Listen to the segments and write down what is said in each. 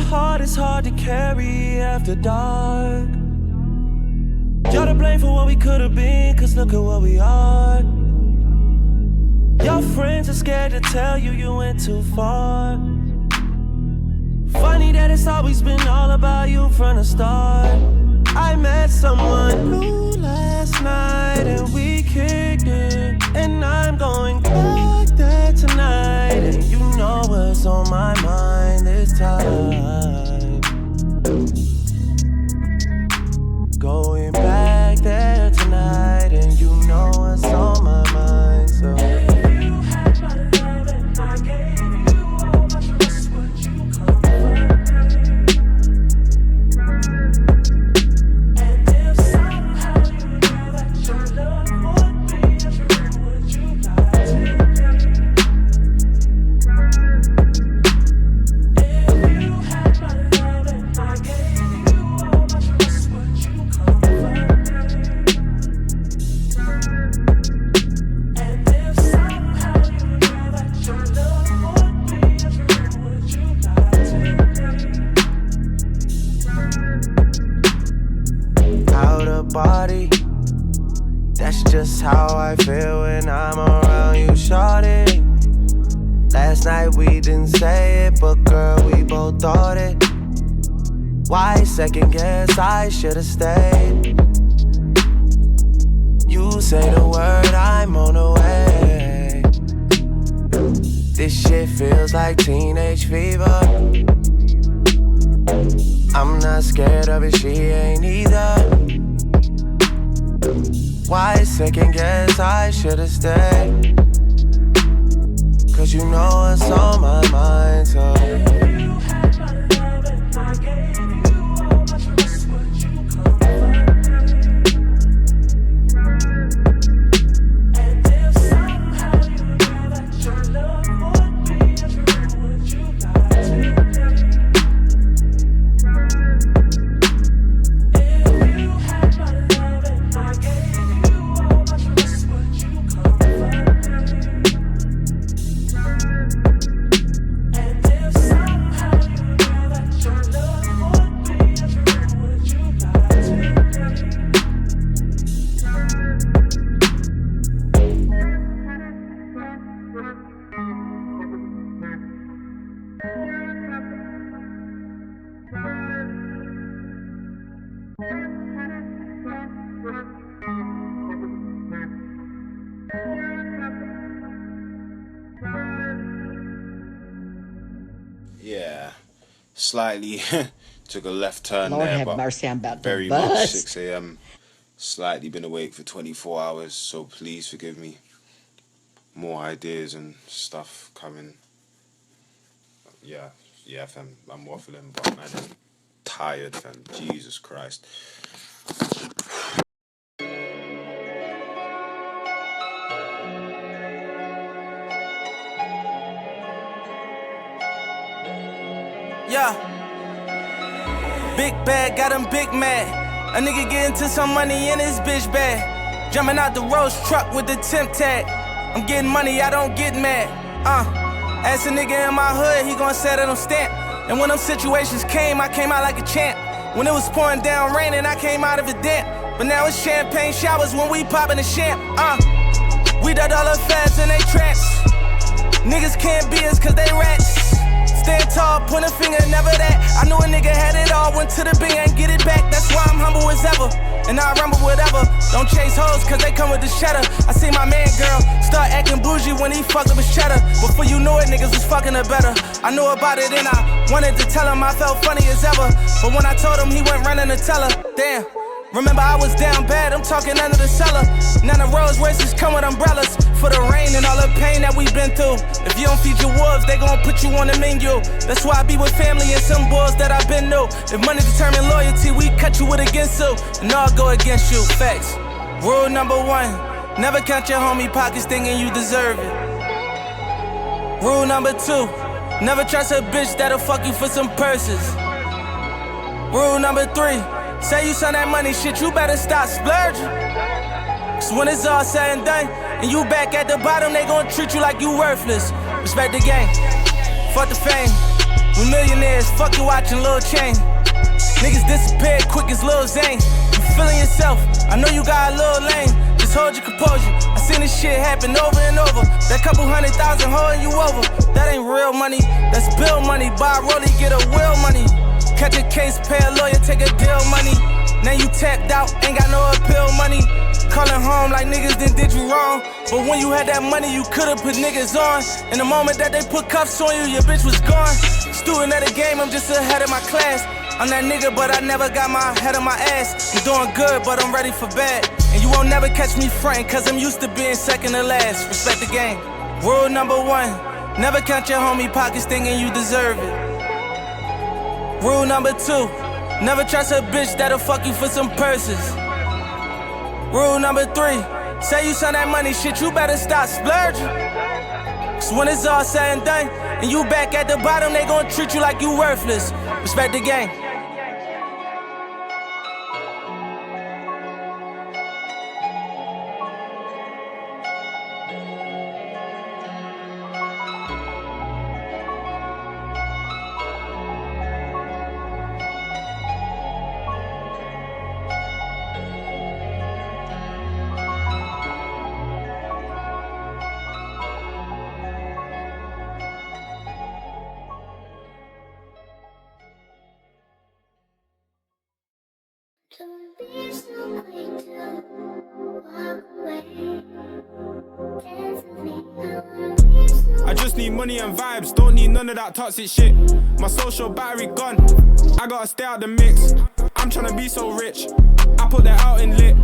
heart is hard to carry after dark. You're to blame for what we could have been, cause look at what we are. Your friends are scared to tell you you went too far. Funny that it's always been all about you from the start. I met someone new last night and we kicked it, and I'm going back there tonight, and you know what's on my mind this time. Going back there tonight, and you know what's on my mind, so body. That's just how I feel when I'm around you, shawty. Last night we didn't say it, but girl, we both thought it. Why second guess? I should've stayed. You say the word, I'm on the way. This shit feels like teenage fever. I'm not scared of it, she ain't either. Why second guess? I should've stayed. Cause you know what's on my mind, so you had my love and I gave you all my trust, but you confirmed. And if somehow you knew that your love would be true, would you lie to me? If you had my love and I gave you all my trust, would you confirm? And if somehow you knew that your love would be true, would you lie to me? Yeah, slightly took a left turn Lord there, have but mercy, I'm about to very much bust. 6 a.m. Slightly been awake for 24 hours, so please forgive me. More ideas and stuff coming. Yeah, fam, I'm waffling, but man, I'm tired, fam. Jesus Christ. Yeah, big bag, got him big mad. A nigga get into some money in his bitch bag. Jumping out the Rolls truck with the temp tag. I'm getting money, I don't get mad. Ask a nigga in my hood, he gon' set it on stamp. And when them situations came, I came out like a champ. When it was pouring down raining, I came out of it damp. But now it's champagne showers when we poppin' the champ. We the dollar fads and they traps. Niggas can't be us cause they rats. Stand tall, point a finger, never that. I knew a nigga had it all, went to the bing and get it back. That's why I'm humble as ever, and I rumble whatever. Don't chase hoes, cause they come with the cheddar. I see my man, girl, start acting bougie when he fucked up his cheddar. Before you knew it, niggas was fucking her better. I knew about it and I wanted to tell him I felt funny as ever. But when I told him, he went running to tell her. Damn. Remember I was down bad, I'm talking under the cellar. None of Rolls Royces come with umbrellas. For the rain and all the pain that we've been through. If you don't feed your wolves, they gon' put you on the menu. That's why I be with family and some boys that I've been new. If money determine loyalty, we cut you with against you. And I'll go against you, facts. Rule number 1, never count your homie pockets thinking you deserve it. Rule number 2, never trust a bitch that'll fuck you for some purses. Rule number 3, say you send that money shit, you better stop splurging. Cause when it's all said and done, and you back at the bottom, they gon' treat you like you worthless. Respect the game, fuck the fame. We millionaires, fuck you watching Lil Chain. Niggas disappeared quick as Lil Zane. You feeling yourself, I know you got a little lame. Just hold your composure, I seen this shit happen over and over. That couple 100,000 holding you over. That ain't real money, that's bill money. Buy a rollie, get a wheel money. Catch a case, pay a lawyer, take a deal money. Now you tapped out, ain't got no appeal money. Calling home like niggas then did you wrong. But when you had that money, you could've put niggas on. In the moment that they put cuffs on you, your bitch was gone. Student of the game, I'm just ahead of my class. I'm that nigga, but I never got my head on my ass. I'm doing good, but I'm ready for bad. And you won't never catch me frontin', cause I'm used to being second to last. Respect the game. Rule number 1, never count your homie pockets thinking you deserve it. Rule number 2, never trust a bitch that'll fuck you for some purses. Rule number 3, say you send that money shit, you better stop splurging. Cause when it's all said and done, and you back at the bottom, they gon' treat you like you worthless. Respect the game. Don't be so quick to walk away. Dance with me, I wanna be so I just need money and vibes, don't need none of that toxic shit. My social battery gone, I gotta stay out the mix. I'm tryna be so rich, I put that out in lit.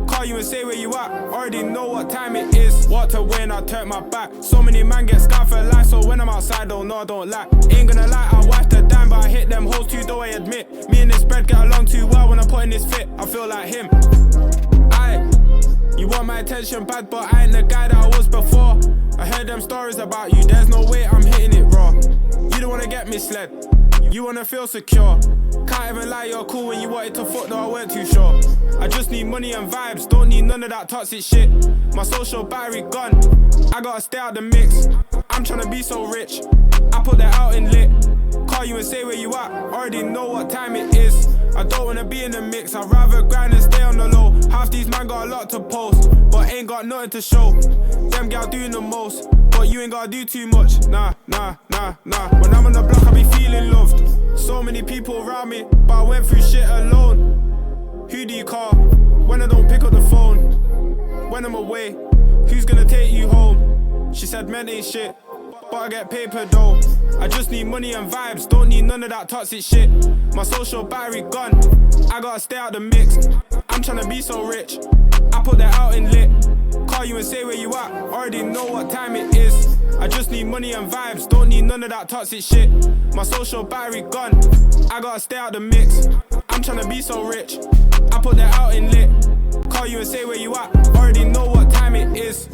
Call you and say where you at, already know what time it is. Walked away and I turned my back. So many man get scarred for life, so when I'm outside, don't know, I don't lie. Ain't gonna lie, I watched the dime, but I hit them hoes too, though I admit. Me and this spread get along too well when I put in this fit, I feel like him. You want my attention bad, but I ain't the guy that I was before. I heard them stories about you, there's no way I'm hitting it raw. You don't wanna get misled, you wanna feel secure. Can't even lie, you're cool when you wanted to fuck, though I weren't too sure. I just need money and vibes, don't need none of that toxic shit. My social battery gone, I gotta stay out the mix. I'm tryna be so rich, I put that out in lit. Call you and say where you at, already know what time it is. I don't wanna be in the mix, I'd rather grind and stay on the low. Half these man got a lot to post, but ain't got nothing to show. Them gal doing the most, but you ain't gotta do too much. Nah. When I'm on the block, I be feeling loved. So many people around me, but I went through shit alone. Who do you call when I don't pick up the phone? When I'm away, who's gonna take you home? She said men ain't shit, but I get paper though. I just need money and vibes, don't need none of that toxic shit. My social battery gone, I gotta stay out the mix. I'm tryna be so rich, I put that out in lit. Call you and say where you at, already know what time it is. I just need money and vibes, don't need none of that toxic shit. My social battery gone, I gotta stay out the mix. I'm tryna be so rich, I put that out in lit. Call you and say where you at, already know what time it is.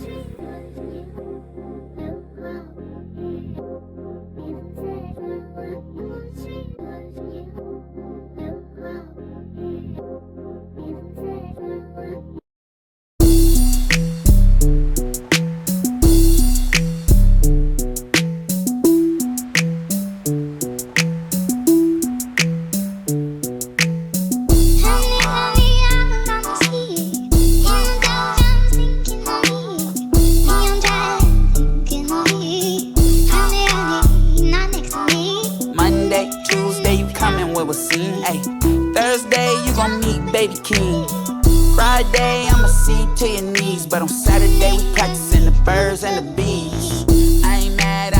Baby King. Friday, I'ma see you to your knees, but on Saturday we practicing the birds and the bees. I ain't mad.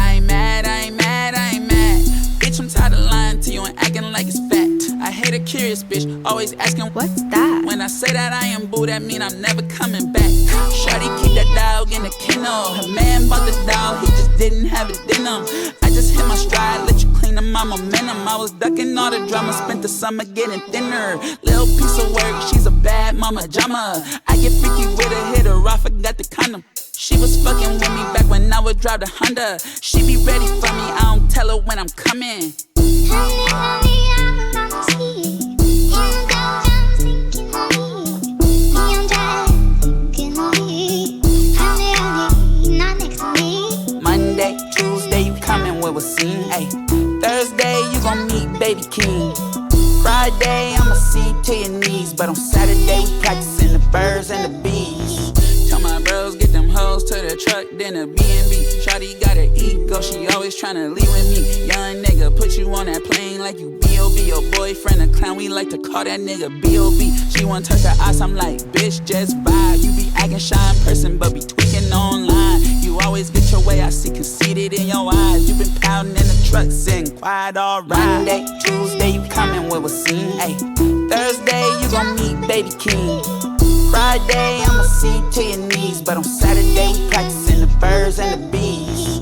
Bitch, I'm tired of lying to you and acting like it's fact. I hate a curious bitch, always asking what's that? When I say that I am boo, that mean I'm never coming back. Shawty keep that dog in the kennel. Her man bought the dog, he just didn't have it in him. I just hit my stride, let you clean up my momentum. I was ducking all the drama, spent the summer getting thinner. Little piece of work, she's a bad mama drama. I get freaky with her, hit her off, forgot the condom. She was fucking with me back when I would drive the Honda. She be ready for me, I don't tell her when I'm coming. Monday, Tuesday, you coming with a scene, ayy. Thursday, you gon' meet Baby King. Friday, I'ma see you to your knees. But on Saturday, we practicing the birds and the bees. Tell my bros, get them hoes to the truck, then a B&B. Shawty got her ego, she always tryna leave with me. Young nigga, put you on that plane like you B.O.B. Your boyfriend a clown, we like to call that nigga B.O.B. She wanna touch her eyes, I'm like, bitch, just vibe. You be acting shy in person, but be tweaking online. You always get your way, I see conceited in your eyes. You been pounding in the truck, sitting quiet alright. Monday, Tuesday, you coming with a scene. Ayy, Thursday, you gon' meet Baby King. Friday, I'ma see you to your knees. But on Saturday, we practicing the birds and the bees.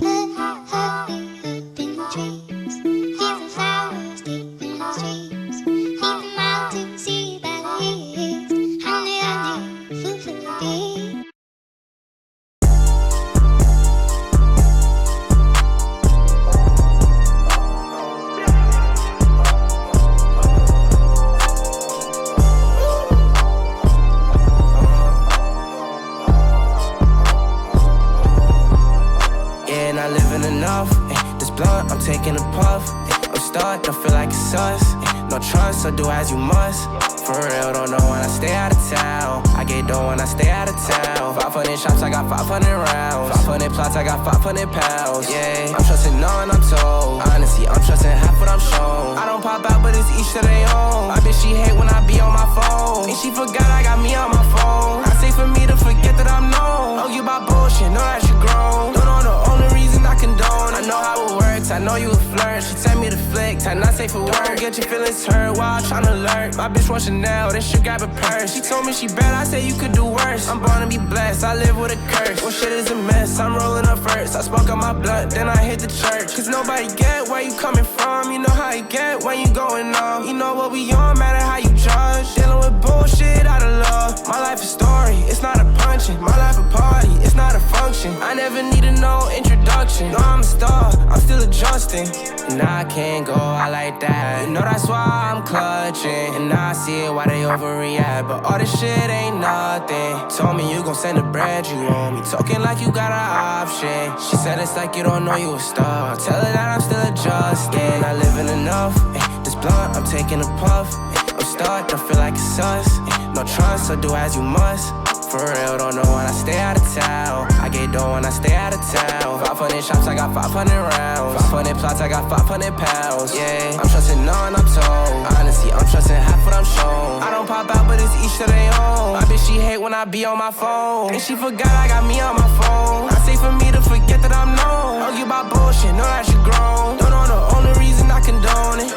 I'm taking a puff. I'm stuck, don't feel like it's us. No trust, so do as you must. For real, don't know when I stay out of town. I get dough when I stay out of town. 500 shots, I got 500 rounds. 500 plots, I got 500 pounds. Yeah, I'm trusting none, I'm told. Honestly, I'm trusting half what I'm shown. I don't pop out, but it's each to their own. My bitch, she hate when I be on my phone. And she forgot I got me on my phone. I say for me to forget that I'm known. Don't you about bullshit, know that you grown. Don't know the only reason I condone. I know how it works, I know you a flirt. She tell me to flick, time not safe for work. Don't get your feelings hurt while I'm tryna alert. My bitch wants Chanel, then she grab a purse. She told me she bad, I say you could do worse. I'm born to be blessed, I live with a curse. Well, shit is a mess, I'm rolling up first. I smoke on my blunt, then I hit the church. Cause nobody get where you coming from. You know how you get when you going on. You know what we on, matter how you judge. Dealing with bullshit out of love. My life a story, it's not a punching. My life a party, it's not a function. I never needed no introduction. No, I'm a star, I'm still adjusting. And I can't go out like that. You know that's why I'm clutching. And I see it why they overreact. But all this shit ain't nothing. Told me you gon' send the bread, you owe me. Talking like you got an option. She said it's like you don't know you a star. Tell her that I'm still adjusting. Not living enough. This blunt, I'm taking a puff. I'm stuck, don't feel like it's us. No trust, so do as you must. For real, don't know when I stay out of town. I get dough when I stay out of town. 500 shots, I got 500 rounds. 500 plots, I got 500 pounds. Yeah, I'm trusting none, I'm told. Honestly, I'm trusting half what I'm shown. I don't pop out, but it's each to their own. My bitch, she hate when I be on my phone. And she forgot I got me on my phone. I say for me to forget that I'm known. Don't you about bullshit, know that you grown. Don't know the only reason I condone it.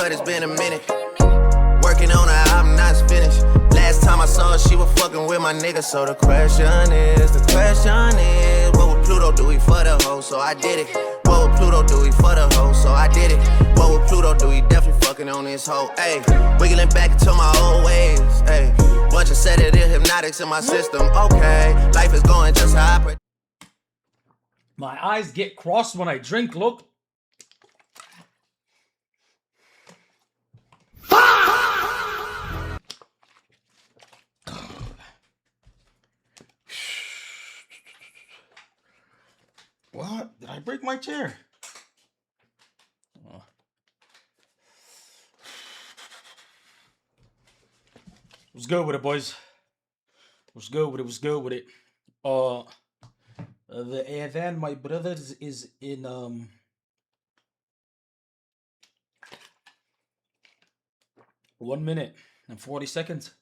It's been a minute. Working on her album, not finished. Last time I saw her, she was fucking with my nigga. So the question is, what would Pluto do? He for the hoe, so I did it. What would Pluto do? He for the hoe, so I did it. What would Pluto do? He definitely fucking on this hoe. Ayy, wiggling back into my old ways. Ayy, bunch of sedative hypnotics in my system. Okay, life is going just how I. My eyes get crossed when I drink. Look. What? Did I break my chair? Oh. What's good with it, boys? What's good with it? What's good with it? The Adhan, my brothers, is in 1 minute and 40 seconds.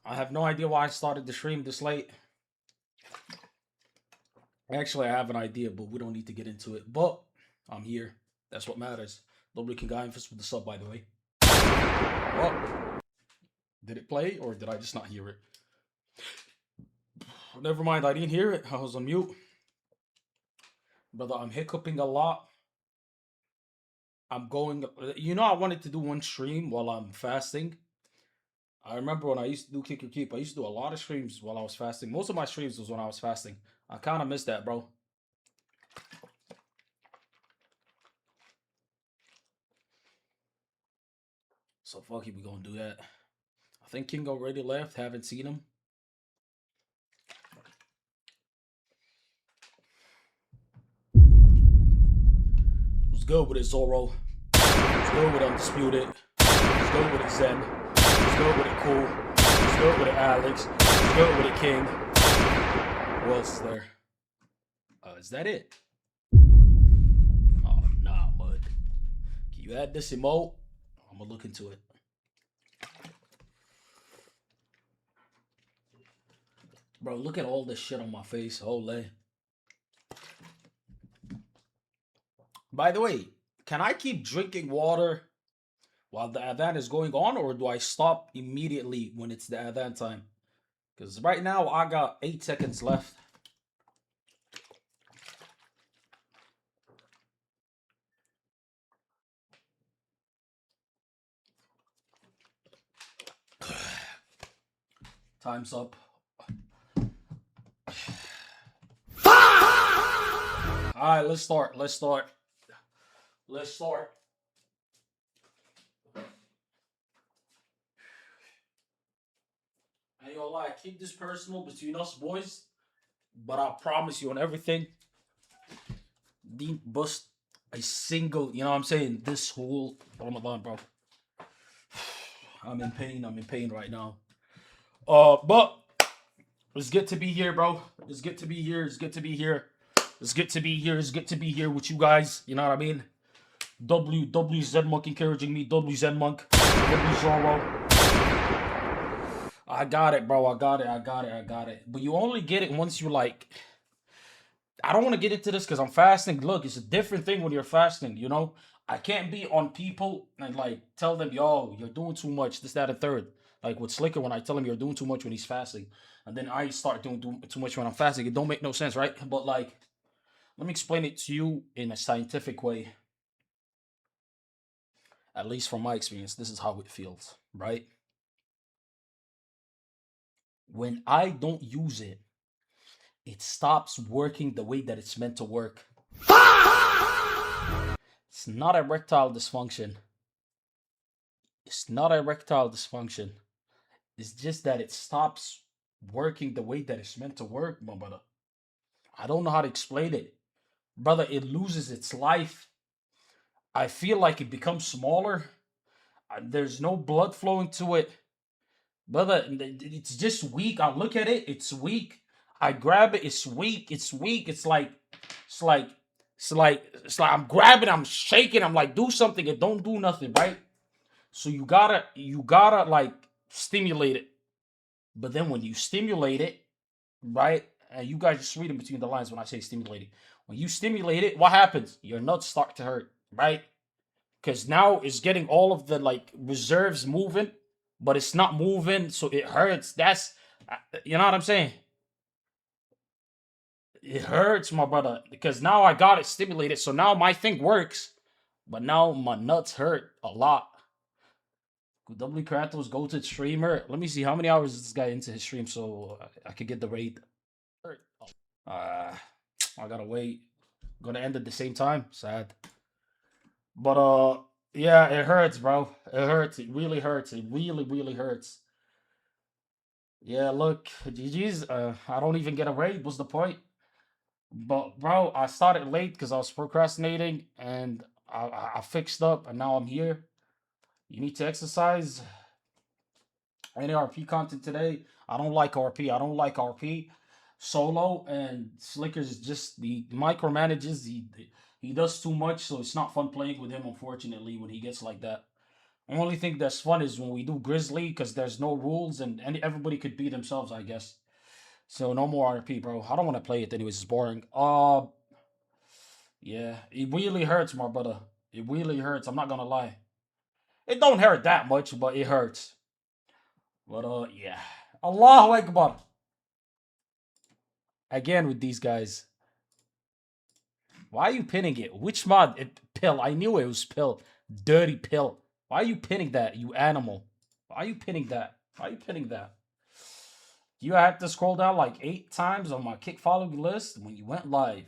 I have no idea why I started the stream this late. Actually, I have an idea, but we don't need to get into it. But I'm here. That's what matters. Lubrican Guy Infus with the sub, by the way. What? Did it play, or did I just not hear it? Never mind, I didn't hear it. I was on mute. Brother, I'm hiccuping a lot. I'm going... You know, I wanted to do one stream while I'm fasting. I remember when I used to do Kick or Keep, I used to do a lot of streams while I was fasting. Most of my streams was when I was fasting. I kind of miss that, bro. So fuck it, we gonna do that. I think King already left. Haven't seen him. Let's go with it, Zoro. Let's go with Undisputed. Let's go with it, Zen. Let's go with it, Cool. Let's go with it, Alex. Let's go with it, King. Who else is there? Is that it? Oh, nah, bud. Can you add this emote? I'm gonna look into it. Bro, look at all this shit on my face. Holy. By the way, can I keep drinking water while the adhan is going on, or do I stop immediately when it's the adhan time? Because right now I got 8 seconds left. Time's up. Alright, let's start. Let's start. I ain't gonna lie, keep this personal between us boys. But I promise you on everything, didn't bust a single, you know what I'm saying, this whole Ramadan, bro. I'm in pain right now. But it's good to be here, bro. It's good to be here. It's good to be here. It's good to be here. It's good to be here with you guys. You know what I mean? W Zen Monk encouraging me. W Zen Monk. W Zoro. I got it, bro. I got it. But you only get it once you like. I don't want to get into this because I'm fasting. Look, it's a different thing when you're fasting, you know? I can't be on people and like tell them, yo, you're doing too much, this, that, and third. Like with Slicker, when I tell him you're doing too much when he's fasting. And then I start doing too much when I'm fasting. It don't make no sense, right? But like, let me explain it to you in a scientific way. At least from my experience, this is how it feels, right? When I don't use it, it stops working the way that it's meant to work. It's not erectile dysfunction. It's not erectile dysfunction. It's just that it stops working the way that it's meant to work, my brother. I don't know how to explain it. Brother, it loses its life. I feel like it becomes smaller. There's no blood flowing to it. Brother, it's just weak. I look at it, it's weak. I grab it, it's weak. It's like I'm grabbing, I'm shaking, I'm like, do something, it don't do nothing, right? So you gotta like stimulate it. But then when you stimulate it, right? And you guys just read in between the lines when I say stimulate it. When you stimulate it, what happens? Your nuts start to hurt, right? Because now it's getting all of the like reserves moving, but it's not moving, so it hurts. That's, you know what I'm saying? It hurts, my brother, because now I got it stimulated, so now my thing works, but now my nuts hurt a lot. W Kratos, go to streamer. Let me see how many hours is this guy into his stream so I could get the raid. I gotta wait. Gonna end at the same time. Sad. But yeah, it hurts, bro. It hurts. It really hurts. It really hurts. Yeah, look, GG's. I don't even get a raid. What's the point? But bro, I started late because I was procrastinating, and I fixed up, and now I'm here. You need to exercise. Any RP content today? I don't like RP. I don't like RP. Solo and Slickers is just the micromanages. He does too much, so it's not fun playing with him, unfortunately, when he gets like that. The only thing that's fun is when we do Grizzly, because there's no rules and everybody could be themselves, I guess. So no more RP, bro. I don't want to play it anyways. It's boring. Yeah, it really hurts, my brother. It really hurts. I'm not gonna lie. It don't hurt that much, but it hurts. But yeah. Allahu Akbar. Again with these guys. Why are you pinning it? Which mod? Pill. I knew it was Pill. Dirty Pill. Why are you pinning that, you animal? Why are you pinning that? Why are you pinning that? You had to scroll down like 8 times on my kick following list when you went live.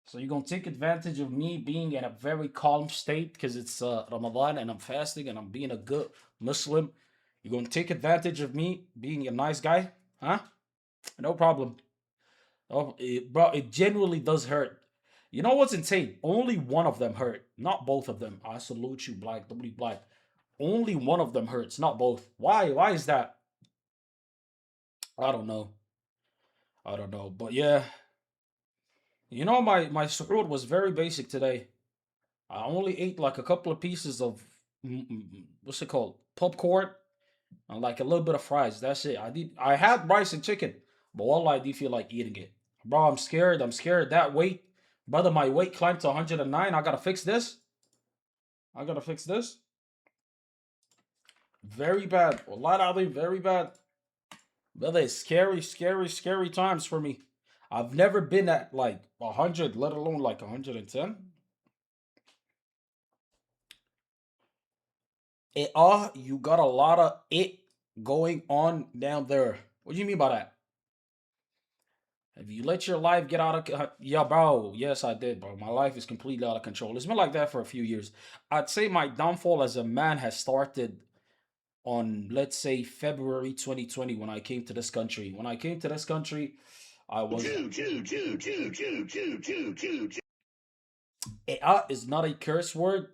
So you're gonna take advantage of me being in a very calm state because it's Ramadan and I'm fasting and I'm being a good Muslim. You're gonna take advantage of me being a nice guy, huh? No problem. Oh, bro, it genuinely does hurt. You know what's insane? Only one of them hurt, not both of them. I salute you, Black W Black. Only one of them hurts, not both. Why? Why is that? I don't know. I don't know. But yeah, you know, my suhoor was very basic today. I only ate like a couple of pieces of what's it called, popcorn, and like a little bit of fries. That's it. I had rice and chicken, but wallah, I do feel like eating it, bro. I'm scared. I'm scared. That weight, brother. My weight climbed to 109. I gotta fix this. I gotta fix this. Very bad. Wallah, very bad. Brother, it's scary, scary, scary times for me. I've never been at like 100, let alone like 110. You got a lot of it going on down there. What do you mean by that? Have you let your life get out of yeah, bro? Yes, I did, bro. My life is completely out of control. It's been like that for a few years. I'd say my downfall as a man has started on, let's say, February 2020 when I came to this country. When I came to this country, I was is not a curse word.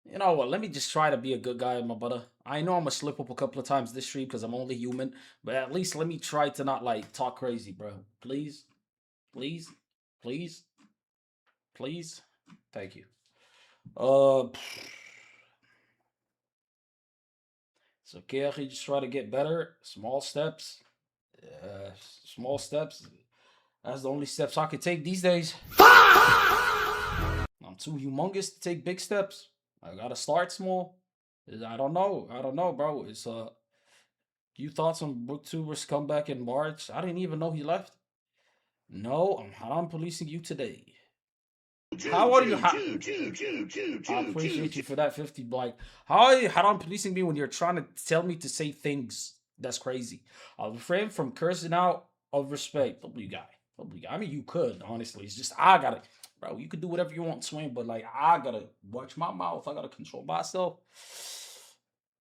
You know what? Let me just try to be a good guy, my brother. I know I'm gonna slip up a couple of times this stream because I'm only human, but at least let me try to not like talk crazy, bro. Please, please, please, please. Thank you. It's okay. I can just try to get better. Small steps. Small steps. That's the only steps I can take these days. I'm too humongous to take big steps. I gotta start small. I don't know. I don't know, bro. It's you thought some booktubers come back in March? I didn't even know he left. No, I'm haram policing you today. How are you? I appreciate you for that 50 like. How are you haram policing me when you're trying to tell me to say things? That's crazy. I'll refrain from cursing out of respect. W guy. I mean, you could, honestly. It's just I gotta, bro. You could do whatever you want, swing, but like I gotta watch my mouth. I gotta control myself.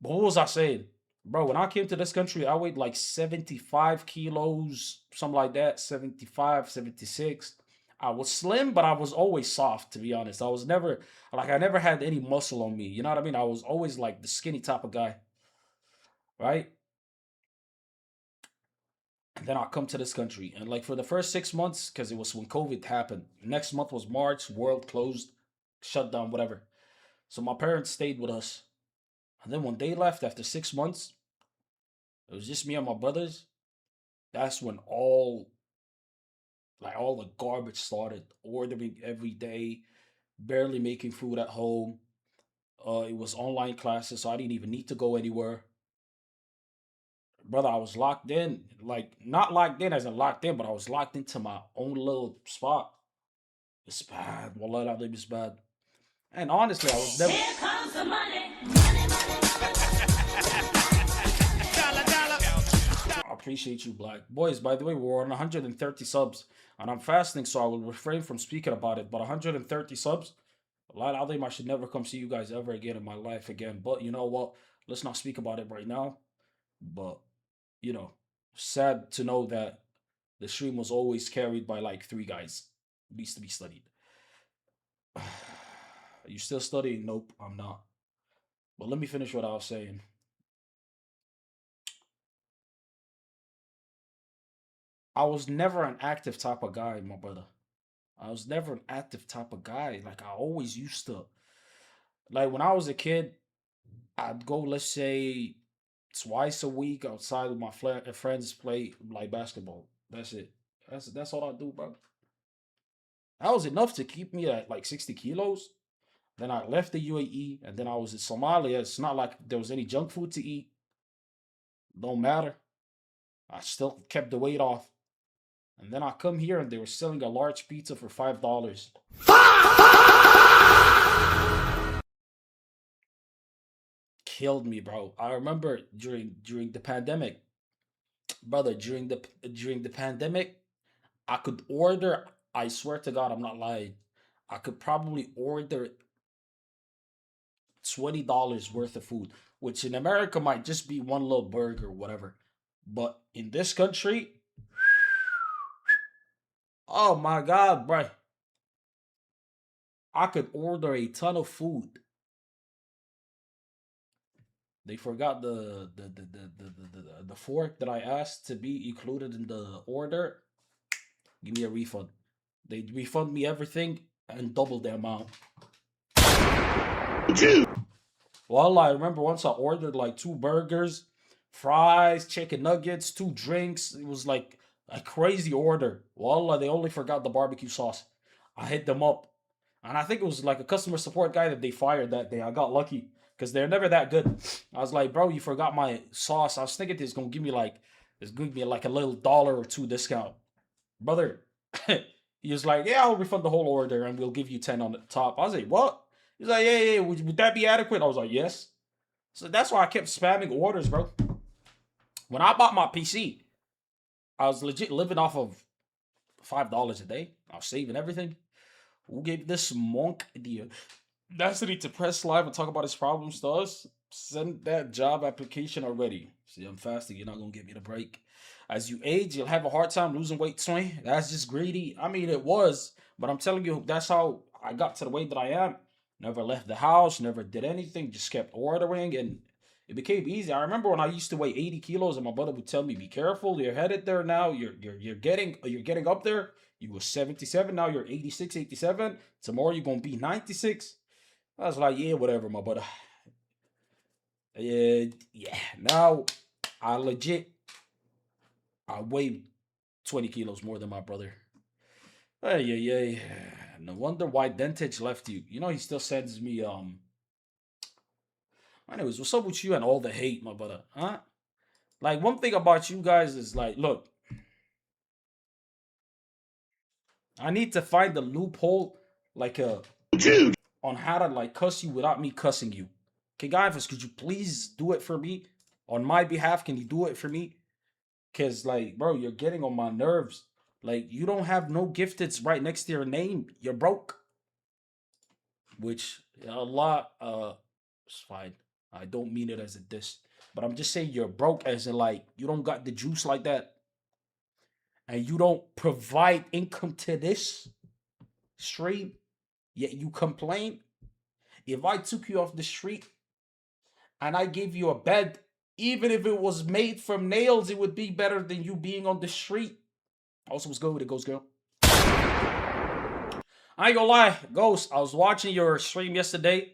But what was I saying? Bro, when I came to this country, I weighed like 75 kilos, something like that, 75, 76. I was slim, but I was always soft, to be honest. I was never, like, I never had any muscle on me. You know what I mean? I was always like the skinny type of guy, right? And then I come to this country. And like for the first 6 months, because it was when COVID happened, next month was March, world closed, shut down, whatever. So my parents stayed with us. And then when they left after 6 months, it was just me and my brothers. That's when all the garbage started. Ordering every day, barely making food at home. It was online classes, so I didn't even need to go anywhere. Brother, I was locked in. Like, not locked in as in locked in, but I was locked into my own little spot. It's bad. Wallah, it's bad. And honestly, I was never... Here comes the money. I appreciate you, Black. Boys, by the way, we're on 130 subs. And I'm fasting, so I will refrain from speaking about it. But 130 subs, I should never come see you guys ever again in my life again. But you know what? Let's not speak about it right now. But, you know, sad to know that the stream was always carried by like 3 guys. Needs to be studied. Are you still studying? Nope, I'm not. But let me finish what I was saying. I was never an active type of guy, my brother. I was never an active type of guy. Like, I always used to. Like, when I was a kid, I'd go, let's say, twice a week outside with my friends, play like basketball. That's it. That's all I do, bro. That was enough to keep me at like 60 kilos. Then I left the UAE, and then I was in Somalia. It's not like there was any junk food to eat. Don't matter. I still kept the weight off. And then I come here, and they were selling a large pizza for $5. killed me, bro. I remember during the pandemic, brother. During the pandemic, I could order. I swear to God, I'm not lying. I could probably order $20 worth of food, which in America might just be one little burger or whatever. But in this country, oh my God, bro. I could order a ton of food. They forgot the fork that I asked to be included in the order. Give me a refund. They refund me everything and double the amount. Well, I remember once I ordered like 2 burgers, fries, chicken nuggets, 2 drinks. It was like a crazy order. Wallah, they only forgot the barbecue sauce. I hit them up. And I think it was like a customer support guy that they fired that day. I got lucky because they're never that good. I was like, bro, you forgot my sauce. I was thinking it's gonna give me like a little $1 or $2 discount. Brother, he was like, yeah, I'll refund the whole order and we'll give you 10 on the top. I was like, what? He's like, yeah, would that be adequate? I was like, yes. So that's why I kept spamming orders, bro. When I bought my PC, I was legit living off of $5 a day. I was saving everything. Who gave this monk the audacity to press live and talk about his problems to us? Send that job application already. See, I'm fasting. You're not going to give me the break. As you age, you'll have a hard time losing weight, swing. That's just greedy. I mean, it was. But I'm telling you, that's how I got to the way that I am. Never left the house. Never did anything. Just kept ordering. And it became easy. I remember when I used to weigh 80 kilos and my brother would tell me, be careful. You're headed there now. You're getting up there. You were 77. Now you're 86, 87. Tomorrow you're going to be 96. I was like, yeah, whatever, my brother. Yeah. Now I weigh 20 kilos more than my brother. Hey. No wonder why Dentage left you. You know, he still sends me, anyways, what's up with you and all the hate, my brother? Huh? Like, one thing about you guys is like, look, I need to find the loophole, like, on how to, like, cuss you without me cussing you. Okay, guys, could you please do it for me? On my behalf, can you do it for me? Because, like, bro, you're getting on my nerves. Like, you don't have no gifteds right next to your name. You're broke. Which, Allah, it's fine. I don't mean it as a diss. But I'm just saying you're broke as in, like, you don't got the juice like that. And you don't provide income to this stream. Yet you complain. If I took you off the street and I gave you a bed, even if it was made from nails, it would be better than you being on the street. Also, what's good with it, Ghost Girl? I ain't gonna lie, Ghost, I was watching your stream yesterday.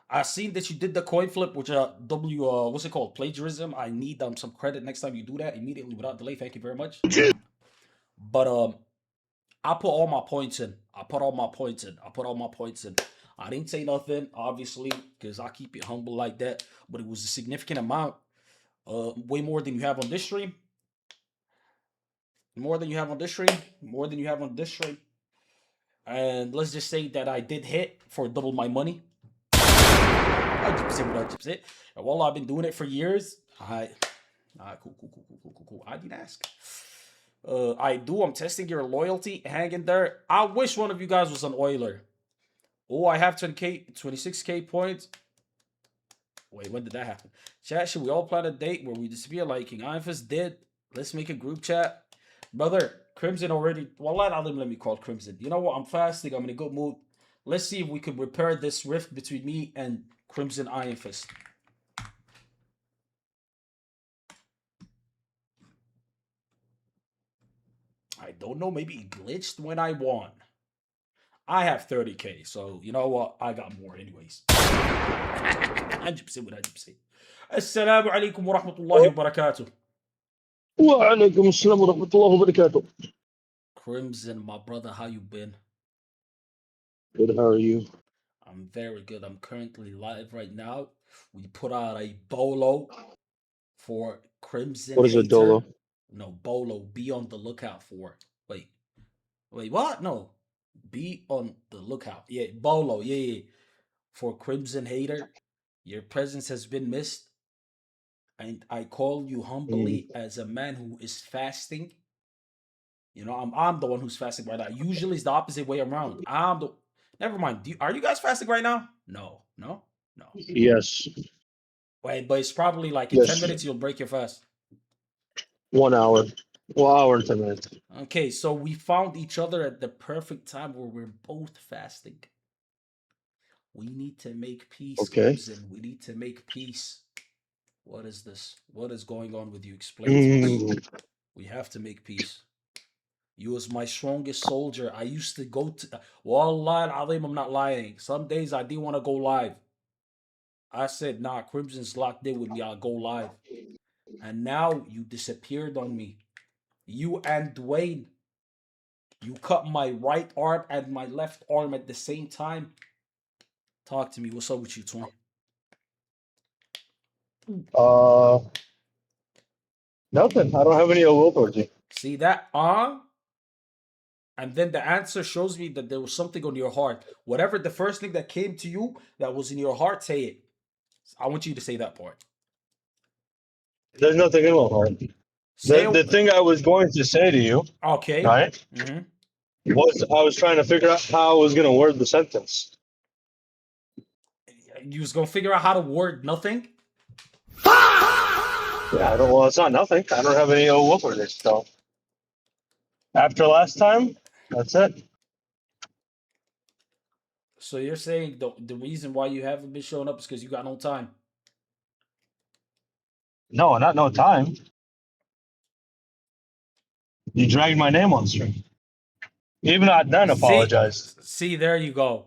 I seen that you did the coin flip, which what's it called? Plagiarism. I need some credit next time you do that immediately without delay. Thank you very much. But I put all my points in. I didn't say nothing, obviously, because I keep it humble like that. But it was a significant amount. Way more than you have on this stream. And let's just say that I did hit for double my money. 100%. And while I've been doing it for years, cool. I didn't ask. I'm testing your loyalty. Hang in there. I wish one of you guys was an Oiler. Oh, I have 26k points. Wait, when did that happen? Chat, should we all plan a date where we disappear like King Ifus did? Let's make a group chat. Brother, Crimson already... Well, let me call Crimson. You know what? I'm fasting. I'm in a good mood. Let's see if we can repair this rift between me and Crimson Iron Fist. I don't know. Maybe it glitched when I won. I have 30k, so you know what? I got more anyways. 100%. Assalamu alaikum wa rahmatullahi wa barakatuh. Wa alaikum assalam wa rahmatullahi wa barakatuh. Crimson, my brother, how you been? Good, how are you? I'm very good. I'm currently live right now. We put out a bolo for Crimson. What is a dolo? No, bolo. Be on the lookout for. Wait, what? No. Be on the lookout. Yeah, bolo. Yeah. For Crimson Hater. Your presence has been missed. And I call you humbly as a man who is fasting. You know, I'm the one who's fasting right now. Usually it's the opposite way around. Never mind. Are you guys fasting right now? No. Yes. Wait, but it's probably like in 10 Yes. minutes you'll break your fast. 1 hour. Well, hour and 10 minutes. Okay, so we found each other at the perfect time where we're both fasting. We need to make peace, Okay. Crimson. We need to make peace. What is this? What is going on with you? Explain to us. We have to make peace. You was my strongest soldier. I used to go to Wallah al-Azim, I'm not lying. Some days I didn't want to go live. I said, nah, Crimson's locked in with me. I'll go live. And now you disappeared on me. You and Dwayne. You cut my right arm and my left arm at the same time. Talk to me. What's up with you, Twain? Nothing. I don't have any ill will towards you. See that? And then the answer shows me that there was something on your heart. Whatever the first thing that came to you that was in your heart, say it. I want you to say that part. There's nothing in my heart. The thing I was going to say to you, Okay. right, was I was trying to figure out how I was going to word the sentence. You was gonna figure out how to word nothing? Yeah, well, it's not nothing. I don't have any ill will for this, so. After last time, that's it. So you're saying the reason why you haven't been showing up is because you got no time? No, not no time. You dragged my name on stream. Even Adnan apologized. See, there you go.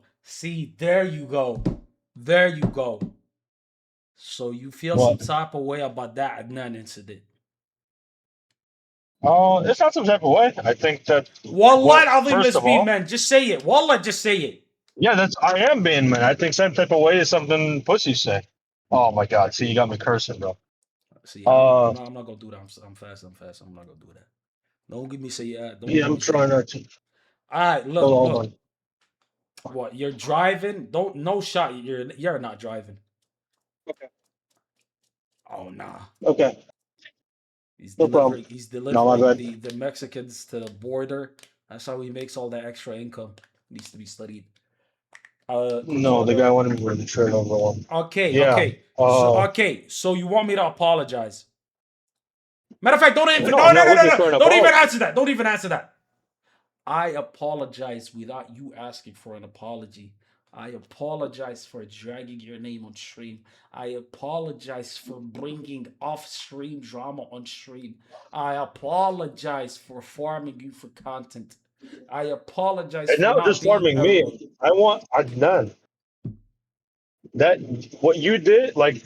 There you go. So you feel some type of way about that Adnan incident? It's not some type of way. I think that. Wallah, I'll let's be man. Just say it. Wallah, just say it. Yeah, I am being man. I think same type of way is something pussies say. Oh my god! See, you got me cursing, bro. See, I'm not gonna do that. I'm fast. I'm not gonna do that. Don't give me say yeah. I'm trying not to. All right, look. What, you're driving? No shot. You're not driving. Okay. Oh nah. Okay. He's No delivering. problem. He's delivering the Mexicans to the border. That's how he makes all that extra income. Needs to be studied. No, the guy wanted me to wear the shirt over one. Okay. Yeah. Okay. So you want me to apologize? Matter of fact, don't even answer that. Don't even answer that. I apologize without you asking for an apology. I apologize for dragging your name on stream. I apologize for bringing off-stream drama on stream. I apologize for farming you for content. I apologize and for not just farming me. I want Adnan. That what you did, like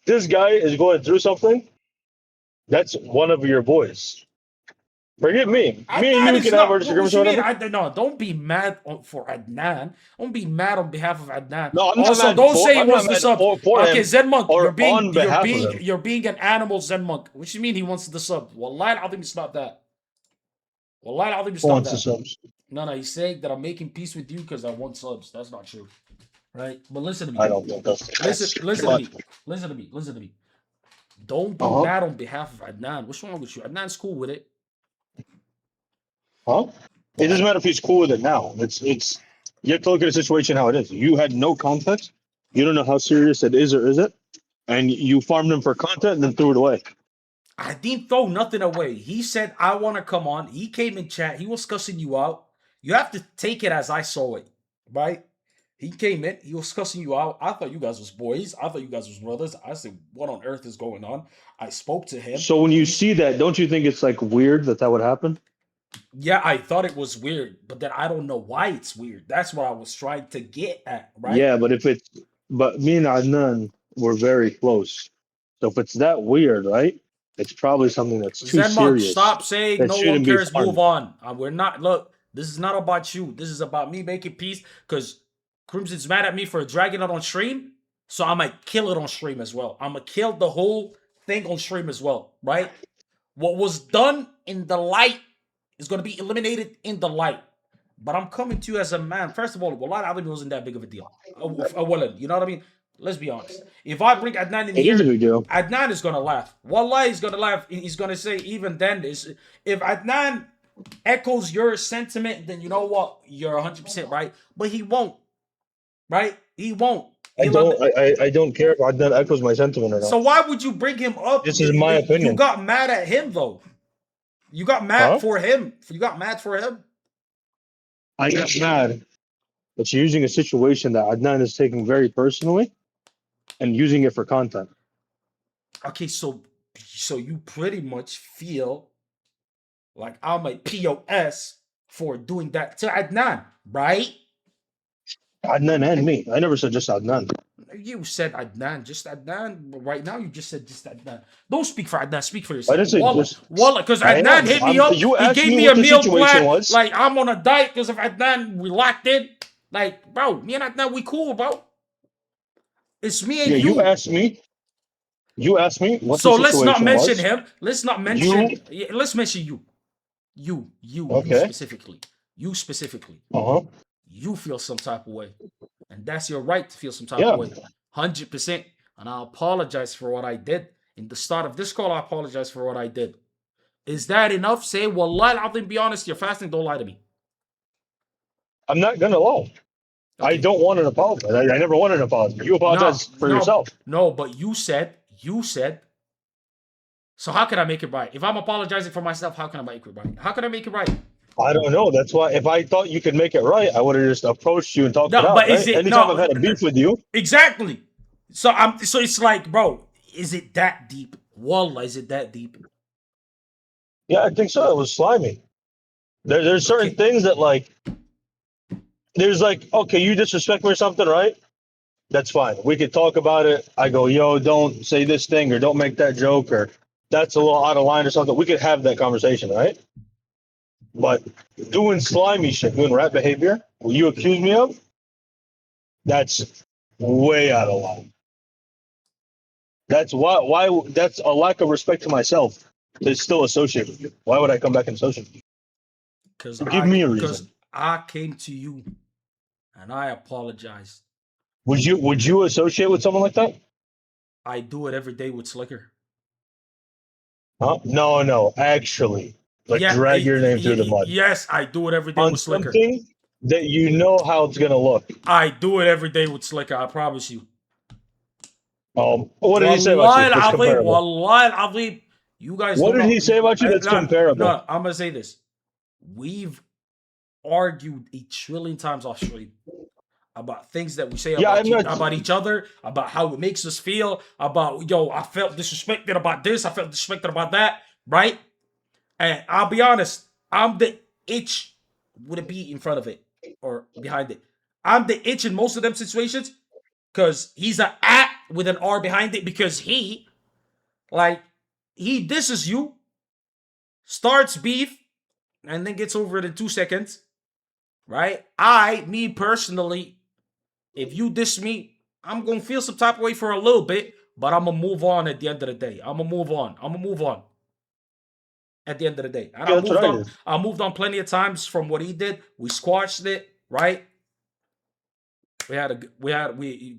this guy is going through something. That's one of your boys. Forget me. Me and you can have our disagreements or whatever. No, don't be mad for Adnan. Don't be mad on behalf of Adnan. No, I'm also, not mad don't say it was the sub. Okay, Zen Monk, you're being an animal, Zen Monk. What you mean he wants the sub? Wallahi, I think it's not that. Wallahi, I think it's not that. Subs. No, he's saying that I'm making peace with you because I want subs. That's not true, right? But listen to me. I don't think that's Listen to me. Don't be mad on behalf of Adnan. What's wrong with you? Adnan's cool with it. Huh? It doesn't matter if he's cool with it now. It's you have to look at the situation how it is. You had no context. You don't know how serious it is or isn't, and you farmed him for content and then threw it away. I didn't throw nothing away. He said, I want to come on. He came in chat. He was cussing you out. You have to take it as I saw it, right? He came in. He was cussing you out. I thought you guys was boys. I thought you guys was brothers. I said, what on earth is going on? I spoke to him. So when you see that, don't you think it's like weird that would happen? Yeah, I thought it was weird, but then I don't know why it's weird. That's what I was trying to get at, right? Yeah, but but me and Adnan were very close. So if it's that weird, right? It's probably something that's too serious. Stop saying no one cares, move on. We're not, look, this is not about you. This is about me making peace because Crimson's mad at me for dragging it on stream. So I might kill it on stream as well. I'm going to kill the whole thing on stream as well, right? What was done in the light is going to be eliminated in the light. But I'm coming to you as a man. First of all, Wallah, I think it wasn't that big of a deal. You know what I mean? Let's be honest. If I bring Adnan in It is a here, big deal. Adnan is gonna laugh. Wallah, he's gonna laugh. He's gonna say, even then, if Adnan echoes your sentiment, then you know what? You're 100% right. But he won't. Right? He won't. I don't care if Adnan echoes my sentiment or not. So why would you bring him up? This is my opinion. You got mad at him though. You got mad for him. You got mad for him. I got mad that you're using a situation that Adnan is taking very personally and using it for content. Okay, so you pretty much feel like I'm a POS for doing that to Adnan, right? Adnan and me. I never said just Adnan. You said Adnan, just Adnan. Right now, you just said just Adnan. Don't speak for Adnan. Speak for yourself. I didn't say Wallah, because I Adnan am. hit me up. You He asked gave me me what a the meal situation plan. was. Like, I'm on a diet because of Adnan. We locked in. Like, bro, me and Adnan, we cool, bro. It's me and Yeah, you. you asked me. You asked me what So the let's not situation mention was. him. Let's not mention. Yeah, let's mention you. You Okay. specifically. You specifically. Uh-huh. You feel some type of way. And that's your right to feel some type Yeah. of way. 100%. And I apologize for what I did. In the start of this call, I apologize for what I did. Is that enough? Say, Wallah, I'll be honest, you're fasting, don't lie to me. I'm not gonna lie. I Okay. don't want an apology. I never wanted an apology. You apologize for yourself. No, but you said, so how can I make it right? If I'm apologizing for myself, how can I make it right? How can I make it right? I don't know. That's why if I thought you could make it right, I would have just approached you and talked No, it out. but is Right? it- Anytime no. I've had a beef with you, Exactly. So it's like, bro, is it that deep? Wallah, is it that deep? yeah, I think so. It was slimy. There's certain Okay. things that like there's like, okay, you disrespect me or something, right? That's fine. We could talk about it. I go, yo, don't say this thing or don't make that joke or that's a little out of line or something. We could have that conversation, right? But doing slimy shit, doing rat behavior, what you accuse me of, that's way out of line. That's why that's a lack of respect to myself to still associate with you. Why would I come back and associate with you? Because Give me a Because reason. I came to you and I apologized. Would you associate with someone like that? I do it every day with Slicker. Huh? No, actually. Like drag your name through the mud. Yes, I do it every day On with Slicker. something that you know how it's gonna look. I do it every day with Slicker, I promise you. What did he say about you? That's comparable. Wallahi al-Azim, you guys What don't did know. he say about you that's comparable? No, I'm gonna say this. We've argued 1 trillion times off stream about things that we say Yeah, about each other, about how it makes us feel, about, yo, I felt disrespected about this, I felt disrespected about that, right? And I'll be honest, I'm the itch with a B in front of it or behind it. I'm the itch in most of them situations because he's an at with an R behind it because he disses you, starts beef, and then gets over it in 2 seconds, right? Me personally, if you diss me, I'm going to feel some type of way for a little bit, but I'm going to move on at the end of the day. I'm going to move on. At the end of the day. And Yeah, I moved on plenty of times from what he did. We squashed it, right?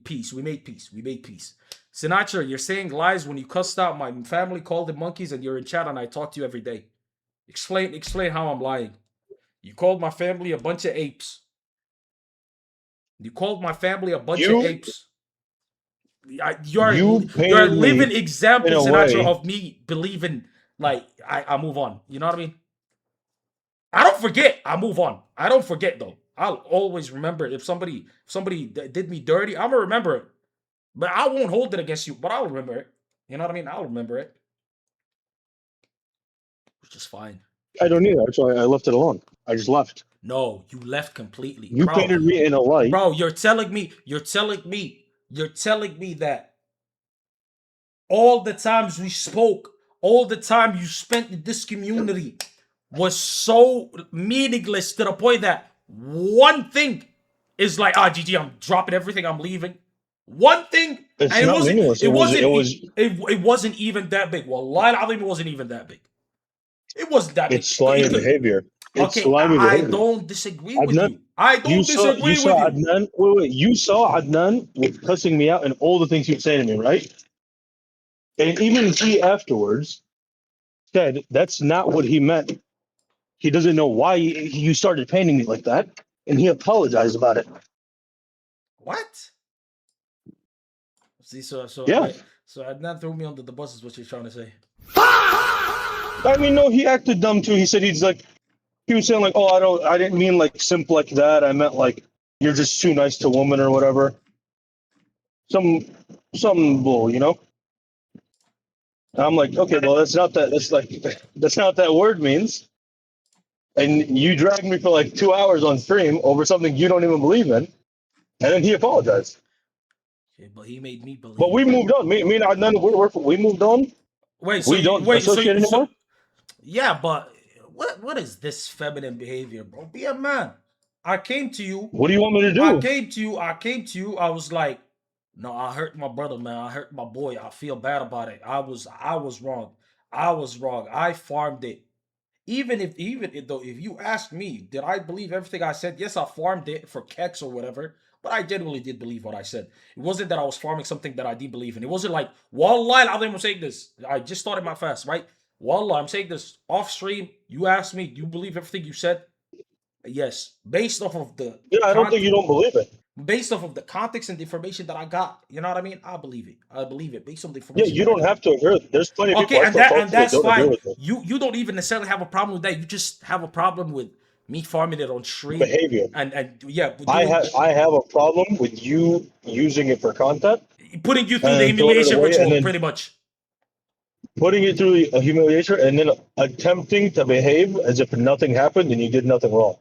Peace. We made peace. Sinatra, you're saying lies when you cussed out my family, called them monkeys, and you're in chat and I talk to you every day. Explain how I'm lying. You called my family a bunch of apes. You're a living example, Sinatra, of me believing like I move on. You know what I mean? I don't forget. I move on. I don't forget though. I'll always remember if somebody did me dirty. I'm gonna remember it, but I won't hold it against you. But I'll remember it. You know what I mean? I'll remember it, which is fine. I don't either. That's why I left it alone. I just left. No, you left completely. You painted me in a light. Bro, you're telling me that all the times we spoke, all the time you spent in this community was so meaningless to the point that one thing is like, GG, I'm dropping everything, I'm leaving. One thing, It's and not meaningless. it wasn't even that big. Wallahi al-Azim, it wasn't even that big. It wasn't that big. It's slimy behavior. It's Okay, slimy I behavior. don't disagree with Adnan, you. I don't you disagree with saw you. Adnan. Wait. You saw Adnan with cussing me out and all the things he was saying to me, right? And even he afterwards said that's not what he meant. He doesn't know why you started painting me like that, and he apologized about it. What? See, Yeah. so Adnan threw me under the bus is what you're trying to say. I mean, no, he acted dumb too. He said he was saying like, oh, I didn't mean like simp like that. I meant like you're just too nice to women or whatever. Some bull, you know. And I'm like, okay, well, that's not that. That's not what that word means. And you dragged me for like 2 hours on stream over something you don't even believe in, and then he apologized. Okay, but he made me believe. But we moved on. Me and Adnan, we moved on. Wait, so We don't wait, so, associate anymore. yeah, but what is this feminine behavior, bro? Be a man. I came to you. What do you want me to do? I came to you. I was like, no, I hurt my brother, man. I hurt my boy. I feel bad about it. I was wrong. I was wrong. I farmed it. Even if you ask me, did I believe everything I said? Yes, I farmed it for keks or whatever. But I genuinely did believe what I said. It wasn't that I was farming something that I didn't believe in. It wasn't like, Wallah, I'm saying this. I just started my fast, right? Wallah, I'm saying this off stream. You asked me, do you believe everything you said? Yes. Based off of the I don't think you don't believe it. Based off of the context and the information that I got, you know what I mean? I believe it. I believe it based on the Yeah, information. you don't have to agree. There's plenty of people. Okay, and that's don't agree fine. with it. You don't even necessarily have a problem with that. You just have a problem with me farming it on stream Behavior. and yeah. I have a problem with you using it for content, putting you through the and humiliation throwing it away, ritual, and then pretty much. putting it through a humiliation, and then attempting to behave as if nothing happened and you did nothing wrong.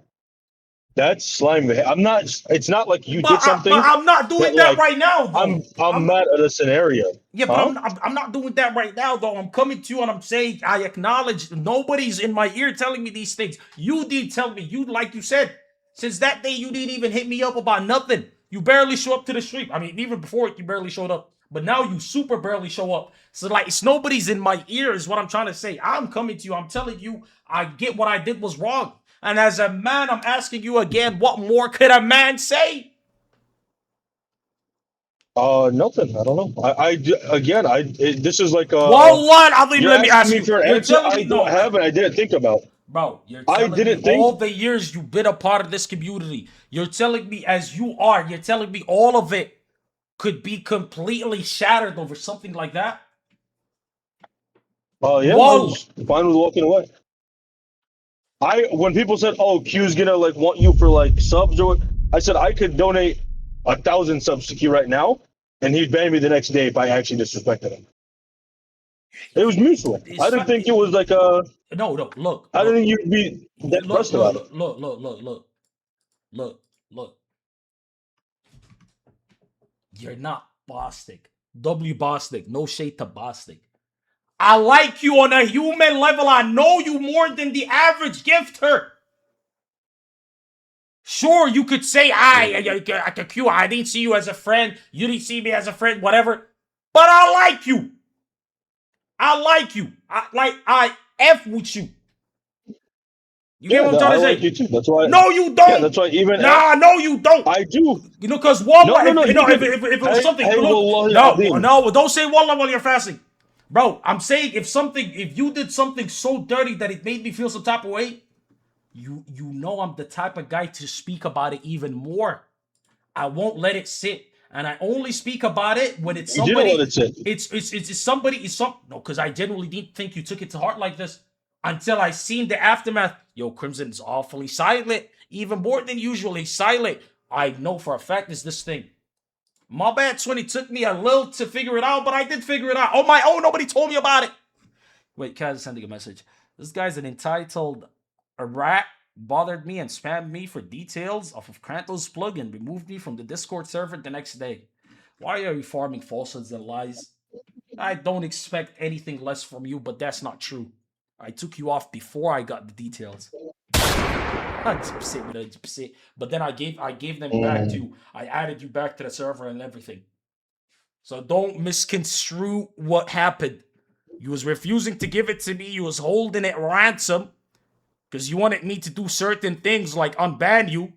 That's slime behavior. I'm not. It's not like you did something. But I'm not doing that right now, though. I'm mad at a scenario. Yeah, but I'm not doing that right now, though. I'm coming to you and I'm saying I acknowledge nobody's in my ear telling me these things. You did tell me. You, like you said, since that day you didn't even hit me up about nothing. You barely show up to the stream. I mean, even before it, you barely showed up. But now you super barely show up. So like, it's nobody's in my ear is what I'm trying to say. I'm coming to you. I'm telling you, I get what I did was wrong. And as a man, I'm asking you again, what more could a man say? Nothing. I don't know. This is like Wallah, let me ask me you. for an answer I don't have and I didn't think about. Bro, you're telling me all the years you've been a part of this community. You're telling me as you are, you're telling me all of it could be completely shattered over something like that? Yeah, I was fine with walking away. When people said, "Oh, Q's gonna like want you for like subs," or I said I could donate 1,000 subs to Q right now, and he'd ban me the next day if I actually disrespected him. It was mutual. I didn't think it was like a. No, look. I didn't think you'd be that pressed about it. Look. You're not Bostic. W Bostic. No shade to Bostic. I like you on a human level. I know you more than the average gifter. Sure, you could say, I didn't see you as a friend. You didn't see me as a friend, whatever. But I like you. I F with you. You get what I'm trying to say? Like you too. That's why. No, you don't. Yeah, that's why even. No, you don't. I do. You know, because wallah, if it was something. No, don't say wallah while you're fasting. Bro, I'm saying if you did something so dirty that it made me feel some type of way, you know I'm the type of guy to speak about it even more. I won't let it sit. And I only speak about it when it's somebody. You didn't let it sit. It's somebody. No, because I genuinely didn't think you took it to heart like this until I seen the aftermath. Yo, Crimson is awfully silent, even more than usually silent. I know for a fact it's this thing. My bad, 20 took me a little to figure it out, but I did figure it out on my own. Nobody told me about it. Wait, Kaz is sending a message. This guy's an entitled rat. Bothered me and spammed me for details off of Kranto's plug and removed me from the Discord server the next day. Why are you farming falsehoods and lies? I don't expect anything less from you, but that's not true. I took you off before I got the details. But then I gave them back to you. I added you back to the server and everything. So don't misconstrue what happened. You was refusing to give it to me. You was holding it ransom. because you wanted me to do certain things like unban you.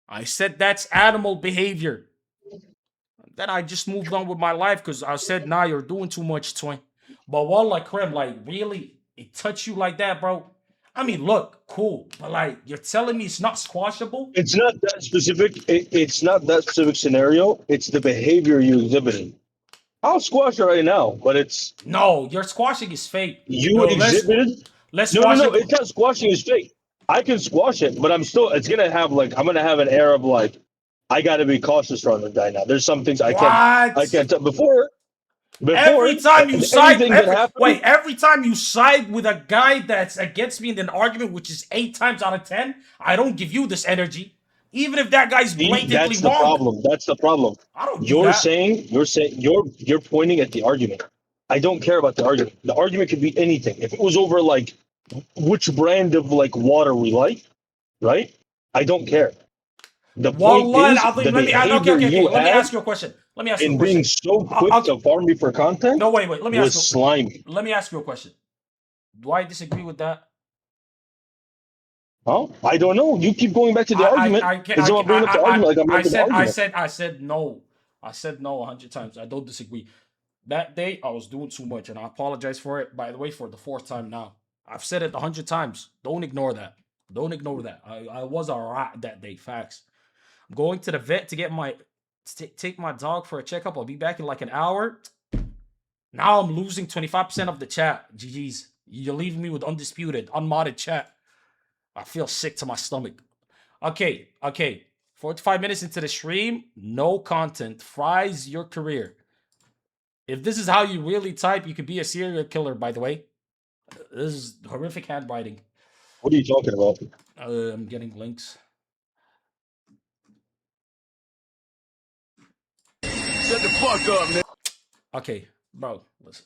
I said that's animal behavior. Then I just moved on with my life because I said, nah, you're doing too much, twin. But wallah, Krem, like, really? It touched you like that, bro? I mean, look, cool. But, like, you're telling me it's not squashable? It's not that specific. It's not that specific scenario. It's the behavior you exhibited. I'll squash it right now, but it's No, your squashing is fake. you Yo, exhibited. let's No, squash no, no. it. It's not squashing is fake. I can squash it, but I'm still. It's gonna have like I'm gonna have an air of like I got to be cautious around the guy now. There's some things I can't. What? I can't. Before Every time you side, anything that happened, every time you side with a guy that's against me in an argument, which is 8 times out of 10, I don't give you this energy, even if that guy's blatantly that's the wrong. problem. That's the problem. I don't. You're saying you're pointing at the argument. I don't care about the argument. The argument could be anything. If it was over like which brand of like water we like, right? I don't care. The point Wallah, is the let me ask you a question. Let me ask you a in question. being so quick to farm me for content. No, wait. Let me was ask you. slimy. Let me ask you a question. Do I disagree with that? Huh? I don't know. You keep going back to the argument. I said no. I said no 100 times. I don't disagree. That day, I was doing too much, and I apologize for it, by the way, for the 4th time now. I've said it 100 times. Don't ignore that. Don't ignore that. I was a rat that day. Facts. I'm going to the vet to get take my dog for a checkup. I'll be back in like an hour. Now I'm losing 25% of the chat. GG's. You're leaving me with undisputed, unmodded chat. I feel sick to my stomach. Okay. 45 minutes into the stream, no content. Fries your career. If this is how you really type, you could be a serial killer, by the way. This is horrific handwriting. What are you talking about? I'm getting links. Shut the fuck up, man. Okay, bro, listen.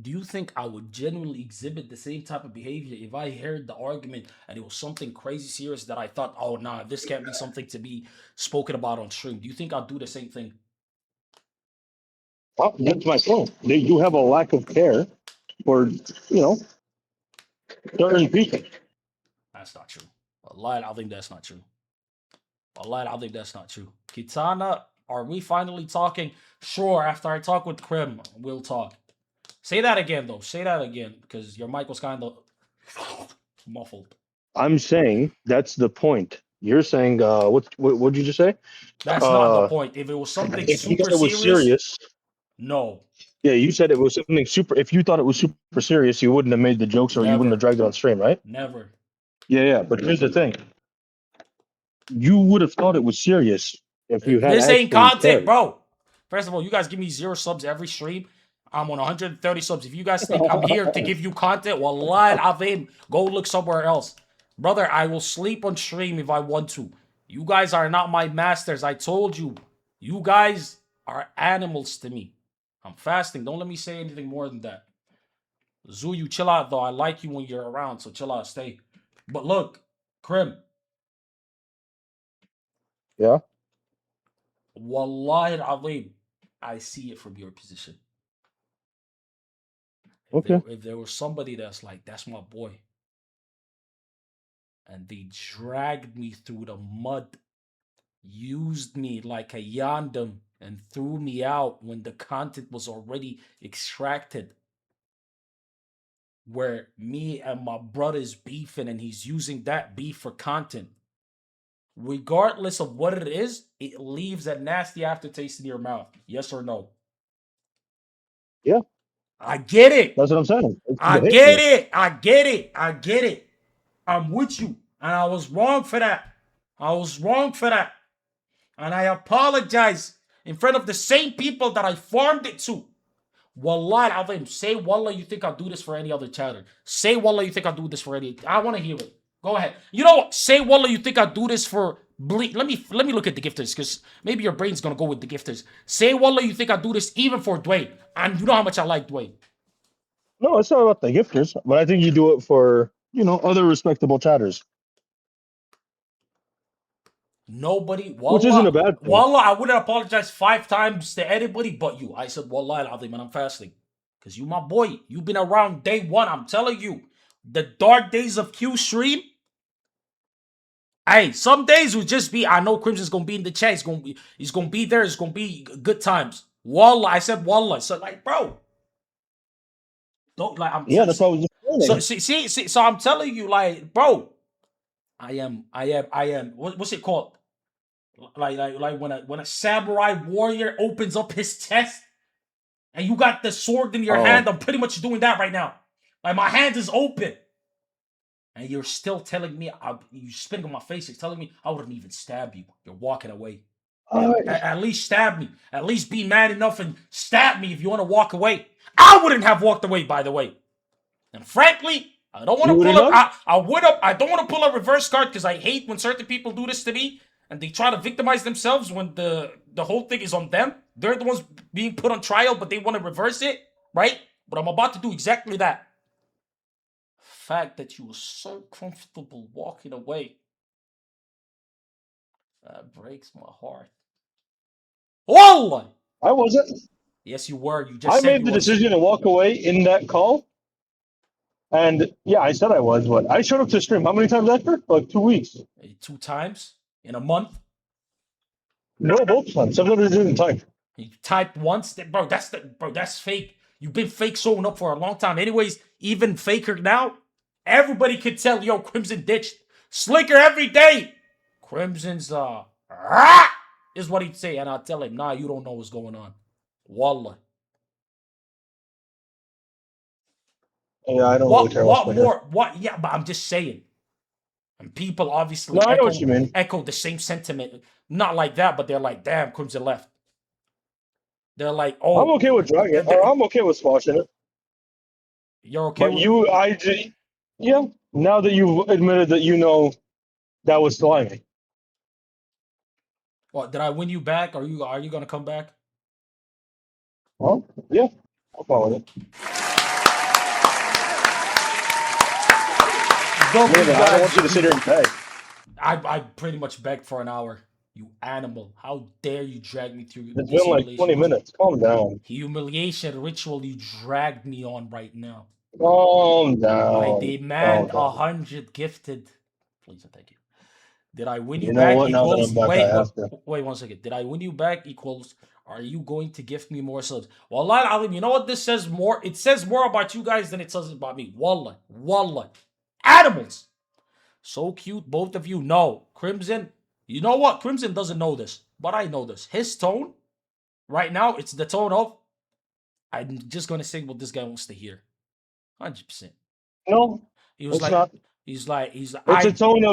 Do you think I would genuinely exhibit the same type of behavior if I heard the argument and it was something crazy serious that I thought, oh, nah, this can't be something to be spoken about on stream? Do you think I'd do the same thing? Well, that's my point. You have a lack of care for, certain people. That's not true. I think that's not true. I think that's not true. Kitana, are we finally talking? Sure, after I talk with Krim, we'll talk. Say that again, though. Say that again, because your mic was kind of muffled. I'm saying that's the point. You're saying, what did you just say? That's not the point. If it was something if super you thought it was serious, no. Yeah, you said it was something super. If you thought it was super serious, you wouldn't have made the jokes or you wouldn't have dragged it on stream, right? Never. Yeah. But here's the thing. You would have thought it was serious if you had. This ain't content, bro. First of all, you guys give me 0 subs every stream. I'm on 130 subs. If you guys think I'm here to give you content, wallahi al-azim, go look somewhere else. Brother, I will sleep on stream if I want to. You guys are not my masters. I told you. You guys are animals to me. I'm fasting. Don't let me say anything more than that. Zoo, you chill out, though. I like you when you're around, so chill out. Stay. But look, Krim. Yeah? Wallahi al-azim, I see it from your position. Okay. If there was somebody that's like, that's my boy, and they dragged me through the mud, used me like a yandam, and threw me out when the content was already extracted, where me and my brother's beefing and he's using that beef for content, regardless of what it is, it leaves a nasty aftertaste in your mouth. Yes or no? Yeah. I get it. That's what I'm saying. I get it. I'm with you. And I was wrong for that. And I apologize in front of the same people that I farmed it to. Wallah al-azim. Say wallah you think I'll do this for any other chatter. Say wallah you think I'll do this for any. I want to hear it. Go ahead. You know what? Say wallah you think I'll do this for let me look at the gifters, because maybe your brain's gonna go with the gifters. Say wallah you think I'll do this even for Dwayne. And you know how much I like Dwayne. No, it's not about the gifters, but I think you do it for, other respectable chatters. Nobody, wallah, which isn't a bad thing. Wallah, I wouldn't apologize 5 times to anybody but you. I said, wallah al-azim, and I'm fasting. Because you my boy. You've been around day one. I'm telling you. the dark days of Q stream. Hey, some days will just be, I know Crimson's gonna be in the chat. He's gonna be there. It's gonna be good times. Wallah, I said wallah. So like, bro, don't like. I'm Yeah, that's what I was so just see. So I'm telling you, like, bro, I am. What's it called? Like when a samurai warrior opens up his chest and you got the sword in your hand. I'm pretty much doing that right now. Like my hand is open. And you're still telling me, you spitting on my face, you're telling me I wouldn't even stab you. You're walking away. At least stab me. At least be man enough and stab me if you want to walk away. I wouldn't have walked away, by the way. And frankly, I don't want to pull up. I don't want to pull a reverse card because I hate when certain people do this to me and they try to victimize themselves when the whole thing is on them. They're the ones being put on trial, but they want to reverse it, right? But I'm about to do exactly that. Fact that you were so comfortable walking away, that breaks my heart. Wallah! I wasn't. Yes, you were. You just I said made you the was. decision to walk away in that call. And yeah, I said I was, but I showed up to stream. How many times after? Like 2 weeks. 2 times in a month. No, both times. Sometimes I didn't type. You typed once, bro. That's fake. You've been fake showing up for a long time. Anyways, even faker now. Everybody could tell, yo, Crimson ditched Slicker every day. Crimson's is what he'd say, and I'll tell him, nah, you don't know what's going on. Wallah. Yeah, I don't really care. What more? What? Yeah, but I'm just saying. And people obviously I know what you mean. echo the same sentiment. Not like that, but they're like, damn, Crimson left. They're like, oh. I'm okay with dragging. I'm okay with squashing it. You're okay with yeah. Now that you've admitted that you know that was slimy. What, did I win you back? Are you gonna come back? Well, yeah. I'll follow it. I don't want you to sit here and beg. I pretty much begged for an hour. You animal. How dare you drag me through It's been like 20 minutes. Calm down. Humiliation ritual you dragged me on right now. Calm down. I demand 100 gifted. Please and thank you. Did I win you, know back what? Now that equals... I'm back, I have to. Wait 1 second. Did I win you back equals... Are you going to gift me more subs? Wallah alim, you know what this says more? It says more about you guys than it says about me. Wallah. Wallah. Animals. So cute, both of you. No. Crimson, you know what? Crimson doesn't know this, but I know this. His tone right now, it's the tone of, I'm just going to say what this guy wants to hear. 100%. No, he was it's like, not. He's like, it's a tone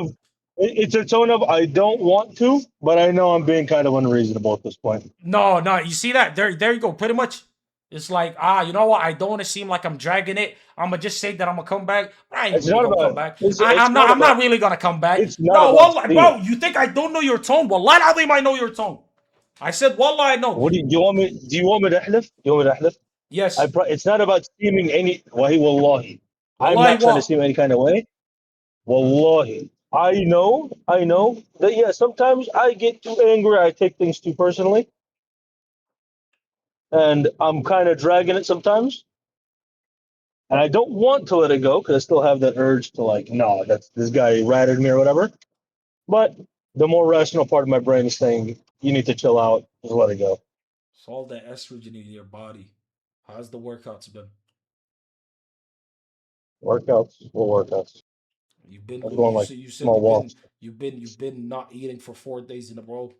of I don't want to, but I know I'm being kind of unreasonable at this point. No, you see that? There you go. Pretty much, it's like, you know what? I don't want to seem like I'm dragging it. I'm gonna just say that I'm gonna come back. I ain't really gonna come back. I'm not really gonna come back. No, wallah, bro, you think I don't know your tone? Wallah, I know your tone. I said, wallah, I know. What do you want me? Do you want me to ahlif? Yes. It's not about seeming any. Wallahi. I'm not trying to seem any kind of way. Wallahi. I know that, yeah, sometimes I get too angry. I take things too personally. And I'm kind of dragging it sometimes. And I don't want to let it go because I still have that urge to, like, no, this guy ratted me or whatever. But the more rational part of my brain is saying, you need to chill out, just let it go. It's all that estrogen in your body. How's the workouts been? Workouts. You've been going like small walks. You've been not eating for 4 days in a row.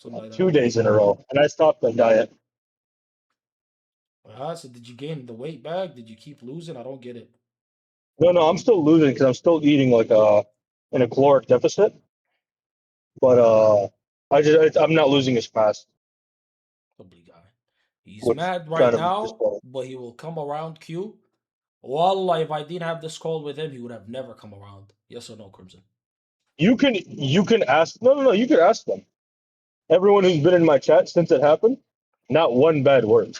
Like 2 days in a row, and I stopped that diet. So did you gain the weight back? Did you keep losing? I don't get it. No, I'm still losing because I'm still eating like in a caloric deficit. But I'm not losing as fast. Lovely guy. He's mad right now, but he will come around. Q. Wallah, if I didn't have this call with him, he would have never come around. Yes or no, Crimson? You can ask. No. You can ask them. Everyone who's been in my chat since it happened, not one bad word.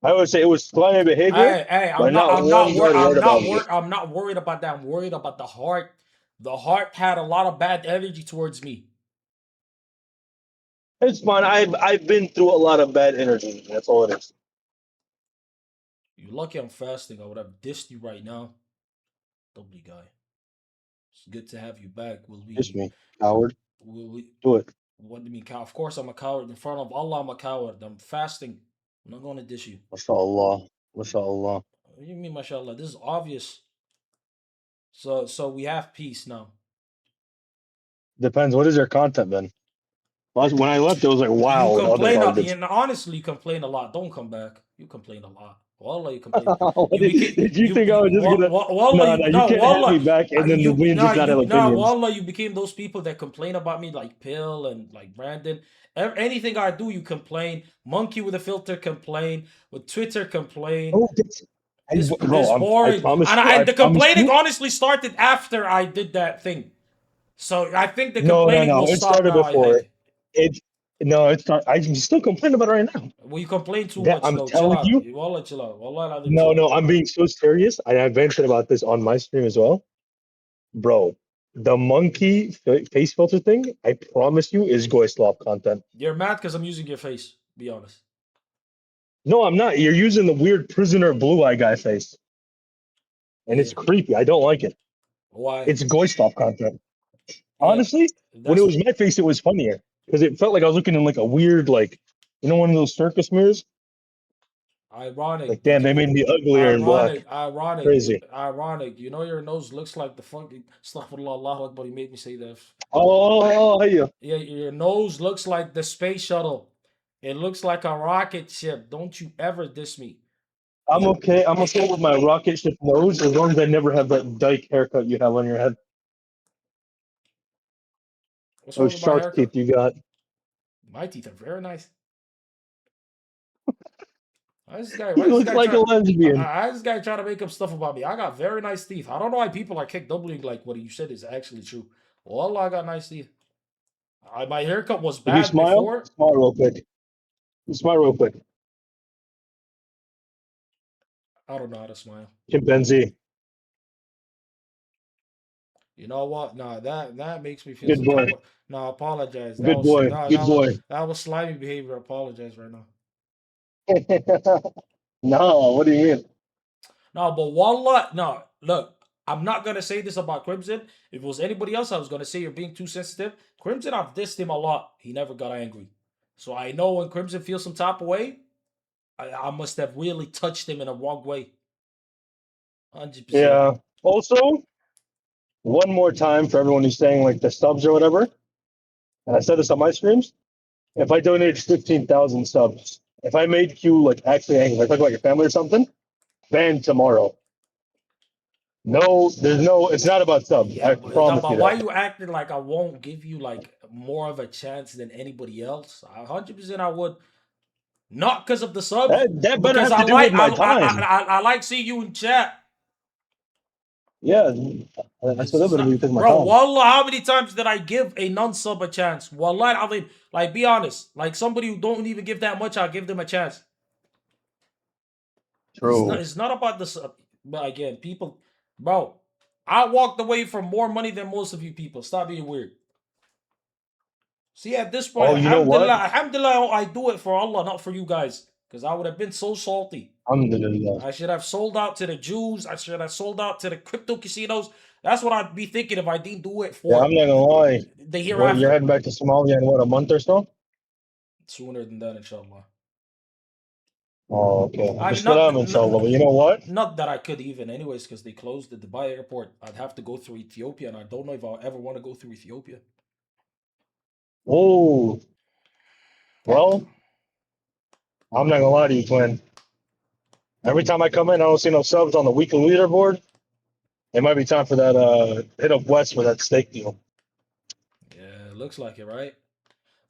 I would say it was slimy behavior. Hey, I'm not worried about that. I'm worried about the heart. The heart had a lot of bad energy towards me. It's fine. I've been through a lot of bad energy. That's all it is. You're lucky I'm fasting. I would have dissed you right now. W guy. It's good to have you back. Kiss me, coward. Will we Do it. what do you mean cow? Of course I'm a coward. In front of Allah, I'm a coward. I'm fasting. I'm not gonna diss you. MashaAllah. MashaAllah. What do you mean, mashallah? This is obvious. So we have peace now. Depends. What is your content then? When I left, it was like, wow. You the other complain garbage. honestly, you complain a lot. Don't come back. You complain a lot. Wallah, you complain. Did you think I was just gonna? Wallah, No, you can't have me back, and then you, we just not have opinions. Wallah, you became those people that complain about me, like Pill and like Brandon. Anything I do, you complain. Monkey with a filter complain. With Twitter complain. Oh, It's bro, boring. I promise And you, I the promise complaining you. honestly started after I did that thing. So I think the No, complaining will it stop started now. before. I think. It's not. I'm still complaining about it right now. Well, you complain too That much I'm though. telling Chill out. you. Wallah, chill out. Wallah, No, I'm being so serious. I've vented about this on my stream as well, bro. The monkey face filter thing, I promise you, is Goyslop content. You're mad because I'm using your face. Be honest. No, I'm not. You're using the weird prisoner blue eye guy face, and it's creepy. I don't like it. Why? It's Goyslop content. Honestly, when it was my face, it was funnier because it felt like I was looking in like a weird, like, one of those circus mirrors. Ironic. Like, damn, they made me uglier and black. Ironic. Crazy. Ironic. You know your nose looks like the fucking Astaghfirullah, Allahu Akbar. He made me say that. Oh, yeah. Yeah, your nose looks like the space shuttle. It looks like a rocket ship. Don't you ever diss me. I'm okay. I'm okay with my rocket ship nose as long as I never have that dyke haircut you have on your head. What's wrong Those with my shark haircut? teeth you got. My teeth are very nice. Why is this guy? You look like a lesbian. Why is this guy trying to make up stuff about me? I got very nice teeth. I don't know why people are kick doubling like what you said is actually true. Well, I got nice teeth. My haircut was If bad you smile, before. smile real quick. Smile real quick. I don't know how to smile. Chimpanzee. You know what? No, that makes me feel Good boy. No, apologize. That Good was, boy. No, Good boy. that was slimy behavior. Apologize right now. No, what do you mean? No, but wallah, no, look, I'm not gonna say this about Crimson. If it was anybody else, I was gonna say you're being too sensitive. Crimson, I've dissed him a lot. He never got angry. So I know when Crimson feels some type of way, I must have really touched him in a wrong way. 100%. Yeah. Also, one more time for everyone who's saying like the subs or whatever, and I said this on my streams, if I donated 15,000 subs, if I made you like actually angry, like talk about your family or something, ban tomorrow. No, it's not about subs. I promise But you why that. you acting like I won't give you like more of a chance than anybody else? 100% I would. Not because of the subs. That better because have to do with my time. I like seeing you in chat. Yeah, that's what I'm because my Bro, time. wallah, how many times did I give a non-sub a chance? Wallah, I mean, like, be honest. Like, somebody who don't even give that much, I'll give them a chance. True. It's not about the sub. But again, people, bro, I walked away from more money than most of you people. Stop being weird. See, at this point, Oh, you know what? alhamdulillah, I do it for Allah, not for you guys. Because I would have been so salty. Alhamdulillah. I should have sold out to the Jews. I should have sold out to the crypto casinos. That's what I'd be thinking if I didn't do it for. Yeah, I'm not gonna lie. The hereafter. You're heading back to Somalia in what, a month or so? Sooner than that, inshallah. Oh, okay. I mean, Inshallah. But you know what? Not that I could even, anyways, because they closed the Dubai airport. I'd have to go through Ethiopia, and I don't know if I'll ever want to go through Ethiopia. Oh. Well, I'm not gonna lie to you, twin. Every time I come in, I don't see no subs on the weekly leaderboard. It might be time for that hit up West for that steak deal. Yeah, it looks like it, right?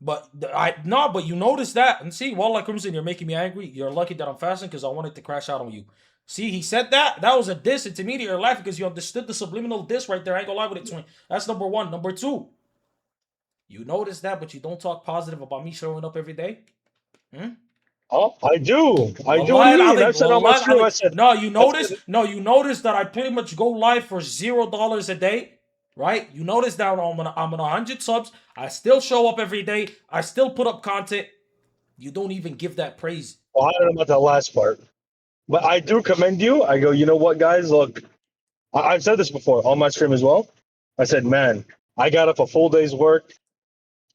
But but you notice that, and see, Wallah Crimson, you're making me angry. You're lucky that I'm fasting because I wanted to crash out on you. See, he said that. That was a diss. It's immediate. You're laughing because you understood the subliminal diss right there. I ain't gonna lie with it, twin. That's number one. Number two, you notice that, but you don't talk positive about me showing up every day. Oh, I do. I do. Wallahi Indeed. al-azim, I said on my wallahi stream, I al-azim. said. No, you notice that I pretty much go live for $0 a day, right? You notice that I'm on 100 subs. I still show up every day. I still put up content. You don't even give that praise. Well, I don't know about that last part. But I do commend you. I go, you know what, guys? Look, I've said this before on my stream as well. I said, man, I got up a full day's work.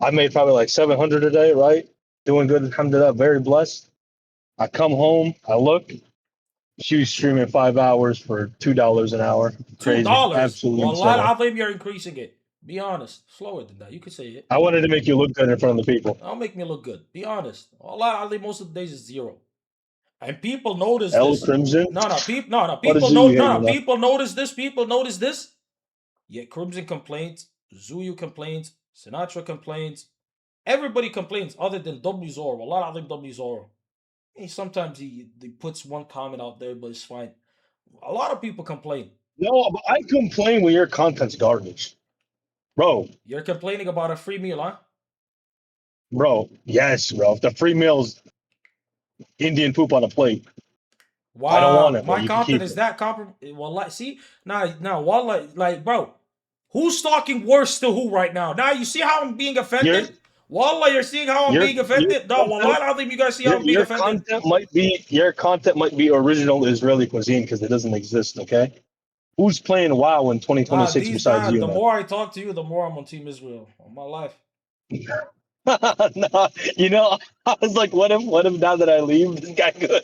I made probably like 700 a day, right? Doing good, alhamdulillah, very blessed. I come home, I look, she was streaming 5 hours for $2 an hour. Crazy. $2. Absolutely Well, a lot insane. of them you're increasing it. Be honest. Slower than that. You could say it. I wanted to make you look good in front of the people. Don't make me look good. Be honest. A lot of most of the days is 0. And people notice L this. Crimson? No, people is know. you No, hating on? people notice this. People notice this. Yet Crimson complains, Zuyu complains, Sinatra complains. Everybody complains other than W Zoro. A lot of them W Zoro. Sometimes he puts one comment out there, but it's fine. A lot of people complain. No, but I complain when your content's garbage. Bro, You're complaining about a free meal, huh? yes, bro. If the free meal's Indian poop on a plate, Wow, I don't want it, bro. my You can content keep is it. that well, like, see, now, wallah, like, bro, who's talking worse to who right now? Now you see how I'm being offended. Wallah, you're seeing how I'm being offended. No, wallah, I don't think you guys see how I'm being offended. Your content might be original Israeli cuisine because it doesn't exist. Okay, who's playing WoW in 2026 besides you? The Man? more I talk to you, the more I'm on Team Israel. On my life. No, you know, I was like, what if now that I leave, this guy good?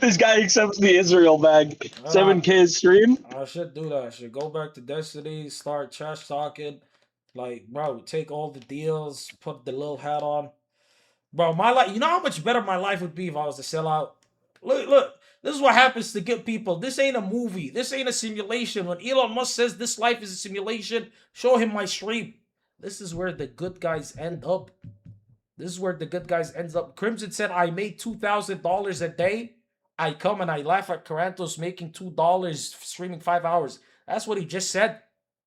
This guy accepts the Israel bag. 7K stream. I should do that. I should go back to Destiny, start trash talking. Like, bro, take all the deals, put the little hat on. Bro, my life, you know how much better my life would be if I was to sell out? Look, this is what happens to good people. This ain't a movie. This ain't a simulation. When Elon Musk says this life is a simulation, show him my stream. This is where the good guys end up. This is where the good guys ends up. Crimson said I made $2,000 a day. I come and I laugh at Carantos making $2 streaming 5 hours. That's what he just said.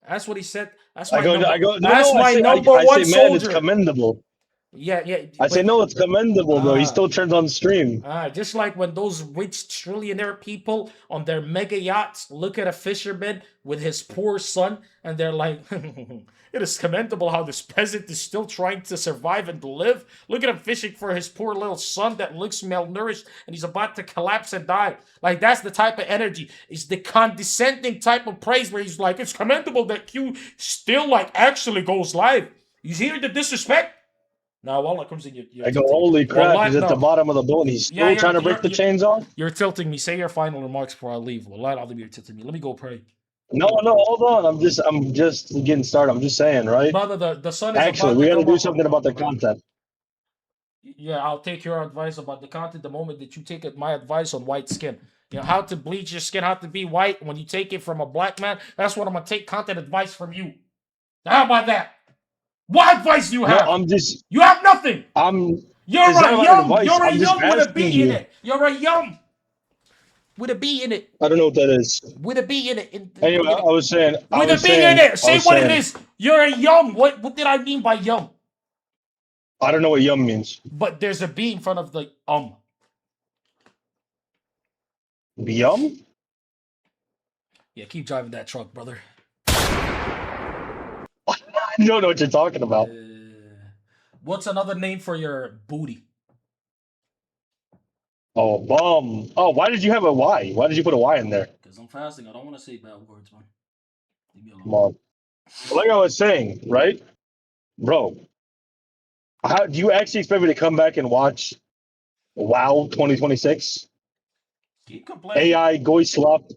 That's what he said. That's my number one man, soldier. it's commendable. Yeah. I say no, it's commendable, bro. He still turns on stream. Just like when those rich trillionaire people on their mega yachts look at a fisherman with his poor son and they're like, it is commendable how this peasant is still trying to survive and to live. Look at him fishing for his poor little son that looks malnourished and he's about to collapse and die. Like, that's the type of energy. It's the condescending type of praise where he's like, it's commendable that Q still like actually goes live. You hear the disrespect? Now, Wallah comes in. I go, holy crap! He's at the bottom of the boat. And he's still trying to break the chains off. You're tilting me. Say your final remarks before I leave. Wallah, I'll you're tilting me. Let me go pray. No, hold on. I'm just getting started. I'm just saying, right? Brother, the sun is actually, we got to do something about the content. Yeah, I'll take your advice about the content the moment that you take my advice on white skin. You know, how to bleach your skin, how to be white. When you take it from a black man, that's what I'm going to take content advice from you. How about that? What advice do you have? No, you have nothing. You're a yum. You're a yum with a B in it. You're a yum with a B in it. I don't know what that is. With a B in it. Anyway, I was saying. With a B in it. Say what it is. You're a yum. What did I mean by yum? I don't know what yum means. But there's a B in front of the Yum? Yeah, keep driving that truck, brother. You don't know what you're talking about. What's another name for your booty? Oh, bum. Oh, why did you have a Y? Why did you put a Y in there? Because I'm fasting. I don't want to say bad words, man. Leave me alone. Come on. Like I was saying, right? Bro, how do you actually expect me to come back and watch WoW 2026? Keep complaining. AI Goislop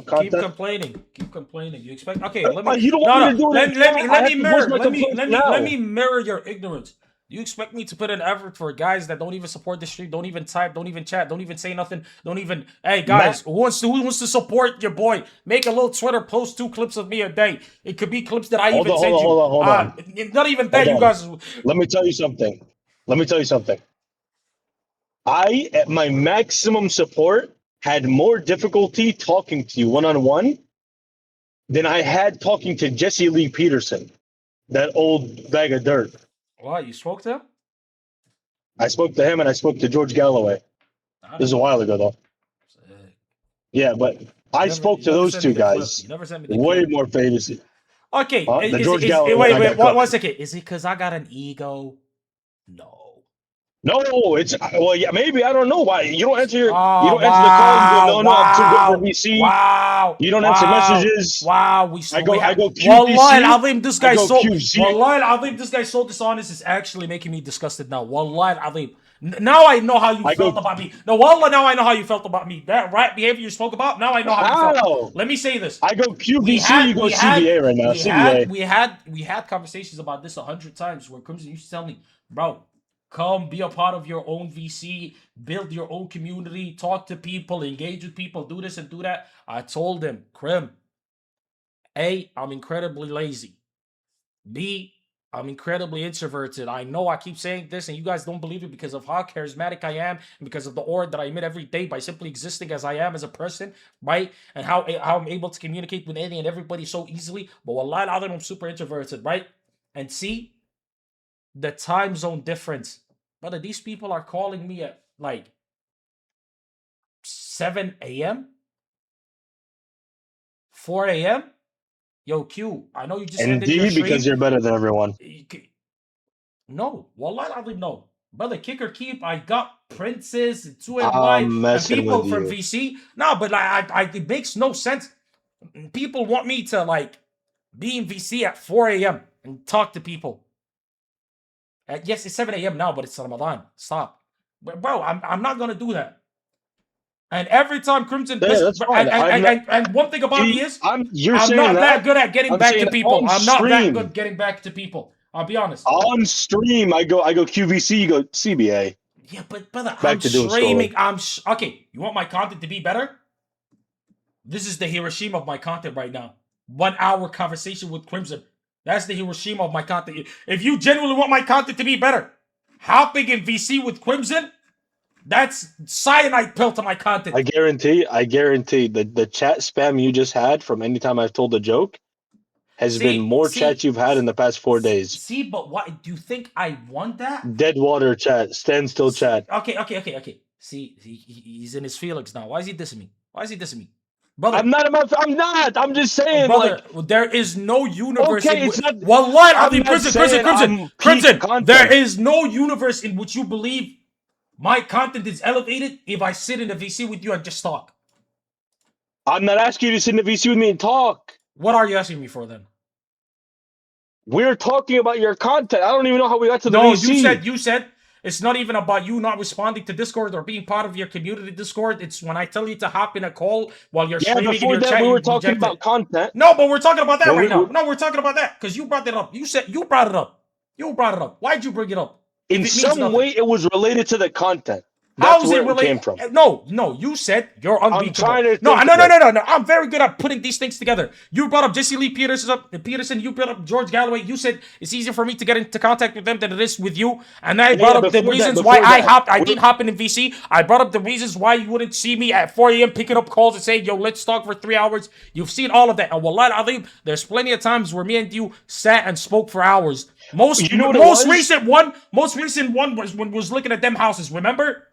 content. Keep complaining. Keep complaining. You expect? Okay, let me. You don't want me to do it. Let me mirror your ignorance. You expect me to put an effort for guys that don't even support the stream, don't even type, don't even chat, don't even say nothing, don't even. Hey guys, who wants to support your boy? Make a little Twitter post 2 clips of me a day. It could be clips that I send you. Hold on. Not even that, you guys. Let me tell you something. I, at my maximum support, had more difficulty talking to you one-on-one than I had talking to Jesse Lee Peterson, that old bag of dirt. Wow, you spoke to him? I spoke to him and I spoke to George Galloway. This is a while ago, though. Yeah, but I spoke to those two guys. You never sent me the way clip. more famous. Okay, the George Galloway. Wait, 1 second. Is it because I got an ego? No. No, it's well, yeah, maybe I don't know why you don't answer you Oh, don't answer the call. You go, wow, no, no, I'm too good for wow, VC. wow, You don't answer wow, messages. wow. I go Wallahi QVC. al-Azim, this I guy's go so, QC. Wallahi al-Azim, this guy's so dishonest. It's actually making me disgusted now. Wallahi al-Azim. Now I know how you I felt go about me. No, Wallah, now I know how you felt about me. That right behavior you spoke about, now I know how you felt. how Let me say this. I go QVC. You go CBA right now. We had conversations about this 100 times where Crimson used to tell me, bro, come be a part of your own VC, build your own community, talk to people, engage with people, do this and do that. I told him, Crim, A, I'm incredibly lazy. B, I'm incredibly introverted. I know I keep saying this and you guys don't believe it because of how charismatic I am and because of the aura that I emit every day by simply existing as I am as a person, right? And how I'm able to communicate with any and everybody so easily. But wallahi al-azim, I'm super introverted, right? And see, the time zone difference. Brother, these people are calling me at like 7 a.m., 4 a.m. Yo, Q, I know you just ended your Indeed, stream. because you're better than everyone. No, wallahi al-azim, no. Brother, kick or keep, I got Princes, 2NY, and people from VC. No, but it makes no sense. People want me to like be in VC at 4 a.m. and talk to people. Yes, it's 7 a.m. now, but it's Ramadan. Stop. Bro, I'm not going to do that. And every time Crimson... Yeah, that's fine. And one thing about me is, I'm not that good at getting back to people. I'm not that good getting back to people. I'll be honest. On stream, I go QVC, you go CBA. Yeah, but brother, Back I'm to doom streaming. Okay, you want my content to be better? This is the Hiroshima of my content right now. 1 hour conversation with Crimson. That's the Hiroshima of my content. If you genuinely want my content to be better, hopping in VC with Crimson, that's cyanide pill to my content. I guarantee the chat spam you just had from any time I've told a joke has been more chats you've had in the past 4 days. See, but what do you think I want that? Dead water chat, standstill chat. Okay. See, he's in his feelings now. Why is he dissing me? Brother, I'm not. I'm just saying, brother, there is no universe. Okay, in it's not. Wallahi, I'm not saying Crimson. content. There is no universe in which you believe my content is elevated if I sit in the VC with you and just talk. I'm not asking you to sit in the VC with me and talk. What are you asking me for then? We're talking about your content. I don't even know how we got to the VC. No, you said it's not even about you not responding to Discord or being part of your community Discord. It's when I tell you to hop in a call while you're streaming before and you're that, chatting. we were talking about content. No, but we're talking about that right now. No, we're talking about that because you brought it up. You said you brought it up. Why'd you bring it up? In some way, it was related to the content. How That's is where it related? came from. No, you said you're unbeatable. I'm trying to no. I'm very good at putting these things together. You brought up Jesse Lee Peterson. You brought up George Galloway. You said it's easier for me to get into contact with them than it is with you. And I brought up the reasons why I didn't hop in VC. I brought up the reasons why you wouldn't see me at 4 a.m. picking up calls and saying, yo, let's talk for 3 hours. You've seen all of that. And wallahi al-azim, there's plenty of times where me and you sat and spoke for hours. Most recent one was when we was looking at them houses, remember?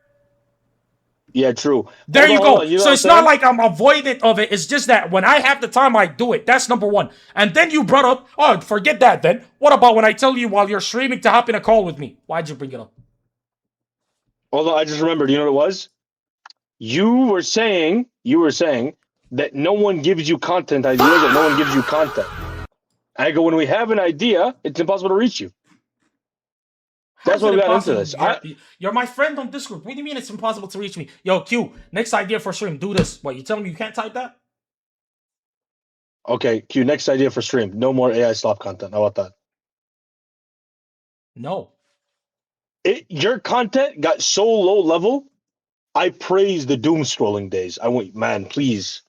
Yeah, true. There you go. So it's not like I'm avoidant of it. It's just that when I have the time, I do it. That's number one. And then you brought up, oh, forget that then. What about when I tell you while you're streaming to hop in a call with me? Why'd you bring it up? Although I just remembered, you know what it was? You were saying that no one gives you content ideas, that no one gives you content. I go, when we have an idea, it's impossible to reach you. That's why we got into this. You're my friend on Discord. What do you mean it's impossible to reach me? Yo, Q, next idea for stream. Do this. What, you telling me you can't type that? Okay, Q, next idea for stream. No more AI slop content. How about that? No. Your content got so low level, I praise the doom scrolling days. I went, man, please.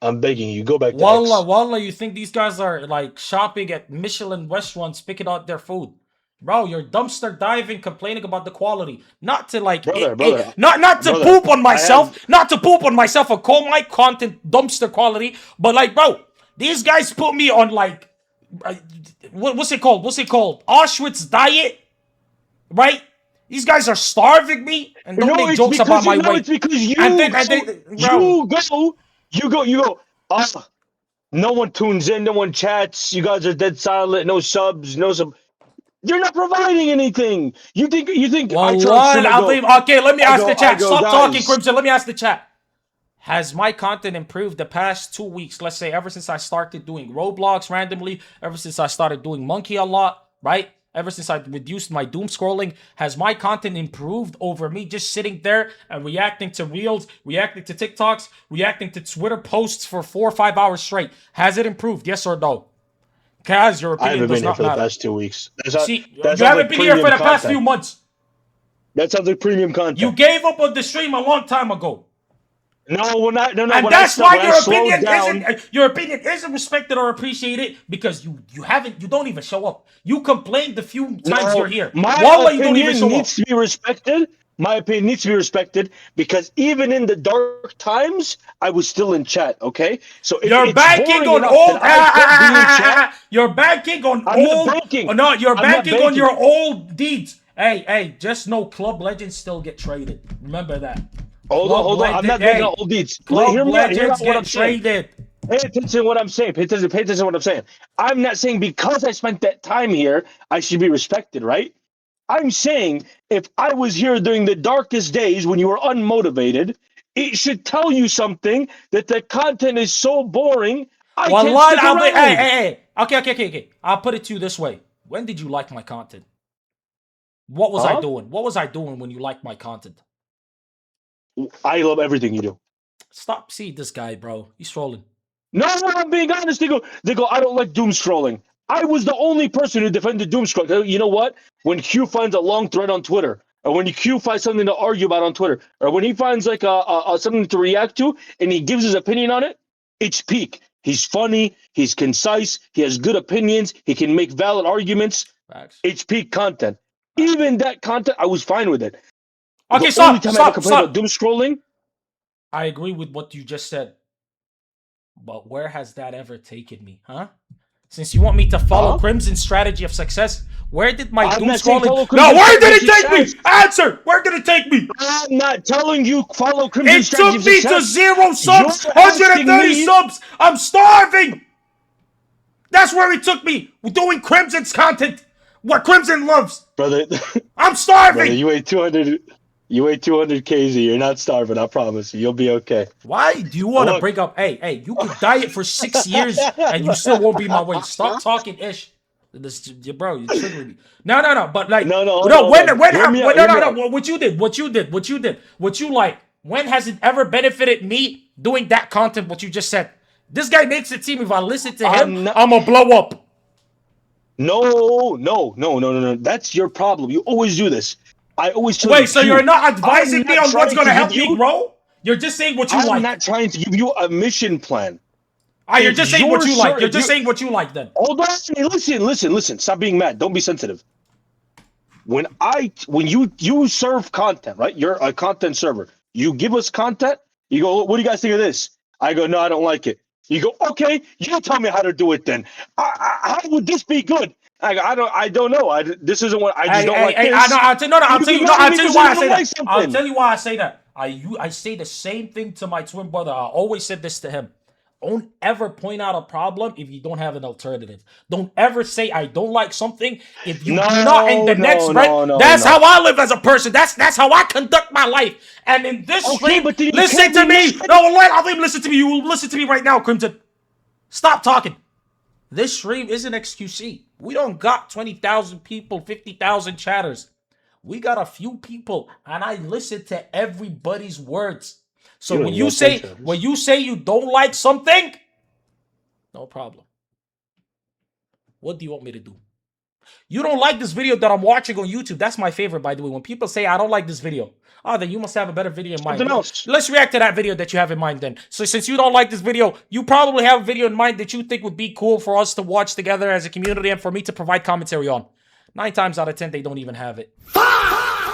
I'm begging you, go back to Wallah, you think these guys are like shopping at Michelin restaurants, picking out their food? Bro, you're dumpster diving, complaining about the quality. Not to like, not to poop on myself, not to poop on myself or call my content dumpster quality, but like, bro, these guys put me on like, what's it called? Auschwitz diet, right? These guys are starving me and don't make jokes about my weight. It's because you go. No one tunes in, no one chats. You guys are dead silent. No subs, no sub. You're not providing anything. You think I Well, trust okay, let me ask the chat. Stop talking, guys. Crimson. Let me ask the chat. Has my content improved the past 2 weeks? Let's say ever since I started doing Roblox randomly, ever since I started doing Monkey a lot, right? Ever since I reduced my doom scrolling, has my content improved over me just sitting there and reacting to reels, reacting to TikToks, reacting to Twitter posts for 4 or 5 hours straight? Has it improved? Yes or no? Kaz, your I opinion haven't does been here not for the matter. past 2 weeks. See, you haven't been here for the past few months. That sounds like premium content. You gave up on the stream a long time ago. No, we're not. No. And when that's I why when your opinion isn't respected or appreciated because you don't even show up. You complained the few times you're here. My Wallah, you don't even opinion show needs to be respected. My opinion needs to be respected because even in the dark times, I was still in chat. Okay, so if you're it's banking boring on enough old. that I can't be in chat, You're banking on I'm old. not banking. Oh, no, you're I'm not banking on banking. your old deeds. Hey, just know Club Legends still get traded. Remember that. Hold on. I'm not banking on old deeds. Club Hear me out. Hear Legends out what get I'm saying. traded. Pay attention to what I'm saying. Pay attention to what I'm saying. I'm not saying because I spent that time here, I should be respected, right? I'm saying if I was here during the darkest days when you were unmotivated, it should tell you something that the content is so boring. I can't stick around. Hey. Okay. I'll put it to you this way. When did you like my content? What was I doing? What was I doing when you liked my content? I love everything you do. Stop. See this guy, bro. He's trolling. No, I'm being honest. They go, I don't like doom scrolling. I was the only person who defended doom scrolling. You know what? When Q finds a long thread on Twitter, or when Q finds something to argue about on Twitter, or when he finds like something to react to, and he gives his opinion on it, it's peak. He's funny. He's concise. He has good opinions. He can make valid arguments. Facts. It's peak content. Even that content, I was fine with it. Okay, the only time I ever complained about doom scrolling. I agree with what you just said. But where has that ever taken me, huh? Since you want me to follow Crimson's strategy of success, where did my doom scrolling... No, where did it take me? Answer! Where did it take me? I'm not telling you follow Crimson's strategy of success. It took me to 0 subs, 130 subs. I'm starving. That's where it took me. We're doing Crimson's content. What Crimson loves. Brother. I'm starving. Brother, you weigh 200... You weigh 200 kg. You're not starving. I promise you. You'll be okay. Why do you want to bring up? Hey, you could diet for 6 years and you still won't be my weight. Stop talking ish. This, bro, you're triggering me. No. But like, no. What you like? When has it ever benefited me doing that content? What you just said. This guy makes it seem if I listen to him, I'm gonna blow up. No. That's your problem. You always do this. I always tell so you're not advising me on what's gonna help me grow? You're just saying what you like. I'm not trying to give you a mission plan. You're just saying what you like. You're just saying what you like then. Hold on. Listen. Stop being mad. Don't be sensitive. When you serve content, right? You're a content server. You give us content. You go, what do you guys think of this? I go, no, I don't like it. You go, okay, you tell me how to do it then. How would this be good? I don't know. This isn't what I just don't like. I'll tell you why I say that. I'll tell you why I say that. I say the same thing to my twin brother. I always said this to him. Don't ever point out a problem if you don't have an alternative. Don't ever say I don't like something if you do not in the next breath. That's how I live as a person. That's how I conduct my life. And in this stream, listen to me. No, I'll even listen to me. You will listen to me right now, Crimson. Stop talking. This stream isn't XQC. We don't got 20,000 people, 50,000 chatters. We got a few people, and I listen to everybody's words. So when you say you don't like something, no problem. What do you want me to do? You don't like this video that I'm watching on YouTube. That's my favorite, by the way. When people say I don't like this video, then you must have a better video in mind. Let's react to that video that you have in mind then. So since you don't like this video, you probably have a video in mind that you think would be cool for us to watch together as a community and for me to provide commentary on. 9 times out of 10, they don't even have it.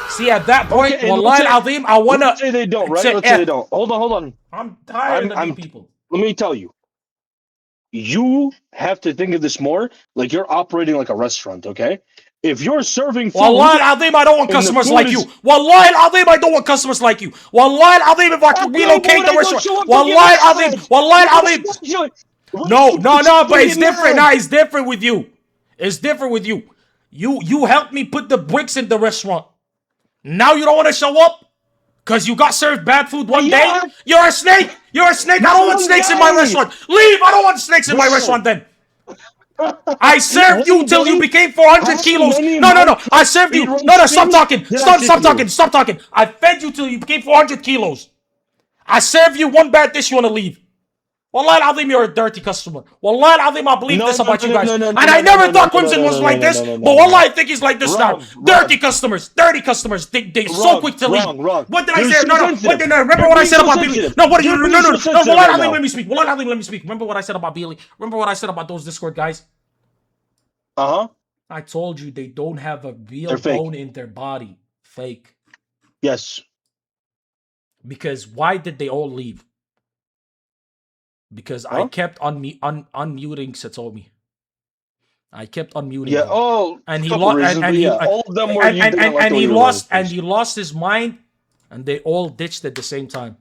See, at that point, Wallahi al-Azim, I want to... Let's say they don't, right? Let's say they don't. Hold on. I'm tired of these people. Let me tell you. You have to think of this more like you're operating like a restaurant, okay? If you're serving food... Wallahi al-Azim, I don't want customers like you. Wallahi al-Azim, I don't want customers like you. Wallahi al-Azim, if I can relocate the restaurant... Wallahi al-Azim. No, but it's different. It's different with you. It's different with you. You helped me put the bricks in the restaurant. Now you don't want to show up because you got served bad food one day. You're a snake. You're a snake. I don't want snakes in my restaurant. Leave. I don't want snakes in my restaurant then. I served you till you became 400 kilos. No. I served you. No. Stop talking. Stop talking. I fed you till you became 400 kilos. I served you one bad dish. You want to leave? Wallahi al-Azim, you're a dirty customer. Wallahi al-Azim, I believe this about you guys. And I never thought Crimson was like this, but wallahi, I think he's like this now. Dirty customers. They're so quick to leave. What did I say? No. Remember what I said about Billy? No, what? No. Wallahi al-Azim, let me speak. Wallahi al-Azim, let me speak. Remember what I said about Billy? Remember what I said about those Discord guys? I told you they don't have a real bone in their body. Fake. Yes. Because why did they all leave? Because I kept unmuting Satomi. I kept unmuting him. And he lost. All of them were. And he lost his mind. And they all ditched at the same time.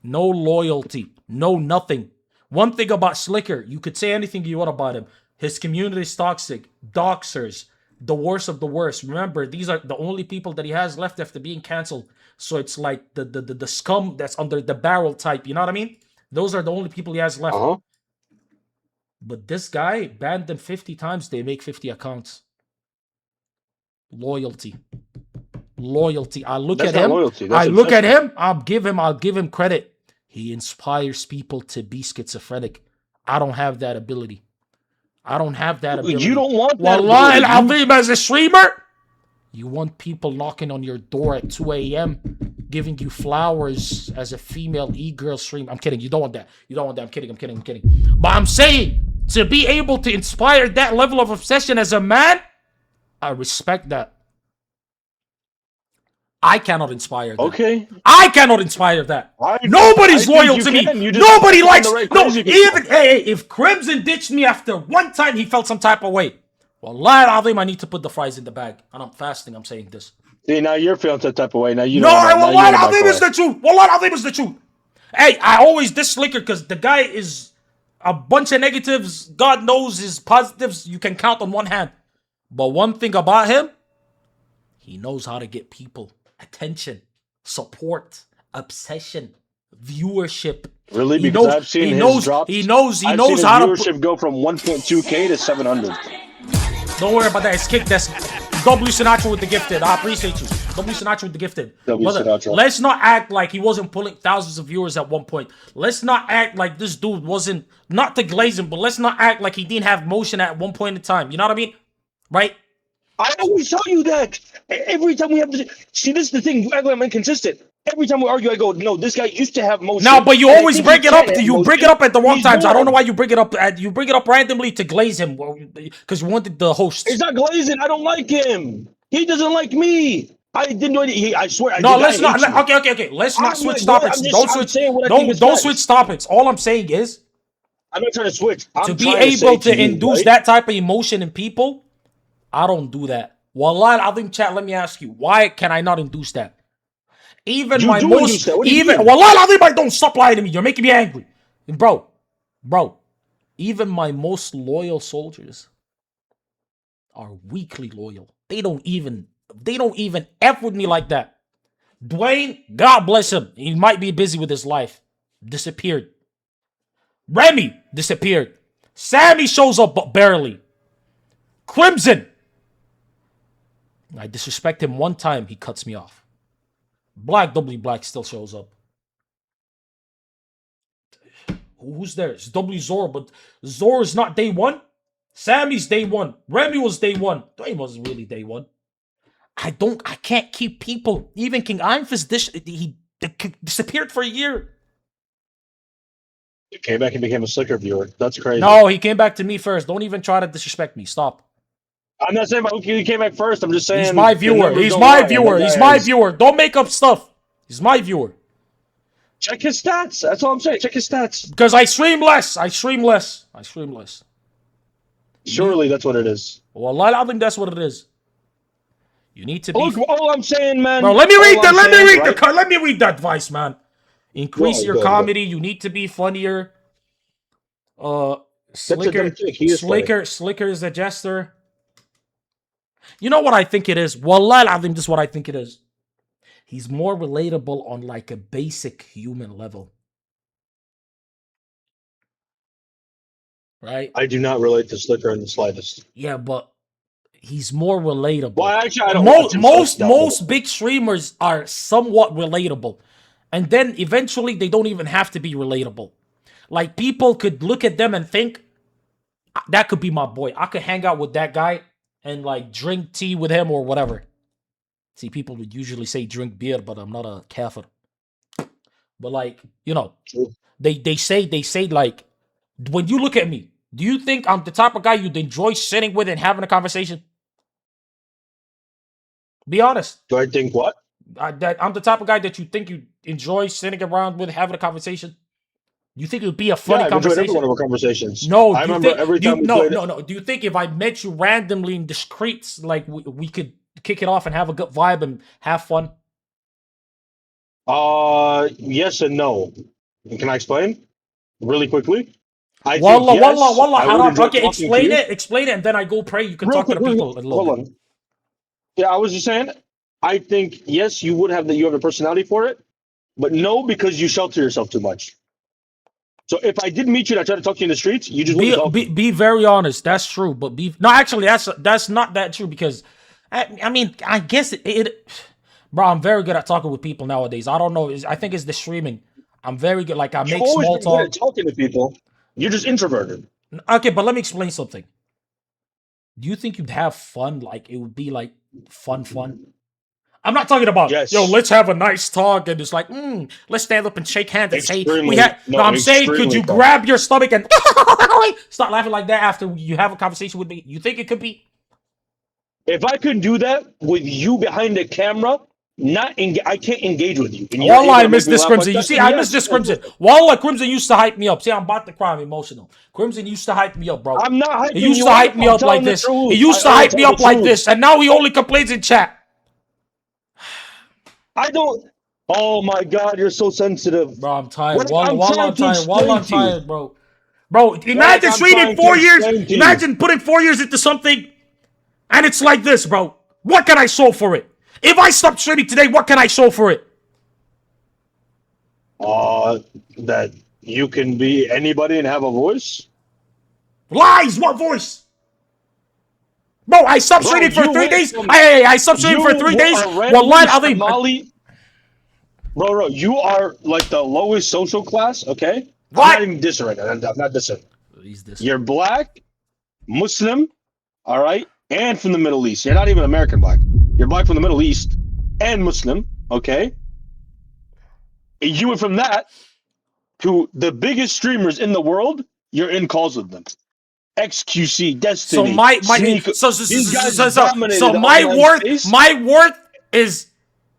No loyalty. No nothing. One thing about Slicker, you could say anything you want about him. His community is toxic. Doxers. The worst of the worst. Remember, these are the only people that he has left after being canceled. So it's like the scum that's under the barrel type. You know what I mean? Those are the only people he has left. But this guy banned them 50 times. They make 50 accounts. Loyalty. I look at him. I'll give him credit. He inspires people to be schizophrenic. I don't have that ability. You don't want that. Wallahi al-Azim, as a streamer, you want people knocking on your door at 2 a.m. giving you flowers as a female e-girl stream. I'm kidding. You don't want that. I'm kidding. But I'm saying, to be able to inspire that level of obsession as a man, I respect that. I cannot inspire that. Okay. I cannot inspire that. Nobody's loyal to me. Nobody likes. If Crimson ditched me after one time, he felt some type of way. Wallahi al-Azim, I need to put the fries in the bag. And I'm fasting, I'm saying this. See, now you're feeling that type of way. Now you know. No, Wallahi al-Azim is the truth. Wallahi al-Azim is the truth. Hey, I always diss Slicker because the guy is a bunch of negatives. God knows his positives you can count on one hand. But one thing about him, he knows how to get people attention, support, obsession, viewership. Really? Because I've seen his drops. He knows how to viewership go from 1.2K to 700. Don't worry about that. It's kick. That's W Sinatra with the gifted. I appreciate you. W Sinatra with the gifted. Let's not act like he wasn't pulling thousands of viewers at one point. Let's not act like this dude wasn't, not to glaze him, but let's not act like he didn't have motion at one point in time. You know what I mean? Right? I always tell you that. Every time we have to see, this is the thing. You act like I'm inconsistent. Every time we argue, I go, no, this guy used to have motion. No, but you always bring it up. You bring it up at the wrong times. I don't know why you bring it up. You bring it up randomly to glaze him because you wanted the host. It's not glazing. I don't like him. He doesn't like me. I didn't do it. I swear. No, let's not. Okay. Let's not switch topics. Don't switch topics. All I'm saying is, I'm not trying to switch. To be able to induce that type of emotion in people, I don't do that. Wallahi al-Azim, chat, let me ask you, why can I not induce that? Wallahi al-Azim, don't stop lying to me. You're making me angry. Bro, even my most loyal soldiers are weakly loyal. They don't even F with me like that. Dwayne, God bless him. He might be busy with his life. Disappeared. Remy disappeared. Sammy shows up but barely. Crimson. I disrespect him one time, he cuts me off. Black W Black still shows up. Who's there? It's W Zor, but Zor is not day one. Sammy's day one. Remy was day one. Dwayne wasn't really day one. I can't keep people. Even King Ironfist, he disappeared for a year. He came back and became a Slicker viewer. That's crazy. No, he came back to me first. Don't even try to disrespect me. Stop. I'm not saying he came back first. I'm just saying he's my viewer. He's my viewer. Don't make up stuff. He's my viewer. Check his stats. That's all I'm saying. Check his stats. Because I stream less. Surely that's what it is. Well, I think that's what it is. You need to be. Look, all I'm saying, man. Bro, let me read that advice, man. Increase your comedy. You need to be funnier. Slicker is a jester. You know what I think it is? Wallah al-azim, this is what I think it is. He's more relatable on like a basic human level. Right? I do not relate to Slicker in the slightest. Yeah, but he's more relatable. Well, actually, I don't watch him, so most big streamers are somewhat relatable. And then eventually they don't even have to be relatable. Like people could look at them and think, that could be my boy. I could hang out with that guy and like drink tea with him or whatever. See, people would usually say drink beer, but I'm not a kafir. But like, you know, they say like, when you look at me, do you think I'm the type of guy you'd enjoy sitting with and having a conversation? Be honest. Do I think what? That I'm the type of guy that you think you enjoy sitting around with, having a conversation. You think it would be a funny conversation? Every one of our conversations. No, I remember every time. No. Do you think if I met you randomly in the streets, like we could kick it off and have a good vibe and have fun? Yes and no. Can I explain really quickly? Wallah, haram. Okay, explain it, and then I go pray. You can talk to the people a little bit. Yeah, I was just saying, I think, yes, you would have you have the personality for it, but no, because you shelter yourself too much. So if I did meet you and I tried to talk to you in the streets, you just wouldn't talk. Be very honest. That's true, but actually, that's not that true because, I mean, I guess bro, I'm very good at talking with people nowadays. I don't know. I think it's the streaming. I'm very good. Like I make small talk. Good at talking to people. You're just introverted. Okay, but let me explain something. Do you think you'd have fun? Like it would be like fun? I'm not talking about, yo, let's have a nice talk and it's like, let's stand up and shake hands and say we had. No, I'm saying, could you grab your stomach and start laughing like that after you have a conversation with me? You think it could be? If I could do that with you behind the camera, I can't engage with you. Wallah, I miss this Crimson. You see, I miss this Crimson. Wallah, Crimson used to hype me up. See, I'm about to cry. I'm emotional. Crimson used to hype me up, bro. I'm not hyping you. He used to hype me up like this. He used to hype me up like this, and now he only complains in chat. I don't. Oh my God, you're so sensitive, bro. I'm tired. Wallah, I'm tired. Wallah, I'm tired, bro. Bro, imagine like streaming 4 years. Imagine putting 4 years into something, and it's like this, bro. What can I show for it? If I stop streaming today, what can I show for it? That you can be anybody and have a voice. Lies. What voice? Bro, I stopped streaming for 3 days. I stopped streaming for 3 days. Wallahi, Bro, you are like the lowest social class, okay? What? I'm not even dissing right now. I'm not dissing. You're black, Muslim, all right? And from the Middle East. You're not even American black. You're black from the Middle East and Muslim, okay? And you went from that to the biggest streamers in the world. You're in calls with them. XQC, Destiny. So my worth is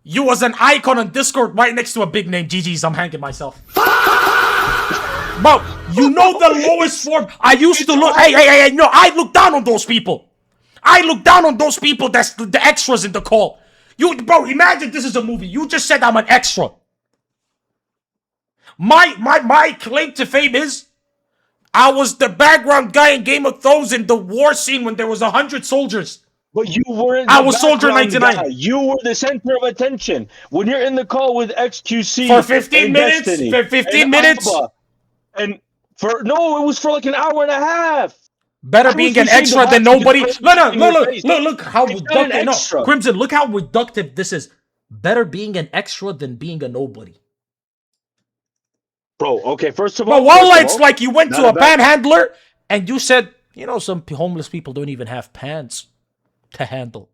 you as an icon on Discord right next to a big name. GG's, I'm hanging myself. Bro, you know the lowest form. I used to look. Hey, no, I look down on those people. I look down on those people that's the extras in the call. Bro, imagine this is a movie. You just said I'm an extra. My claim to fame is I was the background guy in Game of Thrones in the war scene when there was 100 soldiers. But you weren't. I was Soldier 99. Guy. You were the center of attention when you're in the call with XQC for 15 minutes. Destiny, for 15 minutes. And it was for like an hour and a half. Better being an extra than nobody. Look how reductive. No, Crimson, look how reductive this is. Better being an extra than being a nobody. Bro, okay, first of all. But Wallah, it's like you went to a panhandler and you said, you know, some homeless people don't even have pants to handle.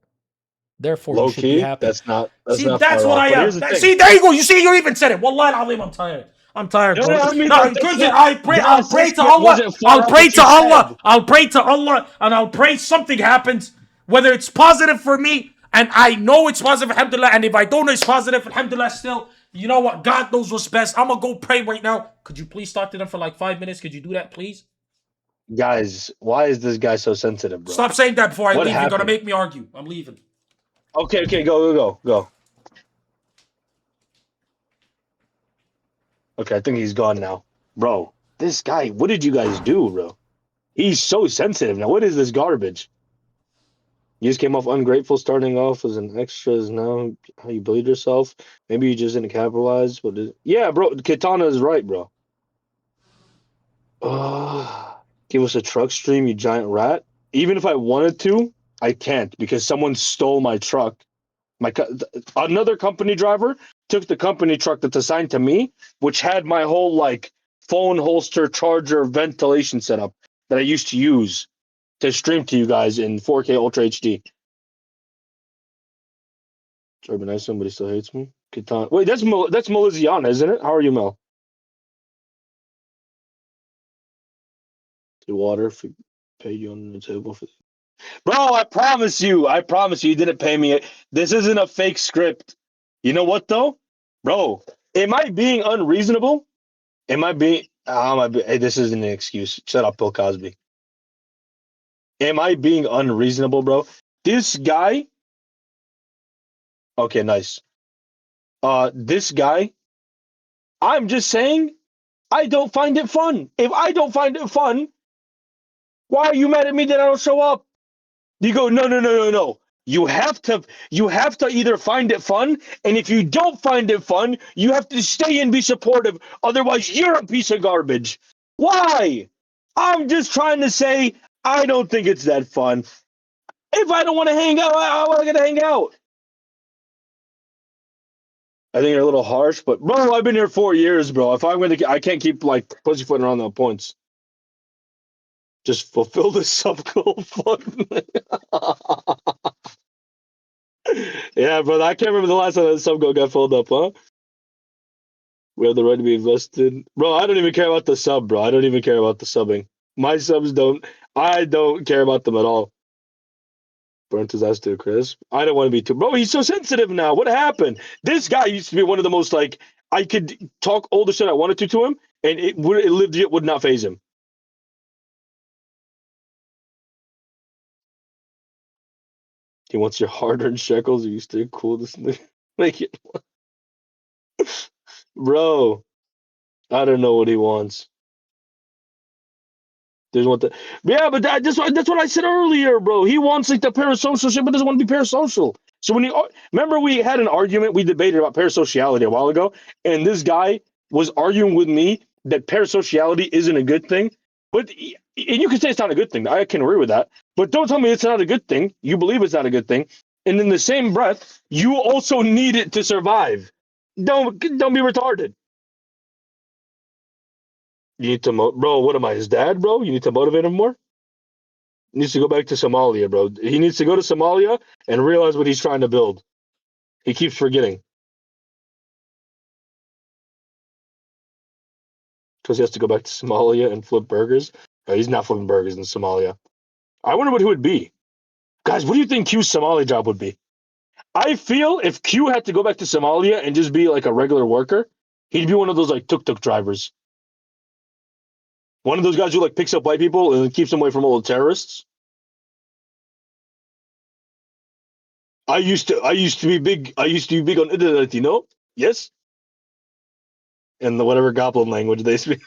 Therefore, you should be happy. That's not what I am. See, there you go. You see, you even said it. Wallah al-azim, I'm tired. I'm tired, bro. I'll pray to Allah. I'll pray to Allah. I'll pray to Allah, and I'll pray something happens, whether it's positive for me, and I know it's positive, alhamdulillah, and if I don't know it's positive, alhamdulillah, still, you know what? God knows what's best. I'm gonna go pray right now. Could you please talk to them for like 5 minutes? Could you do that, please? Guys, why is this guy so sensitive, bro? Stop saying that before I leave. You're gonna make me argue. I'm leaving. Okay, go. Okay, I think he's gone now. Bro, this guy, what did you guys do, bro? He's so sensitive now. What is this garbage? You just came off ungrateful, starting off as an extra is now how you build yourself. Maybe you just didn't capitalize, but yeah, bro, Katana is right, bro. Give us a truck stream, you giant rat. Even if I wanted to, I can't because someone stole my truck. Another company driver took the company truck that's assigned to me, which had my whole like phone holster, charger, ventilation setup that I used to use to stream to you guys in 4K Ultra HD. Urban Nice, somebody still hates me. Katana. Wait, that's Meliziana, isn't it? How are you, Mel? The water for pay you on the table for. Bro, I promise you, you didn't pay me. This isn't a fake script. You know what though, bro? Am I being unreasonable? Am I being? Hey, this isn't an excuse. Shut up, Bill Cosby. Am I being unreasonable, bro? This guy. Okay, nice. This guy. I'm just saying, I don't find it fun. If I don't find it fun, why are you mad at me that I don't show up? You go, no, no, no, no, no. You have to either find it fun, and if you don't find it fun, you have to stay and be supportive. Otherwise, you're a piece of garbage. Why? I'm just trying to say I don't think it's that fun. If I don't want to hang out, how am I gonna hang out? I think you're a little harsh, but bro, I've been here 4 years, bro. If I'm gonna, I can't keep like pussyfooting around the points. Just fulfill the sub goal. Yeah, brother. I can't remember the last time that sub goal got filled up, huh? We have the right to be invested. Bro, I don't even care about the sub, bro. I don't even care about the subbing. My subs don't. I don't care about them at all. Burnt his ass to a crisp. I don't want to be too. Bro, he's so sensitive now. What happened? This guy used to be one of the most like. I could talk all the shit I wanted to him, and it legit would not phase him. He wants your hard-earned shekels. Are you still cool? This make it, bro. I don't know what he wants. There's what the yeah, but that's what I said earlier, bro. He wants like the parasocial shit, but doesn't want to be parasocial. So when you remember, we had an argument, we debated about parasociality a while ago, and this guy was arguing with me that parasociality isn't a good thing. But and you can say it's not a good thing. I can agree with that. But don't tell me it's not a good thing. You believe it's not a good thing, and in the same breath, you also need it to survive. Don't be retarded. You need to bro. What am I, his dad, bro? You need to motivate him more. He needs to go back to Somalia, bro. He needs to go to Somalia and realize what he's trying to build. He keeps forgetting because he has to go back to Somalia and flip burgers. He's not flipping burgers in Somalia. I wonder what he would be. Guys, what do you think Q's Somali job would be? I feel if Q had to go back to Somalia and just be like a regular worker, he'd be one of those like tuk-tuk drivers. One of those guys who like picks up white people and keeps them away from all the terrorists. I used to be big on internet, you know? Yes? In the whatever goblin language they speak.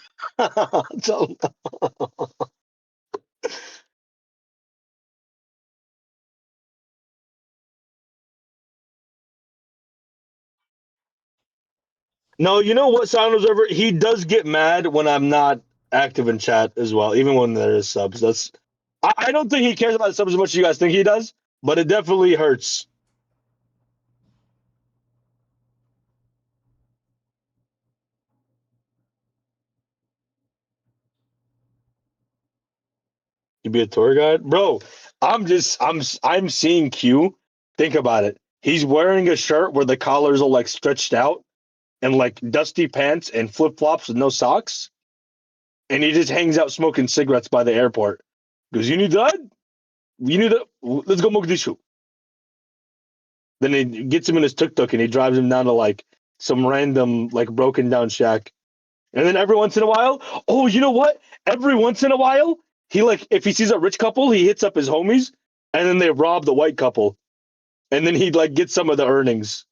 No, you know what, Silent Observer? He does get mad when I'm not active in chat as well, even when there is subs. I don't think he cares about subs as much as you guys think he does, but it definitely hurts. You be a tour guide, bro. I'm seeing Q. Think about it. He's wearing a shirt where the collars are like stretched out and like dusty pants and flip flops with no socks, and he just hangs out smoking cigarettes by the airport. Goes, you need that? You need that? Let's go Mogadishu. Then he gets him in his tuk-tuk and he drives him down to like some random like broken down shack. And then every once in a while, oh, you know what? Every once in a while, he like if he sees a rich couple, he hits up his homies, and then they rob the white couple, and then he'd like get some of the earnings.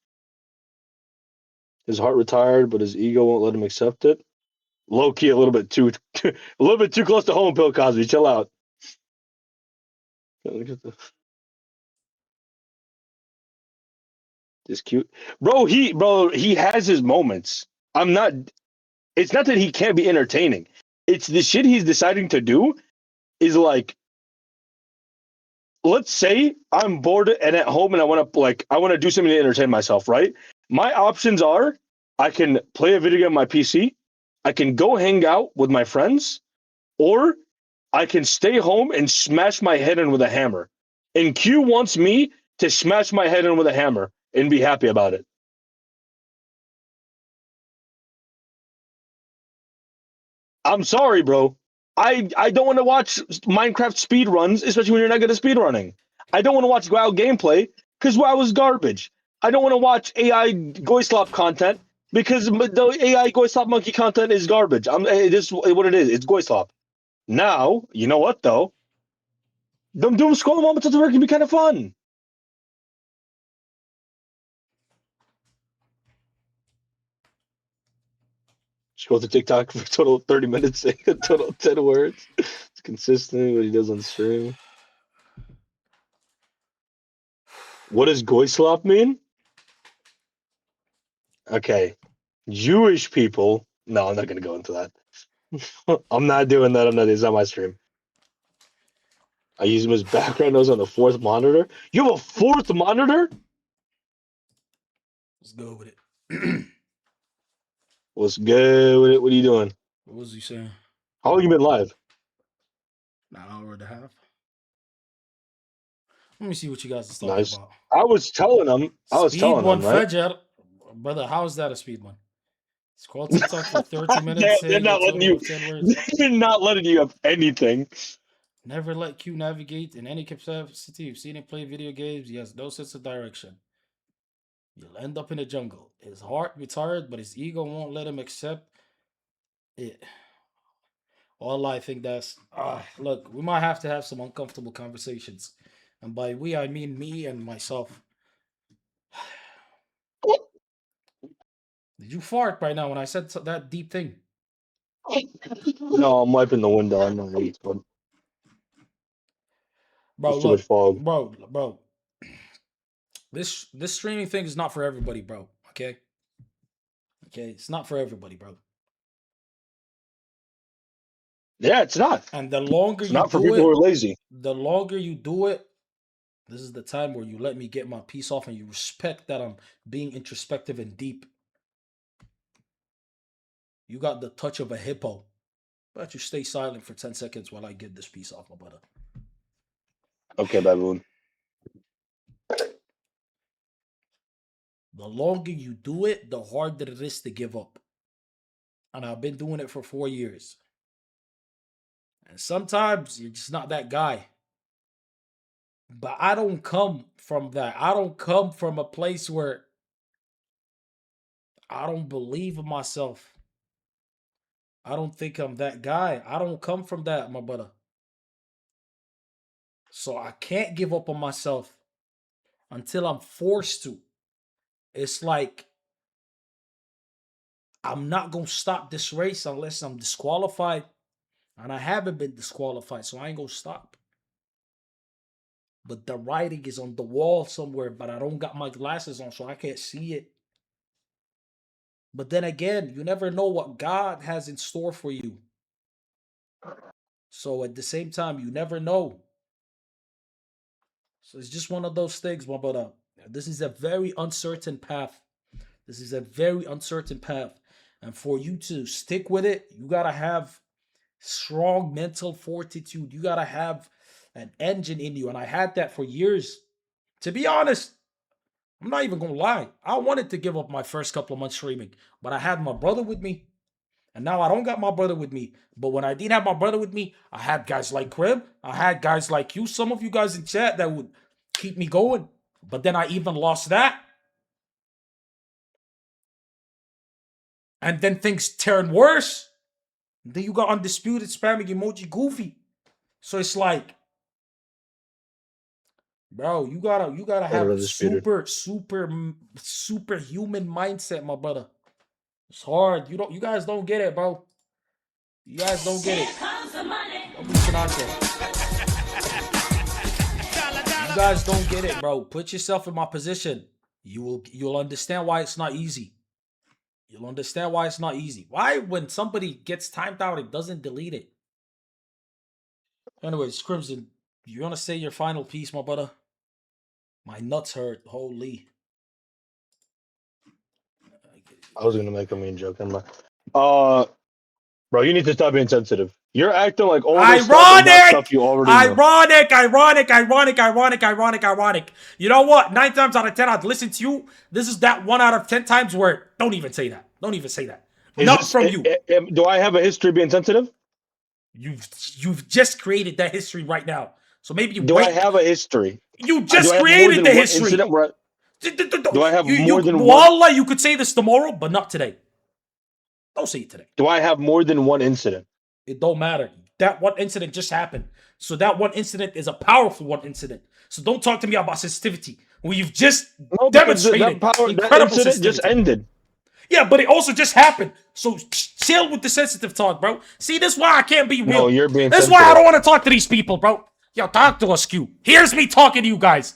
His heart retired, but his ego won't let him accept it. Low key, a little bit too close to home. Bill Cosby, chill out. This cute, bro. He has his moments. I'm not. It's not that he can't be entertaining. It's the shit he's deciding to do is like, let's say I'm bored and at home and I want to do something to entertain myself, right? My options are I can play a video game on my PC, I can go hang out with my friends, or I can stay home and smash my head in with a hammer. And Q wants me to smash my head in with a hammer and be happy about it. I'm sorry, bro. I don't want to watch Minecraft speed runs, especially when you're not good at speed running. I don't want to watch WoW gameplay because WoW is garbage. I don't want to watch AI Goyslop content because the AI Goyslop monkey content is garbage. It is what it is. It's Goyslop. Now, you know what though? Them doom scroll moments at the work can be kind of fun. Scroll to TikTok for a total of 30 minutes, saying a total of 10 words. It's consistent with what he does on stream. What does Goyslop mean? Okay. Jewish people. No, I'm not going to go into that. I'm not doing that. It's not my stream. I use him as background noise on the 4th monitor. You have a 4th monitor? Let's go with it. What's good with it? What are you doing? What was he saying? How long you been live? An hour and a half. Let me see what you guys are talking Nice. about. I was telling him, right? Fajr. Brother, how is that a speed one? Scroll TikTok for 30 minutes. They're not letting you. They're not letting you have anything. Never let Q navigate in any capacity. You've seen him play video games. He has no sense of direction. You'll end up in the jungle. His heart retired, but his ego won't let him accept it. All I think that's look, we might have to have some uncomfortable conversations. And by we, I mean me and myself. Did you fart right now when I said that deep thing? No, I'm wiping the window. I'm not eating one. Bro, too much fog. Bro. This streaming thing is not for everybody, bro. Okay? Okay, it's not for everybody, bro. Yeah, it's not. And the longer It's you not for do people it, who are lazy. the longer you do it, this is the time where you let me get my piece off and you respect that I'm being introspective and deep. You got the touch of a hippo. But you stay silent for 10 seconds while I get this piece off, my brother. Okay, baboon. The longer you do it, the harder it is to give up. And I've been doing it for 4 years. And sometimes you're just not that guy. But I don't come from that. I don't come from a place where I don't believe in myself. I don't think I'm that guy. I don't come from that, my brother. So I can't give up on myself until I'm forced to. It's like I'm not going to stop this race unless I'm disqualified. And I haven't been disqualified, so I ain't going to stop. But the writing is on the wall somewhere, but I don't got my glasses on, so I can't see it. But then again, you never know what God has in store for you. So at the same time, you never know. So it's just one of those things, my brother. This is a very uncertain path. This is a very uncertain path. And for you to stick with it, you got to have strong mental fortitude. You got to have an engine in you. And I had that for years. To be honest, I'm not even going to lie. I wanted to give up my first couple of months streaming, but I had my brother with me. And now I don't got my brother with me. But when I didn't have my brother with me, I had guys like Crib. I had guys like you. Some of you guys in chat that would keep me going. But then I even lost that. And then things turn worse. Then you got Undisputed spamming emoji Goofy. So it's like, bro, you gotta have a superhuman mindset, my brother. It's hard. You guys don't get it, bro. You guys don't get it. Don't be Sinatra. You guys don't get it, bro. Put yourself in my position. You'll understand why it's not easy. You'll understand why it's not easy. Why, when somebody gets timed out, it doesn't delete it? Anyways, Crimson, you want to say your final piece, my brother? My nuts hurt. Holy. I was gonna make a mean joke. Bro, you need to stop being sensitive. You're acting like all this stuff is not stuff you already know. Ironic. You know what? 9 times out of 10, I'd listen to you. This is that 1 out of 10 times where don't even say that. Don't even say that. Not from you. Do I have a history being sensitive? You've just created that history right now. So maybe you Do I have a history? You just created the history. Do I have more than one? Wallah, you could say this tomorrow, but not today. Don't say it today. Do I have more than one incident? It don't matter. That one incident just happened. So that one incident is a powerful one incident. So don't talk to me about sensitivity when you've just demonstrated that incident just ended. Yeah, but it also just happened. So chill with the sensitive talk, bro. See, this is why I can't be real. No, you're being This is why I don't want to talk to these people, bro. Yo, talk to us, Q. Here's me talking to you guys.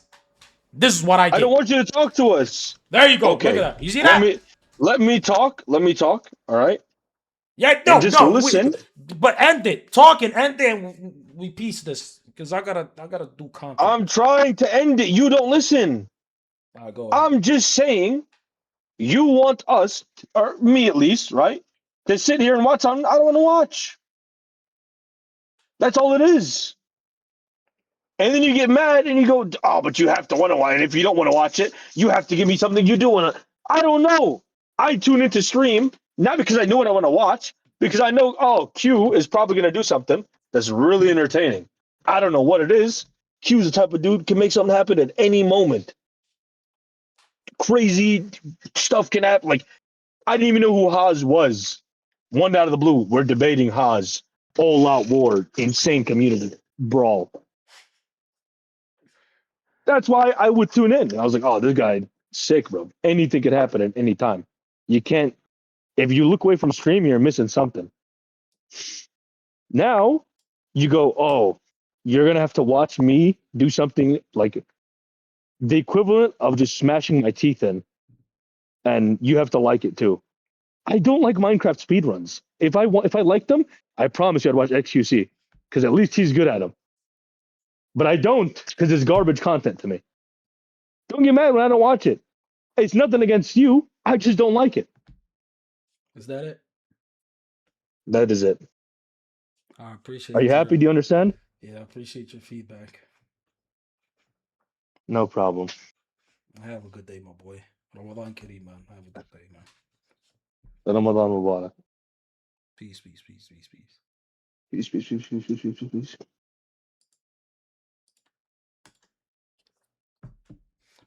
This is what I did. I don't want you to talk to us. There you go. Okay. Look at that. You see that? Let me talk. All right. Yeah, no, just listen. But end it. Talk and end it. And we piece this because I gotta do content. I'm trying to end it. You don't listen. Go ahead. I'm just saying, you want us, or me at least, right, to sit here and watch something I don't want to watch. That's all it is. And then you get mad and you go, oh, but you have to want to watch it. And if you don't want to watch it, you have to give me something you do want to. I don't know. I tune into stream, not because I know what I want to watch, because I know, oh, Q is probably going to do something that's really entertaining. I don't know what it is. Q's the type of dude can make something happen at any moment. Crazy stuff can happen. Like, I didn't even know who Haas was. One out of the blue, we're debating Haas. All out war, insane community brawl. That's why I would tune in. I was like, oh, this guy sick, bro. Anything could happen at any time. You can't, if you look away from stream, you're missing something. Now you go, oh, you're going to have to watch me do something like the equivalent of just smashing my teeth in, and you have to like it too. I don't like Minecraft speedruns. If I like them, I promise you I'd watch XQC because at least he's good at them. But I don't because it's garbage content to me. Don't get mad when I don't watch it. It's nothing against you. I just don't like it. Is that it? That is it. I appreciate. Are you happy? Do you understand? Yeah, I appreciate your feedback. No problem. Have a good day, my boy. Ramadan Kareem, man. Have a good day, man. Ramadan Mubarak. Peace. Peace.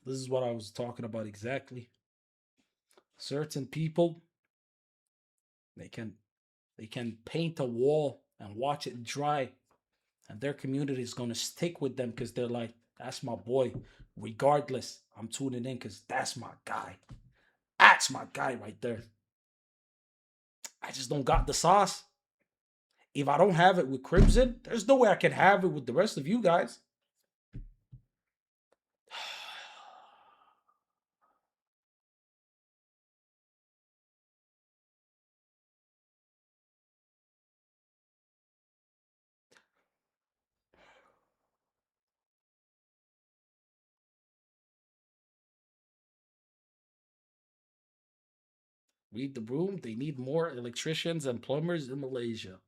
This is what I was talking about exactly. Certain people, they can paint a wall and watch it dry, and their community is gonna stick with them because they're like, that's my boy. Regardless, I'm tuning in because that's my guy. That's my guy right there. I just don't got the sauce. If I don't have it with Crimson, there's no way I can have it with the rest of you guys. Read the room. They need more electricians and plumbers in Malaysia.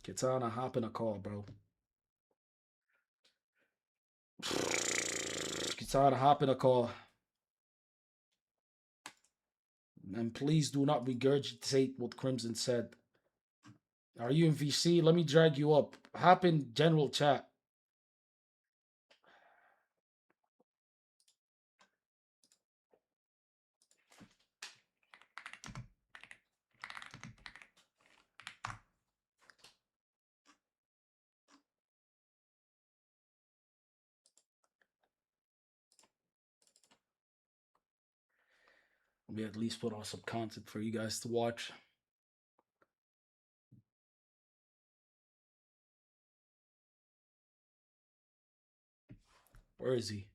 Kitana, hop in a call, bro. Kitana, hop in a call. And please do not regurgitate what Crimson said. Are you in VC? Let me drag you up. Hop in general chat. We at least put on some content for you guys to watch. Where is he?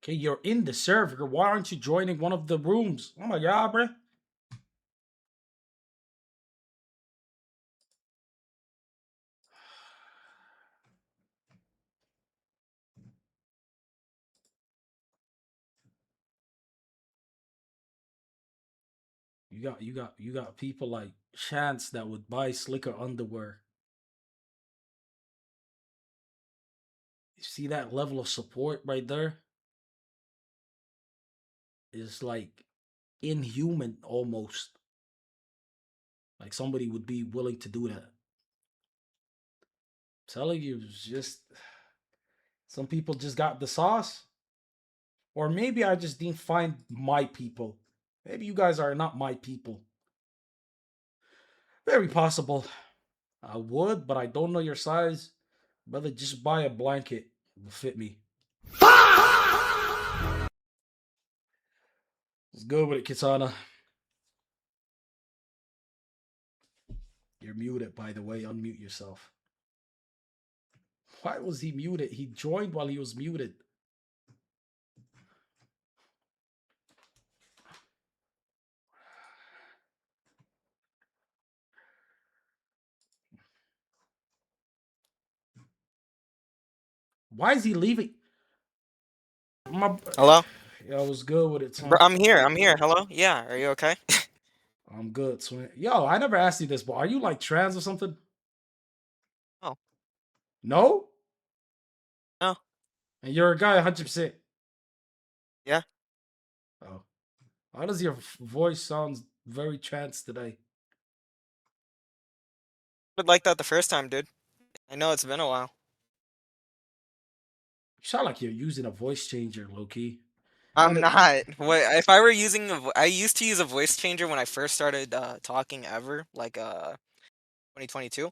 Okay, you're in the server. Why aren't you joining one of the rooms? Oh my god, bro. You got people like Chance that would buy slicker underwear. You see that level of support right there? It's like inhuman almost. Like somebody would be willing to do that. I'm telling you, it's just some people just got the sauce. Or maybe I just didn't find my people. Maybe you guys are not my people. Very possible. I would, but I don't know your size. Brother, just buy a blanket. It will fit me. Let's go with it, Kitana. You're muted, by the way. Unmute yourself. Why was he muted? He joined while he was muted. Why is he leaving? Hello? Yeah, I was good with it, Bro, Twin. I'm here. I'm here. Hello? Yeah. Are you okay? I'm good, Twin. Yo, I never asked you this, but are you like trans or something? Oh. No? No. And you're a guy 100%? Yeah. Oh. Why does your voice sound very trans today? Would like that the first time, dude. I know it's been a while. You sound like you're using a voice changer, low-key. I'm not. What if I were using I used to use a voice changer when I first started talking ever, like 2022.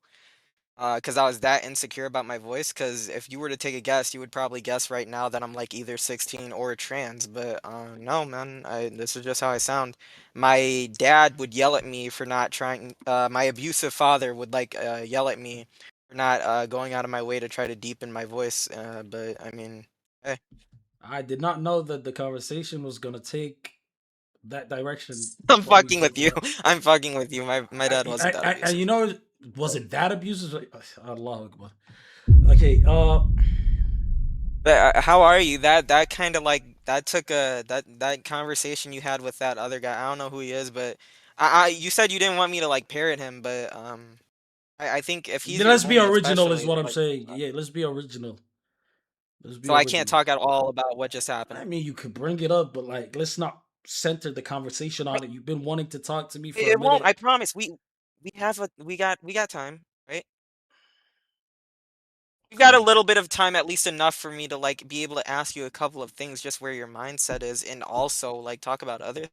Because I was that insecure about my voice. Because if you were to take a guess, you would probably guess right now that I'm like either 16 or trans. But no, man. This is just how I sound. My dad would yell at me for not trying. My abusive father would like yell at me for not going out of my way to try to deepen my voice. But I mean, hey. I did not know that the conversation was gonna take that direction. I'm fucking with you. I'm fucking with you. My dad wasn't that abusive. And you know, was it that abusive? Allah Akbar. Okay, But how are you? That kind of like that took that conversation you had with that other guy. I don't know who he is, but you said you didn't want me to like parrot him, but I think if he's your let's be homie original, is especially, what I'm like, saying. Yeah, let's be original. so I can't talk at all about what just happened. I mean, you could bring it up, but like, let's not center the conversation on it. You've been wanting to talk to me for a It won't. minute. I promise. We got time, right? You got a little bit of time, at least enough for me to like be able to ask you a couple of things, just where your mindset is, and also like talk about other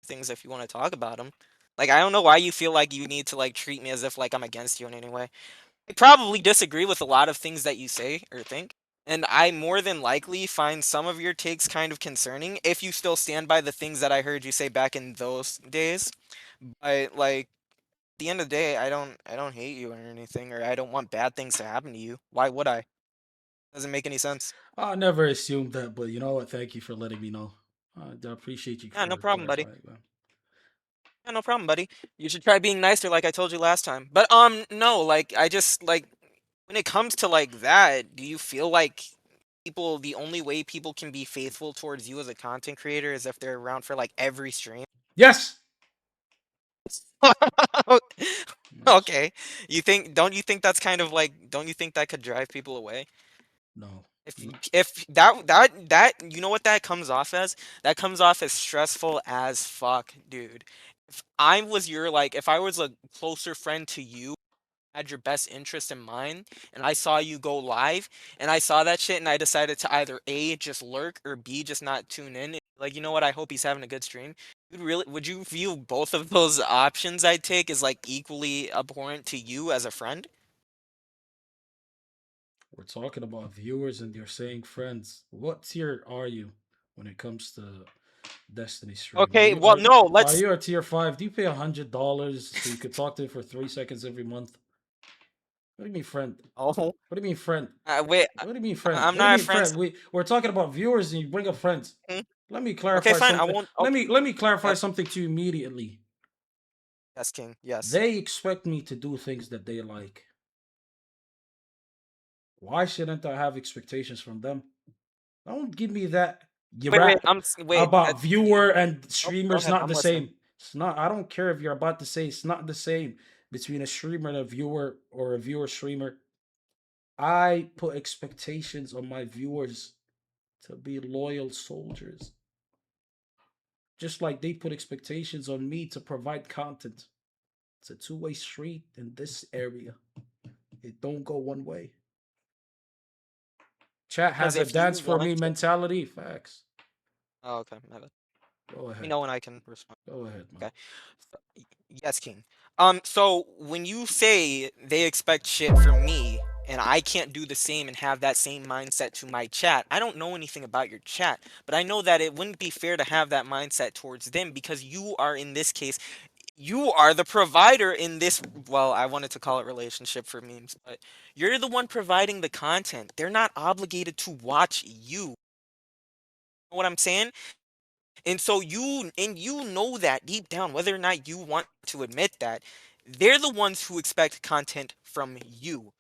things if you want to talk about them. Like, I don't know why you feel like you need to like treat me as if like I'm against you in any way. I probably disagree with a lot of things that you say or think, and I more than likely find some of your takes kind of concerning if you still stand by the things that I heard you say back in those days. But like, at the end of the day, I don't hate you or anything, or I don't want bad things to happen to you. Why would I? Doesn't make any sense. I never assumed that, but you know what? Thank you for letting me know. I appreciate you Yeah, for no problem, buddy. clarifying, man. Yeah, no problem, buddy. You should try being nicer like I told you last time. But no, like I just like when it comes to like that, do you feel like the only way people can be faithful towards you as a content creator is if they're around for like every stream? Yes. Okay. Don't you think that's kind of like, don't you think that could drive people away? No. If that you know what that comes off as? That comes off as stressful as fuck, dude. If I was if I was a closer friend to you, had your best interest in mind, and I saw you go live, and I saw that shit, and I decided to either A, just lurk, or B, just not tune in, like, you know what, I hope he's having a good stream. Would you view both of those options I take as like equally abhorrent to you as a friend? We're talking about viewers and you're saying friends. What tier are you when it comes to Destiny stream? Okay, well, no, Are let's. you a tier 5? Do you pay $100 so you could talk to him for 3 seconds every month? What do you mean, friend? Oh, What do you mean, friend? wait, What do you mean, friend? I'm What do you not a mean, friend. friend? We're talking about viewers and you bring up friends. Hmm? Let me Okay, clarify fine. I something. won't. Let me clarify Yes, something to you immediately. yes, King. Yes. They expect me to do things that they like. Why shouldn't I have expectations from them? Don't give me that. You Wait, rap wait. about viewer and Go streamers ahead. not I'm the listening. same. It's not. I don't care if you're about to say it's not the same between a streamer and a viewer or a viewer streamer. I put expectations on my viewers to be loyal soldiers, just like they put expectations on me to provide content. It's a two-way street in this area. It don't go one way. Chat Because has a if you dance for me want to. mentality. Facts. Oh, okay. My bad. Go Let me ahead. know when I can respond. Go ahead, man. Okay. Yes, King. So when you say they expect shit from me and I can't do the same and have that same mindset to my chat, I don't know anything about your chat, but I know that it wouldn't be fair to have that mindset towards them because you are, in this case, you are the provider in this, well, I wanted to call it relationship for memes, but you're the one providing the content. They're not obligated to watch you. You know what I'm saying? And so you know that deep down, whether or not you want to admit that, they're the ones who expect content from you.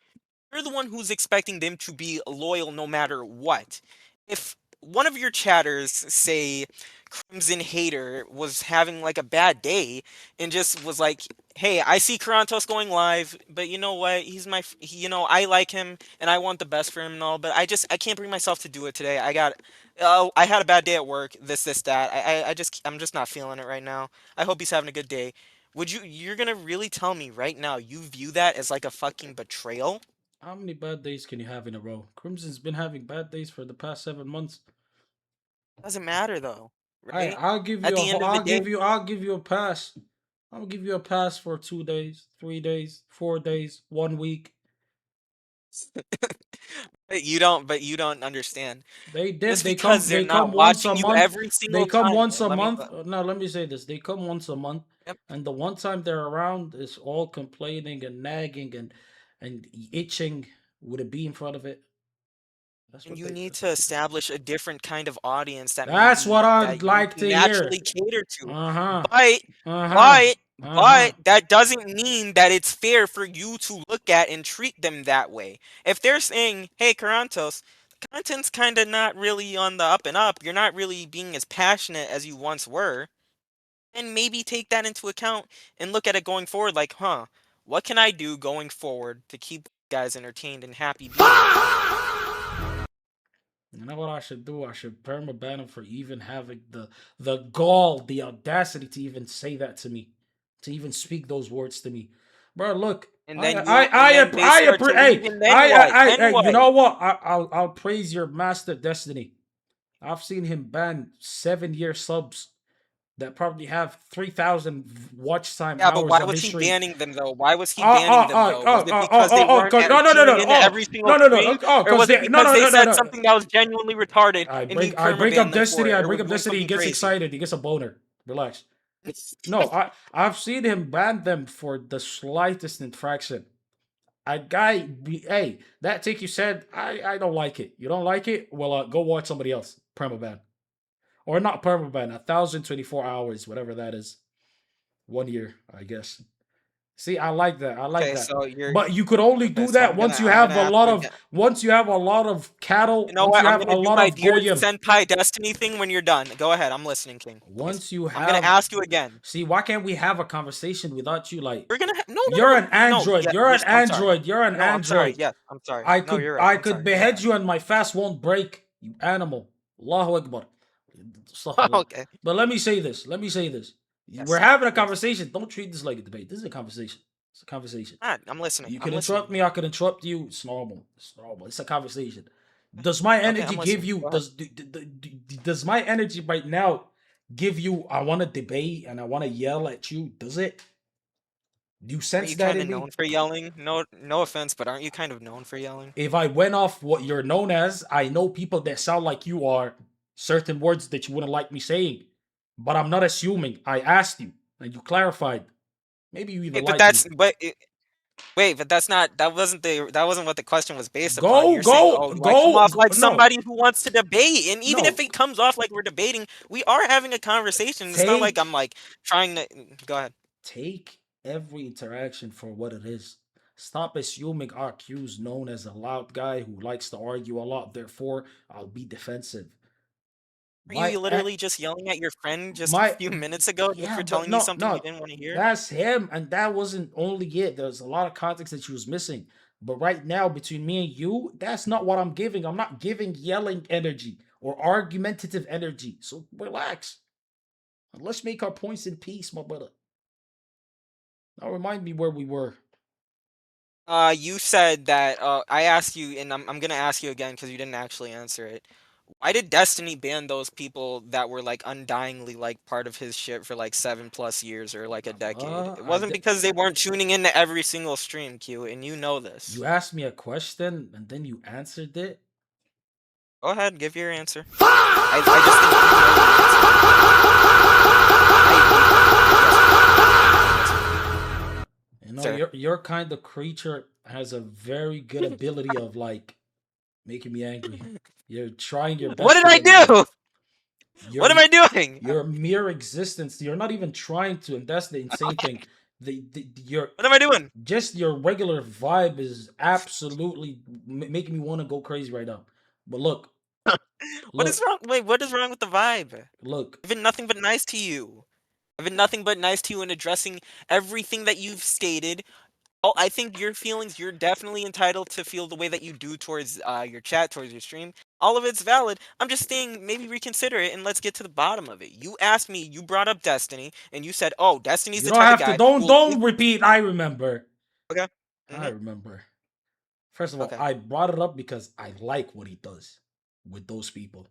You're the one who's expecting them to be loyal no matter what. If one of your chatters, say Crimson Hater, was having like a bad day and just was like, "Hey, I see Karantos going live, but you know what? I like him and I want the best for him and all, but I can't bring myself to do it today. I had a bad day at work. This that. I'm just not feeling it right now. I hope he's having a good day." You're gonna really tell me right now you view that as like a fucking betrayal? How many bad days can you have in a row? Crimson's been having bad days for the past 7 months. Doesn't matter though, I right? I'll give At you the end of the day, I'll give you a pass. I'll give you a pass for 2 days, 3 days, 4 days, 1 week. but you don't understand. They did. Just because they're They come not once a watching you month. every They single come time. once a Let me. month. No, let me say this. They come once a month, Yep. and the one time they're around is all complaining and nagging and itching with a bee in front of it. And you need to establish a different kind of audience That's what that I'd you like to naturally hear. cater to. Uh-huh. But Uh-huh. Uh-huh. that doesn't mean that it's fair for you to look at and treat them that way. If they're saying, "Hey, Karantos, the content's kind of not really on the up and up. You're not really being as passionate as you once were," and maybe take that into account and look at it going forward like, "Huh, what can I do going forward to keep guys entertained and happy?" You know what I should do? I should permaban him for even having the gall, the audacity to even say that to me, to even speak those words to me, bro. Look, And then they start to leave, and then what? Then you what? know what? I'll praise your master Destiny. I've seen him ban 7-year subs that probably have 3,000 watch time Yeah, but hours why on was his he stream. banning them though? Why was he banning them though? Was it because they weren't tuning in every single stream, or was it because they said something that was genuinely retarded and he I bring up permabanned them for Destiny. it, I or bring was up doing Destiny. He something gets crazy? excited. He gets a boner. Relax. No, I've seen him ban them for the slightest infraction. Hey, that take you said I don't like it. You don't like it? Well, go watch somebody else. Permaban, or not permaban. 1,024 hours, whatever that is. 1 year, I guess. See, I like that. I like Okay, that. so you're But you could only okay. do So that once you I'm have gonna a ask lot you of again. cattle. You know Once what? you I'm have a gonna do lot my of dear goyim. senpai Destiny thing when you're done. Go ahead. I'm listening, King. Once you I'm gonna have, ask you again. see, why can't we have a conversation without you? Like, We're gonna you're an no. Android. Yeah, You're an I'm sorry. Android. You're an No, I'm sorry. Android. Yes, I'm sorry. No, you're right. I I'm could sorry. Go behead ahead. you and my fast won't break. You animal. Allahu Akbar. Astaghfirullah. Okay. But let me say this. Yes. We're having a Yes. conversation. Don't treat this like a debate. This is a conversation. It's a conversation. Alright, I'm listening. You I'm can listening. interrupt me. I can interrupt you. It's normal. It's normal. It's a conversation. Does my Okay, energy I'm give listening. you Go ahead. does my energy right now give you I want to debate and I want to yell at you? Does it? Do you Aren't sense you that kind of in me? known for yelling? No offense, but aren't you kind of known for yelling? If I went off what you're known as, I know people that sound like you are certain words that you wouldn't like me saying. But I'm not assuming. I asked you and you clarified. Maybe you even Wait, but like me. that's wait, but that's not that wasn't what the question was based upon. Go, You're saying, go, "Oh, do I come go. off like No, somebody who wants to debate?" And even if no. it comes off like we're debating, we are having a conversation. It's not like I'm Take like trying to go ahead. take every interaction for what it is. Stop assuming RQ's known as a loud guy who likes to argue a lot, therefore I'll be defensive. Were My you literally just yelling at your friend just a my few minutes ago just yeah, for but telling you no, something you no, didn't want to hear? that's him, and that wasn't only it. There's a lot of context that she was missing. But right now, between me and you, that's not what I'm giving. I'm not giving yelling energy or argumentative energy. So relax. And let's make our points in peace, my brother. Now remind me where we were. You said that I asked you, and I'm gonna ask you again because you didn't actually answer it. Why did Destiny ban those people that were like undyingly like part of his shit for like 7+ years or like a decade? It I wasn't because they weren't tuning into every single stream, Q, and you know this. You asked me a question and then you answered it. Go ahead, give your answer. I just think you You know, know your answer. your kind of creature has a very good ability of like making me angry. You're trying your What best did to I get me angry. do? What am I doing? Your mere existence, you're not even trying to, and that's the insane thing. Your What am I doing? just your regular vibe is absolutely making me want to go crazy right now. But look, What is look, wrong? Wait, what is wrong with the vibe? look. I've been nothing but nice to you. I've been nothing but nice to you in addressing everything that you've stated. Oh, I think your feelings, you're definitely entitled to feel the way that you do towards your chat, towards your stream. All of it's valid. I'm just saying, maybe reconsider it and let's get to the bottom of it. You asked me, you brought up Destiny, and you said, "Oh, Destiny's You the don't type of have to. guy who will." Don't repeat. I remember. Okay. I remember. First of all, Okay. I brought it up because I like what he does with those people.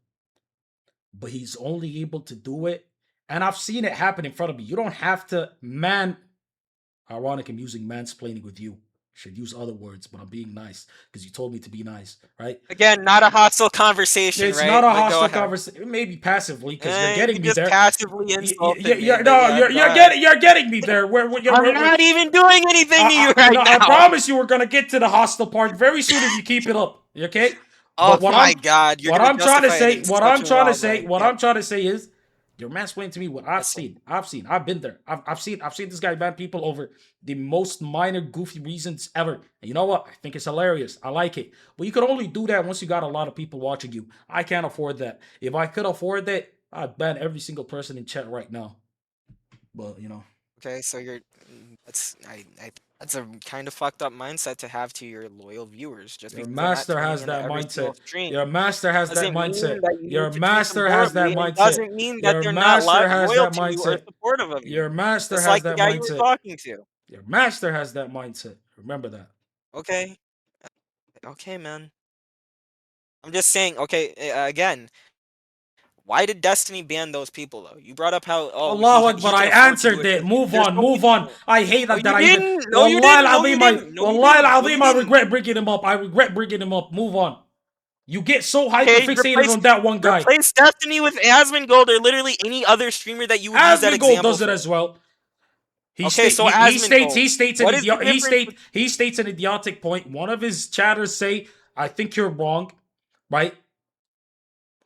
But he's only able to do it. And I've seen it happen in front of me. You don't have to, man. Ironic, I'm using mansplaining with you. Should use other words, but I'm being nice because you told me to be nice, right? Again, not a hostile conversation, It's right? not a But go hostile ahead. conversation. Maybe passively because you're getting You me just there. passively insulted me. You're, But no, yeah, go ahead. you're getting me there. I'm not even doing anything to you right no, I now. promise you we're gonna get to the hostile part very soon if you keep it up. Okay? Oh But my God, you're gonna justify it in such a wild way. what Yep. I'm trying to say is, you're mansplaining to me what I've Listen. seen. I've been there. I've seen this guy ban people over the most minor goofy reasons ever. And you know what? I think it's hilarious. I like it. But you could only do that once you got a lot of people watching you. I can't afford that. If I could afford that, I'd ban every single person in chat right now. But you know. Okay, so that's a kind of fucked up mindset to have to your loyal viewers. Just Your because they're not master tuning has into that every single mindset. stream Your master has that doesn't mean mindset. that you Your need to treat them master has that horribly, and it mindset. doesn't mean that Your they're not master has loyal that to you or mindset. supportive of you. Your master Just has like the that guy you were mindset. talking to. Your master has that mindset. Remember that. Okay, okay, man. I'm just saying. Okay, again. Why did Destiny ban those people though? You brought up how Allahu he Akbar, I can afford to do answered it. it. But Move there's on, so many move on. people. I hate No, that you I even. didn't. No, you didn't. No, you didn't. No, you Wallahi didn't. No, al-Azim, you I didn't. regret bringing him up. I regret bringing him up. Move on. You get so hyper Okay, fixated on that one guy. replace Destiny with Asmongold or literally any other streamer that you would use that Asmongold example does it for. as well. Okay, so Asmongold. He states What is the difference? he states an idiotic point. One of his chatters say, "I think you're wrong," right?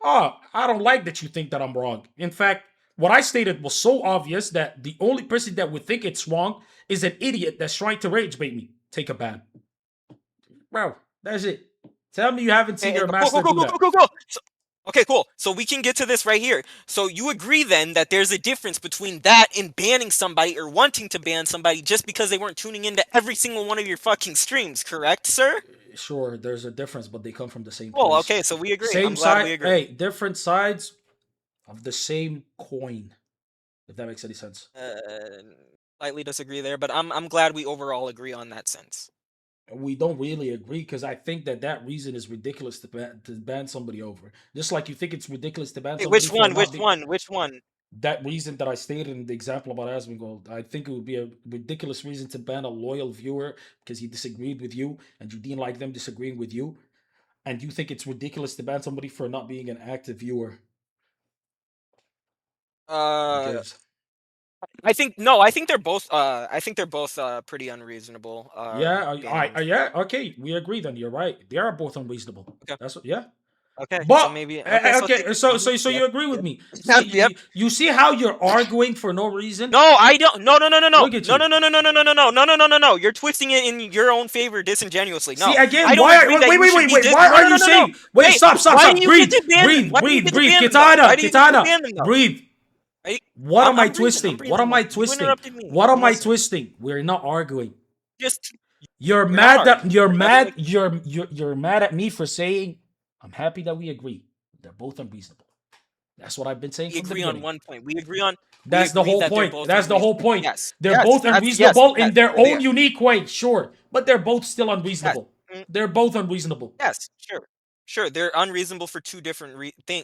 Oh, I don't like that you think that I'm wrong. In fact, what I stated was so obvious that the only person that would think it's wrong is an idiot that's trying to rage bait me. Take a ban. Bro, that's it. Tell me you haven't seen your master do that. Cool. Okay, cool. So we can get to this right here. So you agree then that there's a difference between that and banning somebody or wanting to ban somebody just because they weren't tuning into every single one of your fucking streams, correct, sir? Sure, there's a difference, but they come from the same Oh, place. okay, so we agree. Same I'm glad side. we agree. Hey, different sides of the same coin. If that makes any sense. Slightly disagree there, but I'm glad we overall agree on that sense. we don't really agree because I think that reason is ridiculous to ban somebody over. Just like you think it's ridiculous to ban Wait, somebody which for one? not Which being one? Which one? that reason that I stated in the example about Asmongold. I think it would be a ridiculous reason to ban a loyal viewer because he disagreed with you and you didn't like them disagreeing with you, and you think it's ridiculous to ban somebody for not being an active viewer Uh, because I think no. I think they're both. I think they're both pretty unreasonable. yeah, Bannings. yeah, okay, we agree then. You're right. They are both unreasonable. Okay. That's what, yeah. Okay. So But maybe. Okay. So take. okay, so Mhm, you yep. agree with Yep. me? Yep. See, Yep. you see how you're arguing for no reason? No, I don't. No, no, no, no, no, Look at no, you. no, no, no, no, no, no, no, no, no, no, no, no, no. You're twisting it in your own favor disingenuously. See No, again, I don't why? agree that Wait, you wait, should wait, be wait. dis. Why No, are no, no, you no, no. saying? Wait, Wait. stop, stop, Why do stop. you get Breathe, to ban them? breathe, Why do you breathe, get to breathe. ban them though? Kitana, Why do you get to Kitana, ban them though? breathe. Are you, What am I I'm breathing. I'm twisting? What breathing. am I You twisting? interrupted me. What am I'm I listening. twisting? We're not arguing. Just You're we're not mad that arguing. We're having a. you're mad at me for saying I'm happy that we agree. They're both unreasonable. That's what I've been saying We from the agree on beginning. one point. We agree on. We That's the agree whole that they're point. both That's the whole unreasonable. point. Yes. They're Yes. both That's yes. unreasonable in Yes. their They own are. unique way, sure, but they're both still Yes. unreasonable. Mm, They're both unreasonable. yes. Sure. Sure. They're unreasonable for two different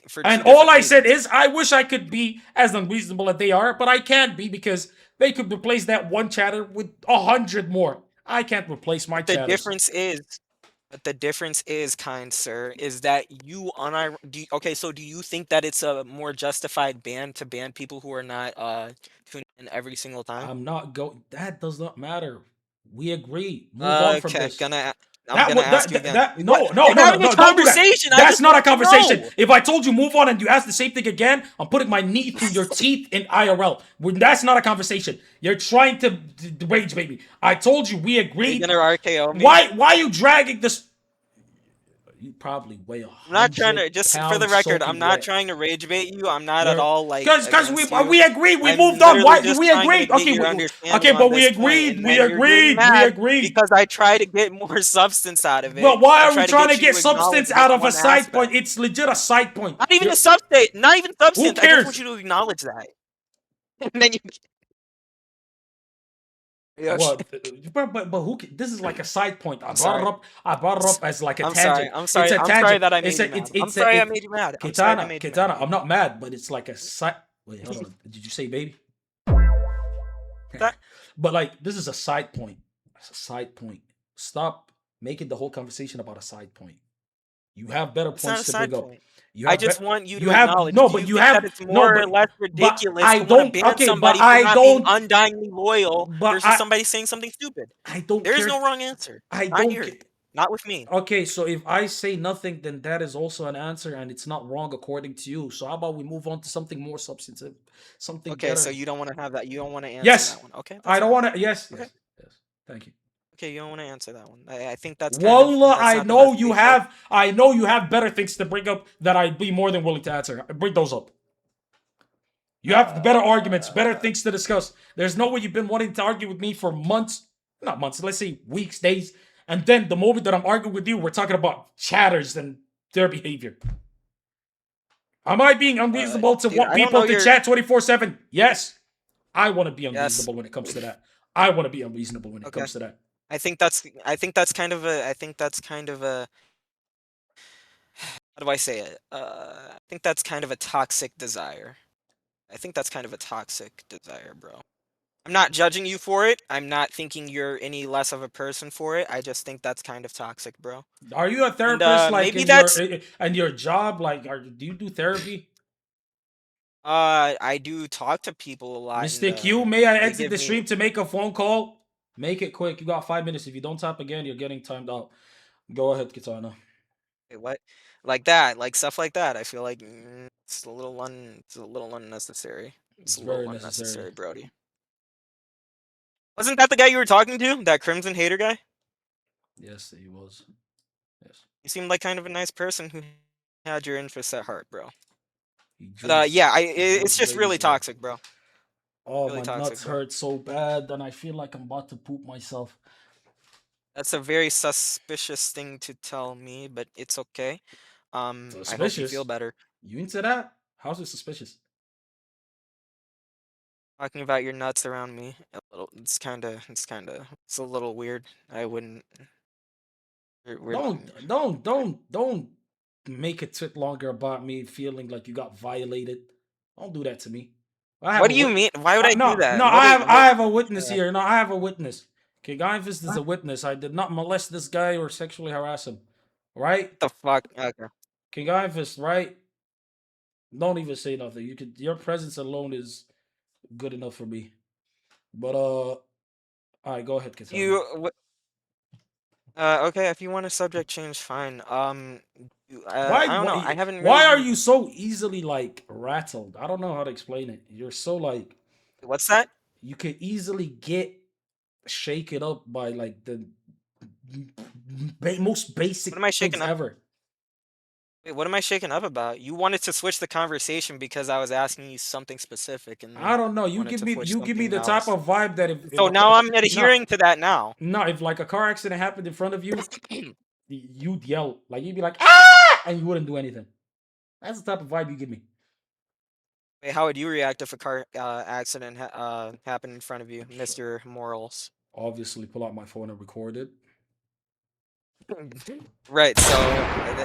for And two all different I said reasons. is, I wish I could be as unreasonable as they are, but I can't be because they could replace that one chatter with 100 more. I can't replace my But the chatters. difference is, kind sir, is that you okay, so do you think that it's a more justified ban to ban people who are not tuning in every single time? I'm not going. That does not matter. We agree. Move on from Okay, this. I'm gonna ask you again. What? No, no, We're no, no, having a no, don't do that. conversation. I That's just not a want to conversation. know. If I told you move on and you ask the same thing again, I'm putting my knee through your teeth in IRL. That's not a conversation. You're trying to rage bait me. I told you we Are you agreed. gonna RKO me? Why are you dragging this? You probably weigh I'm not trying to, 100 just for the pounds record, I'm soaking not wet. trying to rage bait you. I'm not at all like Because against you. we agreed. We I'm moved on. literally Why just we trying to agreed? get Okay, your okay, understanding on but we this point, agreed. and We then you're getting agreed. We mad agreed. because I try to get more substance out of it. But why I are we try trying to you get to acknowledge substance out this of a one side point? aspect. It's legit a side point. Not even a substance. Not even substance. I just want cares? you to acknowledge that. And then you. Yeah, What? But who? This is like a side point. I'm sorry. I brought it up as like a I'm tangent. sorry. I'm sorry. It's a I'm tangent. sorry that I made It's you a, mad. it's I'm a, sorry I it- made you mad. I'm sorry I Kitana, made you Kitana. mad. I'm not mad, but it's like a side. Wait, hold on. Did you say baby? That- But like, this is a side point. It's a side point. Stop making the whole conversation about a side point. You have better It's not a points to side bring up. point. You I have just be- want you you to have acknowledge. no, Do but you you think have that it's no, more or but less but ridiculous I to want to don't. ban Okay, somebody but for I not being don't. undyingly loyal But versus somebody saying something stupid? I don't There is care. no wrong answer. I Not don't. here. Not with me. Okay, so if I say nothing, then that is also an answer, and it's not wrong according to you. So how about we move on to something more substantive, something Okay, so better? you don't want to have that. You don't want to answer Yes, that one. Okay, I that's don't fine. want to. Yes, Okay. yes, yes. Thank you. Okay, you don't want to answer that one. I think that's kind of Wallah, that's I not the know best you way forward. have. I know you have better things to bring up that I'd be more than willing to answer. Bring those up. You have better arguments, better things to discuss. There's no way you've been wanting to argue with me for months, not months, let's say weeks, days, and then the moment that I'm arguing with you, we're talking about chatters and their behavior. Am I being unreasonable to Dude, want I don't people know to your. chat 24/7? Yes. I want to be Yes. unreasonable when it comes to that. I want to be unreasonable when it Okay. comes to that. I think that's kind of a how do I say it? I think that's kind of a toxic desire. I think that's kind of a toxic desire, bro. I'm not judging you for it. I'm not thinking you're any less of a person for it. I just think that's kind of toxic, bro. Are you a And therapist like maybe in your that's and your job? Like, do you do therapy? I do talk to people a lot, and Mr. Q, may I they exit give the me stream to make a phone call? Make it quick. You got 5 minutes. If you don't tap again, you're getting timed out. Go ahead, Kitana. Wait, what? Like that, like stuff like that. I feel like it's a little unnecessary. It's It's a very little necessary. unnecessary, Brody. Wasn't that the guy you were talking to? That Crimson Hater guy? Yes, he was. Yes. You seemed like kind of a nice person who had your interests at heart, bro. He But drinks. yeah, He it's drinks just really ladies' blood. toxic, bro. Oh, Really my toxic, nuts bro. hurt so bad, and I feel like I'm about to poop myself. That's a very suspicious thing to tell me, but it's okay. I hope you feel Suspicious? better. You into that? How's it suspicious? Talking about your nuts around me, it's a little weird. I wouldn't. Don't make it sit longer about me feeling like you got violated. Don't do that to me. I have What a do you mean? Why would I do no, that? no. What is, I what? have a witness here. No, I have a witness. King Iron Fist is a witness. I did not molest this guy or sexually harass him. Right? What the fuck? Okay. King Iron Fist, right? Don't even say nothing. You could your presence alone is good enough for me. But all right, go ahead, Katana. You okay, if you want a subject change, fine. Why I don't know. I haven't really why are been. you so easily like rattled? I don't know how to explain it. You're so like What's that? you could easily get shaken up by like the most basic What am I things shaking up? ever. Wait, what am I shaking up about? You wanted to switch the conversation because I was asking you something specific, and I then don't know. You wanted give to me switch you give me something the type else. of vibe that if So a now I'm no adhering to that now. no if like a car accident happened in front of you, you'd yell like you'd be like ah, and you wouldn't do anything. That's the type of vibe you give me. Wait, how would you react if a car accident happened in front of you, Mr. Morals? Obviously, pull out my phone and record it. Right, so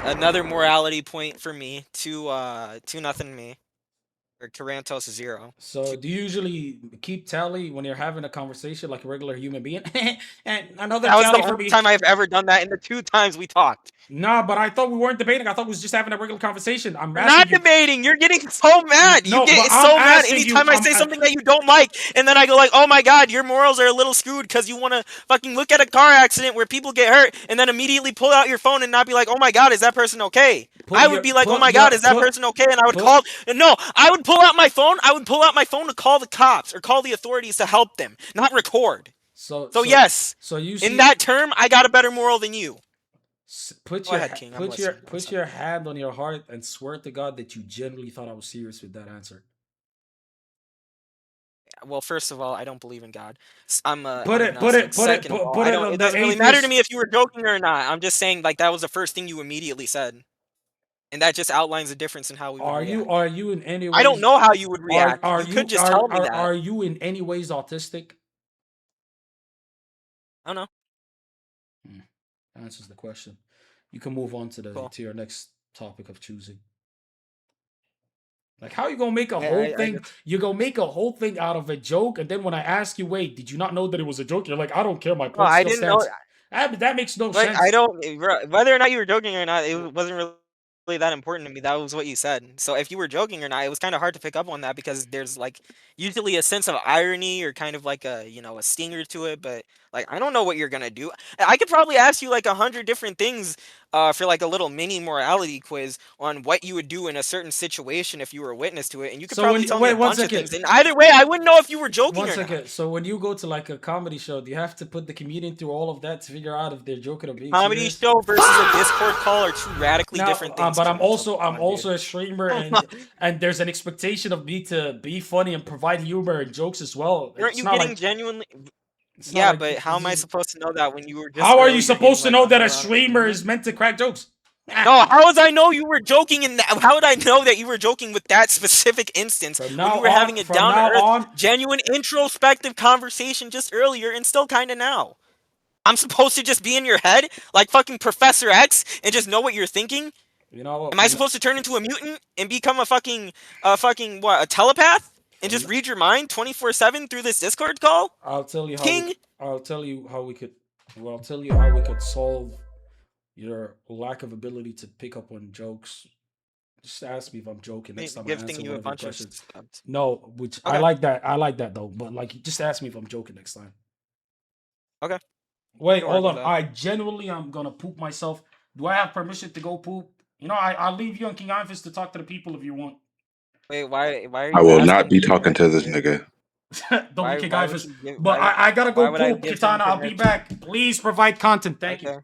another morality point for me. 2-0 me. Or Tarantos 0. So, do you usually keep tally when you're having a conversation like a regular human being? And another That was the tally for only me. time I've ever done that in the 2 times we talked. Nah, but I thought we weren't debating. I thought we was just having a regular conversation. I'm We're not asking you. debating. You're getting so mad. You No, but get I'm so mad asking you. anytime I say something that you don't like, and then I go like, "Oh my god, your morals are a little screwed because you want to fucking look at a car accident where people get hurt, and then immediately pull out your phone and not be like, "Oh my god, is that person okay?" I would be like, "Oh my god, is that person okay?" And I would call. No, I would pull out my phone. I would pull out my phone to call the cops or call the authorities to help them, not record. So yes, So you in that term, I got a better moral than you. put Go your ahead, King. I'm put your listening. put your hand on your heart and swear to God that you genuinely thought I was serious with that answer. Well, first of all, I don't believe in God. I'm Put it agnostic. put it Second of all, put I it don't. on It the doesn't really matter to atheist. me if you were joking or not. I'm just saying, like, that was the first thing you immediately said, and that just outlines the difference in how we would react. Are you in any I don't ways know how you would react. are You could you just tell me that. are you in any ways autistic? I don't know. Answers the question. You can move on to the Cool. to your next topic of choosing. Like, how you gonna make a I- whole I- I thing? guess- You gonna make a whole thing out of a joke, and then when I ask you, wait, did you not know that it was a joke? You're like, I don't care. My No, point I still didn't know. stands. That makes no Like, sense. I don't. Whether or not you were joking or not, it wasn't really that important to me. That was what you said. So if you were joking or not, it was kind of hard to pick up on that because there's like usually a sense of irony or kind of like a a stinger to it. But like I don't know what you're gonna do. I could probably ask you like 100 different things for like a little mini morality quiz on what you would do in a certain situation if you were a witness to it, and you could So probably when tell me a wait one bunch of second, things. And either way, I wouldn't know if you were joking one or not. second. So when you go to like a comedy show, do you have to put the comedian through all of that to figure out if they're joking or being Comedy serious? show versus a Discord call are two radically Now, different things. but I'm King, so also come on, dude. a streamer, and there's an expectation of me to be funny and provide humor and jokes as well. Aren't It's you not getting like genuinely? it's not Yeah, like but how am I supposed to know that when you were just how are you earlier getting, supposed to like, know that a unmoronic streamer humor? is meant to crack jokes? No, how would I know you were joking in that? How would I know that you were joking with that specific instance when now you were having a from down to now earth, on- genuine, introspective conversation just earlier and still kind of now? I'm supposed to just be in your head like fucking Professor X and just know what you're thinking? You know what? Am I supposed to turn into a mutant and become a fucking what, a telepath? And just read your mind 24/7 through this Discord call? I'll tell you how King? I'll tell you how we could well, I'll tell you how we could solve your lack of ability to pick up on jokes. Just ask me if I'm joking next time I Gifting answer you one a of your bunch of questions. stuff. No, which I Okay. like that. I like that though. But like, just ask me if I'm joking next time. Okay. Wait, Can work hold with on. that. I genuinely am gonna poop myself. Do I have permission to go poop? You know, I'll leave you and King Ivis to talk to the people if you want. Wait, why are I you will asking not be me talking to this permission? nigga. Don't Why be King why would Ivis. you give But I gotta why go would I poop, give him Kitana. I'll be permission? back. Please provide content. Thank you. Okay.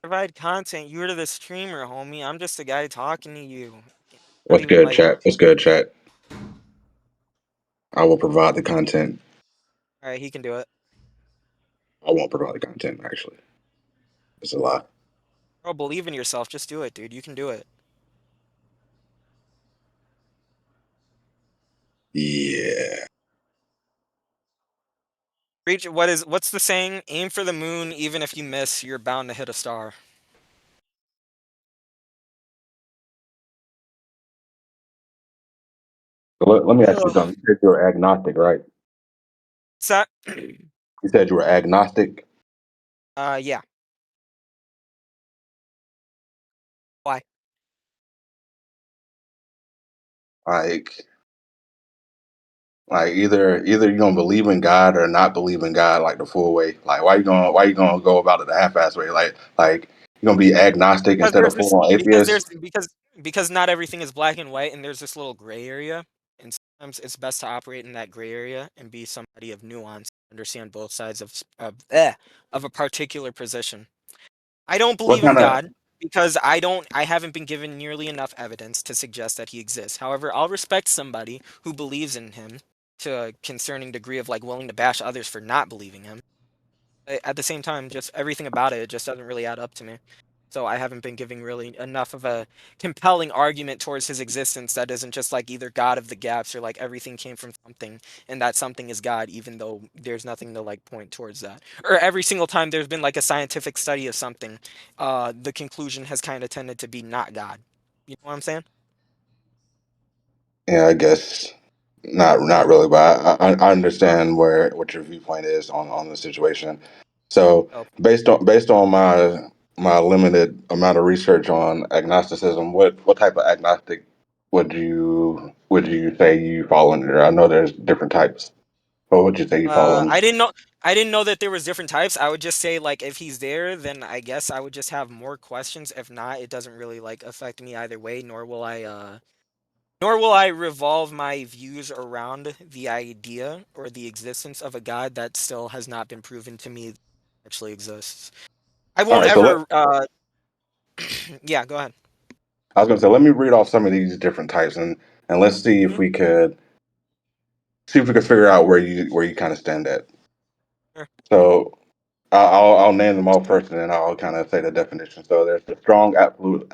Provide content. You're the streamer, homie. I'm just a guy talking to you. Not What's even good, like, chat? What's good, chat? I will provide the content. alright, he can do it. I won't provide the content, actually. It's a lie. Bro, believe in yourself. Just do it, dude. You can do it. Yeah. Reach. What's the saying? Aim for the moon. Even if you miss, you're bound to hit a star. So let me ask you something. You said you were agnostic, right? What's that? You said you were agnostic. Yeah. Why? Like, either you gonna believe in God or not believe in God like the full way. Like, why you gonna go about it the half-ass way? Like you gonna be agnostic Because instead of there's this. full on Because there's atheist? because not everything is black and white, and there's this little gray area, and sometimes it's best to operate in that gray area and be somebody of nuance, understand both sides of a particular position. I don't What believe in kind of God because I haven't been given nearly enough evidence to suggest that he exists. However, I'll respect somebody who believes in him to a concerning degree of like willing to bash others for not believing him. At the same time, just everything about it just doesn't really add up to me. So I haven't been giving really enough of a compelling argument towards his existence that isn't just like either God of the gaps or like everything came from something and that something is God, even though there's nothing to like point towards that. Or every single time there's been like a scientific study of something, the conclusion has kind of tended to be not God. You know what I'm saying? Yeah, I guess not really, but I understand where what your viewpoint is on the situation. So Oh, based on my limited amount of research on agnosticism, what type of agnostic would you say you fall under? I know there's different types. What would you say you fall under? I didn't know that there was different types. I would just say like if he's there, then I guess I would just have more questions. If not, it doesn't really like affect me either way, nor will I revolve my views around the idea or the existence of a god that still has not been proven to me actually exists. I All won't right, so ever yeah, go ahead. I was gonna say let me read off some of these different types and let's Mhm. see if we could figure out where you kind of stand at. Sure. So I'll name them all first, and then I'll kind of say the definition. So there's the strong absolute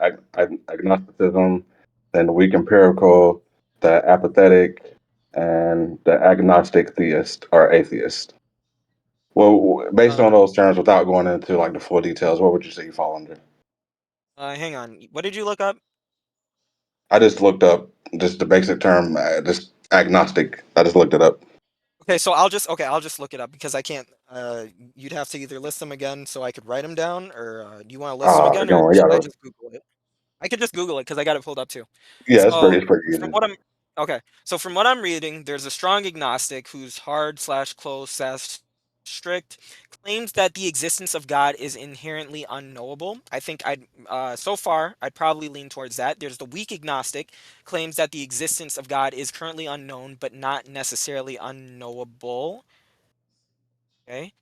agnosticism, then the weak empirical, the apathetic, and the agnostic theist or atheist. Well, based on Uh, those terms, without going into like the full details, what would you say you fall under? hang on. What did you look up? I just looked up just the basic term, just agnostic. I just looked it up. Okay, so I'll just look it up because I can't. You'd have to either list them again so I could write them down, or do you want to list them again, or Don't worry, should I yeah, just Google it? I could just Google it because I got it pulled up too. yeah, So it's pretty from easy. what I'm okay, so from what I'm reading, there's a strong agnostic who's hard slash close slash strict, claims that the existence of God is inherently unknowable. I think so far I'd probably lean towards that. There's the weak agnostic, claims that the existence of God is currently unknown but not necessarily unknowable. Okay.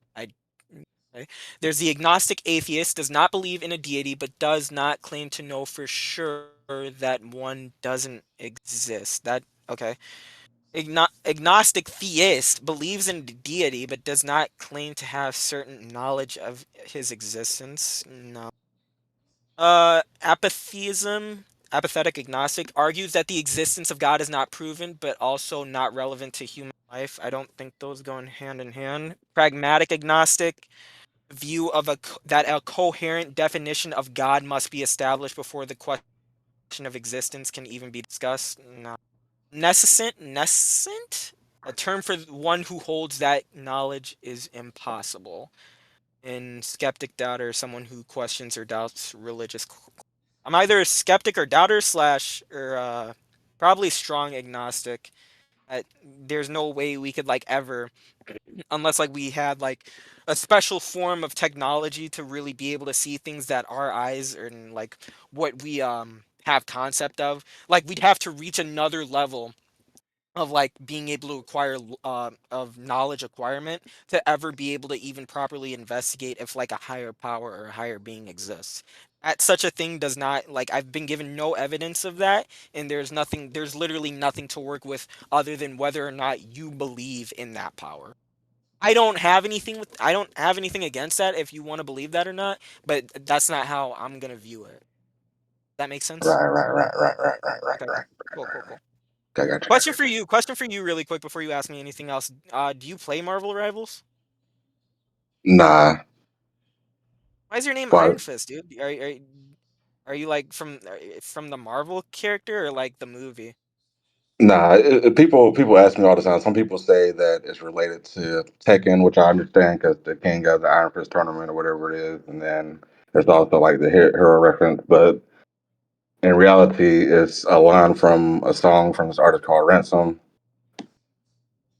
Okay. There's the agnostic atheist, does not believe in a deity, but does not claim to know for sure that one doesn't exist. That okay. Agnostic theist believes in deity, but does not claim to have certain knowledge of his existence. No. Apathetic agnostic argues that the existence of God is not proven, but also not relevant to human life. I don't think those go hand in hand. Pragmatic agnostic view of that a coherent definition of God must be established before the question of existence can even be discussed. No. Nescent, a term for one who holds that knowledge is impossible. And skeptic doubter, someone who questions or doubts religious. I'm either a skeptic or doubter slash or probably strong agnostic. There's no way we could like ever unless like we had like a special form of technology to really be able to see things that our eyes and like what we have concept of, like we'd have to reach another level of like being able to acquire of knowledge acquirement to ever be able to even properly investigate if like a higher power or a higher being exists. At such a thing does not like I've been given no evidence of that, and there's literally nothing to work with other than whether or not you believe in that power. I don't have anything against that if you want to believe that or not, but that's not how I'm gonna view it. That makes sense? Okay. Right. Cool, cool, cool. I got you. Question for you really quick before you ask me anything else. Do you play Marvel Rivals? Nah, Why is your name but Iron Fist, dude? Are you like from the Marvel character or like the movie? nah. People ask me all the time. Some people say that it's related to Tekken, which I understand because the king of the Iron Fist tournament or whatever it is, and then there's also like the hero reference. But in reality, it's a line from a song from this artist called Ransom,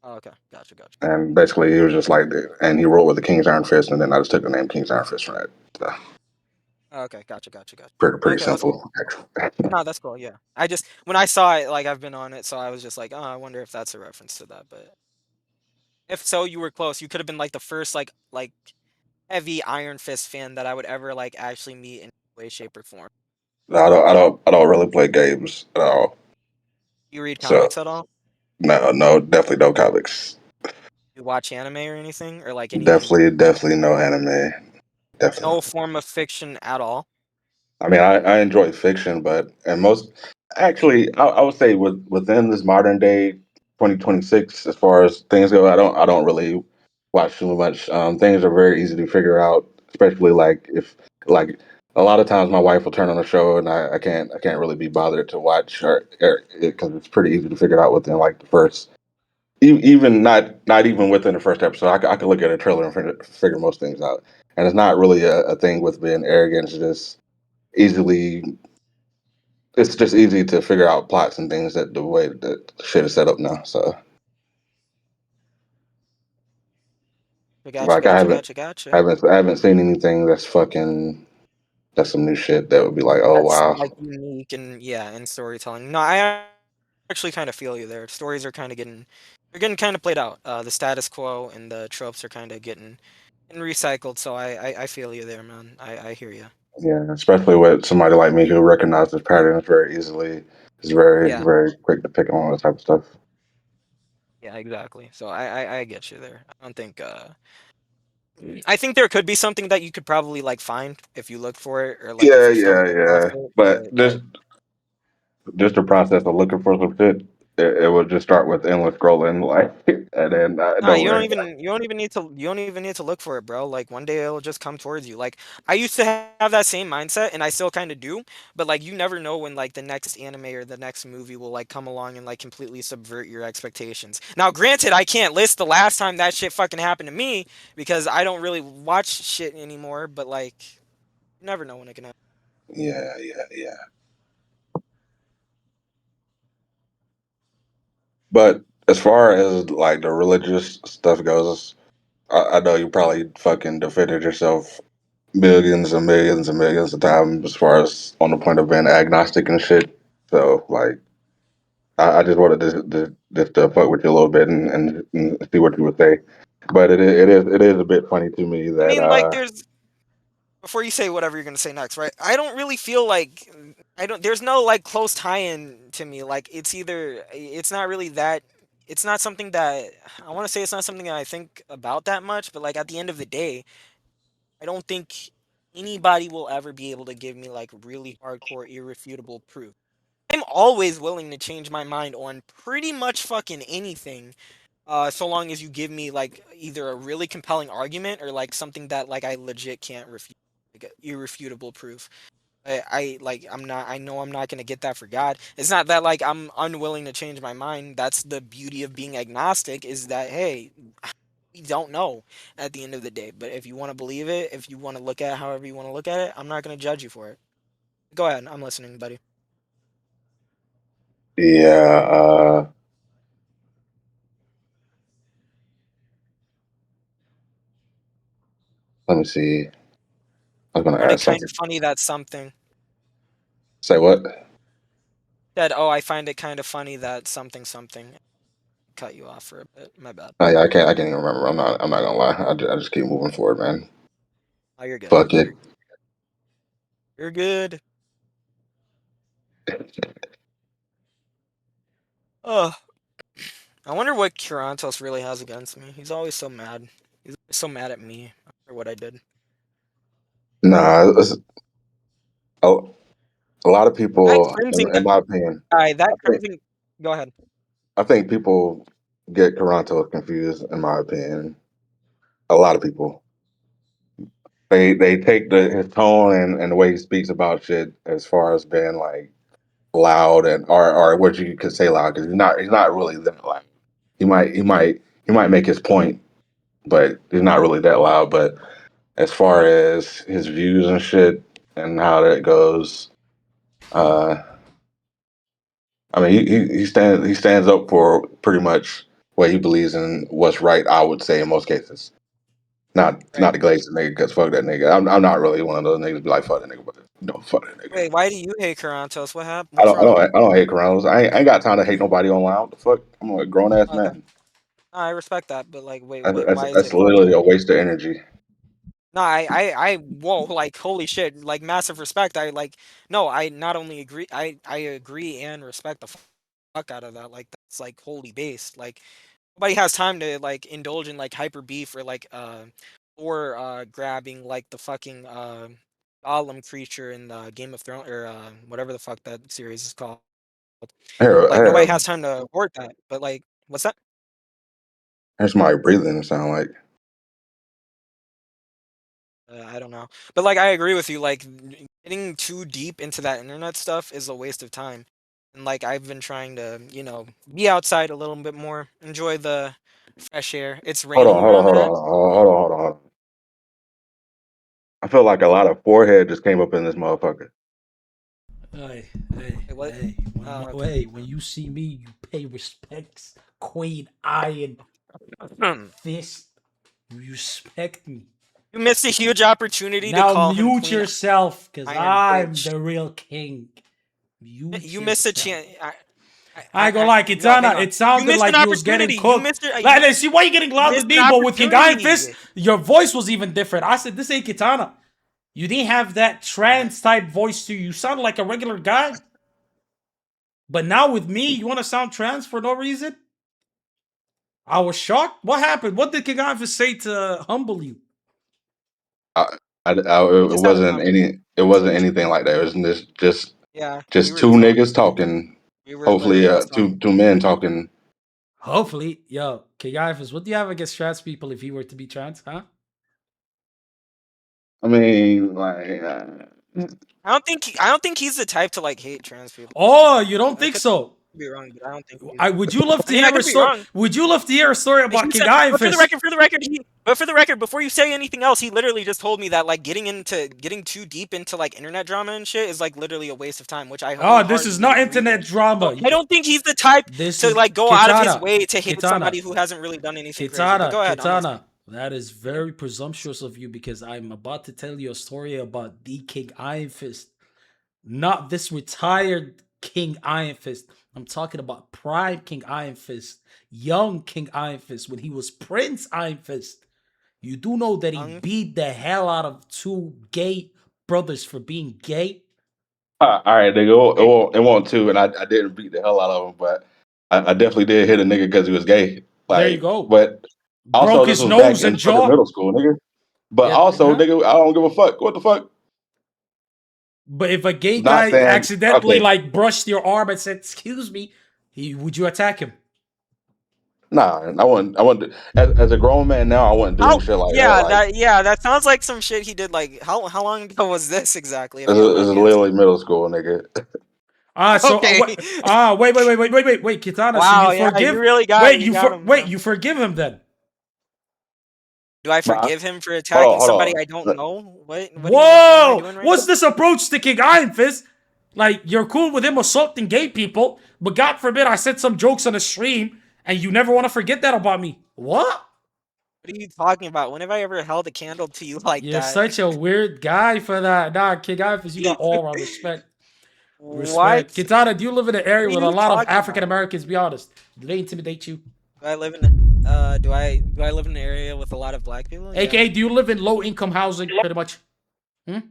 Oh, okay, gotcha. and basically he was just like, and he wrote with the King's Iron Fist, and then I just took the name King's Iron Fist from that. So Oh, okay, gotcha. pretty Okay, that's cool. simple, actually. No, that's cool. Yeah, I just when I saw it, like I've been on it, so I was just like, oh, I wonder if that's a reference to that. But if so, you were close. You could have been like the first like heavy Iron Fist fan that I would ever like actually meet in any way, shape, or form. I don't really play games at all. You read So comics at all? no, definitely no comics. You watch anime or anything, or like any Definitely no anime. Definitely. no form of fiction at all? I mean, I enjoy fiction, but and most actually, I would say within this modern day 2026, as far as things go, I don't really watch too much. Things are very easy to figure out, especially like if like a lot of times my wife will turn on a show and I can't really be bothered to watch or because it's pretty easy to figure it out within like the first even not even within the first episode. I could look at a trailer and figure most things out, and it's not really a thing with being arrogant. It's just easily it's just easy to figure out plots and things that the way that shit is set up now. So like Gotcha. I haven't seen anything that's some new shit that would be like, oh That's wow. like unique and yeah, and storytelling. No, I actually kind of feel you there. Stories are kind of they're getting kind of played out. The status quo and the tropes are kind of getting recycled. So I feel you there, man. I hear you. Yeah, especially with somebody like me who recognizes patterns very easily. Is Yeah, very quick to pick on that type of stuff. yeah, exactly. So I get you there. I don't think I think there could be something that you could probably like find if you look for it or like if you stumble across Yeah. it. But But just the process of looking for some shit, it would just start with endless scrolling, like, and then nah, nowhere. you don't even need to look for it, bro. Like one day it'll just come towards you. Like I used to have that same mindset and I still kind of do, but like you never know when like the next anime or the next movie will like come along and like completely subvert your expectations. Now, granted, I can't list the last time that shit fucking happened to me because I don't really watch shit anymore, but like you never know when it can happen. Yeah. But as far as like the religious stuff goes, I know you probably fucking defended yourself millions and millions and millions of times as far as on the point of being agnostic and shit. So like, I just wanted just to fuck with you a little bit and see what you would say. But it is a bit funny to me I that mean, like there's before you say whatever you're gonna say next, right? I don't really feel like I don't. There's no like close tie-in to me. Like it's either it's not really that. It's not something that I want to say. It's not something that I think about that much. But like at the end of the day, I don't think anybody will ever be able to give me like really hardcore, irrefutable proof. I'm always willing to change my mind on pretty much fucking anything. So long as you give me like either a really compelling argument or like something that like I legit can't refute, like irrefutable proof. I like I'm not. I know I'm not gonna get that for God. It's not that like I'm unwilling to change my mind. That's the beauty of being agnostic. Is that hey, we don't know at the end of the day. But if you want to believe it, if you want to look at it however you want to look at it, I'm not gonna judge you for it. Go ahead. I'm listening, buddy. yeah. Let me see. I was gonna Find add it kind something. of funny that something Say what? said. Oh, I find it kind of funny that something. Cut you off for a bit. My bad. Yeah, I can't even remember. I'm not gonna lie. I just keep moving forward, man. Oh, you're good. Fuck it. You're good. Oh, I wonder what Kurantos really has against me. He's always so mad. He's always so mad at me for what I did. Nah, a, a lot of That people, crimson in my opinion, guy. That I think crimson. Go ahead. I think people get Toronto confused. In my opinion, a lot of people. they take his tone and the way he speaks about shit as far as being like loud and or what you could say loud because he's not really that loud. He might make his point, but he's not really that loud. But as far as his views and shit and how that goes, I mean he stands up for pretty much what he believes in, what's right. I would say in most cases. Not the Glazer nigga, because fuck that nigga. I'm not really one of those niggas be like fuck that nigga, but fuck that nigga. Wait, why do you hate Carantos? What happened? I What's wrong? don't hate Coronas. I ain't got time to hate nobody online. What the fuck? I'm a grown ass Okay. man. I respect that, but like, wait, That's why is it? literally a waste of energy. No, whoa, like, holy shit, like, massive respect. No, I not only agree, I agree and respect the fuck out of that. Like, that's like holy based. Like, nobody has time to like indulge in like hyper beef or grabbing like the fucking golem creature in the Game of Thrones or whatever the fuck that series is called. Like, nobody has time to abort that. But like, what's that? There's somebody breathing. It sound like. I don't know. But like I agree with you, like getting too deep into that internet stuff is a waste of time. And like I've been trying to, be outside a little bit more, enjoy the fresh air. It's raining Hold where I'm at. on. I feel like a lot of forehead just came up in this motherfucker. Hey, what? When you see me, you pay respects. Queen Iron Fist. You respect me. You missed a huge opportunity now to call him mute Queen yourself, because Iron I'm Bitch. the real king. You missed a chance. I ain't gonna lie, Kitana, it sounded like you was getting cooked. See why you getting loud with me, but with King Iron Fist, your voice was even different. I said, this ain't Kitana. You didn't have that trans type voice to you. You sounded like a regular guy. But now with me, you want to sound trans for no reason? I was shocked. What happened? What did King Iron Fist say to humble you? It wasn't anything like that. It was just two niggas talking. Hopefully, two men talking. Hopefully, yo, King Iron Fist, what do you have against trans people if he were to be trans, huh? I mean, like, I don't think he's the type to like hate trans people. Oh, you don't think so? Be wrong, but I don't think. Would you love to hear a story? Would you love to hear a story about King Iron Fist? For the record, before you say anything else, he literally just told me that like getting too deep into like internet drama and shit is like literally a waste of time. Which I oh, this is not internet drama. I don't think he's the type to like go out of his way to hate somebody who hasn't really done anything crazy. But go ahead, Kitana, that is very presumptuous of you because I'm about to tell you a story about the King Iron Fist, not this retired King Iron Fist. I'm talking about prime King Iron Fist, young King Iron Fist, when he was Prince Iron Fist. You do know that he beat the hell out of two gay brothers for being gay? All right, nigga, it won't two, and I didn't beat the hell out of him, but I definitely did hit a nigga because he was gay. Like, there you go. But also, broke his nose and jaw. Middle school, nigga. But nigga, I don't give a fuck. What the fuck? But if a gay guy accidentally like brushed your arm and said, "Excuse me," would you attack him? Nah, I wouldn't. As a grown man now, I wouldn't do shit like that. That sounds like some shit he did. Like, how long ago was this exactly? It's literally middle school, nigga. Wait, Kitana. Wow, so you forgive? You really got you forgive him then? Do I forgive him for attacking somebody I don't know? What Whoa! What's this approach to King Iron Fist? Like, you're cool with him assaulting gay people, but God forbid I said some jokes on a stream, and you never want to forget that about me. What? What are you talking about? When have I ever held a candle to you like that? You're such a weird guy for that. Nah, King Iron Fist, you got all our respect. What? Kitana, do you live in an area with a lot of African Americans? Be honest. Do they intimidate you? Do I live in do I live in an area with a lot of black people? AKA, do you live in low income housing pretty much? Do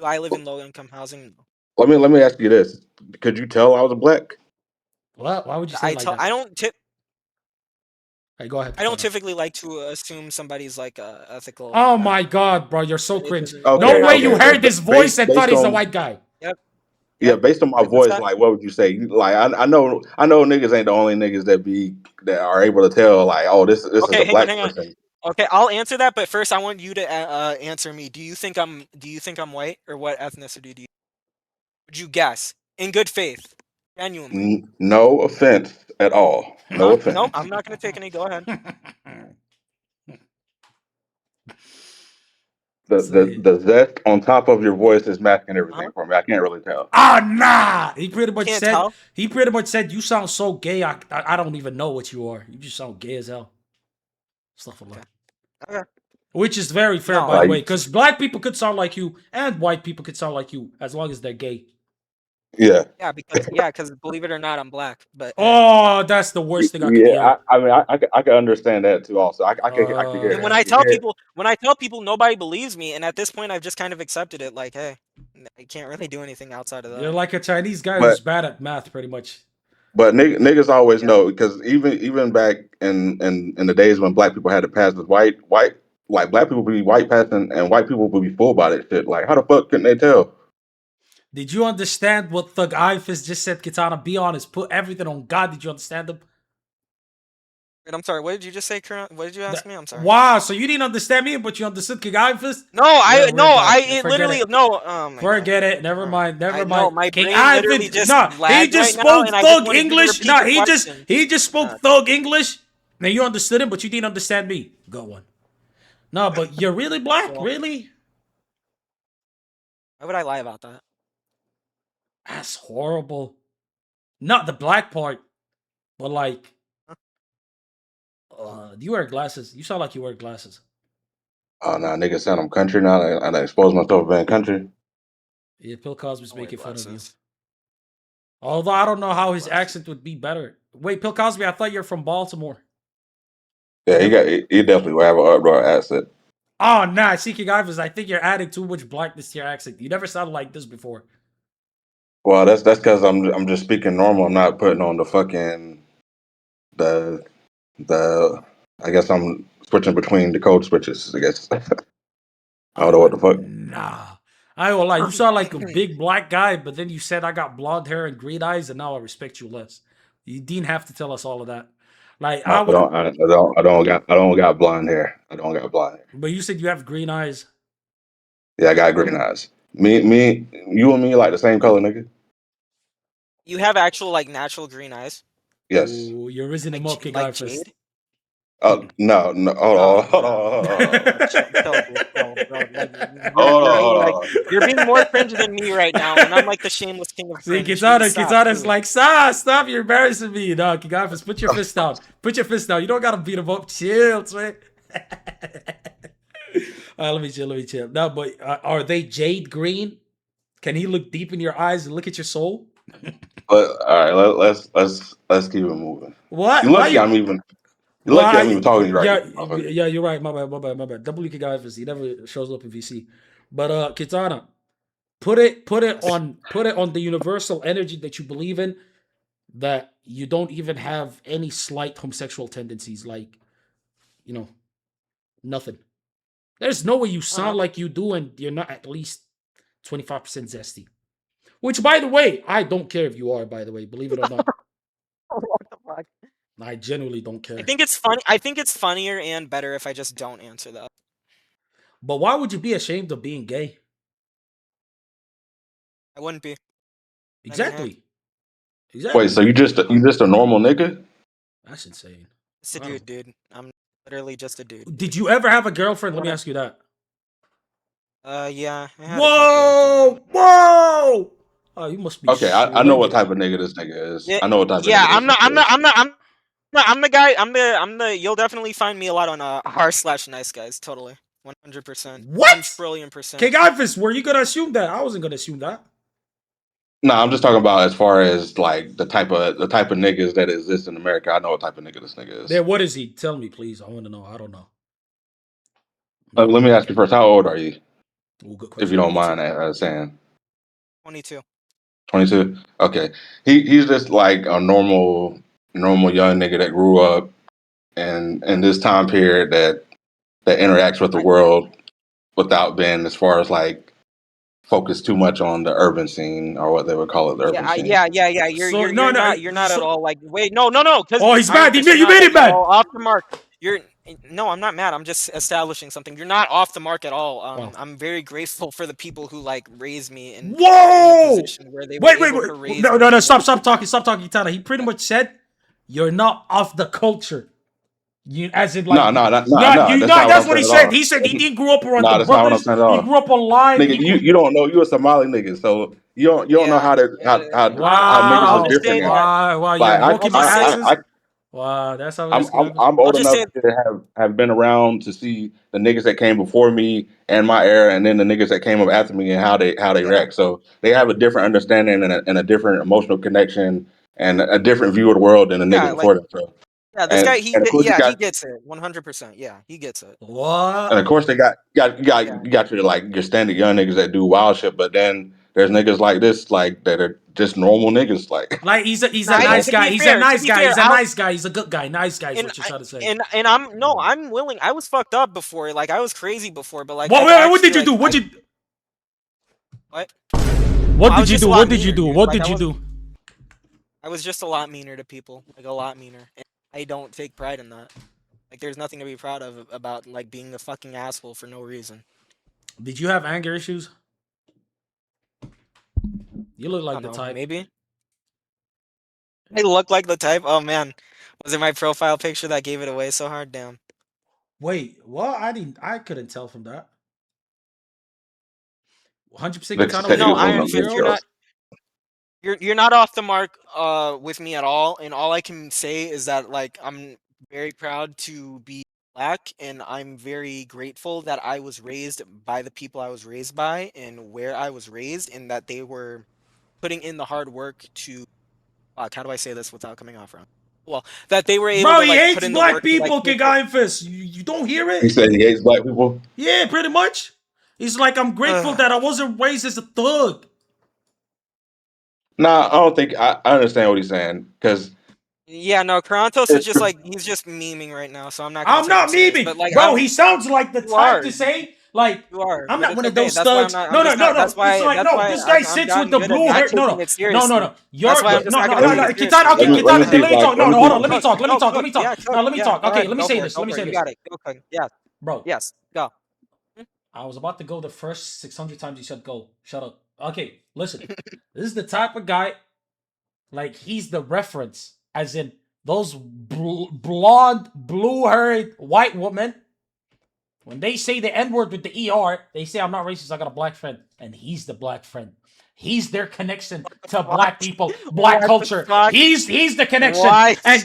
I live in low income housing? Let me ask you this. Could you tell I was black? What? Why would you say that? I don't Hey, go ahead. I don't typically like to assume somebody's like ethical. Oh my god, bro, you're so cringe. No way you heard this voice and thought he's a white guy. Yep. Yeah, based on my voice, like, what would you say? Like, I know niggas ain't the only niggas that are able to tell, like, oh, this is a black person. Okay, I'll answer that, but first I want you to answer me. Do you think I'm white, or what ethnicity would you guess? In good faith. Genuinely. No offense at all. No Huh? Nope, offense. I'm not gonna take any. Go ahead. The zest on top of your voice is masking Huh? everything for me. I can't really tell. Ah, nah. He pretty much Can't said. tell? He pretty much said you sound so gay. I don't even know what you are. You just sound gay as hell. Stuff like that. Okay. Which is very fair, No. by the Like- way, because black people could sound like you, and white people could sound like you, as long as they're gay. Yeah. Yeah, because believe it or not, I'm black. But Oh, that's the worst thing I could hear. Yeah, I mean, I can understand that too. Also, I can hear and that. when I tell people, nobody believes me, and at this point, I've just kind of accepted it. Like, hey, I can't really do anything outside of that. You're like a Chinese guy But- who's bad at math, pretty much. But niggas always know, because even back in the days when black people had to pass as white, like black people would be white passing and white people would be full about it shit. Like, how the fuck couldn't they tell? Did you understand what Thug Ifis just said, Kitana? Be honest, put everything on God. Did you understand him? Wait, I'm sorry. What did you just say, Karen? What did you ask me? I'm sorry. Wow, so you didn't understand me, but you understood King Ifis? No, it literally no. Oh my Forget it. Never mind. Never mind. know, my King brain literally Ifis. just Nah, he lagged just right now, spoke and I just Thug wanted you to English. repeat Nah, your he question. just spoke Thug English. Now you understood him, but you didn't understand me. Go on. No, but you're really black, Well- really? Why would I lie about that? That's horrible. Not the black part, but like, do you wear glasses? You sound like you wear glasses. Oh, nah, niggas sound I'm country now. I expose myself being country. Yeah, Bill Cosby's I wear making fun of you. glasses. Although I don't know how his accent would be better. Wait, Bill Cosby, I thought you're from Baltimore. Yeah, he definitely will have an uproar accent. Oh, nah, King Ifis, I think you're adding too much blackness to your accent. You never sounded like this before. Well, that's because I'm just speaking normal. I'm not putting on the fucking the I guess I'm switching between the code switches. I guess I don't know what the fuck. Nah. I will lie. You sound like a big black guy, but then you said I got blonde hair and green eyes, and now I respect you less. You didn't have to tell us all of that. Like I don't got blonde hair. I don't got blonde hair. but you said you have green eyes. Yeah, I got green eyes. Me, you and me like the same color, nigga. You have actual like natural green eyes. Yes. Ooh, you're risen him up, King Like Ifis. Jade. Oh no, hold on. Hold on. You're being more cringe than me right now, and I'm like the shameless king of See, cringe. Kitana's like, stop, you're embarrassing me. No, King Ifis, put your fist down. Put your fist down. You don't gotta beat him up. Chill, man. Let me chill. No, but are they jade green? Can he look deep in your eyes and look at your soul? But all right, let's keep it moving. What? You lucky I'm even. You lucky I'm even talking to you right now. Yeah, you're right. My bad. W King Ifis, he never shows up in VC. But Kitana, put it on the universal energy that you believe in, that you don't even have any slight homosexual tendencies, like, nothing. There's no way you sound like you do and you're not at least 25% zesty. Which, by the way, I don't care if you are, by the way, believe it or not. What the fuck? I genuinely don't care. I think it's funny. I think it's funnier and better if I just don't answer that. But why would you be ashamed of being gay? I wouldn't be. Exactly. Wait, so you just a normal nigga? That's insane. It's a dude. I'm literally just a dude. Did you ever have a girlfriend? Let me ask you that. Yeah. I had a Whoa! Oh, you must be. Okay, I know what type of nigga this nigga is. I know what type of Yeah, nigga I'm the guy. I'm the. You'll definitely find me a lot on r/nice guys. Totally, 100%. What? 1,000,000,000%. King Ifis, were you gonna assume that? I wasn't gonna assume that. No, I'm just talking about as far as like the type of niggas that exist in America. I know what type of nigga this nigga is. Then what is he? Tell me, please. I want to know. I don't know. Let me ask you first. How old are you? Ooh, good If question. you don't mind saying. 22. 22. Okay, he's just like a normal young nigga that grew up in this time period that interacts with the world without being, as far as like, focused too much on the urban scene, or what they would call it, the urban scene. Yeah. You're not at all like. Wait, no. Oh, he's mad. You made it mad. Off the mark. No, I'm not mad. I'm just establishing something. You're not off the mark at all. Wow. I'm very grateful for the people who like raised me in the Whoa! position where they were able to raise No, me. no, no! Stop talking, Kitana. He pretty much said you're not off the culture. You, as in, like, No. that's That's what he not said. what He I'm said saying he at all. didn't grow up around the That's not what I'm brothers. saying at He all. grew up online. Nigga, you don't know. You a Somali nigga, so you don't know Yeah. how to how niggas I'll is just different. say that. Wow, you're Like invoking my say ancestors. I Wow, that's how I'm this I'm goes. I'm I'll old just enough say to have been around to see the niggas that came before me and my era, and then the niggas that came up after me and how they yeah. react. So they have a different understanding and a different emotional connection and a different view of the world than the Yeah, niggas like before them. So yeah, this guy and of course you he got gets it 100%. Yeah, he gets it. and of What? course they got Yeah. you got your like your standard young niggas that do wild shit, but then there's niggas like this like that are just normal niggas like Like he's a Nah, you know. nice to guy. be He's a fair, nice guy. He's a I'll nice guy. He's a good guy. Nice guy is and what you're trying to say. I'm no, I'm willing. I was fucked up before. Like I was crazy before, but like What? I could What did actually you do? like What? what? What I did was you just do? a lot What did you meaner, do? dude. What Like did you do? I was just a lot meaner to people, like a lot meaner. And I don't take pride in that. Like there's nothing to be proud of about like being a fucking asshole for no reason. Did you have anger issues? You look I like don't the know, type. maybe. I look like the type. Oh man, was it my profile picture that gave it away so hard? Damn. Wait, what? I couldn't tell from that. 100% Niggas Kitana said was he No, your was one only of Iron them Fist, little you're girl. not. girls. You're not off the mark with me at all, and all I can say is that like I'm very proud to be black, and I'm very grateful that I was raised by the people I was raised by and where I was raised, and that they were putting in the hard work to how do I say this without coming off wrong? Well, that they were able Bro, to he like put hates in the black work to like people, make King it. Iron Fist. You don't hear He it? said he hates black people. Yeah, pretty much. He's like, I'm grateful that I wasn't raised as a thug. Nah, I don't think I understand what he's saying because Yeah, no, Karantos is just like he's just memeing right now, so I'm not gonna I'm take him not serious. memeing. But like Bro, he sounds like the you type are. to say, like, You are, I'm but not it's one of okay. those That's why I'm thugs. not. I'm No, no, just no, not. no. It's like, That's no, why this guy I've sits with gotten the good at blue not hair. No, taking no, it no, no, seriously. no. That's You're why I'm just no, not no, gonna no, take no. it seriously. Kitana, okay, You let me Kitana, see okay, if let me I talk. let No, me no, see hold if on, let me cook, talk. Let me no, talk. Let cook. me Yeah, talk. cook. No, let me Yeah, talk. go Okay, ahead. let me Go say for it. this. Go Let me for say it. You this, got it. Go cook. Yes. bro. Yes. Go. I was about to go the first 600 times you said go. Shut up. Okay, listen. This is the type of guy, like, he's the reference, as in those blonde, blue-haired white women. When they say the N-word with the ER, they say, I'm not racist, I got a black friend. And he's the black friend. He's their connection to black people, black What the culture. fuck? He's the connection. What? And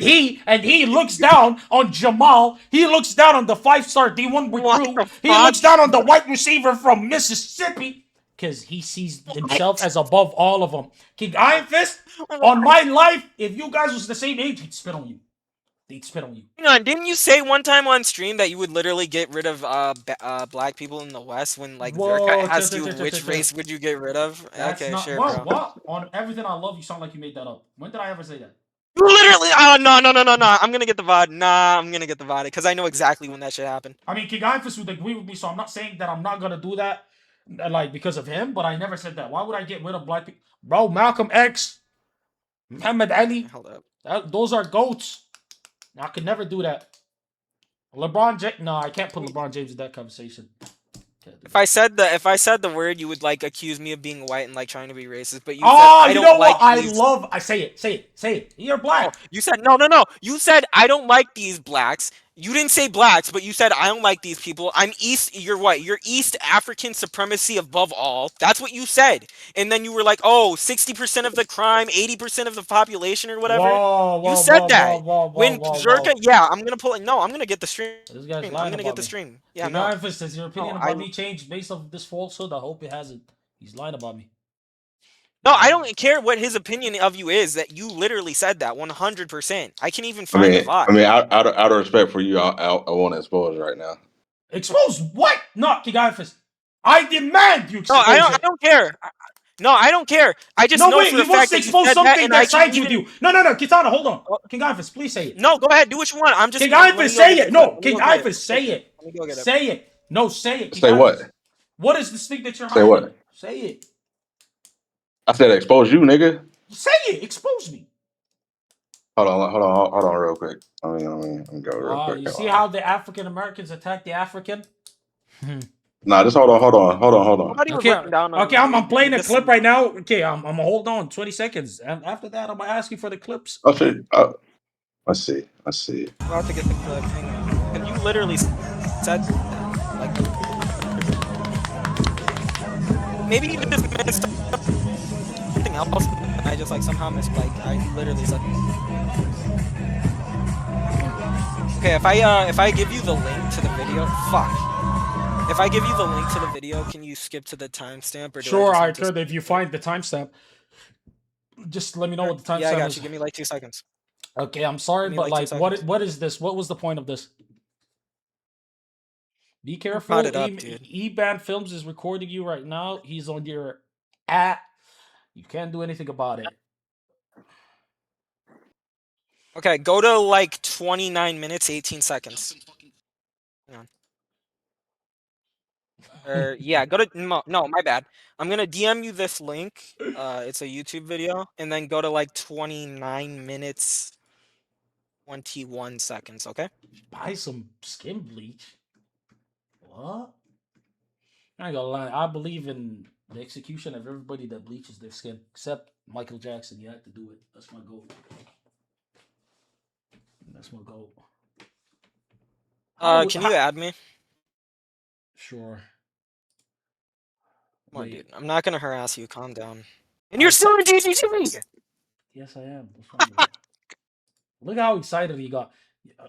he looks down on Jamal. He looks down on the 5-star D1 What recruit. the He fuck? looks down on the white receiver from Mississippi. Because he sees himself as above all of them. King Iron Fist, on my life, if you guys was the same age, he'd spit on you. They'd spit on you. Hang on, didn't you say one time on stream that you would literally get rid of black people in the West when like Zerka Whoa, asked you which race would you get rid of? That's Okay, not sure, what? bro. What? On everything I love, you sound like you made that up. When did I ever say that? You literally. Oh no. I'm gonna get the VOD. Nah, I'm gonna get the VOD because I know exactly when that should happen. I mean, King Ifus would agree with me, so I'm not saying that I'm not gonna do that, like, because of him. But I never said that. Why would I get rid of black people, bro? Malcolm X, Muhammad Ali, Hold up. those are goats. I could never do that. LeBron James, no, I can't put LeBron James in that conversation. If I said the word, you would like accuse me of being white and like trying to be racist. But you said Oh, I you don't know like what? these. I say it. You're black. You said no. You said I don't like these blacks. You didn't say blacks, but you said I don't like these people. I'm East. You're what? You're East African supremacy above all. That's what you said. And then you were like, oh, 60% of the crime, 80% of the population, or whatever. You said that. When Zerka, yeah, I'm gonna pull it. No, I'm gonna get the stream. This guy's I'm lying gonna get about the me. stream. Yeah, King no. Ifus, has your opinion No, about me changed based off this falsehood? I hope it hasn't. He's lying about me. No, I don't care what his opinion of you is. That you literally said that 100%. I can even I find the mean, VOD. out of respect for you, I want to expose right now. Expose what? No, King Ifus. I demand you No, expose I it. don't care. No, I don't care. I just No, know wait, for he a wants fact to that you expose said that, something and I that can sides with even. you. No, Kitana, hold on. King Ifus, please say it. No, go ahead. Do what you want. I'm just. King let me Ifus, go say get it. the No, clip. Let me King go get it. Ifus, say it. Let me go get it. Say it. No, say it. King Say Ifus. what? What is this thing that you're Say hiding? what? Say it. I said expose you, nigga. Say it. Expose me. hold on, real quick. Let me go real quick. You see how the African Americans attack the African? Nah, just hold on. Nobody was Okay, looking down on okay, you, I'm dude. playing a Just- clip right now. Okay, I'm gonna hold on 20 seconds, and after that, I'm gonna ask you for the clips. Oh shit. Let's see. I'm about to get the clip. Hang on. And you literally said that. Like, maybe you just missed something else. And I just like somehow missed. Like, I literally said. Okay, if I give you the link to the video, fuck. If I give you the link to the video, can you skip to the timestamp? Sure, I could if you find the timestamp. Just let me know what the timestamp Yeah, I got is. you. Give me like 2 seconds. Okay, I'm sorry, Give me but like 2 like, seconds. what is this? What was the point of this? Be careful. brought it up, dude. E-Band Films is recording you right now. He's on your app. You can't do anything about it. Okay, go to like 29 minutes, 18 seconds. Hang on. Yeah, go to no, my bad. I'm gonna DM you this link. It's a YouTube video, and then go to like 29 minutes, 21 seconds. Okay. Buy some skin bleach. What? I ain't gonna lie. I believe in the execution of everybody that bleaches their skin, except Michael Jackson. You had to do it. That's my goal. That's my goal. Can you add me? Sure. Come on, Wait. dude. I'm not gonna harass you. Calm down. And you're still in GG2. Yes, I am. What's wrong with that? Look how excited he got.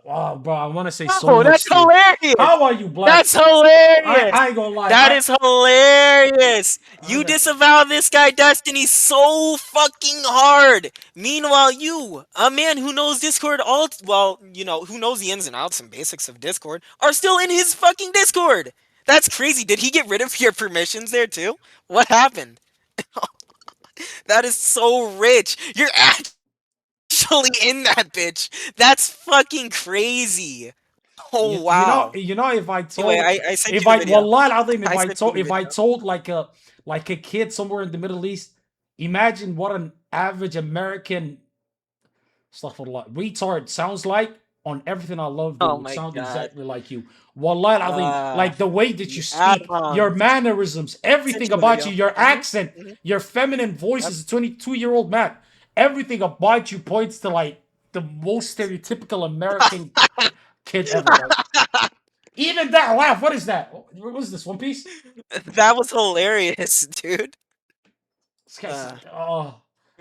Oh, bro, I want to say so Oh, much. that's to you. hilarious. How are you black? That's hilarious. I ain't gonna lie. That is hilarious. You Okay. disavow this guy Destiny so fucking hard. Meanwhile, you, a man who knows Discord who knows the ins and outs and basics of Discord, are still in his fucking Discord. That's crazy. Did he get rid of your permissions there too? What happened? That is so rich. You're actually in that bitch. That's fucking crazy. Oh wow. You know, if I told, Anyway, I sent if you the I, video. wallah al-azim, if I I sent you told, the if I video. told like a kid somewhere in the Middle East, imagine what an average American, astaghfirullah, retard sounds like. On everything I love, they Oh would my sound God. exactly like you. Wallah al-azim, like the way that you speak, add-ons. your mannerisms, everything you the about video. you, your accent, your feminine voice as a 22-year-old man, everything about you points to like the most stereotypical American kid ever. Like, even that laugh, what is that? What is this, One Piece? That was hilarious, dude. This guy's, oh.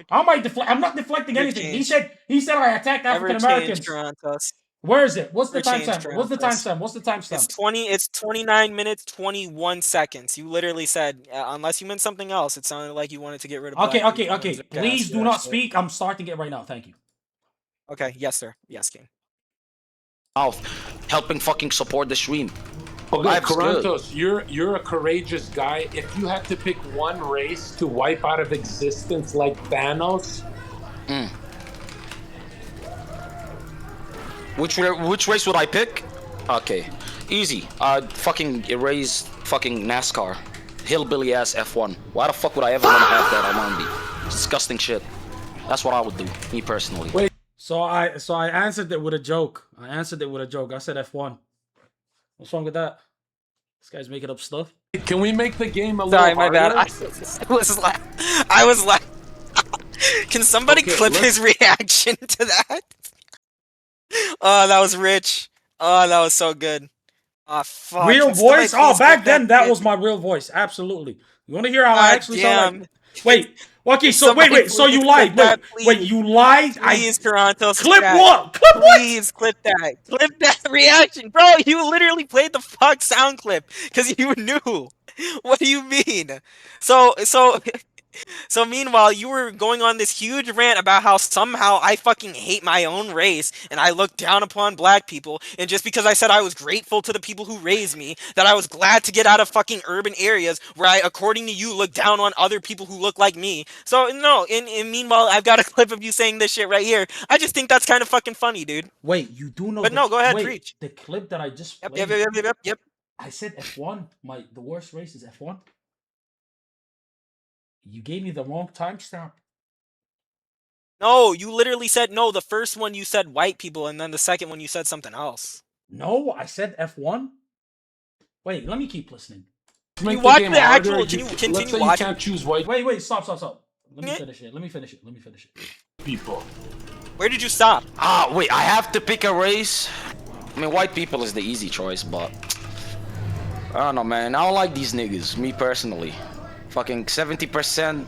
How am I I'm not deflecting You're anything. changed. He said I attacked African Americans. Torontos. Where is it? What's the Ever changed timestamp? What's the Torontos. timestamp? What's the timestamp? It's 29 minutes 21 seconds. You literally said unless you meant something else, it sounded like you wanted to get rid of Okay, black okay, people. okay. Yes, Please do yes, not yes. speak. I'm starting it right now. Thank you. Okay, yes sir. Yes, King. Helping fucking support the stream. Okay, Life's good. Karantos, you're a courageous guy. If you had to pick one race to wipe out of existence like Thanos, Which race would I pick? Okay, easy. I'd fucking erase fucking NASCAR, hillbilly ass F1. Why the fuck would I ever want to have that on me? Disgusting shit. That's what I would do, me personally. Wait. So I answered it with a joke. I said F1. What's wrong with that? This guy's making up stuff. can we make the game a Sorry, little my harder? bad. I was like Can somebody Okay, clip his reaction to that? Oh, that was rich. Oh, that was so good. Oh, fuck. Real Can somebody voice? Oh, please back clip then that shit? was my real voice. Absolutely. You want to hear how I God actually sound damn. like? Wait. Okay, Can so somebody wait. So please you clip lied. that, Wait, please? you lied. Please, Toronto. Clip chat. what? Clip what? Please clip that. Clip that reaction. Bro, you literally played the fuck sound clip because you knew. What do you mean? So meanwhile, you were going on this huge rant about how somehow I fucking hate my own race and I look down upon black people, and just because I said I was grateful to the people who raised me, that I was glad to get out of fucking urban areas where I, according to you, look down on other people who look like me. So no, and meanwhile, I've got a clip of you saying this shit right here. I just think that's kind of fucking funny, dude. Wait, you do know? But no, go ahead, wait, preach. The clip that I just Yep, played. yep. I said F1. The worst race is F1. You gave me the wrong timestamp. No, you literally said no. The first one you said white people, and then the second one you said something else. No, I said F1. Wait, let me keep listening. Can you watch the actual? Can you Let's continue say you watching? can't choose white Wait, stop. Let me finish it. Let me finish it. people. Where did you stop? Wait, I have to pick a race. I mean, white people is the easy choice, but I don't know, man. I don't like these niggas, me personally. Fucking 70%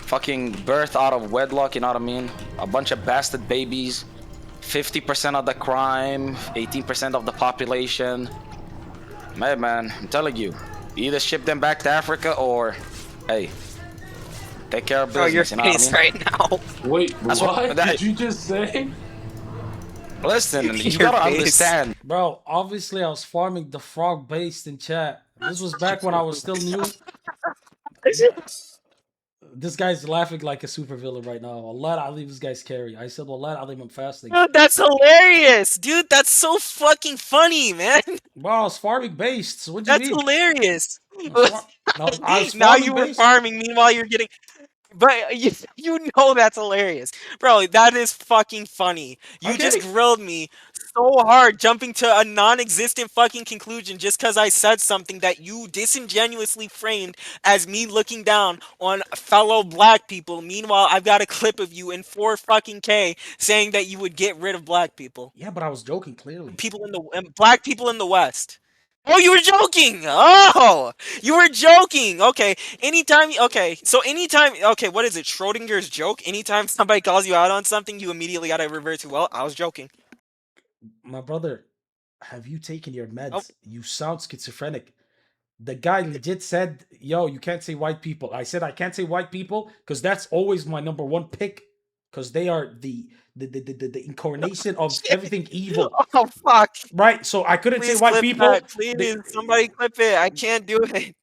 fucking birth out of wedlock, you know what I mean? A bunch of bastard babies. 50% of the crime, 18% of the population. Hey, man, I'm telling you, either ship them back to Africa or, hey, take care of business. Your you know what I face mean? right now. Wait, That's what that- did you just say? Listen, you Your gotta face. understand. Bro, obviously I was farming the frog based in chat. This was back when I was still new. This guy's laughing like a supervillain right now. Allah Ali, this guy's scary. I said, Allah Ali, I'm fasting. Dude, that's hilarious, dude. That's so fucking funny, man. Bro, I was farming based. So what do you That's mean? hilarious. I was Now farming you were based. farming. Meanwhile, you're getting. But you know that's hilarious, bro. That is fucking funny. You Okay. just grilled me so hard, jumping to a non-existent fucking conclusion just because I said something that you disingenuously framed as me looking down on fellow black people. Meanwhile, I've got a clip of you in 4 fucking K saying that you would get rid of black people, Yeah, but I was joking clearly. black people in the West. Oh, you were joking. Oh, you were joking. Okay. Okay, what is it? Schrodinger's joke? Anytime somebody calls you out on something, you immediately gotta revert to, well, I was joking. My brother, have you taken your meds? Oh. You sound schizophrenic. The guy legit said, yo, you can't say white people. I said I can't say white people because that's always my number one pick. Because they are the incarnation of everything evil. Oh, fuck. Right? So I couldn't Please say white clip people. that. Please, somebody clip it. I can't do it.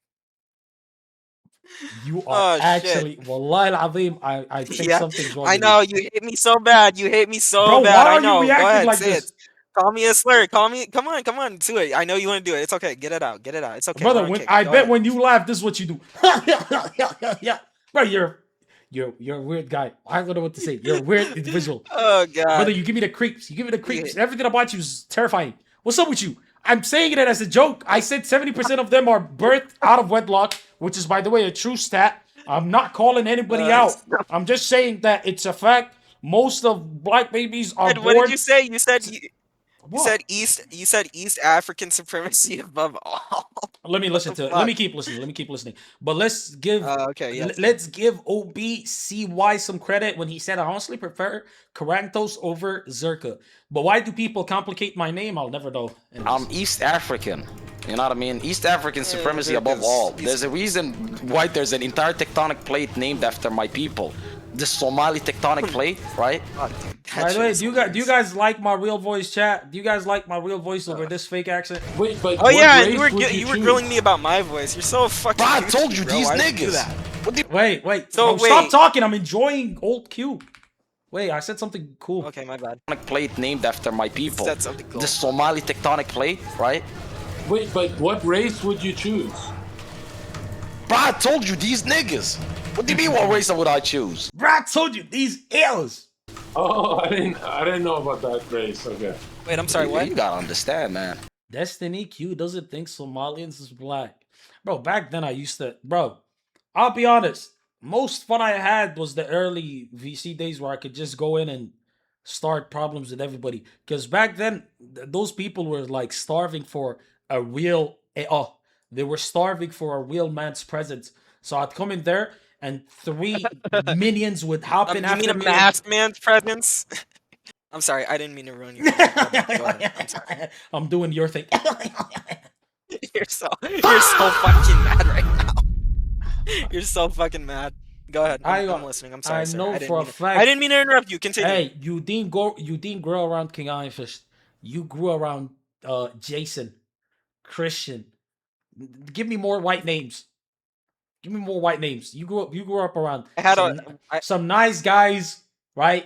You are Oh, actually, Wallahi al-Azim, I think Yeah, something's wrong I with know. you. You hate me so bad. You hate me so Bro, bad. why I are know. you Go reacting ahead. like Say this? it. Call me a slur. Call me. Come on. Do it. I know you want to do it. It's okay. Get it out. It's okay. Brother, We're on when kick. I Go bet ahead. when you laugh, this is what you do. Yeah. Bro, you're a weird guy. I don't know what to say. You're a weird individual. Oh, God. Brother, you give me the creeps. Everything about you is terrifying. What's up with you? I'm saying it as a joke. I said 70% of them are birthed out of wedlock, which is, by the way, a true stat. I'm not calling anybody out. I'm just saying that it's a fact. Most of black babies are What born. did you say? You said What? You said East African supremacy above all. Let me listen the to it. fuck? Let me keep listening. But let's give Okay, yes. let's give OBCY some credit when he said I honestly prefer Karantos over Zerka. But why do people complicate my name? I'll never know. I'm East African. You know what I mean? East African supremacy above all. There's a reason why there's an entire tectonic plate named after my people. The Somali tectonic plate, right? By the way, do you guys like my real voice, chat? Do you guys like my real voice over this fake accent? Wait, but Oh yeah, and you were grilling me about my voice. You're so fucking. Bro, I told you, bro. these Why would you do niggas. that? Wait. So Bro, stop wait. talking. I'm enjoying old Q. Wait, I said something cool. Okay, my bad. Tectonic plate named after my people. Said something cool. The Somali tectonic plate, right? Wait, but what race would you choose? Bro, I told you, these niggas. What do you mean, what race would I choose? Bro, I told you these L's. Oh, I didn't know about that race. Okay. Wait, I'm sorry. What? You gotta understand, man. Destiny Q doesn't think Somalians is black. Bro, back then I used to... Bro, I'll be honest. Most fun I had was the early VC days where I could just go in and start problems with everybody. Because back then, those people were like starving for a real... they were starving for a real man's presence. So I'd come in there and 3 minions would hop in You after mean a me. masked man's presence? I'm sorry, I didn't mean to ruin your. I'm sorry. I'm doing your thing. You're so fucking mad right now. You're so fucking mad. Go ahead. I'm listening. I'm sorry. I sir. know didn't for a mean fact. I didn't mean to interrupt you. Continue. Hey, you didn't grow around King Iron Fist. You grew around Jason, Christian. Give me more white names. Give me more white names. You grew up around some nice guys, right?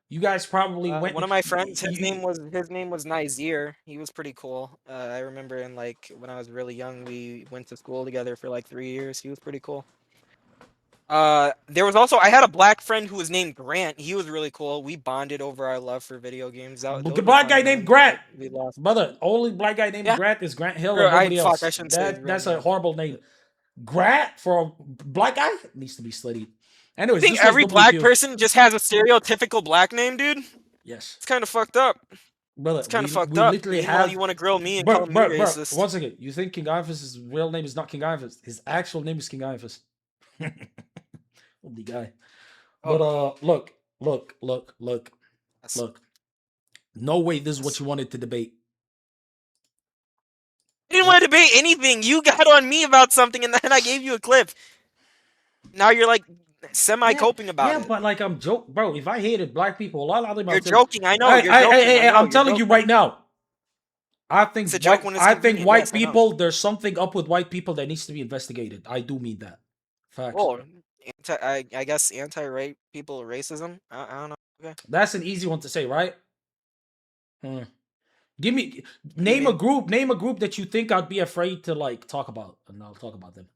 You guys probably went. One of my friends, his name was Nizier. He was pretty cool. I remember in like when I was really young, we went to school together for like 3 years. He was pretty cool. There was also I had a black friend who was named Grant. He was really cool. We bonded over our love for video games. Those were Black guy fun named times. Grant. We lost. Brother, only black guy named Grant is Grant Hill Or and nobody else. I shouldn't say his real That's a name. horrible name. Grant for a black guy needs to be studied. Anyways, I think this was every black WQ. person just has a stereotypical black name, dude. Yes. It's kind of fucked up. Brother, It's kind of fucked we up. literally Meanwhile, have. you want to grill me and Bro, call me bro, racist. once again, you think King Iphis' real name is not King Iphis. His actual name is King Iphis. Holy guy. But look. No way this is what you wanted to debate. I didn't want to debate anything. You got on me about something, and then I gave you a clip. Now you're like semi-coping about Yeah, it. but like I'm joking, bro. If I hated black people, a lot of them. You're joking. I know. You're joking. Hey, I know, I'm you're telling you joking. right now. I think It's a joke when it's I think convenient, white yes, I know. people. There's something up with white people that needs to be investigated. I do mean that. Facts. Oh, I guess anti-rape people racism. I don't know. Okay. That's an easy one to say, right? Give me name a group that you think I'd be afraid to like talk about, and I'll talk about them.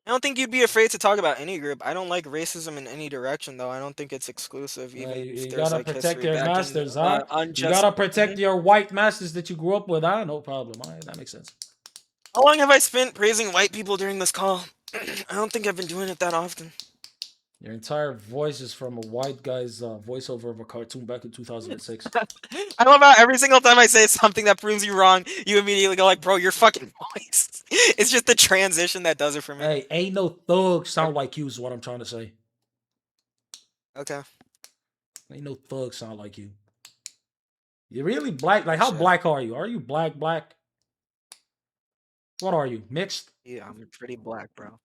I don't think you'd be afraid to talk about any group. I don't like racism in any direction, though. I don't think it's exclusive. Even if You there's gotta like protect history your back in, masters, huh? You unjust. gotta protect your white masters that you grew up with, huh? No problem. All right, that makes sense. How long have I spent praising white people during this call? I don't think I've been doing it that often. Your entire voice is from a white guy's voiceover of a cartoon back in 2006. I love how every single time I say something that proves you wrong, you immediately go like, "Bro, your fucking voice." It's just the transition that does it for me. Hey, ain't no thug sound like you is what I'm trying to say. Okay. Ain't no thug sound like you. You're really black. Like, how black are you? Are you black? What are you? Mixed? Yeah, I'm pretty black, bro.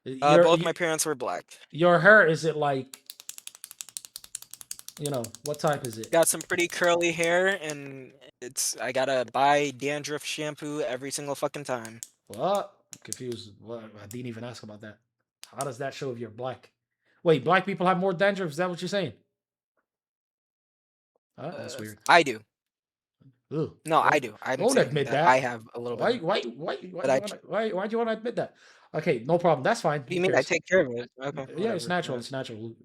Your- Both my parents were black. Your hair, is it like, what type is it? Got some pretty curly hair, and I gotta buy dandruff shampoo every single fucking time. What? I'm confused. What? I didn't even ask about that. How does that show if you're black? Wait, black people have more dandruff? Is that what you're saying? That's weird. I do. Ugh. No, I do. I'm Don't saying admit that that. I have a little bit. Why do you want to admit that? Okay, no problem. That's fine. What do you mean? I take care of it. Okay. Yeah, it's whatever. natural. It's natural.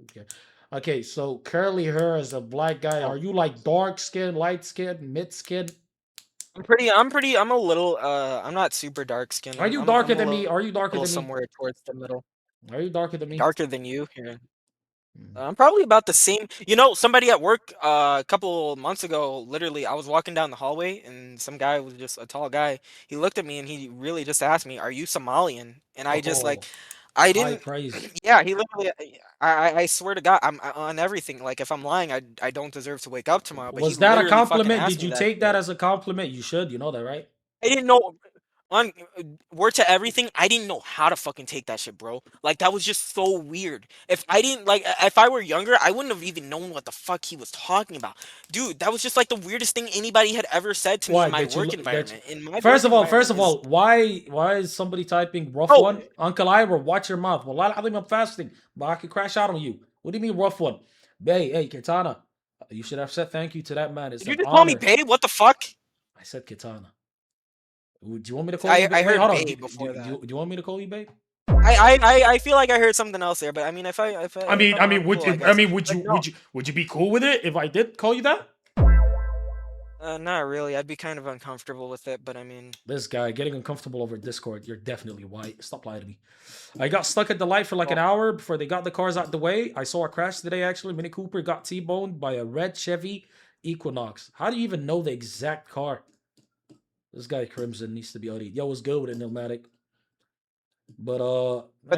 Okay, so curly hair as a black guy. Are you like dark skin, light skin, mid skin? I'm a little. I'm not super dark skinned. Are you darker than me? Are you darker than me? Somewhere towards the middle. Are you darker than me? Darker than you? Yeah. I'm probably about the same. You know, somebody at work a couple months ago, literally, I was walking down the hallway and some guy was just a tall guy. He looked at me and he really just asked me, "Are you Somalian?" And I just like, I High didn't. praise. Yeah, he literally. I swear to God, I'm on everything. Like, if I'm lying, I don't deserve to wake up tomorrow. But Was he that a literally fucking compliment? asked Did me you that take shit. that as a compliment? You should. You know that, right? I didn't know. On word to everything, I didn't know how to fucking take that shit, bro. Like, that was just so weird. If I were younger, I wouldn't have even known what the fuck he was talking about. Dude, that was just like the weirdest thing anybody had ever said to me in my that you work look- that environment. you- In my First work of environment all, why is somebody typing rough Oh. one? Uncle Ira, watch your mouth. Well, I think I'm fasting, but I could crash out on you. What do you mean rough one? Hey, Katana, you should have said thank you to that man. It's Did you an just call me honor. babe? What the fuck? I said Katana. Do you want me to call I- you? I Wait, heard hold on. babe before that. Do you want me to call you babe? I feel like I heard something else there, but I mean, if I would you be cool with it if I did call you that? Not really. I'd be kind of uncomfortable with it, but I mean, This guy getting uncomfortable over Discord. You're definitely white. Stop lying to me. I got stuck at the light for like an hour before they got the cars out the way. I saw a crash today, actually. Mini Cooper got T-boned by a red Chevy Equinox. How do you even know the exact car? This guy Crimson needs to be OD. Yo, what's good with it, Nomadic? But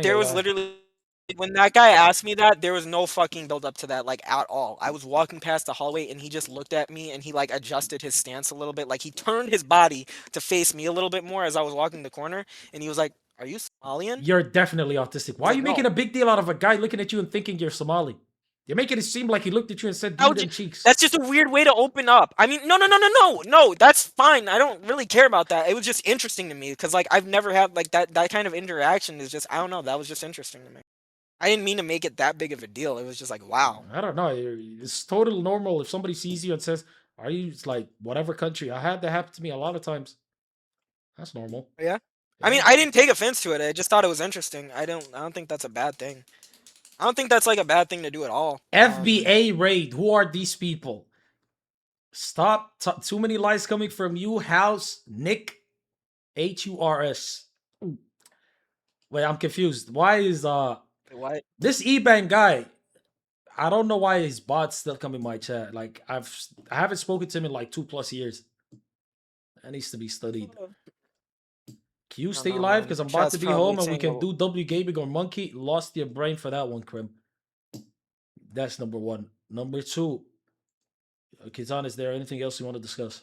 there was literally, when that guy asked me that, there was no fucking build up to that, like, at all. I was walking past the hallway and he just looked at me and he like adjusted his stance a little bit. Like, he turned his body to face me a little bit more as I was walking the corner, and he was like, "Are you Somalian?" You're definitely autistic. Why are like, you making no. a big deal out of a guy looking at you and thinking you're Somali? You're making it seem like he looked at you and said, How "Give would them you- cheeks." That's just a weird way to open up. I mean, no, that's fine. I don't really care about that. It was just interesting to me because, like, I've never had like that kind of interaction. Is just, I don't know. That was just interesting to me. I didn't mean to make it that big of a deal. It was just like, wow. I don't know. It's totally normal if somebody sees you and says, "Are you?" It's like whatever country. I had that happen to me a lot of times. That's normal. Yeah. I mean, I didn't take offense to it. I just thought it was interesting. I don't think that's a bad thing. I don't think that's like a bad thing to do at all. FBA raid. Who are these people? Stop. Too many lies coming from you. House Nick HURS. Wait, I'm confused. Why is What? this Eban guy? I don't know why his bots still come in my chat. Like I haven't spoken to him in like 2+ years. That needs to be studied. Can you stay live? Because I'm about Chat's to be probably home and we saying, can well- do W Gaming or Monkey. Lost your brain for that one, Krim. That's number one. Number two. Kizan, is there anything else you want to discuss?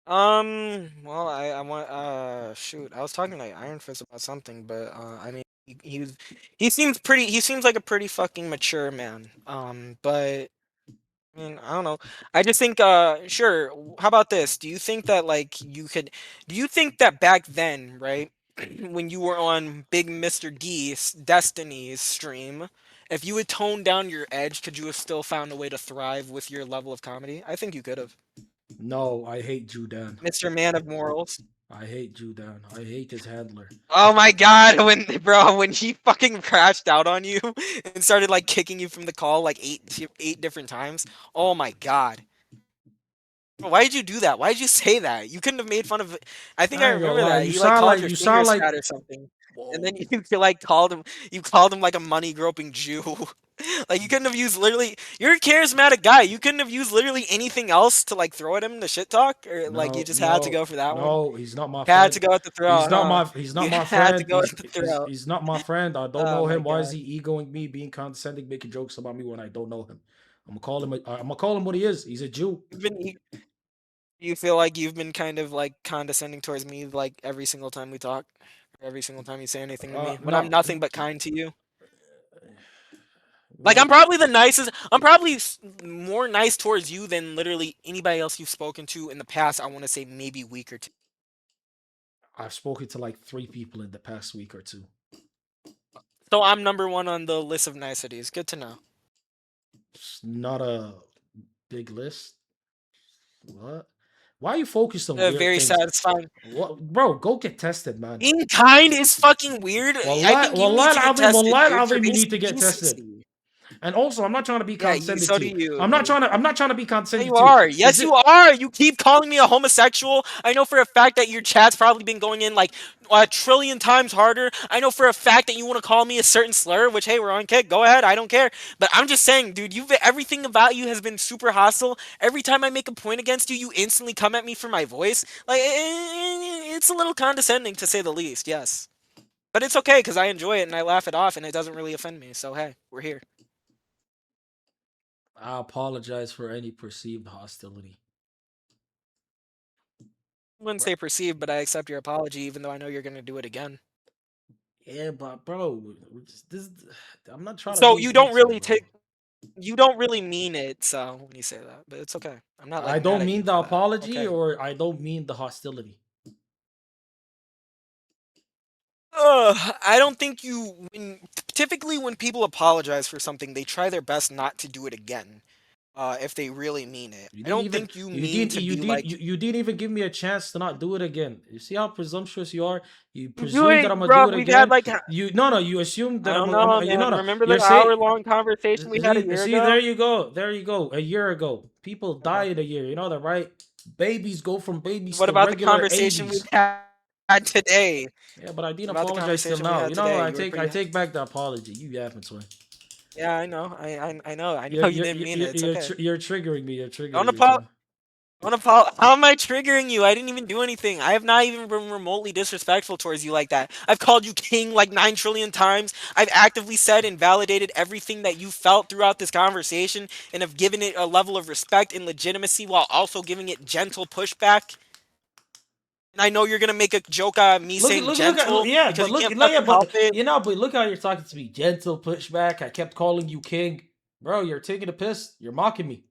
Well, I want, shoot, I was talking to Iron Fist about something, but, I mean, he seems like a pretty fucking mature man. But, I mean, I don't know. I just think, sure, how about this? Do you think that, like, do you think that back then, right, when you were on Big Mr. D's Destiny's stream, if you had toned down your edge, could you have still found a way to thrive with your level of comedy? I think you could have. No, I hate Judan. Mr. Man of Morals. I hate Judan. I hate his handler. Oh my god, when he fucking crashed out on you and started like kicking you from the call like eight different times. Oh my god. Why did you do that? Why did you say that? You couldn't have made fun of it. I think I remember that. You like called your fingers fat or something. And then you like called him like a money groping Jew. Like you couldn't have used literally you're a charismatic guy. You couldn't have used literally anything else to like throw at him to shit talk? Or like you just had to go for that one? No, he's not my friend. Had to go at the throw. He's not my Had friend. to go at the throw. He's not my friend. I don't Oh know my him. Why is God. he egoing me, being condescending, making jokes about me when I don't know him? I'm gonna call him what he is. He's a Jew. You feel like you've been kind of like condescending towards me like every single time we talk? Or every single time you say anything to me? When no. I'm nothing but kind to you? Like I'm probably the nicest. I'm probably more nice towards you than literally anybody else you've spoken to in the past. I want to say maybe week or two. I've spoken to like 3 people in the past week or 2. So I'm number 1 on the list of niceties. Good to know. It's not a big list. What? Why are you focused on weird Very things? satisfying. What, bro? Go get tested, man. Being kind is fucking weird. I think you need to get tested, dude, for you need to basic get tested. decency. And also, I'm not trying to be condescending so to do you. you, I'm not trying to be Yeah, condescending you to you. are. Yes, you are. You keep calling me a homosexual. I know for a fact that your chat's probably been going in like a trillion times harder. I know for a fact that you want to call me a certain slur, which, hey, we're on kick. Go ahead. I don't care. But I'm just saying, dude, everything about you has been super hostile. Every time I make a point against you, you instantly come at me for my voice. Like, it's a little condescending to say the least, yes. But it's okay because I enjoy it and I laugh it off and it doesn't really offend me. So, hey, we're here. I apologize for any perceived hostility. I wouldn't say perceived, but I accept your apology, even though I know you're going to do it again. Yeah, but bro, I'm not trying to. So be you don't mean, really bro. you don't really mean it. So when you say that, but it's okay. I'm not. Like, I don't mad at mean you the for that. apology, Okay. or I don't mean the hostility. I don't think you. Typically, when people apologize for something, they try their best not to do it again. If they really mean it. I don't think you mean to be like. You didn't even give me a chance to not do it again. You see how presumptuous you are. You Do presume it, that I'm bro. gonna do it We've again. had like. You assume that I don't I'm know, you man. know. Remember You're the saying- hour-long conversation we had a year See, ago? there you go. There you go. A year ago, people die in a year. You know that, right? Babies go from babies What to about the regular conversation 80s. we've had today? Yeah, but I didn't About the apologize till conversation we now. had You know, today, I you were take pretty- back the apology. You yapping, twin. Yeah, I know. I know. I know you didn't mean it. It's okay. You're triggering me. You're triggering Don't me. apologize. twin. How am I triggering you? I didn't even do anything. I have not even been remotely disrespectful towards you like that. I've called you king like 9 trillion times. I've actively said and validated everything that you felt throughout this conversation and have given it a level of respect and legitimacy while also giving it gentle pushback. And I know you're gonna make a joke out of me saying gentle because you can't fucking help it. You know, but look how you're talking to me. Gentle pushback. I kept calling you king. Bro, you're taking a piss. You're mocking me.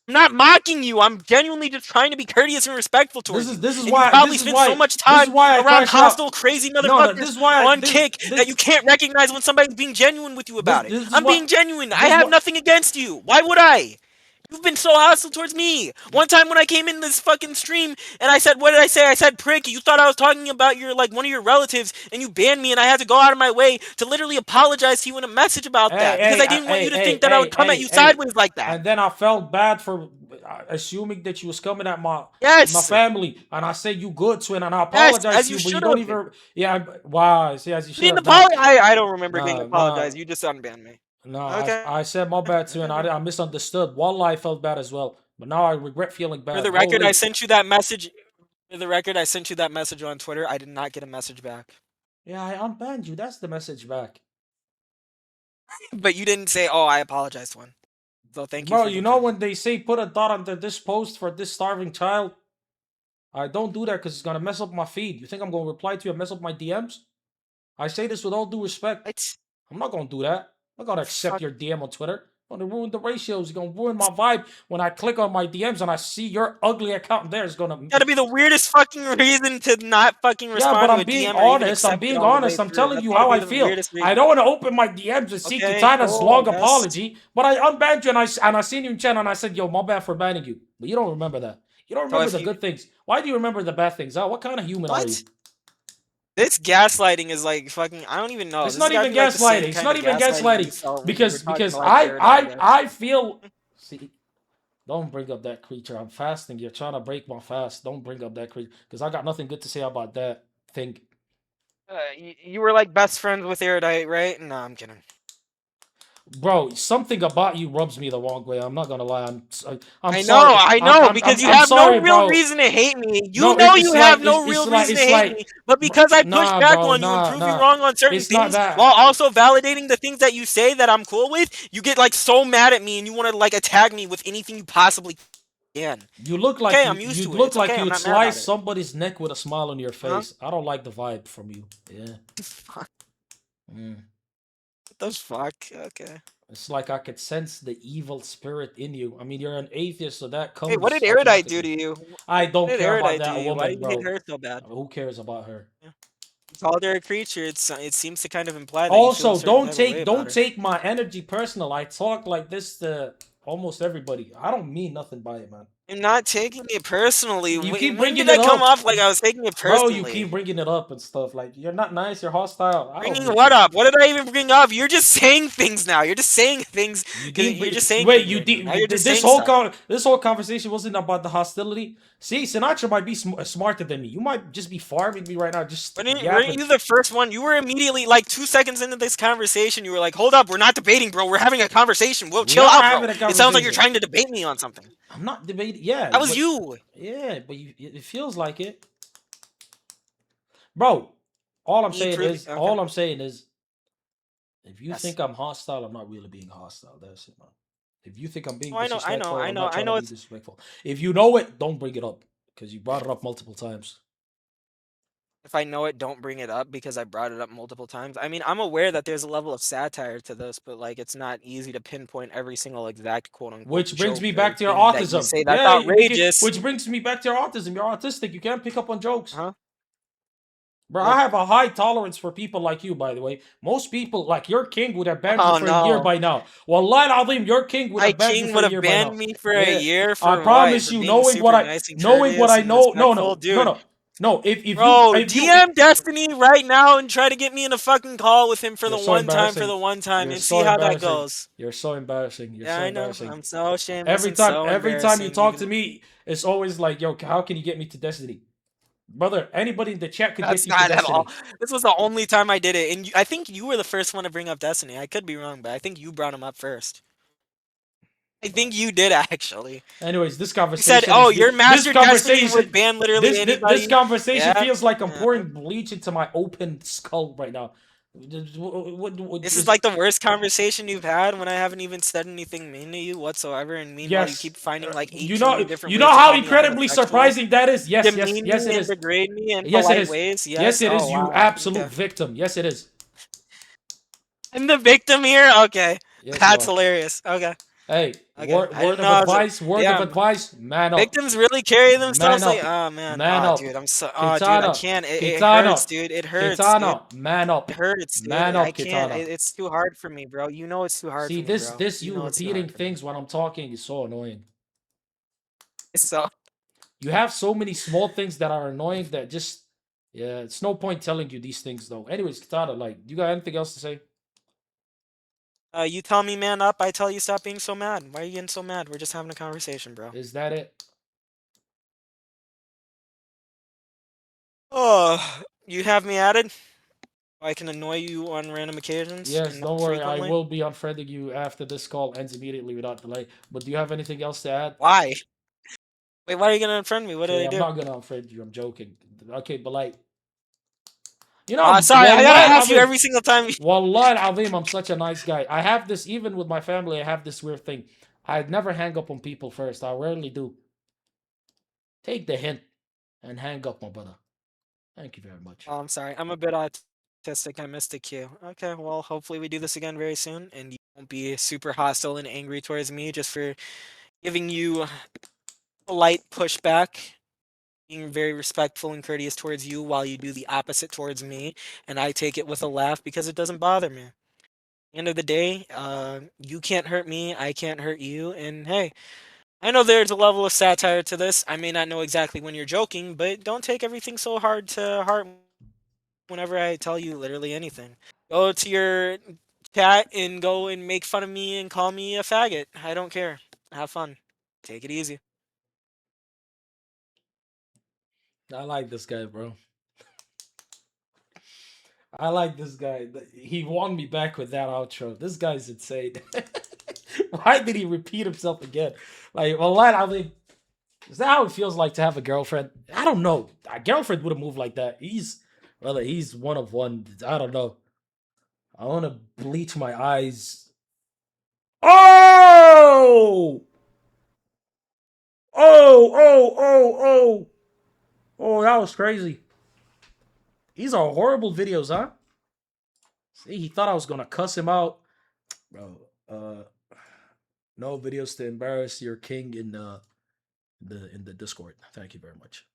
I'm not mocking you. I'm genuinely just trying to be courteous and respectful towards you. This is And why you probably this is spend why so much this time is why I around crash out. hostile, crazy motherfuckers this is why on kick that you can't recognize when somebody's being genuine with you about this it. is I'm why- being genuine. I this have why- nothing against you. Why would I? You've been so hostile towards me. One time when I came in this fucking stream and I said, what did I say? I said prick. You thought I was talking about your like one of your relatives and you banned me and I had to go out of my way to literally apologize to you in a message about that because I didn't want you to think that I would come at you sideways like that. And then I felt bad for assuming that you was coming at my family, and I said you good, twin, and I apologize to you, but you don't even. Yeah, wow. See, as you should have. I don't remember getting apologized. You just unbanned me. No, okay. I said my bad too, and I misunderstood. Wallah, I felt bad as well, but now I regret feeling bad. For the record, I sent you that message. For the record, I sent you that message on Twitter. I did not get a message back. Yeah, I unbanned you. That's the message back. But you didn't say, "Oh, I apologized." One. So thank you. Bro, you know when they say put a dot under this post for this starving child, I don't do that because it's gonna mess up my feed. You think I'm gonna reply to you and mess up my DMs? I say this with all due respect. I'm not gonna do that. I'm not gonna accept your DM on Twitter. I'm gonna ruin the ratios. It's gonna ruin my vibe when I click on my DMs and I see your ugly account there. It's gonna gotta be the weirdest fucking reason to not fucking respond. Yeah, but I'm being honest. I'm being honest. I'm telling you how I feel. I don't want to open my DMs and see Kitana's long apology, but I unbanned you and I seen you in chat and I said, "Yo, my bad for banning you." But you don't remember that. You don't remember the good things. Why do you remember the bad things? What kind of human are you? This gaslighting is like fucking. I don't even know. It's not even gaslighting. It's not even gaslighting because I feel. See, don't bring up that creature. I'm fasting. You're trying to break my fast. Don't bring up that creature because I got nothing good to say about that thing. You were like best friends with Erudite, right? No, I'm kidding. Bro, something about you rubs me the wrong way. I'm not gonna lie. I know, because you have no real reason to hate me. You know you have no real reason to hate me, but because I push back on you and prove you wrong on certain things, while also validating the things that you say that I'm cool with, you get like so mad at me and you want to like attack me with anything you possibly can. You look like you look like you'd slice somebody's neck with a smile on your face. I don't like the vibe from you. Yeah. What the fuck? Okay. It's like I could sense the evil spirit in you. I mean, you're an atheist, so that comes. Hey, what did Erudite do to you? I don't care about that woman, Why did you bro. hate her so bad? Who cares about her? Yeah. You called her a creature. It seems to kind of imply that. Also, don't take my energy personal. I talk like this to almost everybody. I don't mean nothing by it, man. I'm not taking it personally. You keep when bringing did it I come up. off like I was taking it personally? Bro, you keep bringing it up and stuff. Like, you're not nice, you're hostile. Bringing what up? What did I even bring up? You're just saying things now. You're just saying things. You're just saying. Wait, you did. This whole conversation wasn't about the hostility. See, Sinatra might be smarter than me. You might just be farming me right now. Just weren't you the first one? You were immediately like 2 seconds into this conversation. You were like, "Hold up, we're not debating, bro. We're having a conversation. We'll chill out, bro. It sounds like you're trying to debate me on something." I'm not debating. Yeah, that was you. Yeah, but it feels like it, bro. All I'm saying is, if you think I'm hostile, I'm not really being hostile. That's it, man. If you think I'm being disrespectful, I'm not trying to be disrespectful. If you know it, don't bring it up because you brought it up multiple times. If I know it, don't bring it up because I brought it up multiple times. I mean, I'm aware that there's a level of satire to this, but like, it's not easy to pinpoint every single exact quote unquote. Which brings me back to your autism. Say that's outrageous. Which brings me back to your autism. You're autistic. You can't pick up on jokes. Huh? Bro, I have a high tolerance for people like you, by the way. Most people, like your king, would have banned you for a year by now. Wallahi al-Azim, your king would have banned you for a year by now. Me for a year for I promise you, knowing what I know. No, if DM Destiny right now and try to get me in a fucking call with him for the one time and see how that goes. You're so embarrassing. You're so I know. embarashing. I'm so ashamed. Every time you talk to me, it's always like, yo, how can you get me to Destiny? Brother, anybody in the chat could get you to Destiny. At all. This was the only time I did it. And I think you were the first one to bring up Destiny. I could be wrong, but I think you brought him up first. I think you did actually. Anyways, this conversation. You said, "Oh, your master Destiny would ban literally anybody." This conversation feels like I'm pouring bleach into my open skull right now. This is like the worst conversation you've had when I haven't even said anything mean to you whatsoever, and meanwhile you keep finding like different. You know how incredibly surprising that is. Yes, it is. Degrade me in yes, polite ways. Yes, it is. You absolute victim. Yes, it is. I'm the victim here. Okay, that's hilarious. Okay. Hey, Okay. word I didn't of know I was advice, yeah, man up. victims really carry Man themselves like, up. oh man, Man oh up. dude, I'm so, oh dude, I Kitana. can't. It hurts, Kitana. dude. It hurts, dude. Kitana. Man up. It hurts, dude. Man I up, can't. Kitana. It's too hard for me, bro. You know it's too hard See, for me, bro. this You you know it's too repeating hard for me. things when I'm talking is so annoying. So You have so many small things that are annoying that just, yeah, it's no point telling you these things though. Anyways, Kitana, like, you got anything else to say? you tell me man up, I tell you stop being so mad. Why are you getting so mad? We're just having a conversation, bro. Is that it? Oh, you have me added? I can annoy you on random occasions Yes, and don't not worry. I frequently? will be unfriending you after this call ends immediately without delay. But do you have anything else to add? Why? Wait, why are you gonna unfriend me? What did Okay, I I'm do? not gonna unfriend you. I'm joking. Okay, but like, you know, Sorry, I gotta ask you Wallahi every single time. Wallahi al-Azim, I'm such a nice guy. I have this, even with my family, I have this weird thing. I never hang up on people first. I rarely do. Take the hint and hang up, my brother. Thank you very much. Oh, I'm sorry. I'm a bit autistic. I missed the cue. Okay, well, hopefully we do this again very soon, and you won't be super hostile and angry towards me just for giving you polite pushback, being very respectful and courteous towards you while you do the opposite towards me, and I take it with a laugh because it doesn't bother me. At the end of the day, you can't hurt me, I can't hurt you, and hey, I know there's a level of satire to this. I may not know exactly when you're joking, but don't take everything so hard to heart whenever I tell you literally anything. Go to your chat and go and make fun of me and call me a faggot. I don't care. Have fun. Take it easy. I like this guy, bro. I like this guy. He won me back with that outro. This guy's insane. Why did he repeat himself again? Like, well, I mean, is that how it feels like to have a girlfriend? I don't know. A girlfriend would have moved like that. He's one of one. I don't know. I want to bleach my eyes. Oh! Oh, that was crazy. These are horrible videos, huh? See, he thought I was gonna cuss him out. Bro, no videos to embarrass your king in the Discord. Thank you very much.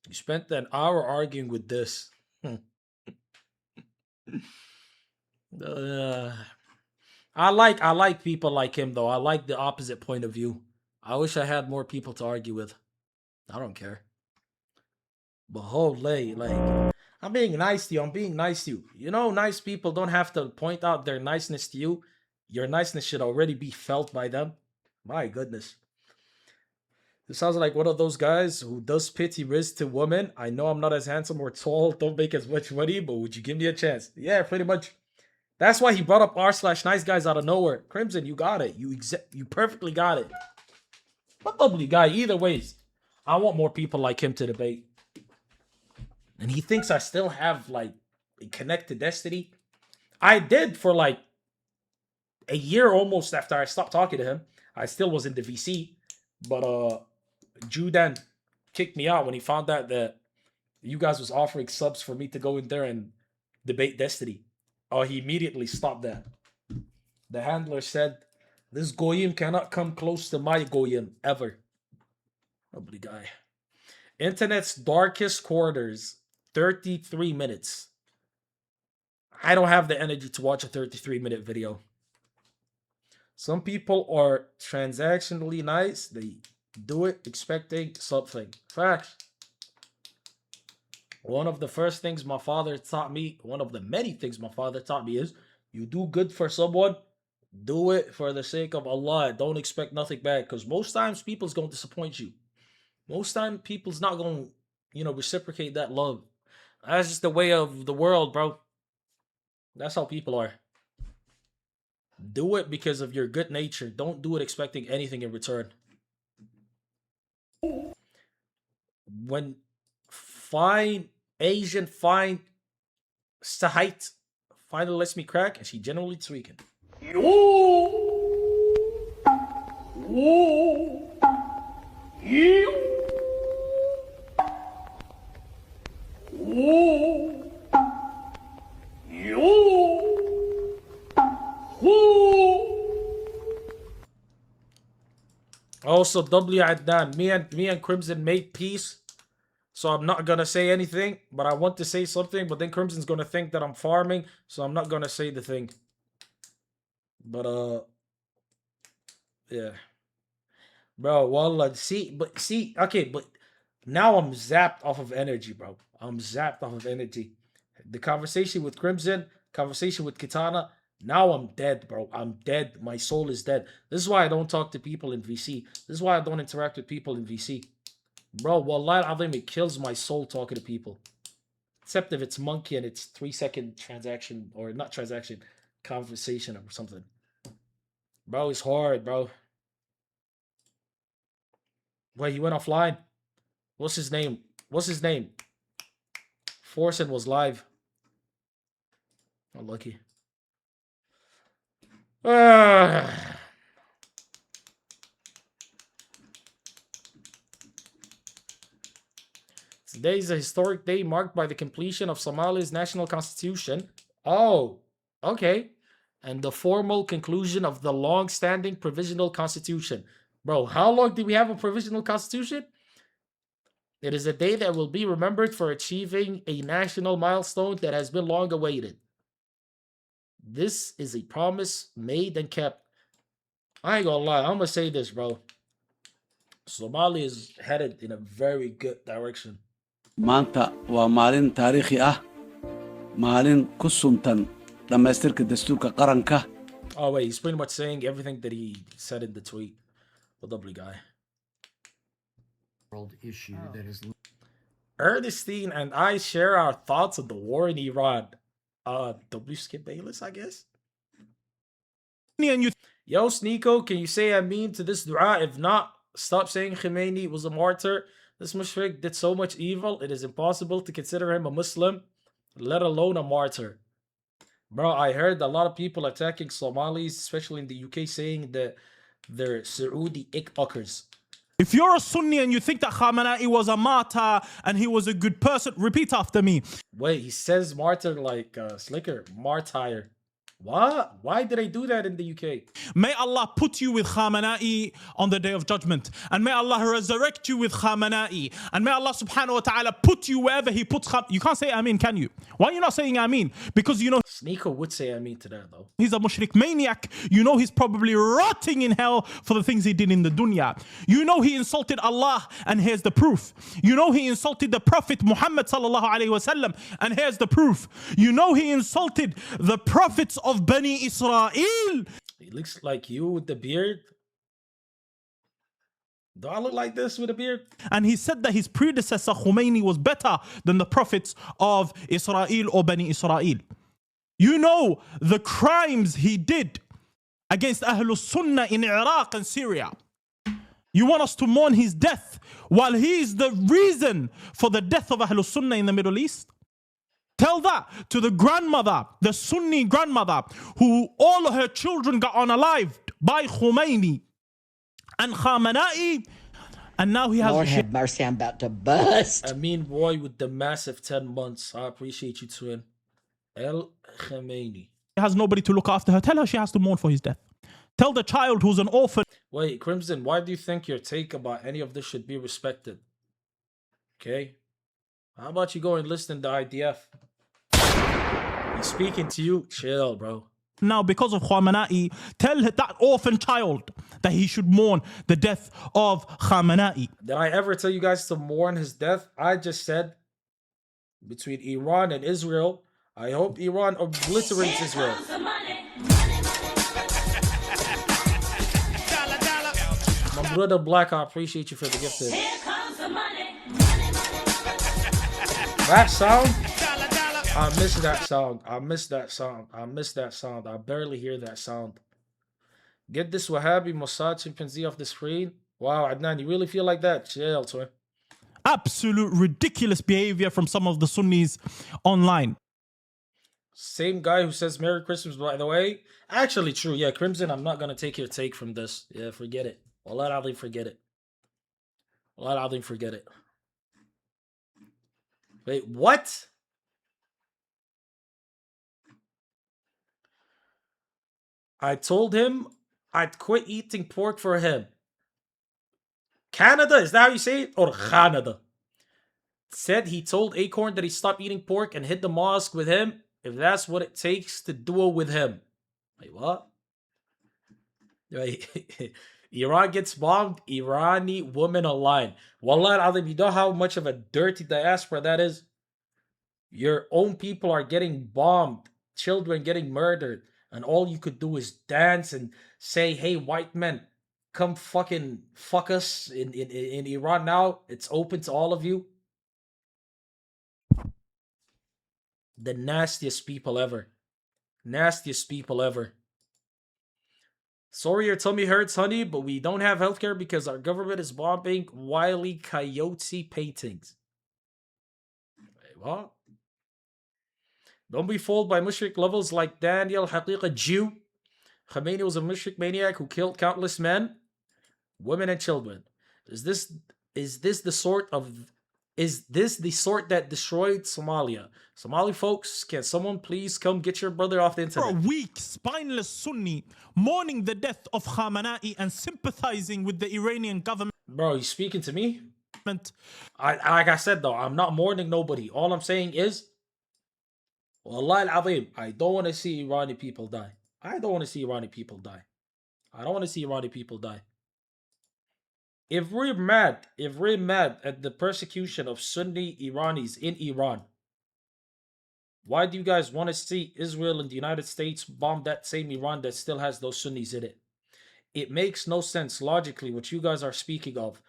You spent an hour arguing with this. I like people like him though. I like the opposite point of view. I wish I had more people to argue with. I don't care. But holy, like, I'm being nice to you. I'm being nice to you. You know, nice people don't have to point out their niceness to you. Your niceness should already be felt by them. My goodness. This sounds like one of those guys who does pity riz to women. I know I'm not as handsome or tall, don't make as much money, but would you give me a chance? Yeah, pretty much. That's why he brought up r/nice guys out of nowhere. Crimson, you got it. You perfectly got it. A lovely guy. Either ways, I want more people like him to debate. And he thinks I still have like a connect to Destiny. I did for like a year almost after I stopped talking to him. I still was in the VC, but Judan kicked me out when he found out that you guys was offering subs for me to go in there and debate Destiny. Oh, he immediately stopped that. The handler said, "This Goyim cannot come close to my Goyim ever." Lovely guy. Internet's darkest quarters. 33 minutes. I don't have the energy to watch a 33-minute video. Some people are transactionally nice. They do it expecting something. Facts. One of the first things my father taught me, one of the many things my father taught me is, you do good for someone, do it for the sake of Allah. Don't expect nothing back. Because most times people's going to disappoint you. Most time people's not going to, reciprocate that love. That's just the way of the world, bro. That's how people are. Do it because of your good nature. Don't do it expecting anything in return. When Asian fine Sahite finally lets me crack, and she generally tweaking. Also, W Adnan, me and Crimson made peace. So I'm not gonna say anything, but I want to say something, but then Crimson's gonna think that I'm farming, so I'm not gonna say the thing. But yeah. Bro, wallah, see, okay, but now I'm zapped off of energy, bro. I'm zapped off of energy. The conversation with Crimson, conversation with Kitana, now I'm dead, bro. I'm dead. My soul is dead. This is why I don't talk to people in VC. This is why I don't interact with people in VC. Bro, wallahi al-azim, it kills my soul talking to people. Except if it's Monkey and it's 3-second transaction, or not transaction, conversation or something. Bro, it's hard, bro. Wait, he went offline? What's his name? What's his name? Forsen was live. Unlucky. Today is a historic day marked by the completion of Somalia's national constitution. Oh, okay. And the formal conclusion of the long-standing provisional constitution. Bro, how long do we have a provisional constitution? It is a day that will be remembered for achieving a national milestone that has been long awaited. This is a promise made and kept. I ain't gonna lie, I'm gonna say this, bro. Somalia is headed in a very good direction. maanta waa maalin taariikhi ah, maalin ku suntan dhamaystirka dastuurka qaranka. Oh wait, he's pretty much saying everything that he said in the tweet. The lovely guy. World issue that is. Ernestine and I share our thoughts on the war in Iran. W Skip Bayless, I guess. Yo, Sneeko, can you say Ameen to this dua? If not, stop saying Khomeini was a martyr. This mushrik did so much evil, it is impossible to consider him a Muslim, let alone a martyr. Bro, I heard a lot of people attacking Somalis, especially in the UK, saying that they're Saudi ickfuckers. If you're a Sunni and you think that Khamenei was a martyr and he was a good person, repeat after me. Wait, he says martyr like Slicker. Martyr. What? Why did I do that in the UK? May Allah put you with Khamenei on the day of judgment. And may Allah resurrect you with Khamenei. And may Allah subhanahu wa ta'ala put you wherever he puts Khamenei. You can't say Ameen, can you? Why are you not saying Ameen? Because you know... Sneeko would say Ameen to that though. He's a mushrik maniac. You know he's probably rotting in hell for the things he did in the dunya. You know he insulted Allah, and here's the proof. You know he insulted the Prophet Muhammad sallallahu alayhi wasallam, and here's the proof. You know he insulted the prophets of Bani Israel. He looks like you with the beard. Do I look like this with a beard? And he said that his predecessor Khomeini was better than the prophets of Israel or Bani Israel. You know the crimes he did against Ahlul Sunnah in Iraq and Syria. You want us to mourn his death while he is the reason for the death of Ahlul Sunnah in the Middle East? Tell that to the grandmother, the Sunni grandmother, who all of her children got unalived by Khomeini and Khamenei, and now he has... Lord have mercy, I'm about to bust. I mean, boy, with the massive 10 months. I appreciate you, twin. El Khomeini. He has nobody to look after her. Tell her she has to mourn for his death. Tell the child who's an orphan... Wait, Crimson, why do you think your take about any of this should be respected? Okay? How about you go and listen to IDF? He's speaking to you. Chill, bro. Now, because of Khamenei, tell that orphan child that he should mourn the death of Khamenei. Did I ever tell you guys to mourn his death? I just said between Iran and Israel, I hope Iran obliterates Israel. My brother Black, I appreciate you for the gift. That sound? I miss that sound. I miss that sound. I miss that sound. I barely hear that sound. Get this Wahhabi Mossad chimpanzee off the screen. Wow, Adnan, you really feel like that? Chill, twin. Absolute ridiculous behavior from some of the Sunnis online. Same guy who says Merry Christmas, by the way. Actually, true. Yeah, Crimson, I'm not going to take your take from this. Yeah, forget it. Wallah al-Azim, forget it. Wallah al-Azim, forget it. Wait, what? I told him I'd quit eating pork for him. Canada, is that how you say it? Or Canada? Said he told Acorn that he stopped eating pork and hit the mosque with him if that's what it takes to duel with him. Wait, what? Wait, Iran gets bombed, Irani woman online. Wallah al-Azim, you know how much of a dirty diaspora that is? Your own people are getting bombed, children getting murdered, and all you could do is dance and say, hey, white men, come fucking fuck us in Iran now. It's open to all of you. The nastiest people ever. Nastiest people ever. Sorry your tummy hurts, honey, but we don't have healthcare because our government is bombing Wile E. Coyote paintings. Wait, what? Don't be fooled by mushrik levels like Daniel Haqiqa Jew. Khomeini was a mushrik maniac who killed countless men, women, and children. Is this the sort that destroyed Somalia? Somali folks, can someone please come get your brother off the internet? For a weak, spineless Sunni mourning the death of Khamenei and sympathizing with the Iranian government. Bro, you speaking to me? Like I said though, I'm not mourning nobody. All I'm saying is, Wallah al-Azim, I don't want to see Iranian people die. I don't want to see Iranian people die. I don't want to see Iranian people die. If we're mad at the persecution of Sunni Iranis in Iran, why do you guys want to see Israel and the United States bomb that same Iran that still has those Sunnis in it? It makes no sense logically. What you guys are speaking of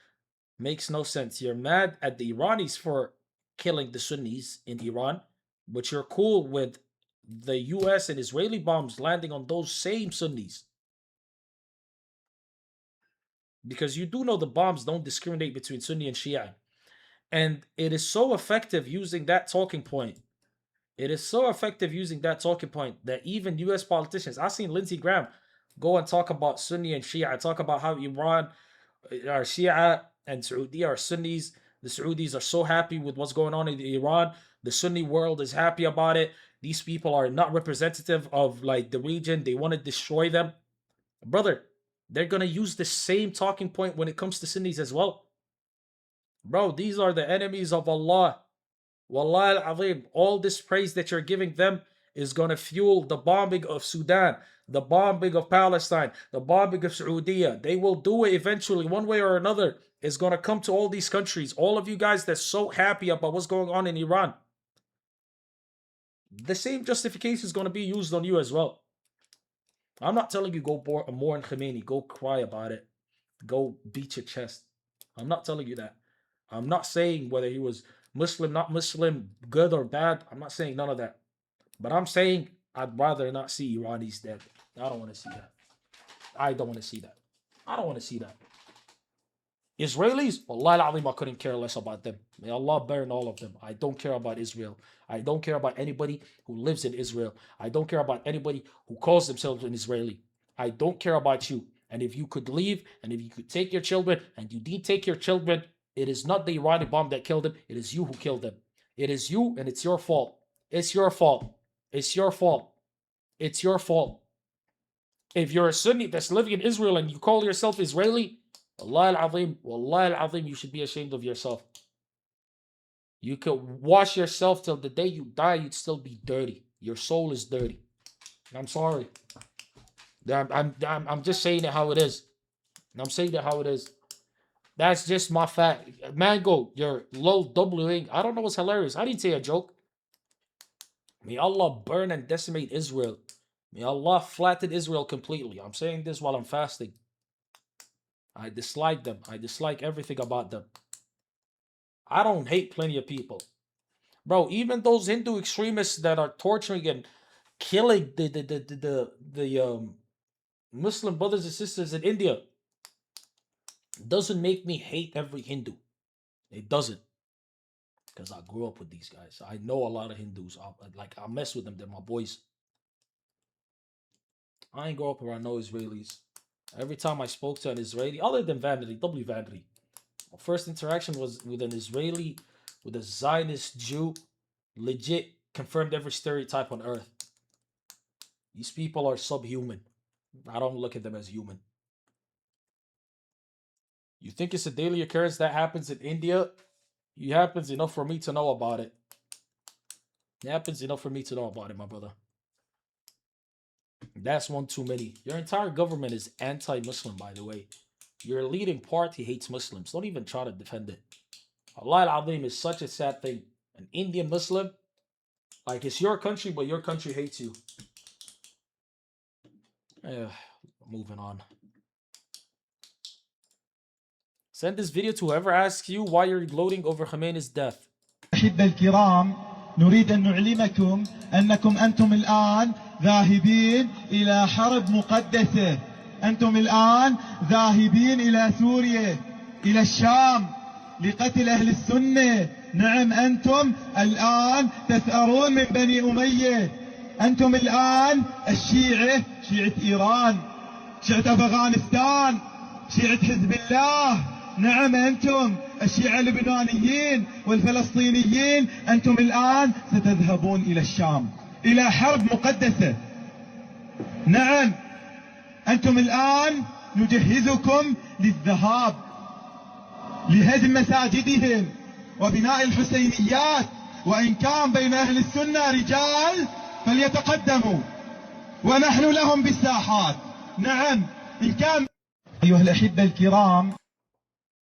makes no sense. You're mad at the Iranis for killing the Sunnis in Iran, but you're cool with the US and Israeli bombs landing on those same Sunnis. Because you do know the bombs don't discriminate between Sunni and Shia. And it is so effective using that talking point. It is so effective using that talking point that even US politicians, I've seen Lindsey Graham go and talk about Sunni and Shia, talk about how Iran are Shia and Saudi are Sunnis. The Saudis are so happy with what's going on in Iran. The Sunni world is happy about it. These people are not representative of like the region. They want to destroy them. Brother, they're going to use the same talking point when it comes to Sunnis as well. Bro, these are the enemies of Allah. Wallah al-Azim, all this praise that you're giving them is going to fuel the bombing of Sudan, the bombing of Palestine, the bombing of Saudi. They will do it eventually, one way or another. It's going to come to all these countries. All of you guys that's so happy about what's going on in Iran. The same justification is going to be used on you as well. I'm not telling you go mourn Khomeini, go cry about it, go beat your chest. I'm not telling you that. I'm not saying whether he was Muslim, not Muslim, good or bad. I'm not saying none of that. But I'm saying I'd rather not see Iranis dead. I don't want to see that. I don't want to see that. I don't want to see that. Israelis, Wallah al-Azim, I couldn't care less about them. May Allah burn all of them. I don't care about Israel. I don't care about anybody who lives in Israel. I don't care about anybody who calls themselves an Israeli. I don't care about you. And if you could leave, and if you could take your children, and you did take your children, it is not the Iranian bomb that killed them. It is you who killed them. It is you, and it's your fault. It's your fault. It's your fault. It's your fault. If you're a Sunni that's living in Israel and you call yourself Israeli, Wallah al-Azim, you should be ashamed of yourself. You could wash yourself till the day you die, you'd still be dirty. Your soul is dirty. I'm sorry. I'm just saying it how it is. I'm saying it how it is. That's just my fact. Mango, you're low doubling. I don't know what's hilarious. I didn't say a joke. May Allah burn and decimate Israel. May Allah flatten Israel completely. I'm saying this while I'm fasting. I dislike them. I dislike everything about them. I don't hate plenty of people. Bro, even those Hindu extremists that are torturing and killing the Muslim brothers and sisters in India doesn't make me hate every Hindu. It doesn't. Because I grew up with these guys. I know a lot of Hindus. I mess with them. They're my boys. I ain't grow up around no Israelis. Every time I spoke to an Israeli, other than Vanity, W Vanity, my first interaction was with an Israeli, with a Zionist Jew, legit confirmed every stereotype on earth. These people are subhuman. I don't look at them as human. You think it's a daily occurrence that happens in India? It happens enough for me to know about it. It happens enough for me to know about it, my brother. That's one too many. Your entire government is anti-Muslim, by the way. Your leading party hates Muslims. Don't even try to defend it. Allah al-Azim is such a sad thing. An Indian Muslim, like it's your country, but your country hates you. Moving on. Send this video to whoever asks you why you're gloating over Khamenei's death. أحبة الكرام نريد أن نعلمكم أنكم أنتم الآن ذاهبين إلى حرب مقدسة. أنتم الآن ذاهبين إلى سوريا، إلى الشام، لقتل أهل السنة. نعم أنتم الآن تثأرون من بني أمية. أنتم الآن الشيعة، شيعة إيران، شيعة أفغانستان، شيعة حزب الله. نعم أنتم الشيعة اللبنانيين والفلسطينيين. أنتم الآن ستذهبون إلى الشام إلى حرب مقدسة. نعم أنتم الآن نجهزكم للذهاب لهدم مساجدهم وبناء الحسينيات. وإن كان بين أهل السنة رجال فليتقدموا ونحن لهم بالساحات. نعم إن كان أيها الأحبة الكرام.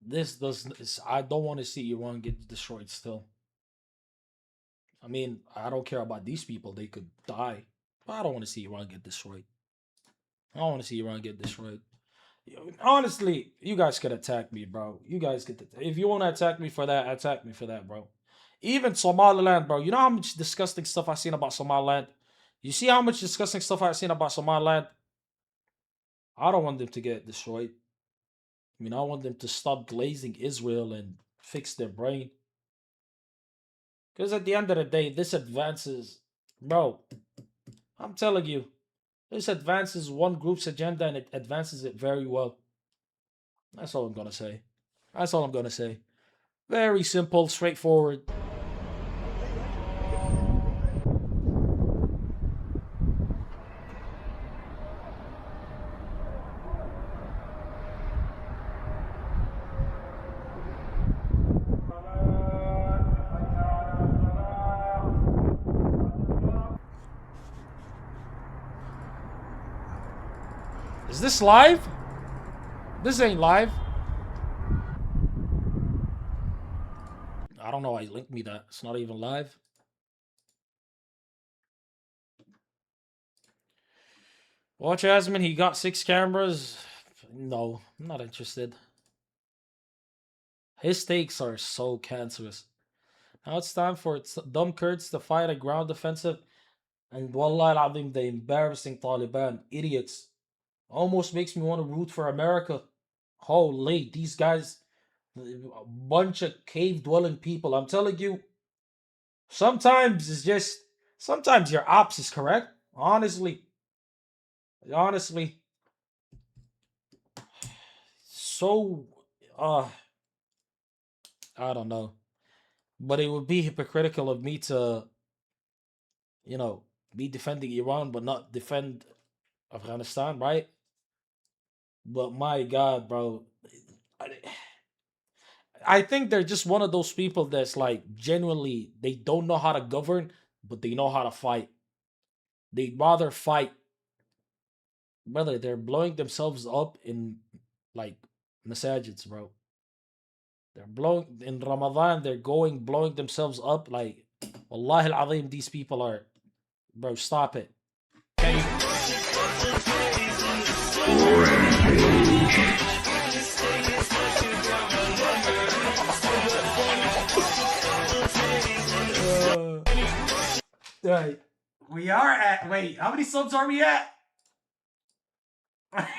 I don't want to see Iran get destroyed still. I mean, I don't care about these people. They could die. But I don't want to see Iran get destroyed. I don't want to see Iran get destroyed. Honestly, you guys could attack me, bro. You guys get if you want to attack me for that, attack me for that, bro. Even Somaliland, bro. You know how much disgusting stuff I've seen about Somaliland? You see how much disgusting stuff I've seen about Somaliland? I don't want them to get destroyed. I mean, I want them to stop glazing Israel and fix their brain. Because at the end of the day, this advances, bro, I'm telling you, this advances one group's agenda and it advances it very well. That's all I'm going to say. That's all I'm going to say. Very simple, straightforward. Is this live? This ain't live. I don't know why he linked me that. It's not even live. Watch Asman, he got 6 cameras. No, I'm not interested. His takes are so cancerous. Now it's time for dumb Kurds to fight a ground defensive. And Wallah al-Azim, the embarrassing Taliban. Idiots. Almost makes me want to root for America. Holy, these guys, a bunch of cave-dwelling people. I'm telling you, sometimes it's just, sometimes your ops is correct. Honestly. So, I don't know. But it would be hypocritical of me to, you know, be defending Iran but not defend Afghanistan, right? But my God, bro. I think they're just one of those people that's like, genuinely, they don't know how to govern, but they know how to fight. They'd rather fight. Brother, they're blowing themselves up in, like, masajids, bro. They're blowing, in Ramadan, they're blowing themselves up, like, Wallahi al-Azim, these people are, bro, stop it. Right. We are at, wait, how many subs are we at?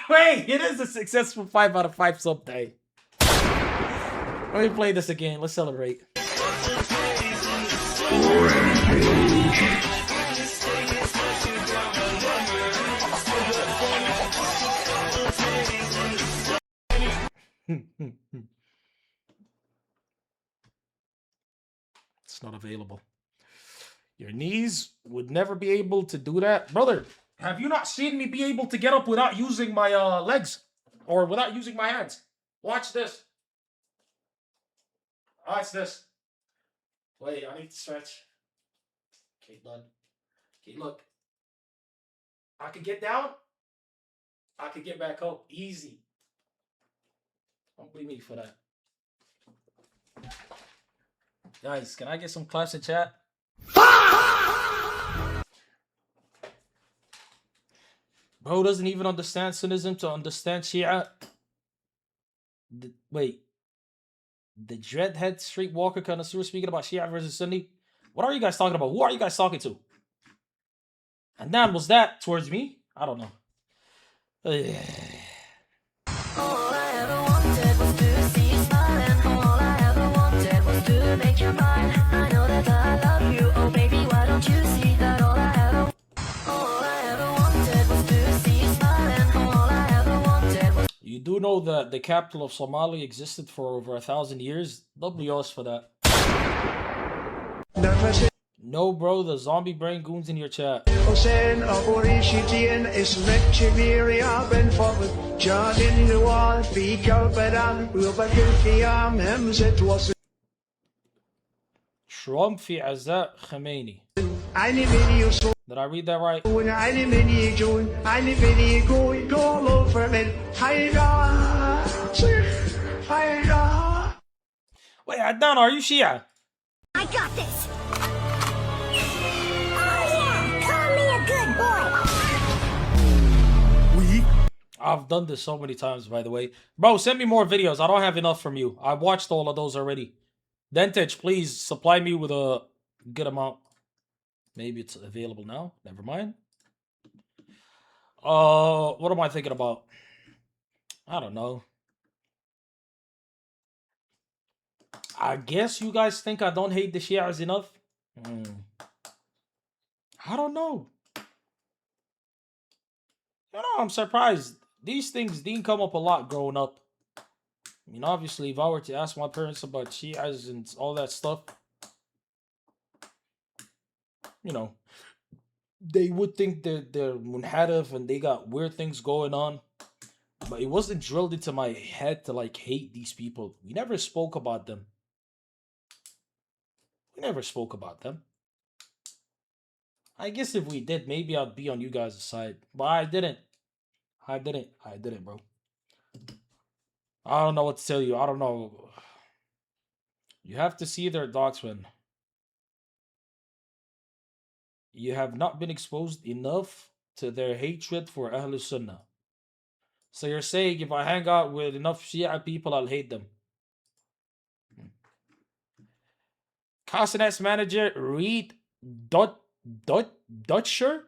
Wait, it is a successful 5 out of 5 sub day. Let me play this again. Let's celebrate. It's not available. Your knees would never be able to do that. Brother, have you not seen me be able to get up without using my legs? Or without using my hands? Watch this. Watch this. Wait, I need to stretch. Okay, done. Okay, look. I could get down. I could get back up. Easy. Don't blame me for that. Guys, can I get some claps in chat? Bro doesn't even understand Sunnism to understand Shia. Wait. The Dreadhead Streetwalker connoisseur speaking about Shia versus Sunni. What are you guys talking about? Who are you guys talking to? And then was that towards me? I don't know. All I ever wanted was to see you smiling. All I ever wanted was to make you mine. I know that I love you. Oh baby, why don't you see that all I ever wanted was to see you smiling. All I ever wanted was. You do know that the capital of Somalia existed for over 1,000 years? WS for that. No, bro, the zombie brain goons in your chat. حسين أبو ريشتين اسمك كبير يا بن فضل جاد النوال في كربلاء وبكر الخيام همزة وصل Trump في عزاء خميني. عيني من يصون Did I read that right? عيني من يجون عيني من يقول all over من حيران حيران. Wait, Adnan, are you Shia? I got this. Call me a good boy. I've done this so many times, by the way. Bro, send me more videos. I don't have enough from you. I watched all of those already. Dentage, please supply me with a good amount. Maybe it's available now. Never mind. What am I thinking about? I don't know. I guess you guys think I don't hate the Shias enough? I don't know. You know, I'm surprised. These things didn't come up a lot growing up. I mean, obviously, if I were to ask my parents about Shias and all that stuff, you know, they would think that they're munharif and they got weird things going on. But it wasn't drilled into my head to, like, hate these people. We never spoke about them. We never spoke about them. I guess if we did, maybe I'd be on you guys' side. But I didn't. I didn't, bro. I don't know what to tell you. I don't know. You have to see their doctrine. You have not been exposed enough to their hatred for Ahlul Sunnah. So you're saying if I hang out with enough Shia people, I'll hate them. Castanet's manager, Reed Dutcher,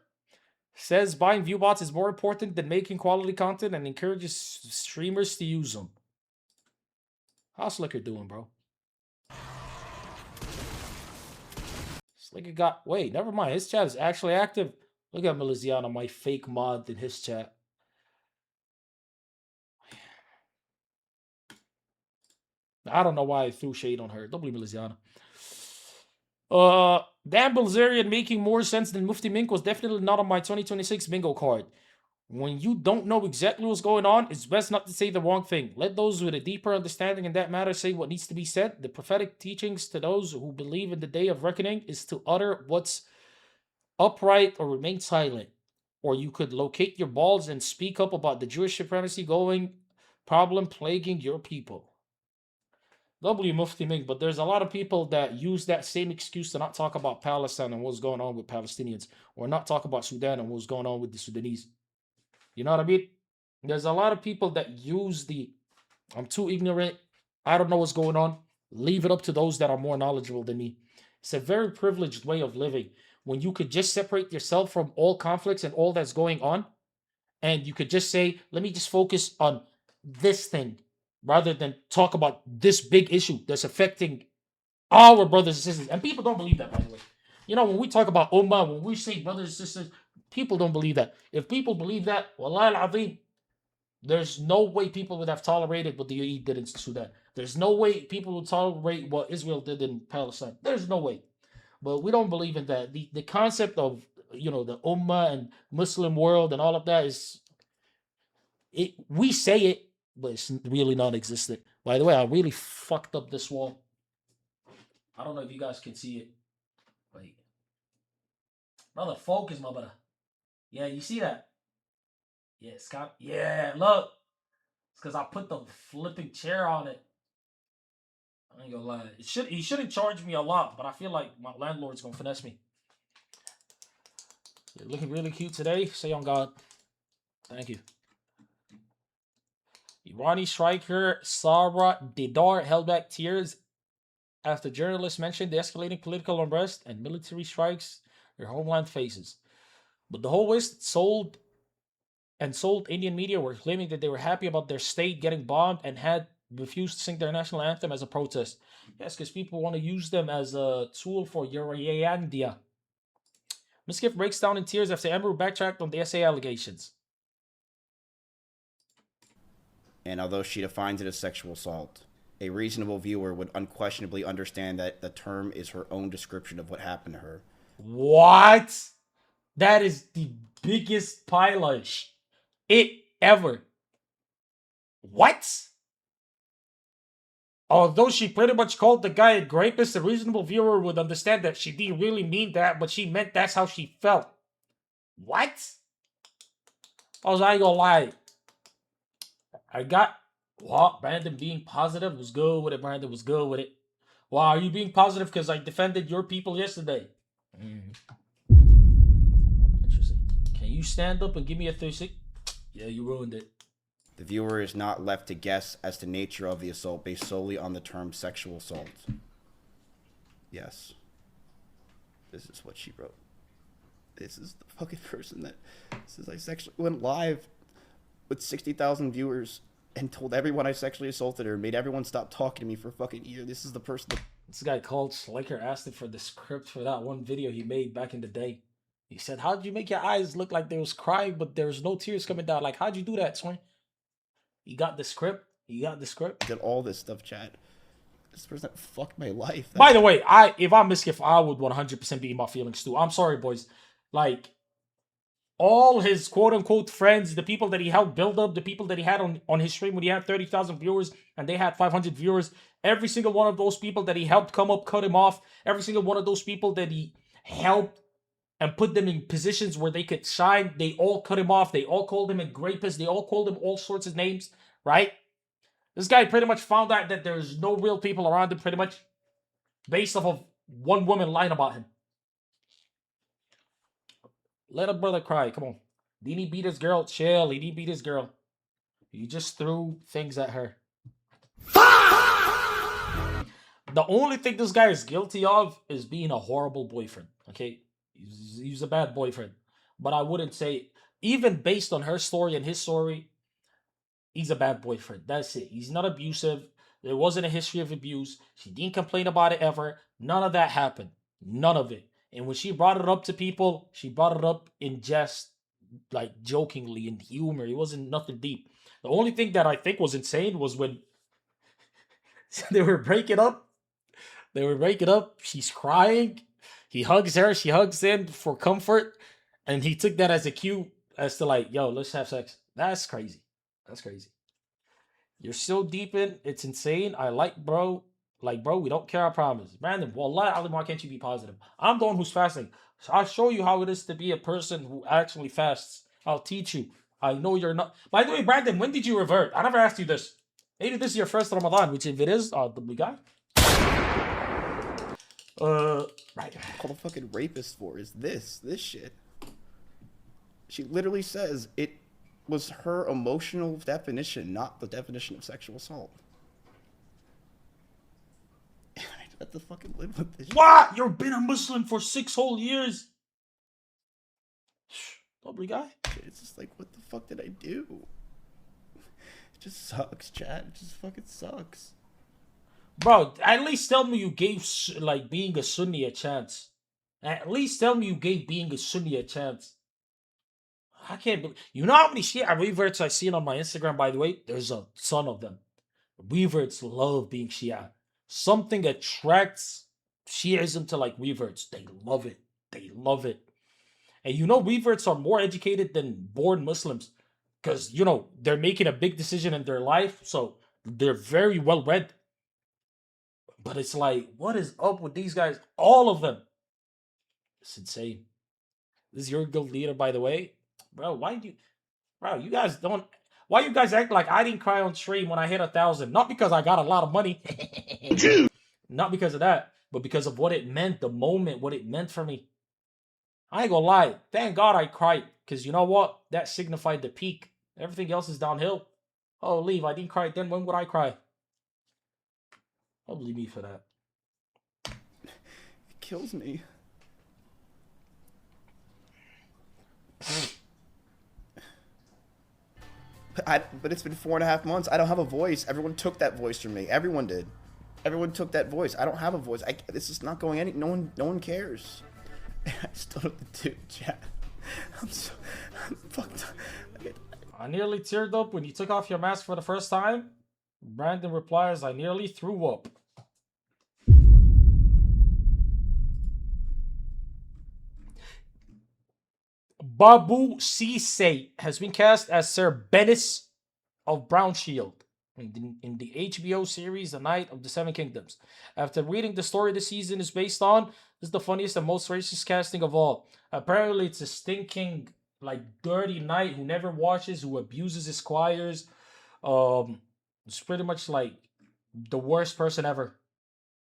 says buying viewbots is more important than making quality content and encourages streamers to use them. How's Slicker doing, bro? Slicker got... Wait, never mind. His chat is actually active. Look at Meliziana, my fake mod in his chat. I don't know why I threw shade on her. Don't believe Meliziana. Dan Bilzerian making more sense than Mufti Mink was definitely not on my 2026 bingo card. When you don't know exactly what's going on, it's best not to say the wrong thing. Let those with a deeper understanding in that matter say what needs to be said. The prophetic teachings to those who believe in the day of reckoning is to utter what's upright or remain silent. Or you could locate your balls and speak up about the Jewish supremacy going problem plaguing your people. W Mufti Mink, but there's a lot of people that use that same excuse to not talk about Palestine and what's going on with Palestinians, or not talk about Sudan and what's going on with the Sudanese. You know what I mean? There's a lot of people that use the, I'm too ignorant, I don't know what's going on. Leave it up to those that are more knowledgeable than me. It's a very privileged way of living when you could just separate yourself from all conflicts and all that's going on, and you could just say, let me just focus on this thing, rather than talk about this big issue that's affecting our brothers and sisters. And people don't believe that, by the way. You know, when we talk about ummah, when we say brothers and sisters, people don't believe that. If people believe that, wallahi al-azim, there's no way people would have tolerated what the UAE did in Sudan. There's no way people would tolerate what Israel did in Palestine. There's no way. But we don't believe in that. The concept of, you know, the ummah and Muslim world and all of that is, we say it, but it's really non-existent. By the way, I really fucked up this wall. I don't know if you guys can see it. Wait. Brother, focus, my brother. Yeah, you see that? Yeah, Scott. Yeah, look. It's because I put the flipping chair on it. I ain't gonna lie. He shouldn't charge me a lot, but I feel like my landlord's gonna finesse me. You're looking really cute today. Say on God. Thank you. Irani striker Sarah Didar held back tears after journalists mentioned the escalating political unrest and military strikes their homeland faces. But the whole West sold Indian media were claiming that they were happy about their state getting bombed and had refused to sing their national anthem as a protest. Yes, because people want to use them as a tool for Euroyandia. Miskif breaks down in tears after Emru backtracked on the SA allegations. And although she defines it as sexual assault, a reasonable viewer would unquestionably understand that the term is her own description of what happened to her. What? That is the biggest pilage ever. What? Although she pretty much called the guy a rapist, a reasonable viewer would understand that she didn't really mean that, but she meant that's how she felt. What? I ain't gonna lie. I got, well, Brandon being positive was good with it. Brandon was good with it. Wow, are you being positive because I defended your people yesterday? Interesting. Can you stand up and give me a 360? Yeah, you ruined it. The viewer is not left to guess as to the nature of the assault based solely on the term sexual assault. Yes. This is what she wrote. This is the fucking person that says I sexually went live with 60,000 viewers and told everyone I sexually assaulted her and made everyone stop talking to me for a fucking year. This is the person that... This guy called Sliker, asked him for the script for that one video he made back in the day. He said, how'd you make your eyes look like they was crying, but there's no tears coming down? Like, how'd you do that, Swing? You got the script? You got the script? Did all this stuff, Chad. This person that fucked my life. By the way, if I'm Miskif, I would 100% be in my feelings too. I'm sorry, boys. Like, all his quote-unquote friends, the people that he helped build up, the people that he had on his stream when he had 30,000 viewers and they had 500 viewers, every single one of those people that he helped come up, cut him off, every single one of those people that he helped and put them in positions where they could shine, they all cut him off. They all called him a rapist. They all called him all sorts of names, right? This guy pretty much found out that there's no real people around him, pretty much based off of one woman lying about him. Let a brother cry. Come on. Didn't he beat his girl? Chill. He didn't beat his girl. He just threw things at her. The only thing this guy is guilty of is being a horrible boyfriend. Okay? He's a bad boyfriend. But I wouldn't say, even based on her story and his story, he's a bad boyfriend. That's it. He's not abusive. There wasn't a history of abuse. She didn't complain about it ever. None of that happened. None of it. And when she brought it up to people, she brought it up in jest, like jokingly, in humor. It wasn't nothing deep. The only thing that I think was insane was when they were breaking up. They were breaking up. She's crying. He hugs her. She hugs him for comfort. And he took that as a cue as to like, yo, let's have sex. That's crazy. That's crazy. You're so deep in. It's insane. I like, bro. Like, bro, we don't care, I promise. Brandon, wallah, alim, why can't you be positive? I'm the one who's fasting. So I'll show you how it is to be a person who actually fasts. I'll teach you. I know you're not. By the way, Brandon, when did you revert? I never asked you this. Maybe this is your first Ramadan, which if it is, we got. Right. All the fucking rapist for is this shit. She literally says it was her emotional definition, not the definition of sexual assault. I have to fucking live with this. What? You've been a Muslim for 6 whole years. Lovely guy. It's just like, what the fuck did I do? It just sucks, Chad. It just fucking sucks. Bro, at least tell me you gave, like, being a Sunni a chance. At least tell me you gave being a Sunni a chance. I can't believe... You know how many Shia reverts I've seen on my Instagram, by the way? There's a ton of them. Reverts love being Shia. Something attracts Shiism to, like, reverts. They love it. They love it. And you know reverts are more educated than born Muslims. because you know they're making a big decision in their life, so they're very well read. But it's like, what is up with these guys? All of them. It's insane. This is your guild leader, by the way, bro. You guys don't. Why you guys act like I didn't cry on stream when I hit 1,000? Not because I got a lot of money, not because of that, but because of what it meant, the moment, what it meant for me. I ain't gonna lie. Thank God I cried, because you know what? That signified the peak. Everything else is downhill. Oh, leave. I didn't cry then. When would I cry? Don't believe me for that. It kills me. But it's been 4.5 months. I don't have a voice. Everyone took that voice from me. Everyone did. Everyone took that voice. I don't have a voice. This is not going any. No one cares. I still have to do chat. I'm fucked up. I nearly teared up when you took off your mask for the first time. Brandon replies, I nearly threw up. Babu Cisse has been cast as Sir Bennis of Brownshield in the HBO series The Night of the Seven Kingdoms. After reading the story the season is based on, this is the funniest and most racist casting of all. Apparently, it's a stinking, like, dirty knight who never washes, who abuses his squires. It's pretty much like the worst person ever.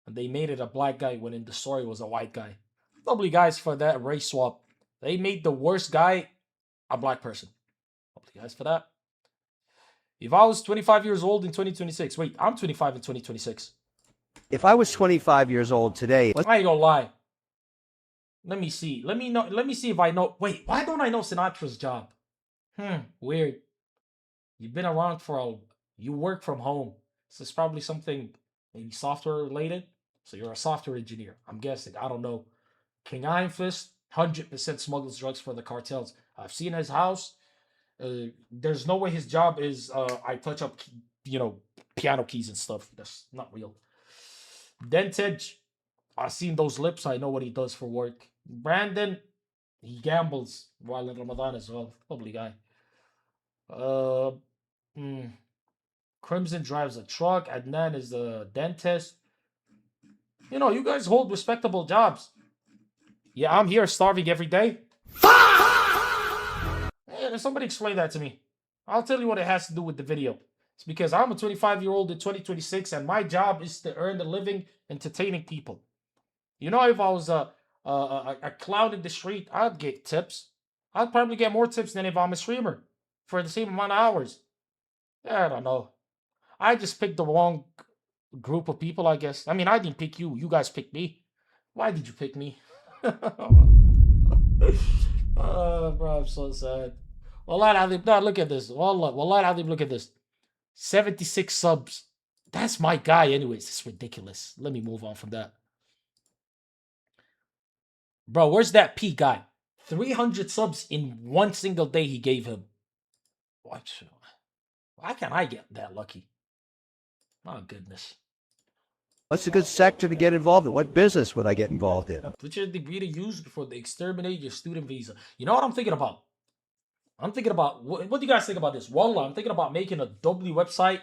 And they made it a black guy when in the story was a white guy. Lovely guys for that race swap. They made the worst guy a black person. Lovely guys for that. If I was 25 years old in 2026, wait, I'm 25 in 2026. If I was 25 years old today, I ain't gonna lie. Let me see. Let me see if I know. Wait, why don't I know Sinatra's job? Weird. You've been around you work from home. So it's probably something maybe software related. So you're a software engineer. I'm guessing. I don't know. King Iron Fist, 100% smuggles drugs for the cartels. I've seen his house. There's no way his job is I touch up, piano keys and stuff. That's not real. Dentage, I've seen those lips. I know what he does for work. Brandon, he gambles while in Ramadan as well. Lovely guy. Crimson drives a truck. Adnan is a dentist. You guys hold respectable jobs. Yeah, I'm here starving every day. Hey, somebody explain that to me. I'll tell you what it has to do with the video. It's because I'm a 25-year-old in 2026, and my job is to earn a living entertaining people. If I was a clown in the street, I'd get tips. I'd probably get more tips than if I'm a streamer for the same amount of hours. I don't know. I just picked the wrong group of people, I guess. I mean, I didn't pick you. You guys picked me. Why did you pick me? Bro, I'm so sad. Wallah al-Azim, no, look at this. Wallah al-Azim, look at this. 76 subs. That's my guy anyways. It's ridiculous. Let me move on from that. Bro, where's that P guy? 300 subs in one single day he gave him. What? Why can't I get that lucky? My goodness. what's a good sector to get involved in? What business would I get involved in? Put your degree to use for the exterminate your student visa. You know what I'm thinking about? I'm thinking about, what do you guys think about this? Wallah, I'm thinking about making a W website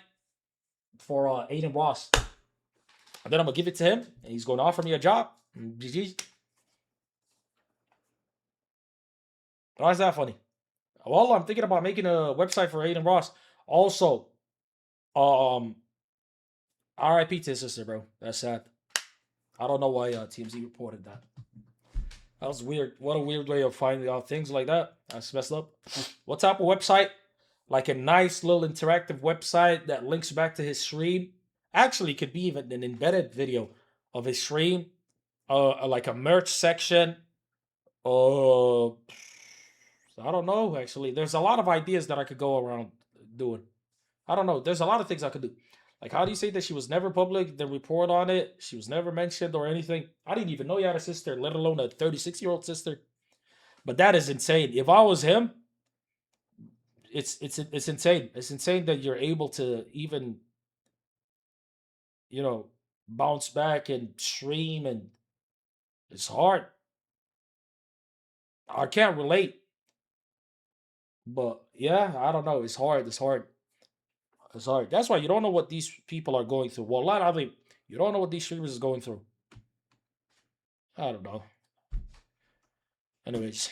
for Aiden Ross. And then I'm going to give it to him, and he's going to offer me a job. GG. Why is that funny? Wallah, I'm thinking about making a website for Aiden Ross. Also, RIP to his sister, bro. That's sad. I don't know why TMZ reported that. That was weird. What a weird way of finding out things like that. That's messed up. What type of website? Like a nice little interactive website that links back to his stream. Actually, could be even an embedded video of his stream. Like a merch section. I don't know, actually. There's a lot of ideas that I could go around doing. I don't know. There's a lot of things I could do. Like, how do you say that she was never public, then report on it? She was never mentioned or anything. I didn't even know you had a sister, let alone a 36-year-old sister. But that is insane. If I was him, it's insane. It's insane that you're able to even, bounce back and stream, and it's hard. I can't relate. But yeah, I don't know. It's hard. It's hard. It's hard. That's why you don't know what these people are going through. Well, I think you don't know what these streamers is going through. I don't know. Anyways,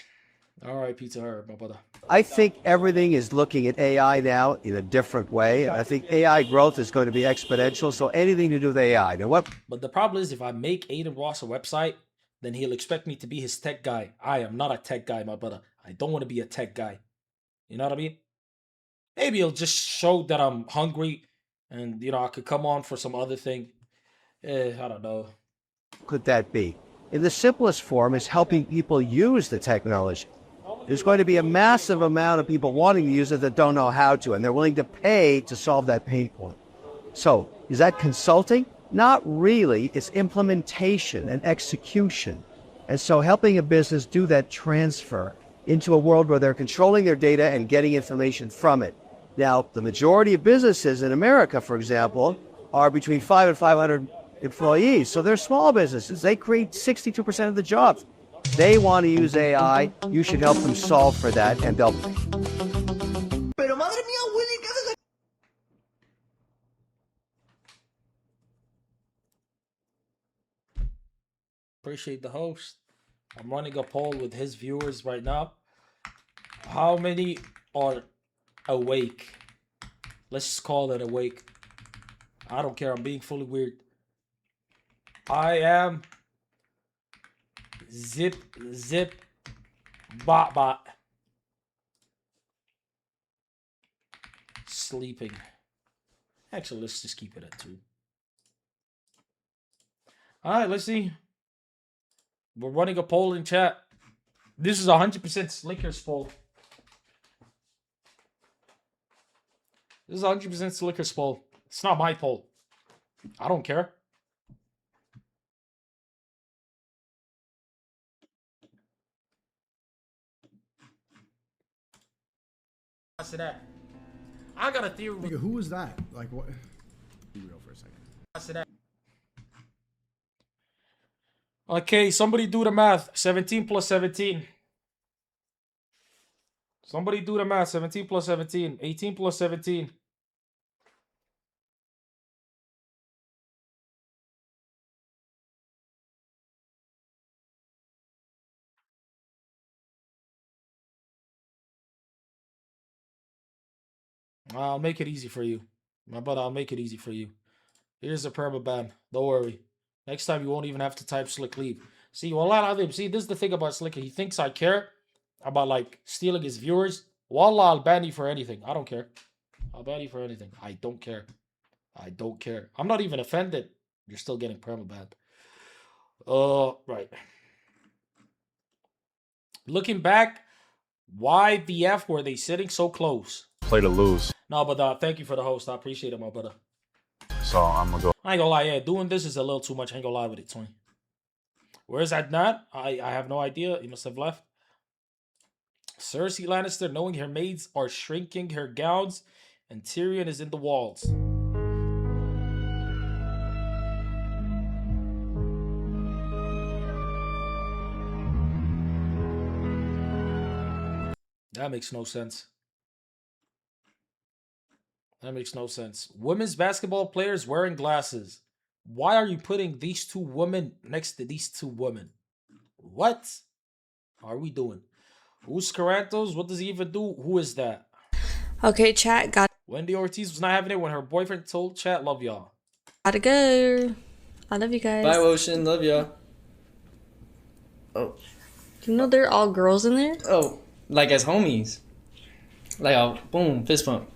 R.I.P. to her, my brother. I think everything is looking at AI now in a different way. I think AI growth is going to be exponential. So anything to do with AI. Now what? But the problem is, if I make Aiden Ross a website, then he'll expect me to be his tech guy. I am not a tech guy, my brother. I don't want to be a tech guy. You know what I mean? Maybe he'll just show that I'm hungry and, I could come on for some other thing. I don't know. Could that be? In the simplest form is helping people use the technology. There's going to be a massive amount of people wanting to use it that don't know how to, and they're willing to pay to solve that pain point. So, is that consulting? Not really. It's implementation and execution. And so helping a business do that transfer into a world where they're controlling their data and getting information from it. Now, the majority of businesses in America, for example, are between 5 and 500 employees. So they're small businesses. They create 62% of the jobs. They want to use AI. You should help them solve for that, and they'll... Pero madre mía, Willy, ¿qué haces aquí? Appreciate the host. I'm running a poll with his viewers right now. How many are awake? Let's just call it awake. I don't care. I'm being fully weird. I am zip bot sleeping. Actually, let's just keep it at 2. All right, let's see. We're running a poll in chat. This is 100% Slicker's poll. This is 100% Slicker's poll. It's not my poll. I don't care. That. I got a theory. Nigga, who was that? Like, what? Be real for a second. Okay, somebody do the math. 17 plus 17. Somebody do the math. 17 plus 17. 18 plus 17. I'll make it easy for you. My brother, I'll make it easy for you. Here's a perma ban. Don't worry. Next time you won't even have to type Slick Leave. See, Wallah, see, this is the thing about Slicker. He thinks I care about, like, stealing his viewers. Wallah, I'll ban you for anything. I don't care. I'll ban you for anything. I don't care. I don't care. I'm not even offended. You're still getting permabanned. Right. Looking back, why the F were they sitting so close? Play to lose. No, but thank you for the host. I appreciate it, my brother. So I'm gonna go. I ain't gonna lie, yeah, doing this is a little too much. I ain't gonna lie with it, Tony. Where's Adnan? I have no idea. He must have left. Cersei Lannister, knowing her maids are shrinking her gowns, and Tyrion is in the walls. That makes no sense. That makes no sense. Women's basketball players wearing glasses. Why are you putting these 2 women next to these 2 women? What are we doing? Who's Carantos? What does he even do? Who is that? Okay, chat, Wendy Ortiz was not having it when her boyfriend told chat, love y'all. gotta go. I love you guys. Bye, Ocean. Love ya. Oh. You know they're all girls in there? Oh, like as homies. Like a boom, fist bump.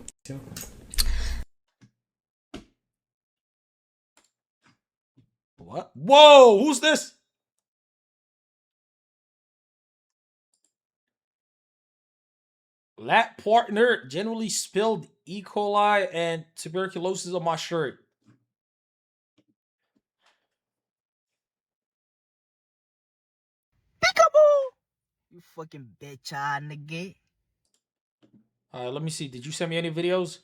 What? Whoa, who's this? Lab partner generally spilled E. coli and tuberculosis on my shirt. Peekaboo! You fucking bitch, nigga. Alright, let me see. Did you send me any videos?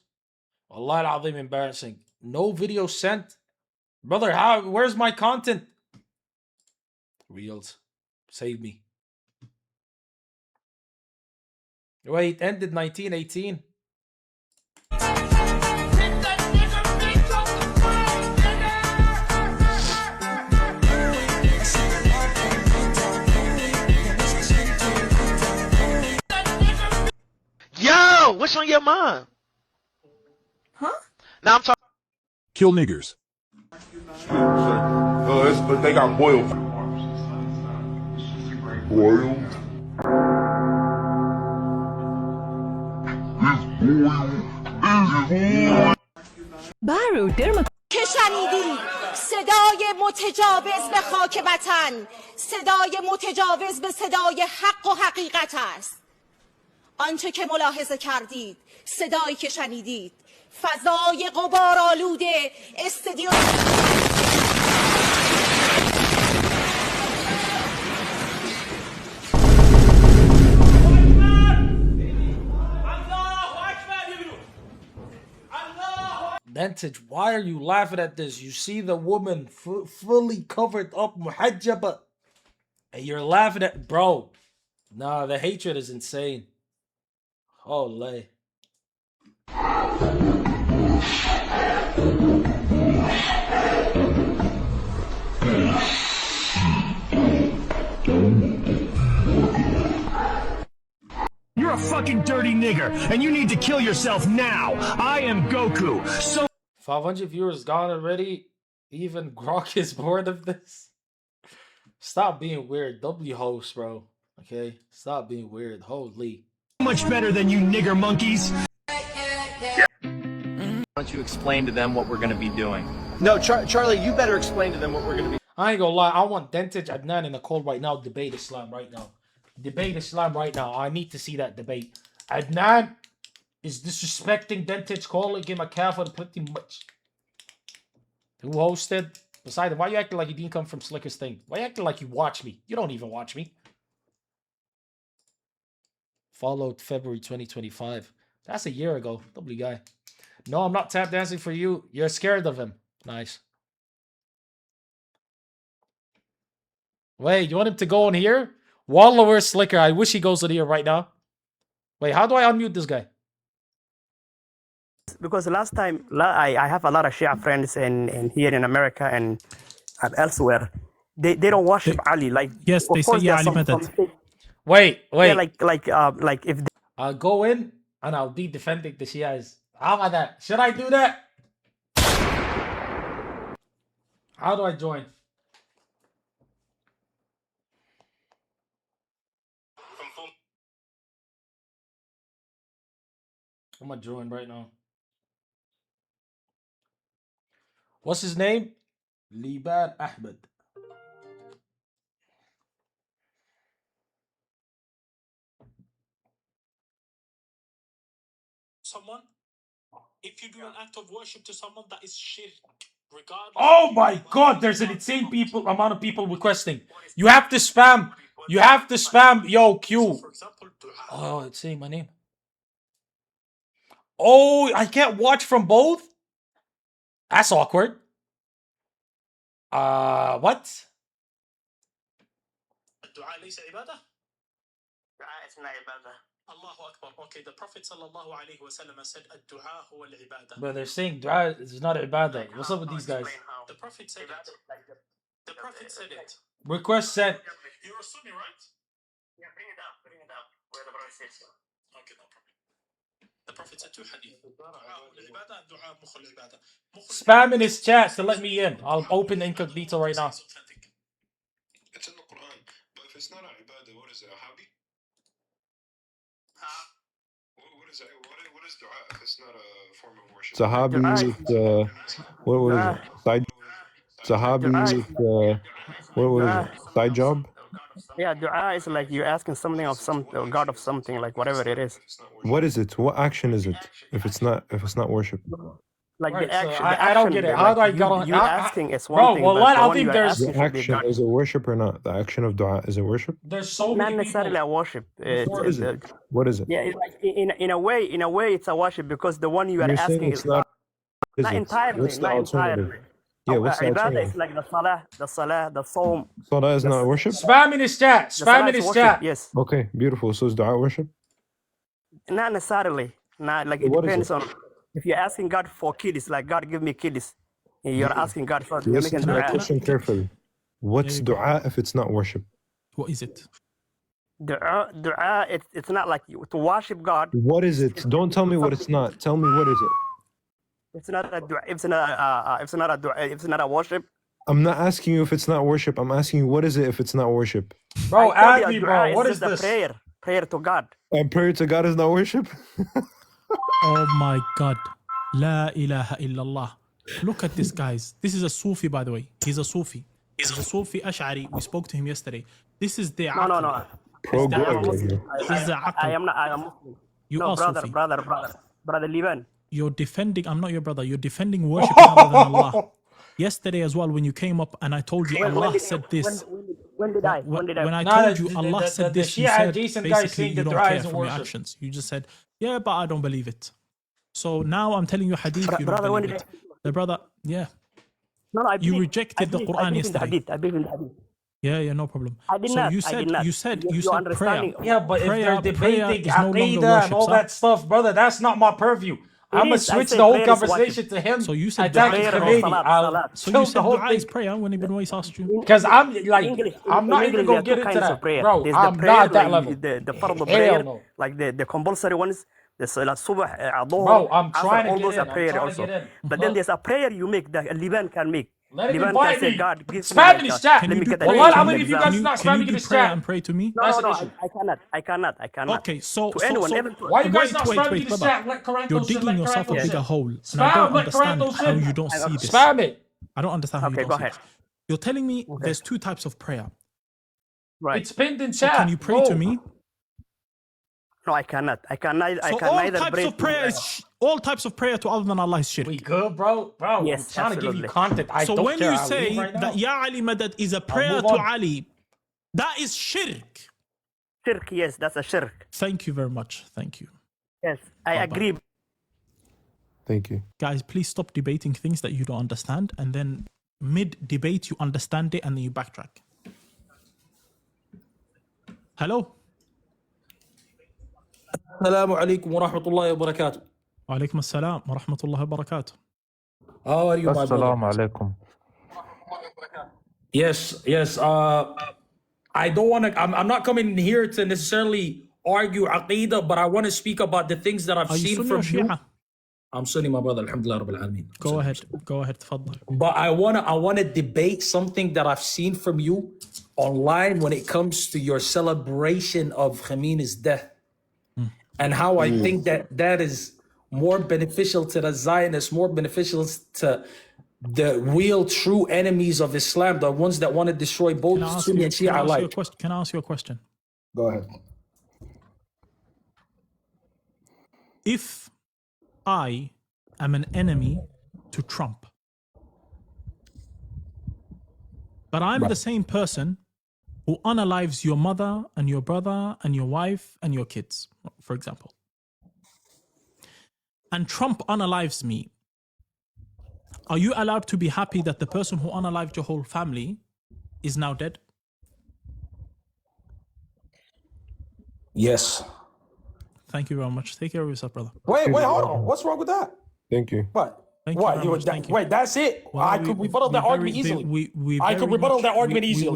A lot of them embarrassing. No video sent. Brother, where's my content? Reels. Save me. Wait, ended 1918. Yo, what's on your mind? Huh? Now I'm talking. Kill niggers. But they got boiled. Boiled? بارو درم که شنیدی صدای متجاوز به خاک وطن صدای متجاوز به صدای حق و حقیقت است آنچه که ملاحظه کردید صدایی که شنیدید فضای غبارآلوده استدیو Dentage, why are you laughing at this? You see the woman fully covered up, muhajjaba, and you're laughing at, bro. Nah, the hatred is insane. Holy. You're a fucking dirty nigger, and you need to kill yourself now. I am Goku. So 500 viewers gone already. Even Grok is bored of this. Stop being weird. W host, bro. Okay? Stop being weird. Holy. much better than you nigger monkeys. Why don't you explain to them what we're going to be doing? No, Charlie, you better explain to them what we're going to be. I ain't gonna lie. I want Dentage, Adnan, and Nicole right now. Debate Islam right now. Debate Islam right now. I need to see that debate. Adnan is disrespecting Dentage, calling him a kafir pretty much. Who hosted? Poseidon, why you acting like you didn't come from Slicker's thing? Why you acting like you watch me? You don't even watch me. Followed February 2025. That's a year ago. Lovely guy. No, I'm not tap dancing for you. You're scared of him. Nice. Wait, you want him to go in here? Wallah, where's Slicker? I wish he goes in here right now. Wait, how do I unmute this guy? Because last time I have a lot of Shia friends in here in America and elsewhere. They don't worship Ali. Like yes, they say yeah, Ali Madad. Wait. Yeah, like if I'll go in and I'll be defending the Shias. How about that? Should I do that? How do I join? I'm gonna join right now. What's his name? Liban Ahmed. Someone, if you do an act of worship to someone, that is shirk. Regardless. Oh my god, there's an insane amount of people requesting. You have to spam. You have to spam. Yo, Q. Oh, it's saying my name. Oh, I can't watch from both? That's awkward. What? الدعاء ليس عبادة؟ دعاء اسمه عبادة. الله أكبر. Okay, the Prophet sallallahu alaihi wasallam said الدعاء هو العبادة. But they're saying dua is not ibadah. What's up with these guys? The Prophet said it. The Prophet said it. Request sent. You're a Sunni, right? Yeah, bring it up. Where the Prophet says so. Okay, no problem. The Prophet said two hadith. Spam in his chat to let me in. I'll open incognito right now. It's in the Quran. But if it's not an ibadah, what is it? A hobby? What is it? What is dua if it's not a form of worship? It's a hobby. What is it? Side. It's a hobby. What is it? Side job. yeah, dua is like you're asking something of some God of something, like whatever it is. What is it? What action is it? If it's not worship. Like Right, the action. so the I don't action get it. bit, How do I like get on? you asking is one Bro, thing, well, but what? the I one think you are there's asking The should be action God. is it worship or not? The action of dua is it worship? There's so Not many necessarily people. a worship. What is it? What is it? Yeah, it's like in a way, it's a worship because the one you are You're saying asking it's is not. Is not it? entirely, What's the not alternative? entirely. Yeah, what's the Ibadah alternative? is like the salah, the psalm. So that is not worship. Spam in his chat. The Spam salah in is his worship. chat. Yes. Okay, beautiful. So is dua worship? Not necessarily. Not like it What is depends it? on if you're asking God for kids, like God give me kids. You're asking God for you're Listen making to my dua. question carefully. What's There you go. dua if it's not worship? What is it? Dua, it's not like you to worship God. What is it? Don't tell me what it's not. Tell me what is it. It's not a dua. It's not a dua. It's not a worship. I'm not asking you if it's not worship. I'm asking you what is it if it's not worship? Bro, I told you add a me, dua bro. What is just a this? prayer to God. And prayer to God is not worship? Oh my God. La ilaha illallah. Look at this, guys. This is a Sufi, by the way. He's a Sufi. He's a Sufi Ash'ari. We spoke to him yesterday. This is the No. Pro I am God. Muslim. This is the I am not. I am Muslim. You no, are brother, Sufi. brother Liban. You're defending, I'm not your brother, you're defending worship other than Allah. Yesterday as well, when you came up and I told you Allah said this. When did I? When I No, told the- you the- Allah the- said the this, you Shia said adjacent guy basically saying you that don't dua care isn't from your worship. actions. You just said, yeah, but I don't believe it. So now I'm telling you hadith, you don't Brother, when believe did it. The brother, yeah. No, I You believe, rejected the Quran yesterday. I believe in the hadith. Yeah, no problem. I did So not. you I said did not. you said Your prayer. understanding- Yeah, but if they're prayer debating is no longer Aqidah and worship, all sir. that stuff, brother, that's not my purview. I'm gonna is. I switch say the whole prayer is conversation to him. So you said attacking prayer or Khomeini. salat, I'll salat. So kill you the said whole dua thing. is prayer when Ibn Wais asked you. Because I'm like, English, I'm not in even English, gonna there get are two into kinds that, of prayer. bro. There's I'm the prayer, not that like level. the fardu Hell prayer, no. like the compulsory ones. The salat subh, Bro, I'm Asr, trying to all get those in. are I'm prayer trying to also. get in. But then there's a prayer you make that a Liban can make. Let him Liban invite can say, me. God, give me Spam like in his a- chat. let Can me you do get a Well, prayer? how good many of you exam. guys not Can spamming you in do his prayer chat? and pray to me? That's No, an issue. I cannot. Okay, so To anyone, even to- Why you guys not wait, spamming in his brother. chat? Let Coranto You're sit, digging let yourself a Coranto bigger sit. hole, and I Spam, don't let understand Coranto how sit. you don't see this. Spam it. I don't understand how Okay, you go don't see ahead. this. You're telling me there's two types of prayer. Right. It's pinned in So chat. can you pray to Go. me? No, I cannot. I can neither. I So can all neither types pray of prayer is all types of prayer to other than Allah is shirk. We good, bro? Bro, Yes, I'm trying to give you absolutely. content. I So don't when care. you I'll say leave right now. that Ya Ali Madad is a prayer move to on. Ali, that is shirk. Shirk, yes, that's a shirk. Thank you very much. Thank you. Yes, I Bye-bye. agree. Thank you. Guys, please stop debating things that you don't understand, and then mid-debate you understand it and then you backtrack. Hello? Assalamu alaikum wa rahmatullahi wa barakatuh. Wa alaikum assalam wa rahmatullahi wa barakatuh. How are you, my brother? Assalamu alaikum. Yes. I don't want to. I'm not coming here to necessarily argue aqidah, but I want to speak about the things that I've Are you seen Sunni from or you. Shia? I'm Sunni, my brother. Alhamdulillah, Rabbil Alameen. Go ahead. تفضل. But I wanna debate something that I've seen from you online when it comes to your celebration of Khamenei's death, and how I think that is more beneficial to the Zionists, more beneficial to the real true enemies of Islam, the ones that want to destroy both Can I ask Sunni you, and can I Shia ask you a alike. question? Can I ask you a question? Go ahead. If I am an enemy to Trump, but I'm the same person who unalives your mother and your brother and your wife and your kids, for example, and Trump unalives me, are you allowed to be happy that the person who unalived your whole family is now dead? Yes. Thank you very much. Take care of yourself, brother. Wait, hold on. What's wrong with that? Thank you. What? Thank you What? very much. Thank you. Wait, that's it? Well, I could rebuttal that argument easily. I could rebuttal that argument easily.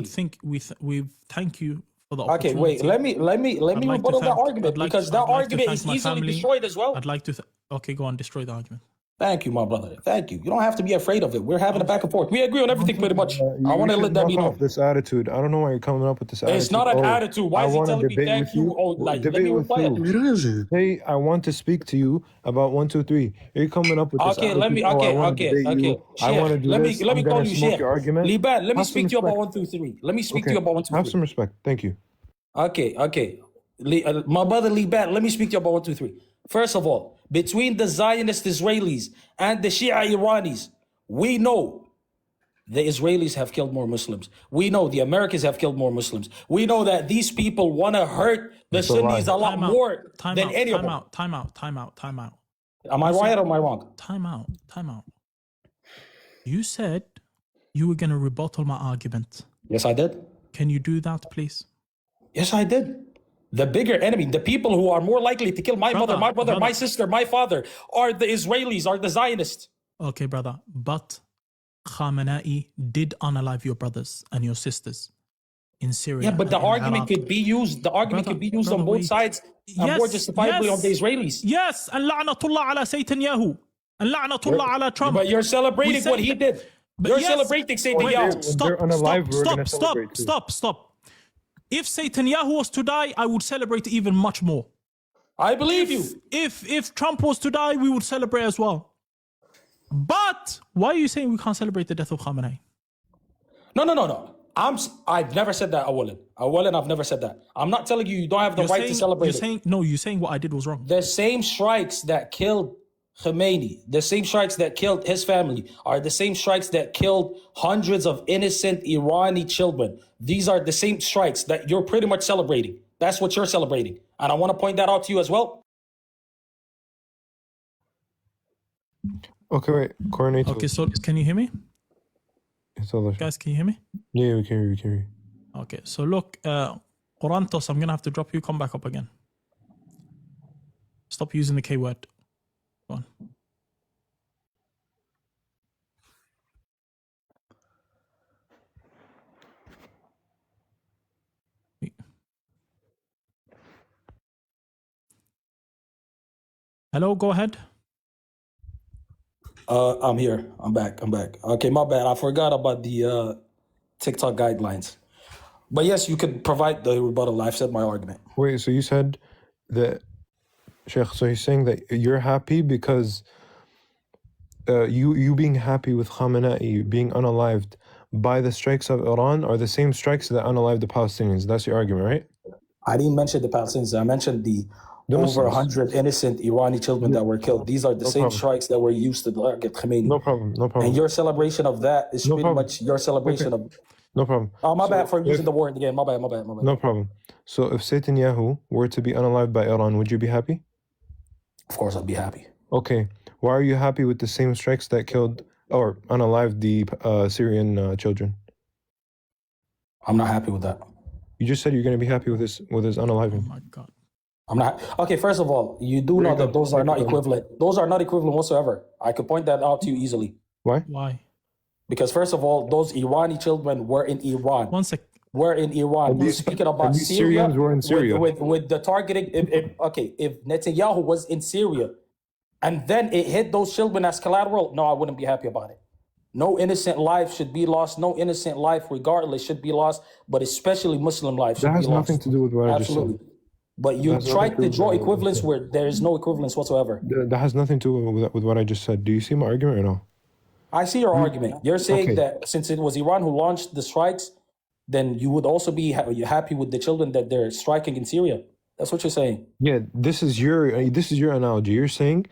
We thank you for the Okay, opportunity. wait. Let me rebuttal that argument because that argument is easily destroyed as well. I'd like to. Okay, go on. Destroy the argument. Thank you, my brother. Thank you. You don't have to be afraid of it. We're having a back and forth. We agree on everything pretty much. I want to let that be known. This attitude. I don't know why you're coming up with this attitude. It's not an attitude. Why is he telling me thank you? Oh, like, let me reply it. Hey, I want to speak to you about 1, 2, 3. You're coming up with this Okay, attitude. let me. I Okay. want to debate you. I want to do Let this. me I'm call gonna you smoke Sheikh. your argument. Liban, let me Have speak some to you about respect. 1, 2, 3. Let me speak Okay. to you about 1, 2, 3. Have some respect. Thank you. Okay. My brother Liban, let me speak to you about 1, 2, 3. First of all, between the Zionist Israelis and the Shia Iranis, we know the Israelis have killed more Muslims. We know the Americans have killed more Muslims. We know that these people want to hurt the Sunnis a lot more than any of them. Time out. Am I right or am I wrong? Time out. You said you were going to rebuttal my argument. Yes, I did. Can you do that, please? Yes, I did. The bigger enemy, the people who are more likely to kill my mother, my brother, my sister, my father, are the Israelis, are the Zionists. Okay, brother, but Khamenei did unalive your brothers and your sisters in Syria. Yeah, but the and in argument Iraq. could be used. The argument could be used on both sides, and more justifiably on the Israelis. Yes, and la'natullah ala Netanyahu, and la'natullah ala Trump. But you're celebrating We what say he that- did. But You're yes, celebrating Satan wait, Yahu. Stop. If Netanyahu was to die, I would celebrate even much more. I believe you. If Trump was to die, we would celebrate as well. But why are you saying we can't celebrate the death of Khamenei? No. I've never said that, Awalan. I've never said that. I'm not telling you don't have the right to celebrate it. You're saying what I did was wrong. The same strikes that killed Khomeini, the same strikes that killed his family, are the same strikes that killed hundreds of innocent Irani children. These are the same strikes that you're pretty much celebrating. That's what you're celebrating. And I want to point that out to you as well. Okay, wait. Coordinator. Okay, so can you hear me? Guys, can you hear me? Yeah, we can hear you. Okay, so look, Qorantos, I'm going to have to drop you. Come back up again. Stop using the K word. Go on. Hello, go ahead. I'm here. I'm back. Okay, my bad. I forgot about the TikTok guidelines. But yes, you could provide the rebuttal. I've said my argument. Wait, so you said that, Sheikh, so he's saying that you're happy because you being happy with Khamenei being unalived by the strikes of Iran are the same strikes that unalived the Palestinians. That's your argument, right? I didn't mention the Palestinians. I mentioned the over 100 innocent Irani children that were killed. These are the same strikes that were used to target Khomeini. No problem. And your celebration of that is pretty much your celebration of... No problem. Oh, my bad for using the word again. My bad. No problem. So if Netanyahu were to be unalived by Iran, would you be happy? Of course, I'd be happy. Okay. Why are you happy with the same strikes that killed or unalived the Syrian children? I'm not happy with that. You just said you're going to be happy with his unaliving. Oh my God. I'm not. Okay, first of all, you do know that those are not equivalent. Those are not equivalent whatsoever. I could point that out to you easily. Why? Why? Because first of all, those Irani children were in Iran. One sec. Were in Iran. We're speaking about these Syria. Syrians were in Syria. With the targeting. If Netanyahu was in Syria, and then it hit those children as collateral, no, I wouldn't be happy about it. No innocent life should be lost. No innocent life, regardless, should be lost. But especially Muslim life should be lost. That has nothing to do with what I just said. But you tried to draw equivalence where there is no equivalence whatsoever. That has nothing to do with what I just said. Do you see my argument or no? I see your argument. You're saying that since it was Iran who launched the strikes, then you would also be happy with the children that they're striking in Syria. That's what you're saying. Yeah, this is your analogy. You're saying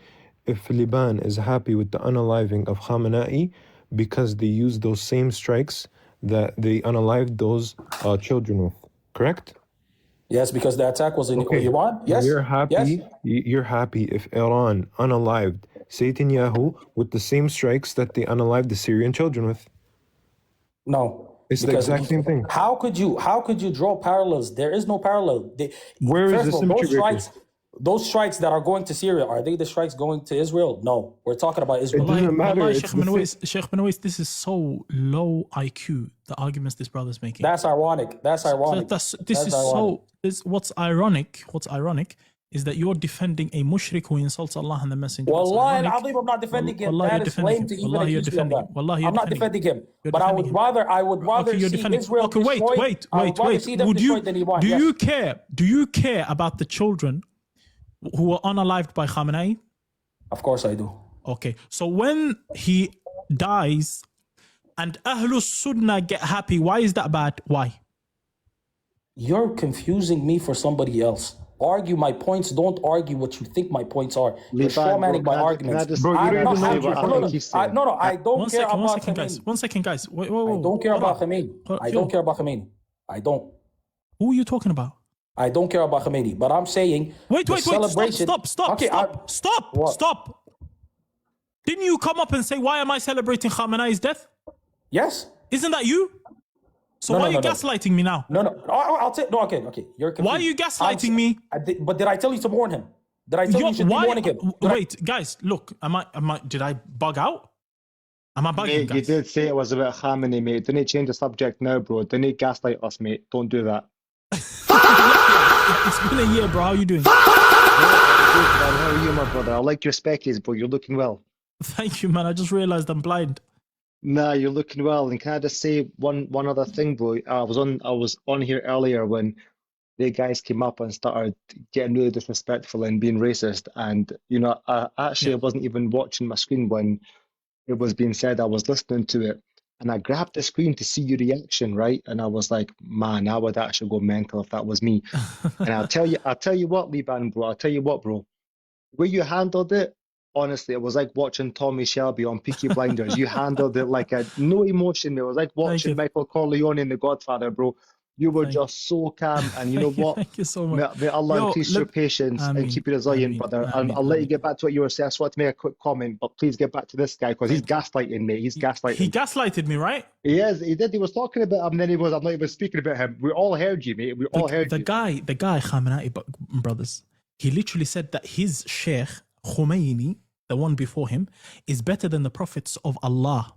if Liban is happy with the unaliving of Khamenei because they used those same strikes that they unalived those children with, correct? Yes, because the attack was in Iran. Yes. You're happy. Yes. You're happy if Iran unalived Netanyahu with the same strikes that they unalived the Syrian children with. No. It's the exact same thing. How could you draw parallels? There is no parallel. Where is the symmetry breaker? Those strikes that are going to Syria, are they the strikes going to Israel? No. We're talking about Israel. It doesn't matter. Sheikh Benawais, this is so low IQ, the arguments this brother's making. That's ironic. What's ironic is that you're defending a mushrik who insults Allah and the Messenger. Wallahi al-Azim, I'm not defending him. That is lame to even accuse me of that. I'm not defending him. But I would rather see Israel destroyed. Wait. Would Do you care about the children who were unalived by Khamenei? Of course I do. Okay, so when he dies and Ahlus Sunnah get happy, why is that bad? Why? You're confusing me for somebody else. Argue my points. Don't argue what you think my points are. You're showmanning my arguments. I don't care about Khamenei. 1 second, guys. Wait. I don't care about Khamenei. I don't. Who are you talking about? I don't care about Khamenei, but I'm saying wait, stop. Didn't you come up and say, why am I celebrating Khamenei's death? Yes. Isn't that you? So why are you gaslighting me now? No. I'll take. No, okay. You're confused. Why are you gaslighting me? But did I tell you to warn him? Did I tell you should be warning him? Wait, guys, look. Am I? Did I bug out? Am I bugging, Mate, guys? you did say it was about Khamenei, mate. Don't change the subject now, bro. Don't gaslight us, mate. Don't do that. It's been a year, bro. How are you doing? How are you, my brother? I like your speckies, bro. You're looking well. Thank you, man. I just realized I'm blind. Nah, you're looking well. And can I just say one other thing, bro? I was on here earlier when the guys came up and started getting really disrespectful and being racist. And you know, I wasn't even watching my screen when it was being said. I was listening to it, and I grabbed the screen to see your reaction, right? And I was like, man, I would actually go mental if that was me. And I'll tell you what, Liban, bro. I'll tell you what, bro. The way you handled it, honestly, it was like watching Tommy Shelby on Peaky Blinders. You handled it like no emotion. It was like watching Michael Corleone in The Godfather, bro. You were just so calm, and you know what? Thank you so much. May Allah increase your patience and keep you resilient, brother. And I'll let you get back to what you were saying. I just want to make a quick comment, but please get back to this guy because he's gaslighting me. He's gaslighting. He gaslighted me, right? He did. He was talking about him, then I'm not even speaking about him. We all heard you, mate. We all heard you. The guy, Khamenei brothers, he literally said that his Sheikh Khomeini, the one before him, is better than the prophets of Allah.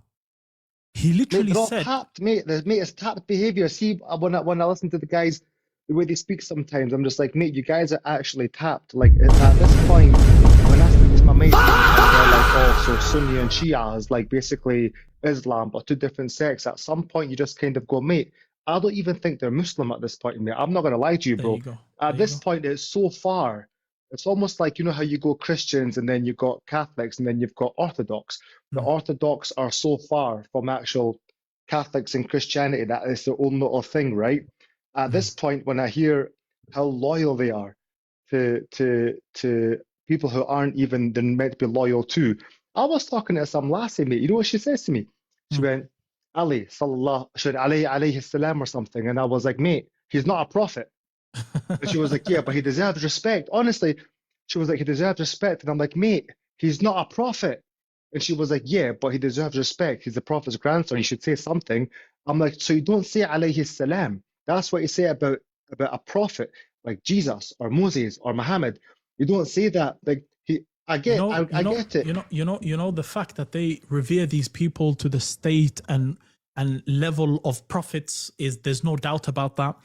He literally said, tapped, mate. It's tapped behavior. See, when I listen to the guys, the way they speak sometimes, I'm just like, mate, you guys are actually tapped. Like at this point, when I speak to my mates, they're like, oh, so Sunni and Shia is like basically Islam, but two different sects. At some point, you just kind of go, mate, I don't even think they're Muslim at this point, mate. I'm not gonna lie to you, bro. At this point, it's so far. It's almost like, you know how you go Christians and then you've got Catholics and then you've got Orthodox. The Orthodox are so far from actual Catholics and Christianity that it's their own little thing, right? At this point, when I hear how loyal they are to people who aren't even meant to be loyal to, I was talking to some lassie, mate. You know what she says to me? She went, Ali, sallallahu alayhi salam or something. And I was like, mate, he's not a prophet. And she was like, yeah, but he deserves respect. Honestly, she was like, he deserves respect. And I'm like, mate, he's not a prophet. And she was like, yeah, but he deserves respect. He's the prophet's grandson. He should say something. I'm like, so you don't say alayhi salam. That's what you say about a prophet like Jesus or Moses or Muhammad. You don't say that. Like I get it. You know the fact that they revere these people to the state and level of prophets there's no doubt about that.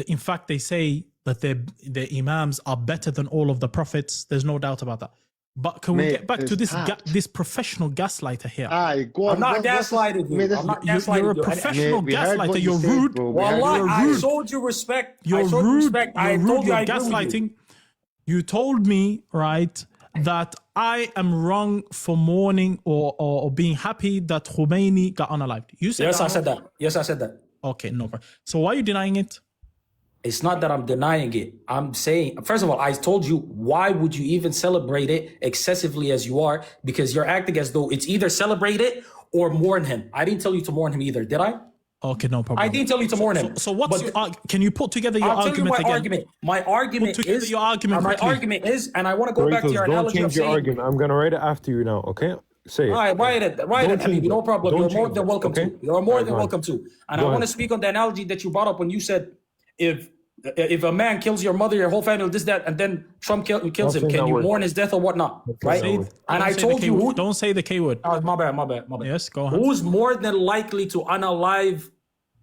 In fact, they say that their imams are better than all of the prophets. There's no doubt about that. But can we get back to this professional gaslighter here? I'm not gaslighting you. I'm not gaslighting you. You're a professional gaslighter. You're rude. Wallah, I showed you respect. You're rude. You're gaslighting. You told me, right, that I am wrong for mourning or being happy that Khomeini got unalived. You said yes, I said that. Yes, I said that. Okay, no problem. So why are you denying it? It's not that I'm denying it. I'm saying, first of all, I told you, why would you even celebrate it excessively as you are? Because you're acting as though it's either celebrate it or mourn him. I didn't tell you to mourn him either, did I? Okay, no problem. I didn't tell you to mourn him. So what's can you put together your argument again? My argument is, your argument my argument is, and I want to go back to your analogy don't of change your saying, argument. I'm going to write it after you now, okay? Say it. All right, write it, Habibi, no problem. You're more than welcome to. You're more than welcome to. And I want to speak on the analogy that you brought up when you said, if a man kills your mother, your whole family, this, that, and then Trump kills him, can you mourn his death or whatnot? Right? And I told you who. Don't say the K word. Oh, my bad. Yes, go ahead. Who's more than likely to unalive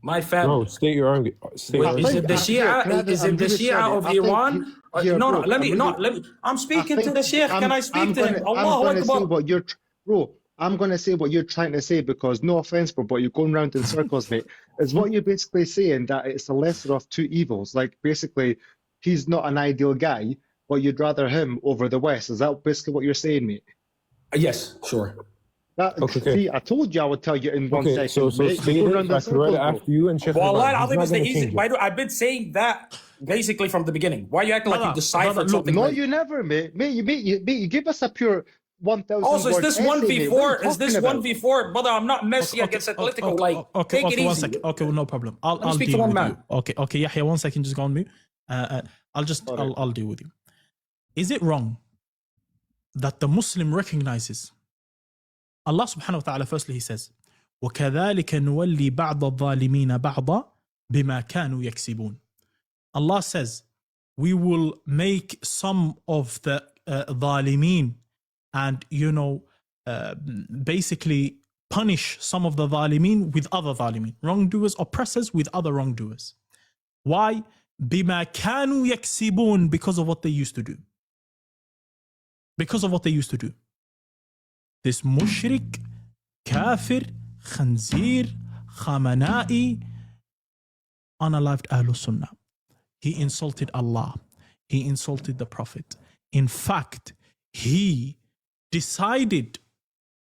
my family? No, state your argument. Is it the Shia? Is it the Shia of Iran? No, let me. I'm speaking to the Sheikh. Can I speak to him? Allahu Akbar. Bro, I'm going to say what you're trying to say because, no offense, bro, but you're going round in circles, mate. Is what you're basically saying that it's the lesser of two evils. Like, basically, he's not an ideal guy, but you'd rather him over the West. Is that basically what you're saying, mate? Yes, sure. See, I told you I would tell you in 1 second. So say it, I can write it after you and Sheikh I've been saying that basically from the beginning. Why are you acting like you deciphered something? No, you never, mate. You give us a pure 1,000 Also, is this 1v4? Is this 1v4? Brother, I'm not Messi against Atletico. Take it easy. 1 second. Okay, well, no problem. I'll speak deal to one with man. you. Okay, Yahya, 1 second, just go on mute. I'll deal with you. Is it wrong that the Muslim recognizes Allah subhanahu wa ta'ala? Firstly, he says, وكذلك نولي بعض الظالمين بعضا بما كانوا يكسبون. Allah says, we will make some of the ظالمين and, you know, basically punish some of the ظالمين with other ظالمين, wrongdoers, oppressors with other wrongdoers. Why? بما كانوا يكسبون, because of what they used to do. Because of what they used to do. This mushrik, kafir, khanzir, Khamenei unalived Ahlul Sunnah. He insulted Allah. He insulted the Prophet. In fact, he decided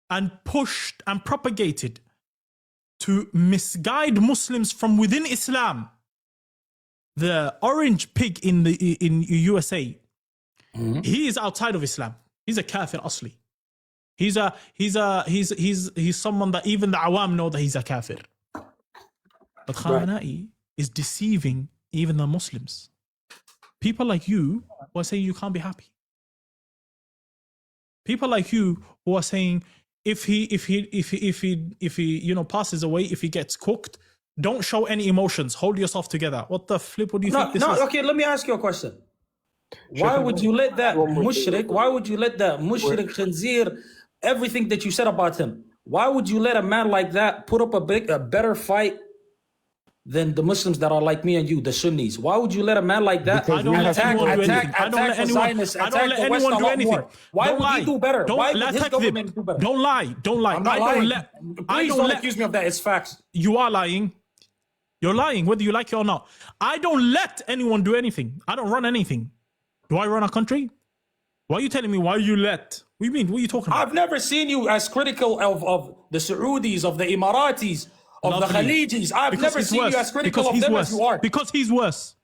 and pushed and propagated to misguide Muslims from within Islam. The orange pig in USA, he is outside of Islam. He's a kafir asli. He's someone that even the awam know that he's a kafir. But Khamenei is deceiving even the Muslims. People like you who are saying you can't be happy. People like you who are saying if he you know passes away, if he gets cooked, don't show any emotions. Hold yourself together. What the flip? What do you think this is? Okay, let me ask you a question. Why would you let that mushrik, khanzir, everything that you said about him, why would you let a man like that put up a better fight than the Muslims that are like me and you, the Sunnis? Why would you let a man like that attack the Zionists, attack the West a lot more? Why would he do better? Why would his government do better? Don't lie. I'm not lying. Please don't accuse me of that. It's facts. You are lying. You're lying, whether you like it or not. I don't let anyone do anything. I don't run anything. Do I run a country? Why are you telling me why you let? What do you mean? What are you talking about? I've never seen you as critical of the Saudis, of the Emiratis, of the Khalijis. I've never seen you as critical of them as you are. Because he's worse.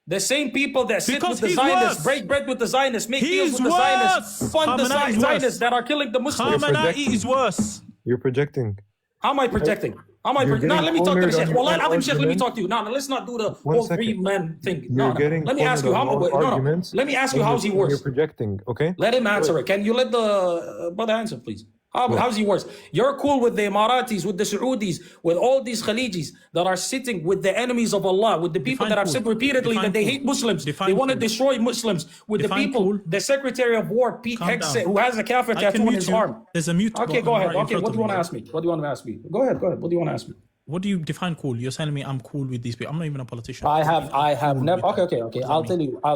The same people that sit with the Zionists, break bread with the Zionists, make deals with the Zionists, fund the Zionists that are killing the Muslims. Khamenei is worse. You're projecting. How am I projecting? Now let me talk to the Sheikh. Well, let me talk to you. No, let's not do the whole three-man thing. No, let me ask you let me ask you how's he worse? You're projecting, okay? Let him answer it. Can you let the brother answer, please? How's he worse? You're cool with the Emiratis, with the Saudis, with all these Khalijis that are sitting with the enemies of Allah, with the people that have said repeatedly that they hate Muslims, they want to destroy Muslims, with the people, the Secretary of War, Pete Hegseth, who has a kafir tattoo on his arm. There's a mute. Okay, go ahead. Okay, what do you want to ask me? What do you want to ask me? Go ahead. What do you want to ask me? What do you define cool? You're telling me I'm cool with these people. I'm not even a politician. I have never. Okay. I'll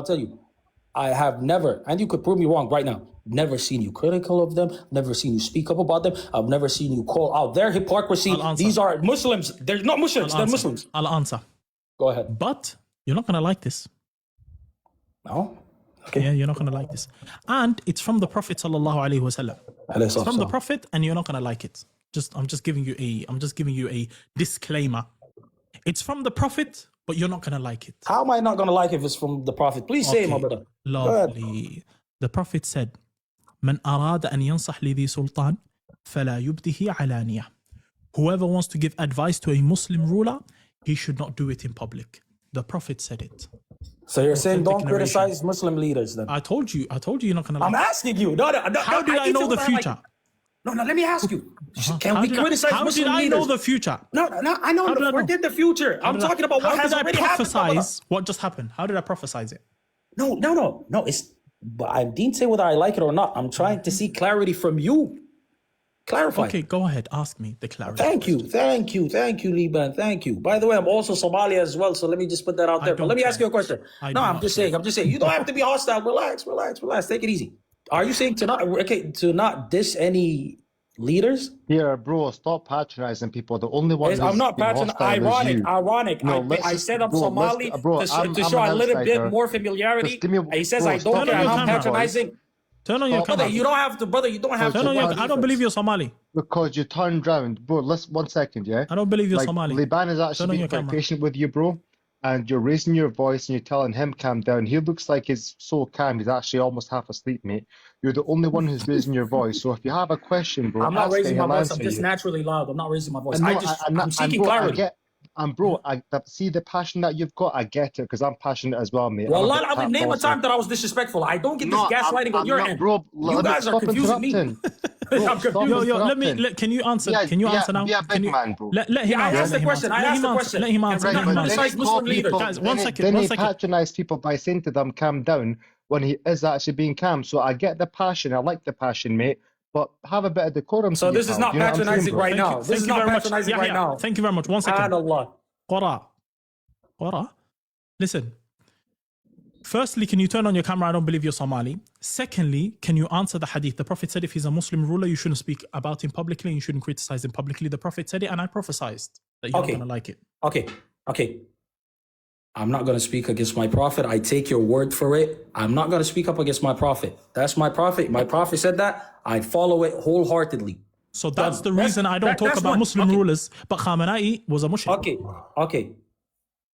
tell you. I have never, and you could prove me wrong right now, never seen you critical of them, never seen you speak up about them, I've never seen you call out their hypocrisy. These are Muslims. They're not Muslims, they're Muslims. I'll answer. Go ahead. But you're not going to like this. No? Okay. Yeah, you're not going to like this. And it's from the Prophet sallallahu alaihi wasallam. It's from the Prophet, and you're not going to like it. I'm just giving you a disclaimer. It's from the Prophet, but you're not going to like it. How am I not going to like it if it's from the Prophet? Please say it, my brother. Lovely. The Prophet said, من أراد أن ينصح لذي سلطان فلا يبده علانية. Whoever wants to give advice to a Muslim ruler, he should not do it in public. The Prophet said it. So you're saying don't criticize Muslim leaders then? I told you you're not going to like it. I'm asking you. How did I know the future? No, let me ask you. Can we criticize Muslim leaders? How did I know the future? No, I know. Forget the future. I'm talking about what has already happened. How did I prophesize what just happened? How did I prophesize it? No. But I didn't say whether I like it or not. I'm trying to see clarity from you. Clarify. Okay, go ahead. Ask me the clarity. Thank you, Liban. Thank you. By the way, I'm also Somali as well, so let me just put that out there. But let me ask you a question. I'm just saying. You don't have to be hostile. Relax. Take it easy. Are you saying to not diss any leaders? Yeah, bro, stop patronizing people. The only one I'm not patronizing. Ironic. No, I said I'm Somali to show a little bit more familiarity. He says I don't care. I'm patronizing. Turn on your camera. You don't have to, brother. You don't have to. I don't believe you're Somali. Because you turned round, bro. Listen, 1 second, yeah. I don't believe you're Somali. Liban is actually being quite patient with you, bro. And you're raising your voice and you're telling him calm down. He looks like he's so calm. He's actually almost half asleep, mate. You're the only one who's raising your voice. So if you have a question, bro, I'm not raising my voice. I'm just naturally loud. I'm not raising my voice. I'm seeking clarity. Bro, I see the passion that you've got. I get it because I'm passionate as well, mate. Well, I mean, name a time that I was disrespectful. I don't get this gaslighting on your end. Bro, you guys are confusing me. I'm confused. Can you answer? Yeah, Can you answer now? Be a Can big you man, bro. let him Yeah, I answer? asked the question. I asked the question. Let him answer. Right, Let but him then answer. he Criticize Muslim leaders. Guys, one second. Then he patronize people by saying to them, calm down, when he is actually being calm. So I get the passion. I like the passion, mate. But have a bit of decorum. So this is not patronizing right now. This is not patronizing right now. Thank you very much. One second. Subhanallah. Qara. Listen. Firstly, can you turn on your camera? I don't believe you're Somali. Secondly, can you answer the hadith? The Prophet said if he's a Muslim ruler, you shouldn't speak about him publicly and you shouldn't criticize him publicly. The Prophet said it and I prophesied that you're not going to like it. Okay. I'm not going to speak against my prophet. I take your word for it. I'm not going to speak up against my prophet. That's my prophet. My prophet said that. I follow it wholeheartedly. So that's the reason I don't talk about Muslim rulers. But Khamenei was a Mushrik. Okay.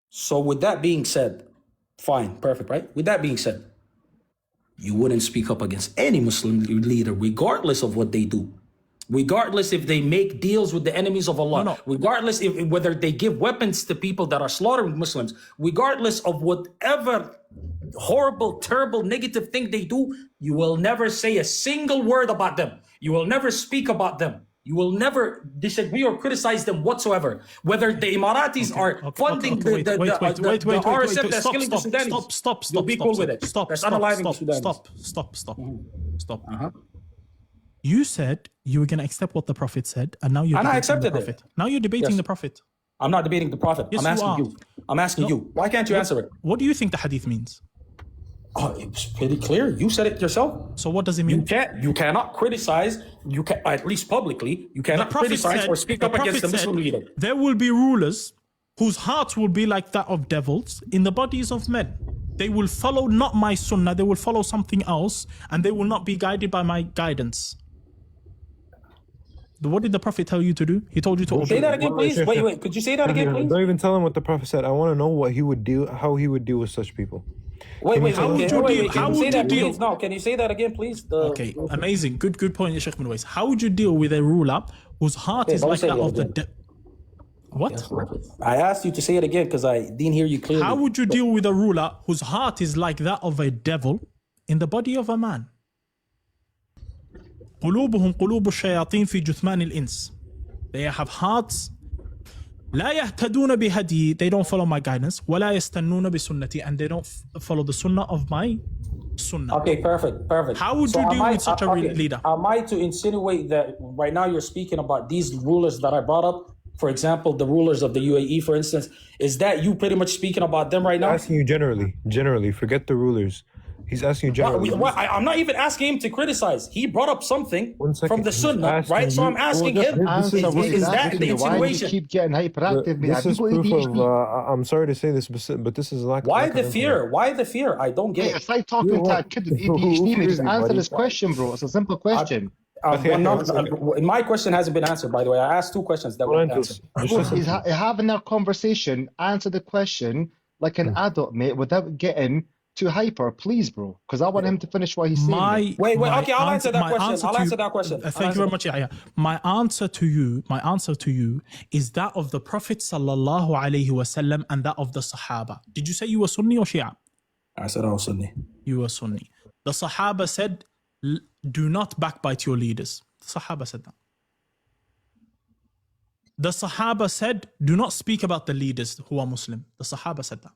So with that being said, fine, perfect, right? With that being said, you wouldn't speak up against any Muslim leader, regardless of what they do. Regardless if they make deals with the enemies of Allah, regardless if whether they give weapons to people that are slaughtering Muslims, regardless of whatever horrible, terrible, negative thing they do, you will never say a single word about them. You will never speak about them. You will never disagree or criticize them whatsoever. Whether the Emiratis are funding the RSF that's killing the Sudanese. Stop. You'll be cool with it. That's unaliving the Sudanese. Stop. You said you were going to accept what the Prophet said, and now you're debating the Prophet. Now you're debating the Prophet. I'm not debating the Prophet. Yes, I'm asking you. Why can't you answer it? What do you think the hadith means? Oh, it's pretty clear. You said it yourself. So what does it mean? You cannot criticize. You can, at least publicly, you cannot criticize or speak up against the Muslim leader. There will be rulers whose hearts will be like that of devils in the bodies of men. They will follow not my sunnah. They will follow something else, and they will not be guided by my guidance. What did the Prophet tell you to do? He told you to say that again, please. Wait. Could you say that again, please? Don't even tell him what the Prophet said. I want to know what he would do, how he would deal with such people. How would you deal? No, can you say that again, please? Okay, amazing. Good point, Sheikh Bin Wais. How would you deal with a ruler whose heart is like that of the What? Yes, I asked you to say it again because I didn't hear you clearly. How would you deal with a ruler whose heart is like that of a devil in the body of a man? قلوبهم قلوب الشياطين في جثمان الإنس. They have hearts. لا يهتدون بهدي. They don't follow my guidance. ولا يستنون بسنتي. And they don't follow the sunnah of my sunnah. Okay, perfect. How would you deal with such a leader? Am I to insinuate that right now you're speaking about these rulers that I brought up? For example, the rulers of the UAE, for instance, is that you pretty much speaking about them right now? I'm asking you generally. Forget the rulers. He's asking you generally. I'm not even asking him to criticize. He brought up something from the Sunnah, right? So I'm asking him, is that the insinuation? Why do you keep getting hyperactive? This is proof of, I'm sorry to say this, but this is lack of... Why the fear? Why the fear? I don't get it. It's like talking to a kid with ADHD, mate. Just answer this question, bro. It's a simple question. My question hasn't been answered, by the way. I asked two questions that weren't answered. He's having that conversation. Answer the question like an adult, mate, without getting too hyper, please, bro. Because I want him to finish what he's saying. Wait. Okay, I'll answer that question. I'll answer that question. Thank you very much, Yahya. My answer to you is that of the Prophet sallallahu alaihi wasallam and that of the Sahaba. Did you say you were Sunni or Shia? I said I was Sunni. You were Sunni. The Sahaba said, do not backbite your leaders. The Sahaba said that. The Sahaba said, do not speak about the leaders who are Muslim. The Sahaba said that.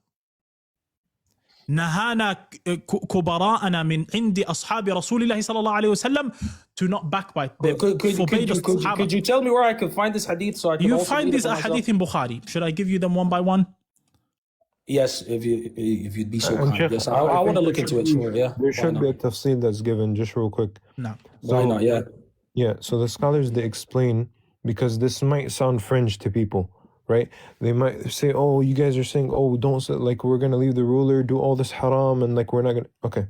نهانا كبراءنا من عند أصحاب رسول الله صلى الله عليه وسلم to not backbite. Could you tell me where I could find this hadith so I can You find this hadith in Bukhari. Should I give you them one by one? Yes, if you'd be so kind. Yes, I want to look into it. Sure, yeah. There should be a tafsir that's given, just real quick. No. Why not? Yeah. Yeah. So the scholars, they explain, because this might sound fringe to people, right? They might say, oh, you guys are saying, oh, don't say, like, we're going to leave the ruler, do all this haram, and like, we're not going to... Okay.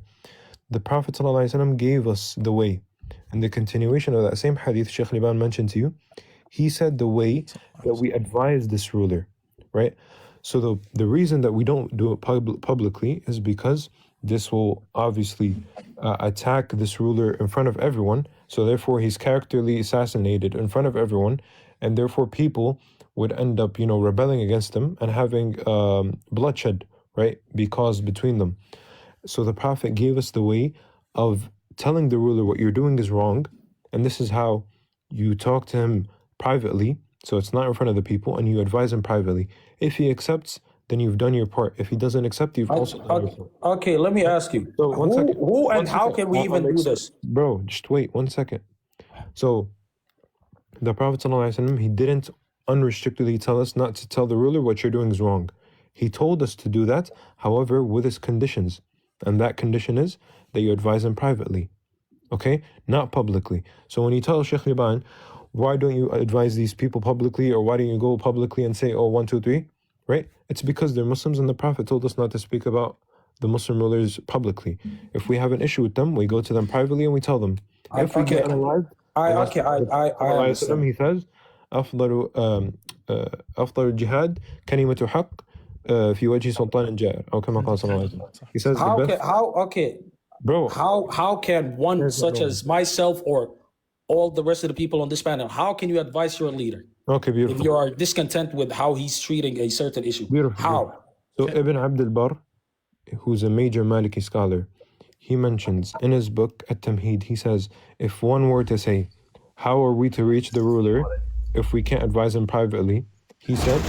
The Prophet ﷺ gave us the way. And the continuation of that same hadith Sheikh Liban mentioned to you, he said the way that we advise this ruler, right? So the reason that we don't do it publicly is because this will obviously attack this ruler in front of everyone. So therefore, he's characterly assassinated in front of everyone. And therefore, people would end up, rebelling against them and having bloodshed, right, be caused between them. So the Prophet gave us the way of telling the ruler what you're doing is wrong, and this is how you talk to him privately, so it's not in front of the people, and you advise him privately. If he accepts, then you've done your part. If he doesn't accept, you've also done your part. Okay, let me ask you. So one second. Who and One how second. can we even do this? Bro, just wait 1 second. So the Prophet ﷺ, he didn't unrestrictedly tell us not to tell the ruler what you're doing is wrong. He told us to do that, however, with his conditions. And that condition is that you advise him privately. Okay? Not publicly. So when you tell Sheikh Liban, why don't you advise these people publicly, or why don't you go publicly and say, oh, 1, 2, 3, right? It's because they're Muslims and the Prophet told us not to speak about the Muslim rulers publicly. If we have an issue with them, we go to them privately and we tell them. If we get unalived, I understand. he says, أفضل الجهاد كلمة حق في وجه سلطان جائر أو كما قال صلى الله عليه وسلم. He says bro, how can one such as myself or all the rest of the people on this panel, how can you advise your leader? Okay, beautiful. If you are discontent with how he's treating a certain issue, how? So Ibn Abd al-Barr, who's a major Maliki scholar, he mentions in his book At-Tamheed, he says, if one were to say, how are we to reach the ruler if we can't advise him privately? He said,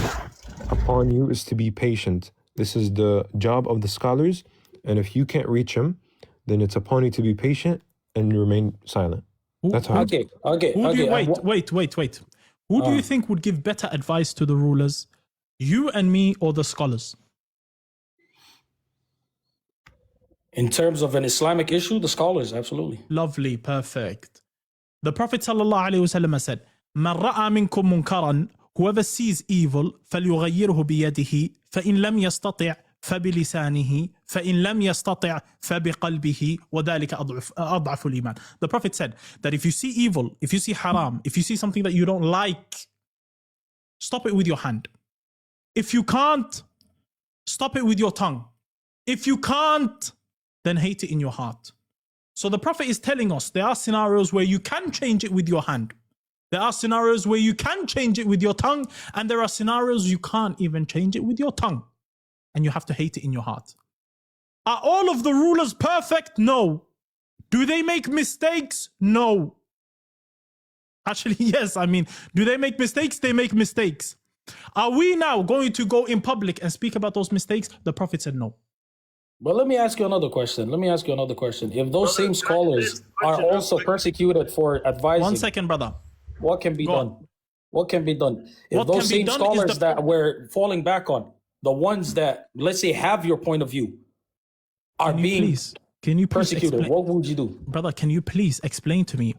upon you is to be patient. This is the job of the scholars, and if you can't reach him, then it's upon you to be patient and remain silent. That's how. Okay. Who do you, wait. Who do you think would give better advice to the rulers? You and me, or the scholars? In terms of an Islamic issue, the scholars, absolutely. Lovely, perfect. The Prophet ﷺ said, "Man ra'a minkum munkaran, whoever sees evil, فليغيره بيده, فإن لم يستطع فبلسانه, فإن لم يستطع فبقلبه, وذلك أضعف الإيمان." The Prophet said that if you see evil, if you see haram, if you see something that you don't like, stop it with your hand. If you can't, stop it with your tongue. If you can't, then hate it in your heart. So the Prophet is telling us there are scenarios where you can change it with your hand. There are scenarios where you can change it with your tongue, and there are scenarios you can't even change it with your tongue, and you have to hate it in your heart. Are all of the rulers perfect? No. Do they make mistakes? No. Actually, yes. I mean, do they make mistakes? They make mistakes. Are we now going to go in public and speak about those mistakes? The Prophet said no. But let me ask you another question. If those same scholars are also persecuted for advising... 1 second, brother. What can be done? What can be done? If What those can be same done scholars is the- that we're falling back on, the ones that, let's say, have your point of view, are being Can you please persecuted, explain- what would you do? Brother, can you please explain to me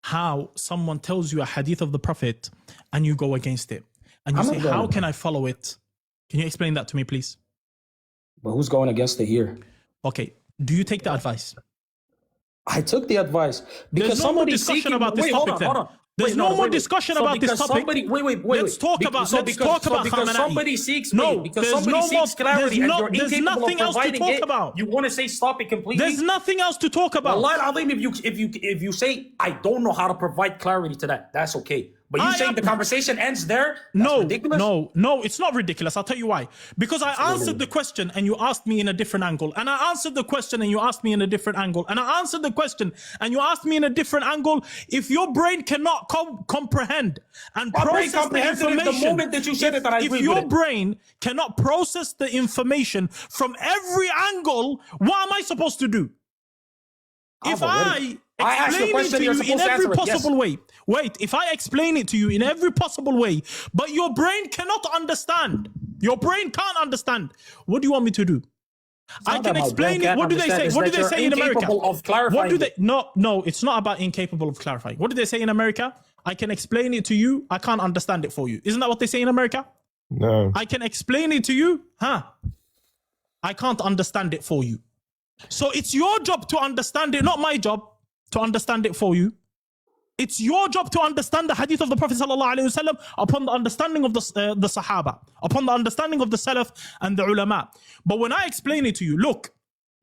how someone tells you a hadith of the Prophet and you go against it? And you I'm say, not going how against can I follow it? Can you explain that to me, please? But who's going against it here? Okay. Do you take the advice? I took the advice because There's no more somebody discussion about this topic then. There's no more discussion about this topic. Let's talk about because somebody seeks clarity and you're incapable of providing it. You want to say stop it completely? There's nothing else to talk about. Allah al-Azim, if you say I don't know how to provide clarity to that, that's okay. But you saying the conversation ends there? That's ridiculous. No, it's not ridiculous. I'll tell you why. Because I answered the question and you asked me in a different angle. And I answered the question and you asked me in a different angle. And I answered the question and you asked me in a different angle. If your brain cannot comprehend and process the information, the moment that you said it, that I if agreed your with it. brain cannot process the information from every angle, what am I supposed to do? If I explain it to you in every possible way, if I explain it to you in every possible way, but your brain cannot understand, your brain can't understand, what do you want me to do? I can explain it. What do they say? What do they say in America? What do they? No, it's not about incapable of clarifying. What do they say in America? I can explain it to you. I can't understand it for you. Isn't that what they say in America? No. I can explain it to you. I can't understand it for you. So it's your job to understand it, not my job to understand it for you. It's your job to understand the hadith of the Prophet ﷺ upon the understanding of the Sahaba, upon the understanding of the Salaf and the ulama. But when I explain it to you, look,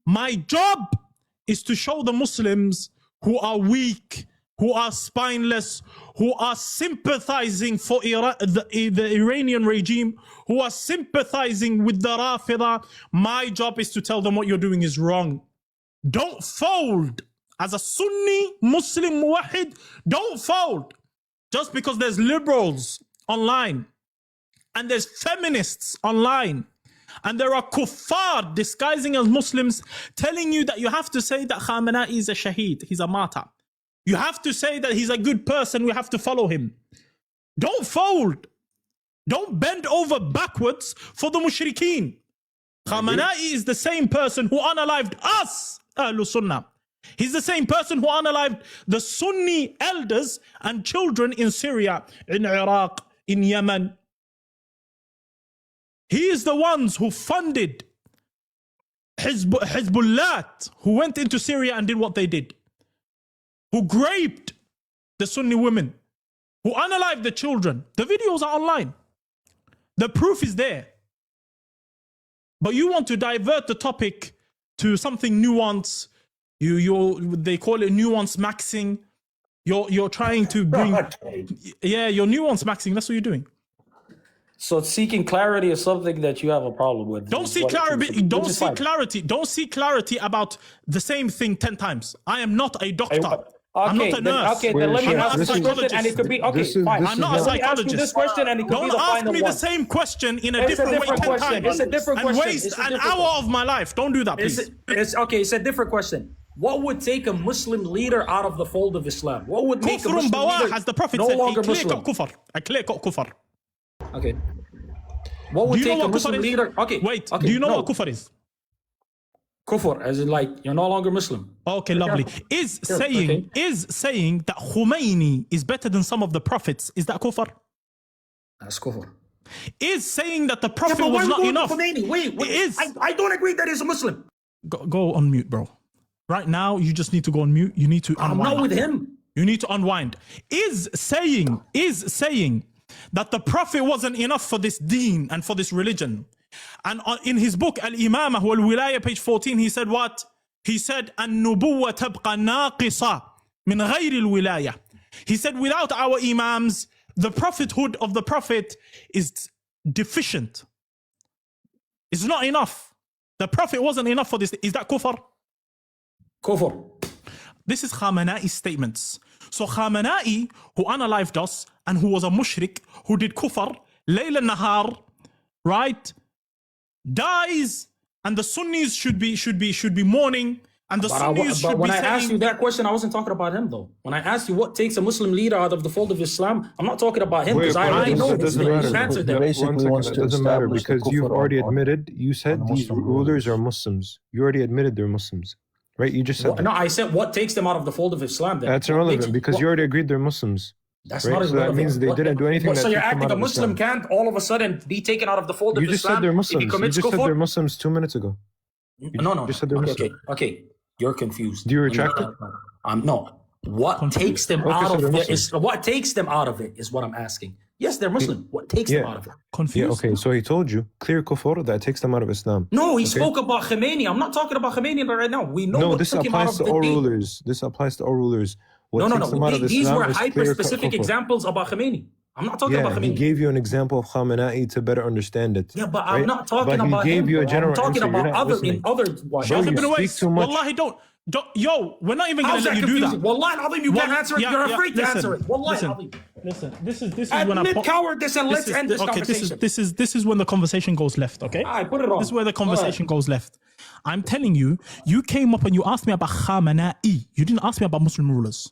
my job is to show the Muslims who are weak, who are spineless, who are sympathizing for the Iranian regime, who are sympathizing with the Rafida. My job is to tell them what you're doing is wrong. Don't fold as a Sunni Muslim muwahid, don't fold. Just because there's liberals online and there's feminists online and there are kuffar disguising as Muslims telling you that you have to say that Khamenei is a shaheed, he's a martyr. You have to say that he's a good person, we have to follow him. Don't fold. Don't bend over backwards for the mushrikeen. Khamenei is the same person who unalived us, Ahlul Sunnah. He's the same person who unalived the Sunni elders and children in Syria, in Iraq, in Yemen. He is the ones who funded Hezbollah, who went into Syria and did what they did. Who raped the Sunni women. Who unalived the children. The videos are online. The proof is there. But you want to divert the topic to something nuanced. They call it nuance maxing. You're trying to bring, you're nuance maxing. That's what you're doing. So seeking clarity is something that you have a problem with. Don't seek clarity. Don't seek clarity. Don't seek clarity about the same thing 10 times. I am not a doctor. I'm not a nurse. Okay, then let me ask this question, and it could be fine. I'm not a psychologist. This question, and it could Don't ask me the same question in a different way 10 times. It's a different question. And waste an hour of my life. Don't do that, please. It's a different question. What would take a Muslim leader out of the fold of Islam? What would make a Muslim leader as the Prophet no said, longer a clear Muslim? cut kufr. Okay. What would take a Muslim leader? Okay. Wait. Do you know what kufr is? Kufr, as in like you're no longer Muslim. Okay, lovely. Is saying that Khomeini is better than some of the prophets, is that kufr? That's kufr. Is saying that the prophet was not enough? Khomeini? Wait. I don't agree that he's a Muslim. Go on mute, bro. Right now, you just need to go on mute. You need to unwind. I'm not with him. You need to unwind. Is saying that the prophet wasn't enough for this deen and for this religion. And in his book, Al-Imamah wal-Wilaya, page 14, he said what? He said, An-nubuwa tabqa naqisa min ghayri al-wilaya. He said, without our imams, the prophethood of the prophet is deficient. It's not enough. The prophet wasn't enough for this. Is that kufr? Kufr. This is Khamenei's statements. So Khamenei, who unalived us and who was a mushrik, who did kufr, layl al-nahar, right, dies, and the Sunnis should be mourning, and the Sunnis should be when I saying, asked you that question, I wasn't talking about him though. When I asked you what takes a Muslim leader out of the fold of Islam, I'm not talking about him because I already know it doesn't matter. It doesn't matter because you've already admitted. You said these rulers are Muslims. You already admitted they're Muslims, right? You just said no. I said what takes them out of the fold of Islam. Then that's irrelevant because you already agreed they're Muslims. That's right? not So that means they didn't do anything. So you're acting a Muslim can't all of a sudden be taken out of the fold of Islam. You just said they're Muslims. You just said they're Muslims 2 minutes ago. No. You just said they're Muslims. Okay. You're confused. Do you retract it? No. What takes them out of it is what takes them out of it is what I'm asking. Yes, they're Muslim. What takes them out of it? Confused. Yeah, okay, so he told you clear kufr that takes them out of Islam. No, he spoke about Khomeini. I'm not talking about Khomeini right now. We know what this took him out applies of to all the rulers. This applies to all rulers. No. These were hyper-specific examples about Khomeini. I'm not talking about Khomeini. He gave you an example of Khamenei to better understand it. Yeah, but right? I'm not talking about him. But he gave you a general I'm talking answer. about other. Bro, you speak too much. Wallahi, don't. Yo, we're not even going to let you do that. Wallahi, Azim, you can't answer it. You're afraid to answer it. Wallahi, Azim. Listen, this is when I cowardice and let's end this conversation. This is when the conversation goes left, okay? I put it on. This is where the conversation goes left. I'm telling you, you came up and you asked me about Khamenei. You didn't ask me about Muslim rulers.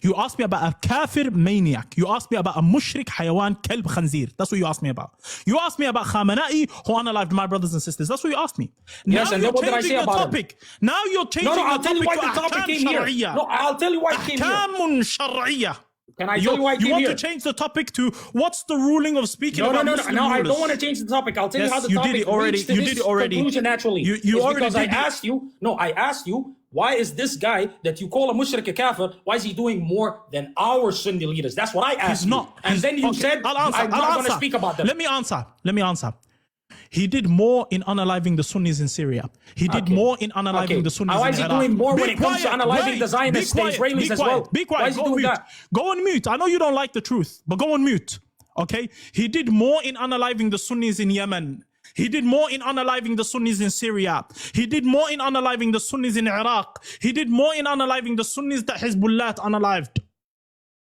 You asked me about a kafir maniac. You asked me about a mushrik hayawan kelb khanzir. That's what you asked me about. You asked me about Khamenei, who unalived my brothers and sisters. That's what you asked me. Yes, now and you're what did I changing say the about topic. Now you're changing I'll the tell you topic why the topic came here. No, I'll tell you why it came here. Ahkamun shar'iyya. Can I tell you why it came You want here? to change the topic to what's the ruling of speaking about Muslim No, I rulers? don't want to change the topic. I'll tell you how the you topic did it already. reached to You this did it already. conclusion naturally. You already because did I asked you. No, I asked you. Why is this guy that you call a mushrik a kafir? Why is he doing more than our Sunni leaders? That's what I asked. He's not. And then you said I'm not going to speak about them. Let me answer. He did more in unaliving the Sunnis in Syria. He did more in unaliving the Sunnis in Iraq. Why is he doing more when it comes to unaliving the Zionists, the Israelis as well? Be quiet. Why is he doing that? Go on mute. I know you don't like the truth, but go on mute. Okay? He did more in unaliving the Sunnis in Yemen. He did more in unaliving the Sunnis in Syria. He did more in unaliving the Sunnis in Iraq. He did more in unaliving the Sunnis that Hezbollah unalived.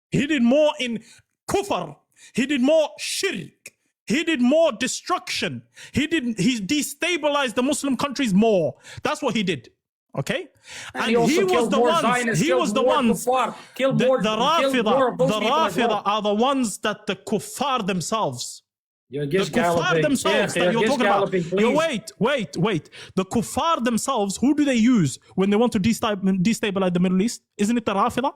He did more in kufr. He did more shirk. He did more destruction. He destabilized the Muslim countries more. That's what he did. Okay? And he was the ones, the Rafida are the ones that the kuffar themselves. You're The kuffar themselves that you're talking about. Wait. The kuffar themselves, who do they use when they want to destabilize the Middle East? Isn't it the Rafida?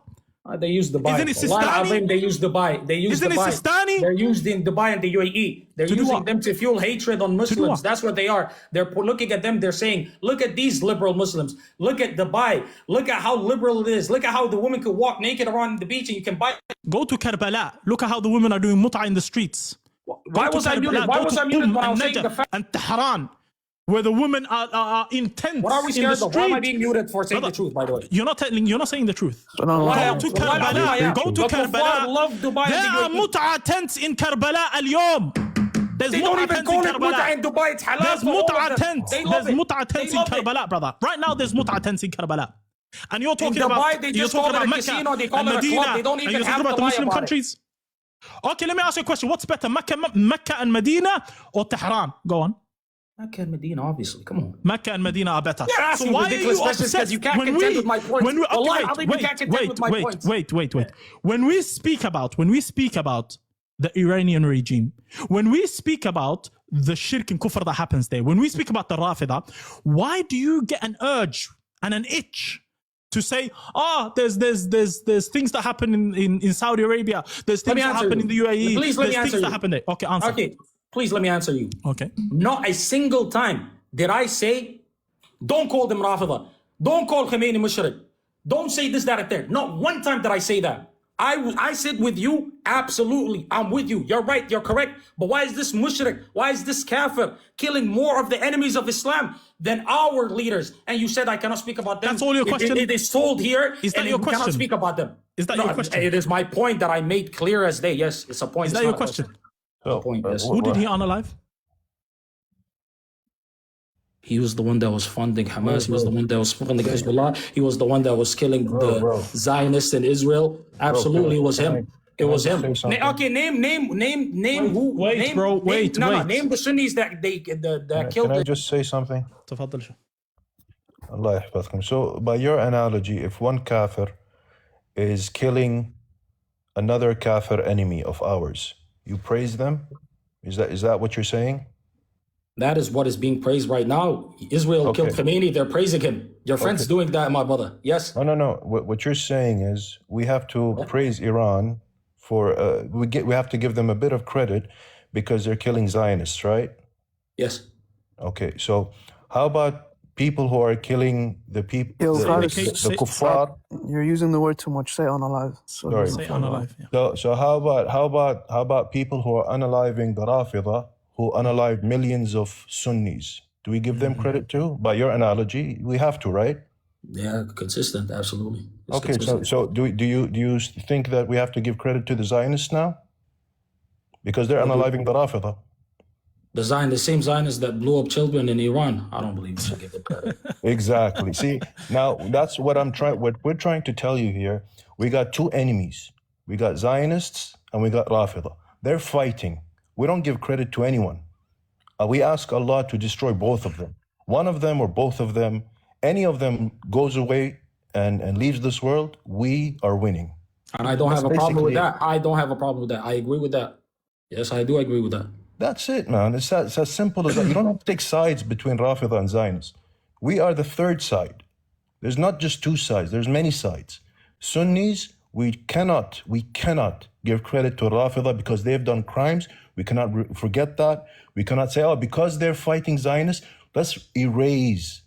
They use Dubai. Isn't it Sistani? They use Dubai. Isn't it Sistani? They're used in Dubai and the UAE. They're using them to fuel hatred on Muslims. That's what they are. They're looking at them. They're saying, look at these liberal Muslims. Look at Dubai. Look at how liberal it is. Look at how the women could walk naked around the beach and you can buy. Go to Karbala. Look at how the women are doing mut'a in the streets. Why was I muted? Why was I muted when I was saying the fact? And Tehran, where the women are in tents. What are we scared of? Why am I being muted for saying the truth, by the way? You're not saying the truth. Go to Karbala. Go to Karbala. There are mut'a tents in Karbala al-yawm. There's mut'a tents in Karbala. It's halal. There's mut'a tents. There's mut'a tents in Karbala, brother. Right now, there's mut'a tents in Karbala. And you're talking about Mecca and Medina. They don't And even you're have talking about to the lie Muslim about countries. Okay, let me ask you a question. What's better, Mecca and Medina or Tehran? Go on. Mecca and Medina, obviously. Come on. Mecca and Medina are better. You're asking ridiculous questions because you can't contend with my points. Wait. When we speak about the Iranian regime, when we speak about the shirk and kufr that happens there, when we speak about the Rafida, why do you get an urge and an itch to say, there's things that happen in Saudi Arabia, there's things that happen in the UAE, Please let me answer you. that happen there. Okay, answer. Okay, please let me answer you. Okay. Not a single time did I say, don't call them Rafida, don't call Khomeini Mushrik, don't say this, that, and there. Not one time did I say that. I said with you, absolutely, I'm with you. You're right, you're correct. But why is this mushrik? Why is this kafir killing more of the enemies of Islam than our leaders? And you said I cannot speak about them. That's all your question? It is told here. Is that your question? Cannot speak about them. Is that your question? It is my point that I made clear as day. Yes, it's a point. Is that your question? Point, yes. Who did he unalive? He was the one that was funding Hamas. He was the one that was funding Hezbollah. He was the one that was killing the Zionists in Israel. Absolutely, it was him. It was him. Okay, name who? Wait. Name the Sunnis that killed. Can I just say something? Allah yahfazkum. So, by your analogy, if one kafir is killing another kafir enemy of ours, you praise them? Is that what you're saying? That is what is being praised right now. Israel killed Khomeini. They're praising him. Your friend's doing that, my brother. Yes. No. What you're saying is we have to praise Iran for we have to give them a bit of credit because they're killing Zionists, right? Yes. Okay. So how about people who are killing the people, the kuffar? You're using the word too much. Say unalive. Sorry. Say unalive. Yeah. So how about people who are unaliving the Rafida, who unalived millions of Sunnis? Do we give them credit too? By your analogy, we have to, right? Yeah, consistent, absolutely. Okay, so do you think that we have to give credit to the Zionists now? Because they're unaliving the Rafida. The same Zionists that blew up children in Iran. I don't believe we should give them credit. Exactly. See, now that's what we're trying to tell you here. We got two enemies. We got Zionists and we got Rafida. They're fighting. We don't give credit to anyone. We ask Allah to destroy both of them. One of them or both of them, any of them goes away and leaves this world, we are winning. And I don't have a problem with that. I don't have a problem with that. I agree with that. Yes, I do agree with that. That's it, man. It's as simple as that. You don't have to take sides between Rafida and Zionists. We are the third side. There's not just two sides. There's many sides. Sunnis, we cannot give credit to Rafida because they've done crimes. We cannot forget that. We cannot say, because they're fighting Zionists, let's erase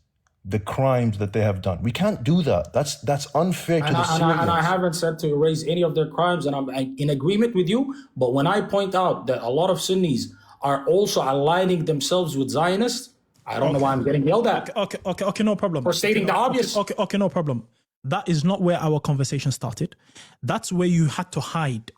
the crimes that they have done. We can't do that. That's unfair to the Syrians. And I haven't said to erase any of their crimes, and I'm in agreement with you. But when I point out that a lot of Sunnis are also aligning themselves with Zionists, I don't know why I'm getting yelled at. Okay, no problem. For stating the obvious. Okay, no problem. That is not where our conversation started. That's where you had to hide.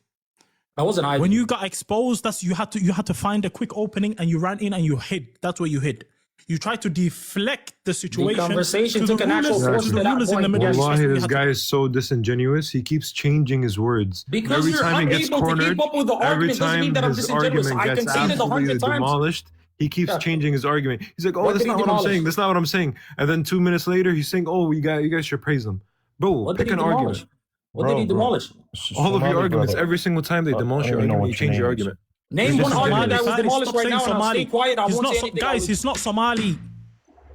That wasn't I. When you got exposed, that's you had to find a quick opening and you ran in and you hid. That's where you hid. You tried to deflect the situation. conversation to the took an actual rulers, force to to the that rulers in the point. Middle East. Wallahi, You this had to- guy is so disingenuous. He keeps changing his words. Because every you're time he gets unable to cornered, keep up with the every argument doesn't mean time that I'm his disingenuous. argument I gets conceded 100 absolutely times. demolished, he keeps Yeah. changing his argument. He's like, "Oh, What that's did he not what I'm demolish? saying. That's not what I'm saying." And then 2 minutes later, he's saying, "Oh, you guys should praise him." Bro, What pick did he an demolish? argument. What did he demolish? All of your arguments, every single time they demolish your argument, you change your argument. Name one argument that was Guys, demolished stop right now, saying and I'll stay Somali. quiet. I He's won't not say so- anything. guys, he's not Somali.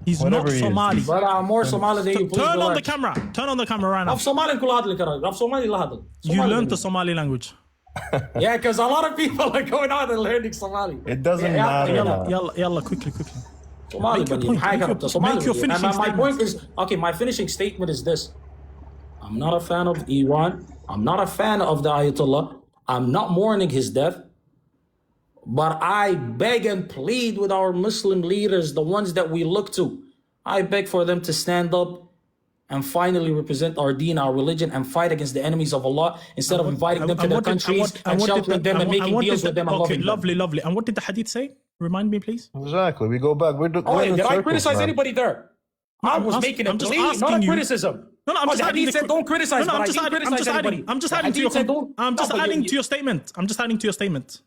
He's Whatever not he is. Somali. But I'm more Somali than you. Please Turn on relax. the camera. Turn on the camera right now. Of Somali كل هذا الكلام. Of Somali لا هذا. You learned the Somali language. Yeah, because a lot of people are going on and learning Somali. It doesn't matter. Yalla, quickly. Somali, Make your buddy. point, High make your- up to Somali, make your buddy. finishing And my statement. point is, okay, my finishing statement is this. I'm not a fan of Iran. I'm not a fan of the Ayatollah. I'm not mourning his death. But I beg and plead with our Muslim leaders, the ones that we look to. I beg for them to stand up and finally represent our deen, our religion, and fight against the enemies of Allah instead of inviting them to their countries and sheltering them and making deals with them and Okay, loving them. lovely. And what did the hadith say? Remind me, please. Exactly. We go back. Oh, wait, did I criticize anybody there? I was making a I'm just plea, not asking a you. criticism. No, I'm Oh, just the adding hadith said don't criticize, but I didn't criticize anybody. I'm just The adding to hadith said your. don't- I'm just No, but adding you- to your statement. I'm just adding to your statement.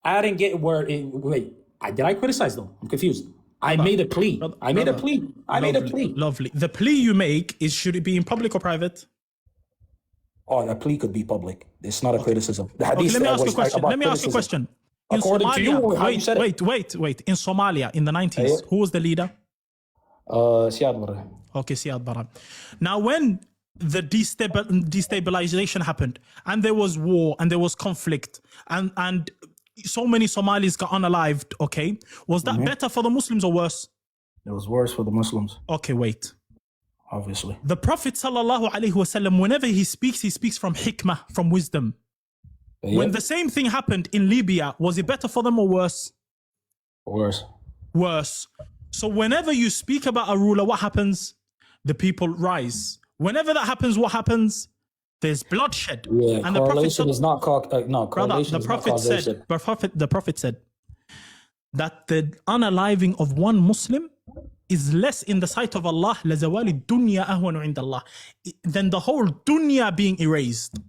I didn't get where it, wait, did I criticize though? I'm confused. I made a plea. I made a plea. I made a plea. Lovely. The plea you make is should it be in public or private? Oh, the plea could be public. It's not a criticism. The Okay, hadith let me said ask you a was question. about Let me ask you a criticism. question. In According to you, Somalia, how you said it. wait. In Somalia in the 90s, Yeah. who was the leader? Siad Barre. Okay, Siad Barre. Now, when the destabilization happened and there was war and there was conflict and so many Somalis got unalived, okay, was that better for the Muslims or worse? It was worse for the Muslims, Okay, wait. obviously. The Prophet sallallahu alaihi wasallam, whenever he speaks from hikmah, from wisdom. When the same thing happened in Libya, was it better for them or worse? Worse. Worse. So whenever you speak about a ruler, what happens? The people rise. Whenever that happens, what happens? There's bloodshed. Yeah, and the Prophet correlation is not no. brother, Correlation the is not Prophet causation. said, the Prophet said that the unaliving of one Muslim is less in the sight of Allah لَزَوَالِ الدُّنْيَا أَهْوَنُ عِنْدَ اللَّهِ than the whole dunya being erased.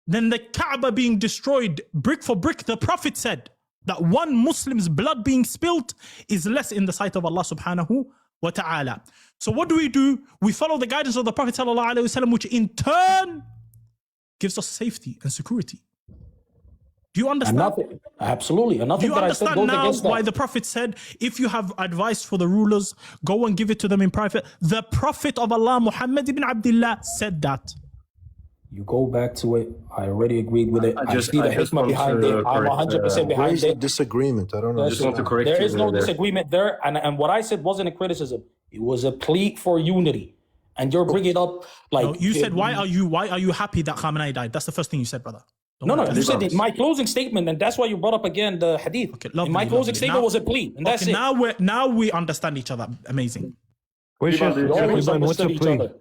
Then the Kaaba being destroyed brick for brick. The Prophet said that one Muslim's blood being spilt is less in the sight of Allah subhanahu wa ta'ala. So what do? We follow the guidance of the Prophet sallallahu alaihi wasallam, which in turn gives us safety and security. Do you understand? Absolutely. And Do nothing you that I said understand goes now against that. why the Prophet said, if you have advice for the rulers, go and give it to them in private? The Prophet of Allah, Muhammad ibn Abdullah, said that. You go back to it. I already agreed with it. I see the just hikmah want behind to it. I'm 100% behind Where's the it. disagreement? I don't know. There is no disagreement there. And what I said wasn't a criticism. It was a plea for unity. And you're bringing up like... No, you said, why are you happy that Khamenei died? That's the first thing you said, brother. No, you said it, my closing statement, and that's why you brought up again the hadith. Okay, And my closing statement was a plea, and that's okay, it. now we understand each other. Amazing. Wait, Sheikh, We always Ivan, what's a understood each plea? other.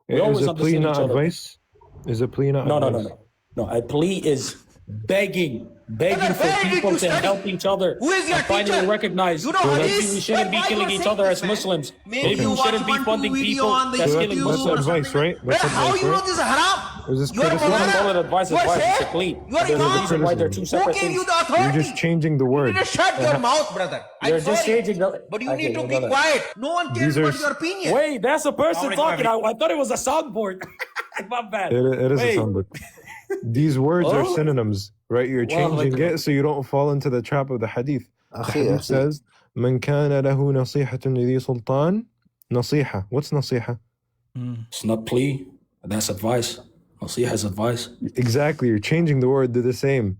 We Is always a plea understood not each other. advice? Is a plea not advice? No, a plea is begging for people to help each other. Who is your and finally teacher? recognize You know that hadith? we shouldn't be Why killing you are each saying other as this, man? Muslims. Maybe Maybe you we watch shouldn't be 1-2 funding video people on the that's YouTube killing or That's Muslims. advice, right? That's Brother, how advice, you know right? this is haram? Is this You are criticism? I don't Imam? call it advice, You are it's a Shaykh? plea. You are There's a Imam? reason why they're two Who separate gave things. you the You're authority? just changing the word. You need to shut your mouth, brother. You're I'm just sorry, changing the... but you Okay, need to you be know that. quiet. No one cares These are about your opinion. Wait, that's a person Sorry, talking. sorry. I thought it was a soundboard. My bad. It is Wait. a soundboard. These words are Oh. synonyms, right? You're changing it so you don't fall into the trap of the hadith. The hadith says, "Man kana lahu nasihatun li sultan, nasiha." What's nasiha? It's not plea. That's advice. Nasiha is advice. Exactly. You're changing the word. They're the same.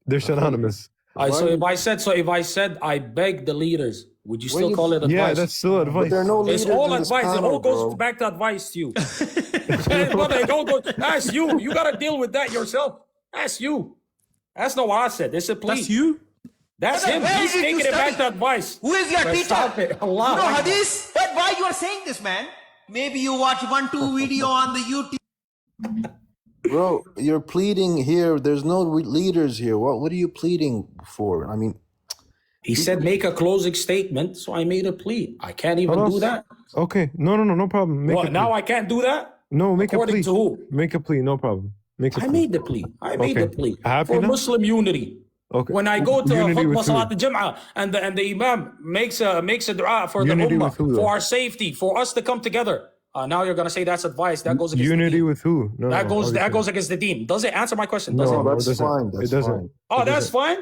They're synonymous. So if I said I beg the leaders, would you still call it advice? Yeah, that's still advice. It's all advice. It all goes back to advice to you. Brother, it all goes. That's you. You gotta deal with that yourself. That's you. That's not what I said. It's a plea. That's you? That's Brother, him. where He's did you taking it back study? to advice. Who is your But teacher? stop it. You Allah know Akbar. hadith? But why you are saying this, man? Maybe you watch 1-2 video on the YouTube. Bro, you're pleading here. There's no leaders here. What are you pleading for? I mean, He said make a closing statement, so I made a plea. I can't even do that. Okay, no problem. Make a What, plea. now I can't do that? No, make According a plea. to who? Make a plea, no problem. Make a I plea. made the plea. I made Okay. the plea Happy for now? Muslim unity. Okay. When I go to Unity khutbah with who? salat al-Jum'ah and the imam makes a dua for Unity the with who, ummah, though? for our safety, for us to come together. Now you're gonna say that's advice. That goes against Unity the deen. with who? No, That goes obviously. against the deen. Does it answer my question? Does No, it? that's it doesn't. fine. That's It doesn't. fine. Oh, It that's doesn't. fine.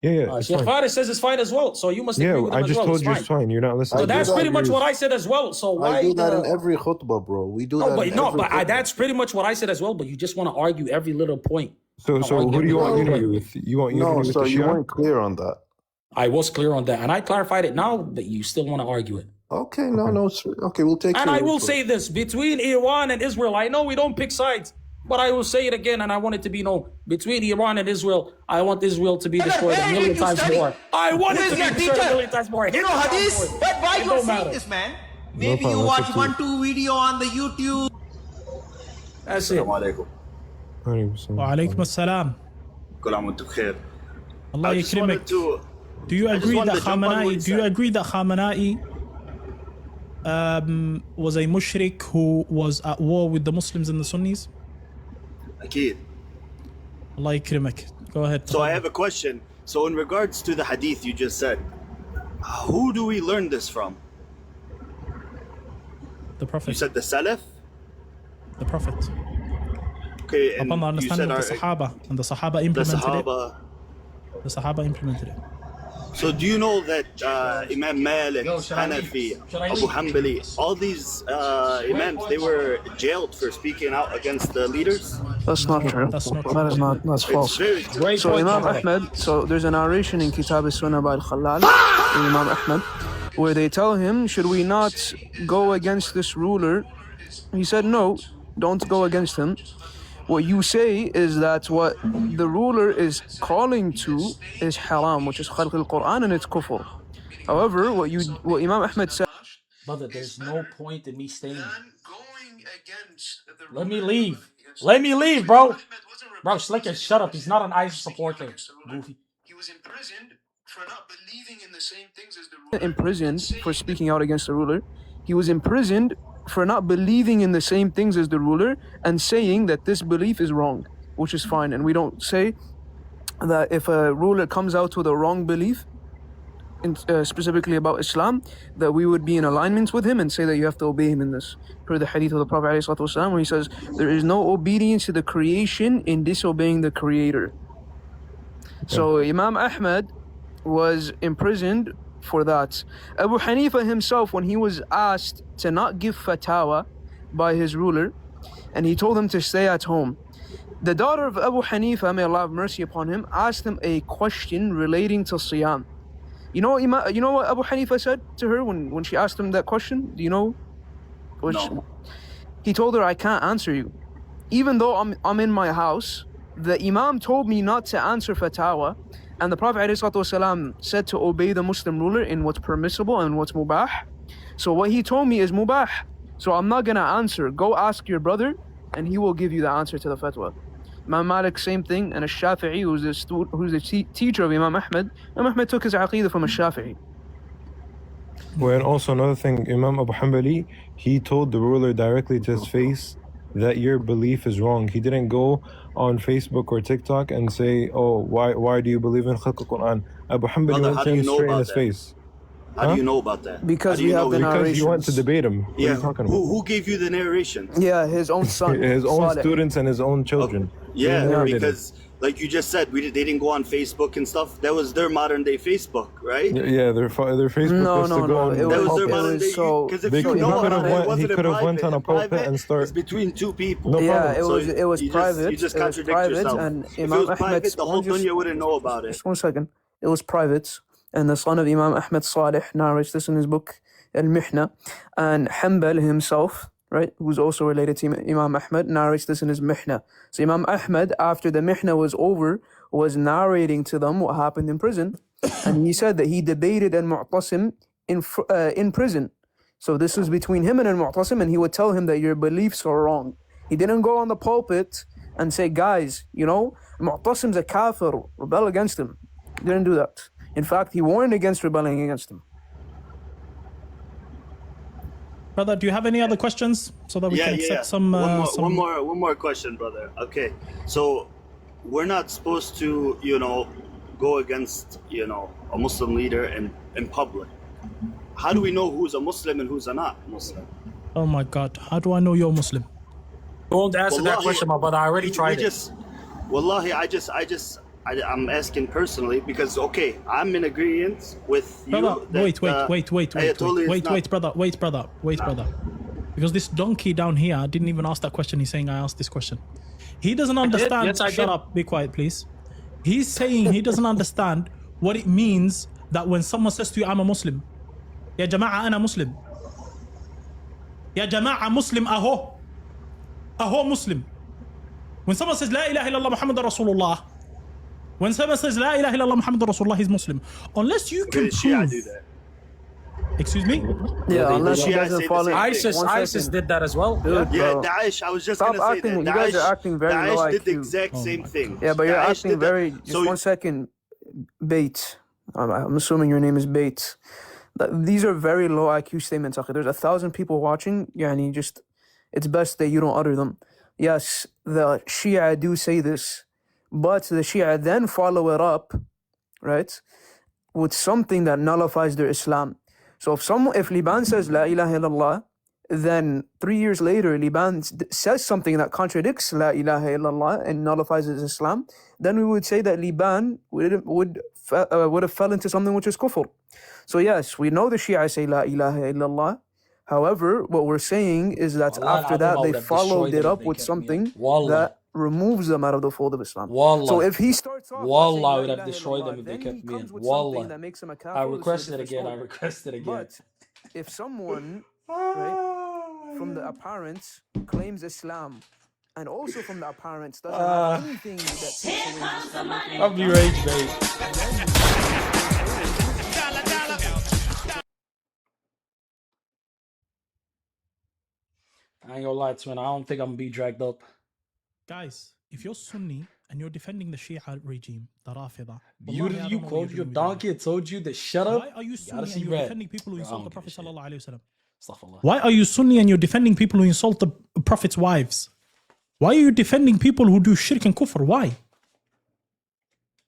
Yeah, it's Sheikh fine. Farid says it's fine as well. So you must agree Yeah, with him I as just well. told It's you fine. it's fine. You're not listening. So I do that's that pretty in much every- what I said as well. So why? I do that in every khutbah, bro. We do No, that but in no, every but khutbah. that's pretty much what I said as well. But you just want to argue every little point. So who do you want No. unity with? You want unity No, with so the you Shia? weren't clear on that. I was clear on that, and I clarified it now, but you still want to argue it. Okay, no, okay, we'll take And your I will word for say it. this, between Iran and Israel, I know we don't pick sides, but I will say it again, and I want it to be known. Between Iran and Israel, I want Israel to be destroyed a million times more. I want it to be destroyed a million times more. You know hadith? But why It you are don't saying matter. this, man? No Maybe you problem, watch that's up to 1-2 video on the YouTube. That's it. 100%. وعليكم السلام. كل عام وانتم بخير. Allah I just wanted يكرمك. to. Do you I just agree wanted that to jump on what Khamenei? you Do you said. agree that Khamenei was a mushrik who was at war with the Muslims and the Sunnis? أكيد. Allah يكرمك. Go ahead. So I have a question. So in regards to the hadith you just said, who do we learn this from? The Prophet. You said the Salaf? The Prophet. Okay, and Upon the you said understanding of our, the Sahaba, and the Sahaba the implemented Sahaba. it. The Sahaba implemented it. So do you know that Imam Malik, Hanafi, Abu Hanbali, all these Imams, they were jailed for speaking out against the leaders? That's not true. That's not That is not. That's false. very true. So Imam Ahmed. So there's a narration in Kitab al-Sunnah by Al-Khalal, Imam Ahmed, where they tell him, should we not go against this ruler? He said, no, don't go against him. What you say is that what the ruler is calling to is haram, which is khalq al-Quran, and it's kufr. However, what Imam Ahmed said. Brother, there's no point in me staying. Let me leave. Let me leave, bro. Bro, Slicker, shut up. He's not an ISIS supporter. Goofy. He was imprisoned for not believing in the same things as the ruler. Imprisoned for speaking out against the ruler. He was imprisoned for not believing in the same things as the ruler and saying that this belief is wrong, which is fine. And we don't say that if a ruler comes out with a wrong belief, specifically about Islam, that we would be in alignment with him and say that you have to obey him in this. Per the hadith of the Prophet ﷺ, where he says, there is no obedience to the creation in disobeying the Creator. So Imam Ahmed was imprisoned for that. Abu Hanifa himself, when he was asked to not give fatwa by his ruler, and he told him to stay at home, the daughter of Abu Hanifa, may Allah have mercy upon him, asked him a question relating to Siyam. You know what Abu Hanifa said to her when she asked him that question? Do you know? No. He told her, I can't answer you. Even though I'm in my house, the Imam told me not to answer fatwa, and the Prophet ﷺ said to obey the Muslim ruler in what's permissible and what's mubah. So what he told me is mubah. So I'm not going to answer. Go ask your brother and he will give you the answer to the fatwa. Imam Malik, same thing, and Al-Shafi'i, who's the teacher of Imam Ahmed. Imam Ahmed took his aqeedah from Al-Shafi'i. Well, and also another thing, Imam Abu Hanbali, he told the ruler directly to his face that your belief is wrong. He didn't go on Facebook or TikTok and say, oh, why do you believe in Khalq al-Quran? Abu Hanbali Brother, went how do to you him know straight in about his that? face. How do you know about that? Because How do we you have know the that? Because you went to narrations. debate him. What are Yeah, you talking about? who gave you the narration? Yeah, his own son. His own Saleh. students and his own children. Yeah, They did it. because like you just said, they didn't go on Facebook and stuff. That was their modern day Facebook, right? Yeah, their Facebook No, was no, to go no, on it That was was- their it modern was day. so- Because if They you could- know he could have about it, went- wasn't he it could have went private? on a pulpit Private and start- It's between two people. No Yeah, problem. it So was you private. You just It was contradict private, yourself. and If Imam it was Ahmed. private, the whole dunya wouldn't know about it. Just 1 second. It was private, and the son of Imam Ahmed Salih narrates this in his book Al-Mihna, and Hanbal himself, right, who's also related to Imam Ahmed, narrates this in his Mihna. So Imam Ahmed, after the Mihna was over, was narrating to them what happened in prison, and he said that he debated Al-Mu'tasim in prison. So this was between him and Al-Mu'tasim, and he would tell him that your beliefs are wrong. He didn't go on the pulpit and say, guys, you know, Mu'tasim's a kafir, rebel against him. He didn't do that. In fact, he warned against rebelling against him. Brother, do you have any other questions so that we can accept some, one more question, brother. Okay, so we're not supposed to, you know, go against, you know, a Muslim leader in public. How do we know who's a Muslim and who's a not Muslim? Oh my God, how do I know you're Muslim? Don't answer that question, my brother. I already tried it. Wallahi, I'm asking personally because, okay, I'm in agreement with you. Brother, wait, brother. Because this donkey down here didn't even ask that question. He's saying I asked this question. He doesn't understand. Yes, I Shut did. up, be quiet, please. He's saying he doesn't understand what it means that when someone says to you, I'm a Muslim. Ya Jama'a, ana Muslim. Ya Jama'a, Muslim, aho. Aho, Muslim. When someone says, La ilaha illallah Muhammad Rasulullah. When someone says, La ilaha illallah Muhammad Rasulullah, he's Muslim. Unless you can prove. Excuse me? Yeah, unless he doesn't follow. ISIS did that as well. Dude, Yeah, bro. Daesh, I was just Stop going to say acting. that. You guys are acting very Daesh low did the IQ. exact same thing. Yeah, but you're Daesh acting did that. very. Just 1 second, Bait. I'm assuming your name is Bait. These are very low IQ statements. There's 1,000 people watching. Yani just, it's best that you don't utter them. Yes, the Shia do say this, but the Shia then follow it up, right, with something that nullifies their Islam. So if Liban says La ilaha illallah, then 3 years later Liban says something that contradicts La ilaha illallah and nullifies his Islam, then we would say that Liban would have fell into something which is kufr. So yes, we know the Shia say La ilaha illallah. However, what we're saying is that after that they followed it up with something that removes them out of the fold of Islam. So if he starts off, Wallah, I would have destroyed them if they kept me in. Wallah. that makes him a kafir, I this is a requested different again. story. But if someone, right, from the apparent claims Islam, and also from the apparent doesn't have anything that takes away his Islam, I'll be rage, babe. I ain't gonna lie, twin. I don't think I'm gonna be dragged up. Guys, if you're Sunni and you're defending the Shia regime, the Rafida, You called your donkey and told you to shut up? why are you Sunni Gotta and see you're red. defending people who Bro, I insult don't the give a Prophet shit. sallallahu alaihi wasallam? Astaghfirullah. Why are you Sunni and you're defending people who insult the Prophet's wives? Why are you defending people who do shirk and kufr? Why?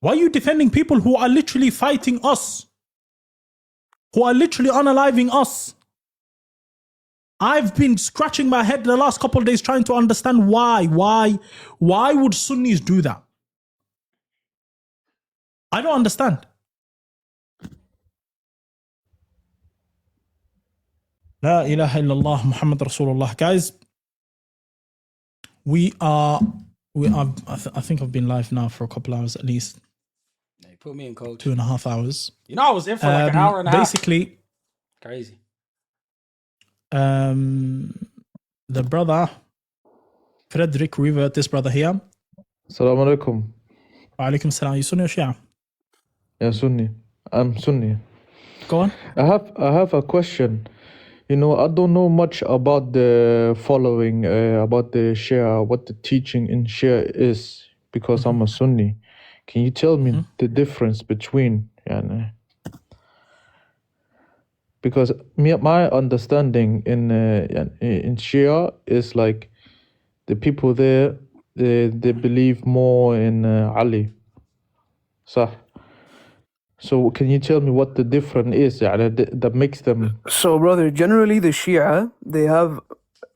Why are you defending people who are literally fighting us? Who are literally unaliving us? I've been scratching my head the last couple of days trying to understand why. Why would Sunnis do that? I don't understand. La ilaha illallah Muhammad Rasulullah. Guys, I think I've been live now for a couple hours at least. Hey, put me in, coach. 2.5 hours. You know, I was in for like an hour and a half. Basically, Crazy. the brother, Frederick River, this brother here. Assalamu alaikum. Wa alaikum salam. You Sunni or Shia? Yeah, Sunni. I'm Sunni. Go on. I have a question. You know, I don't know much about the following, about the Shia, what the teaching in Shia is, because I'm a Sunni. Can you tell me the difference between? Because my understanding in Shia is like the people there, they believe more in Ali. So can you tell me what the difference is that makes them? So, brother, generally the Shia, they have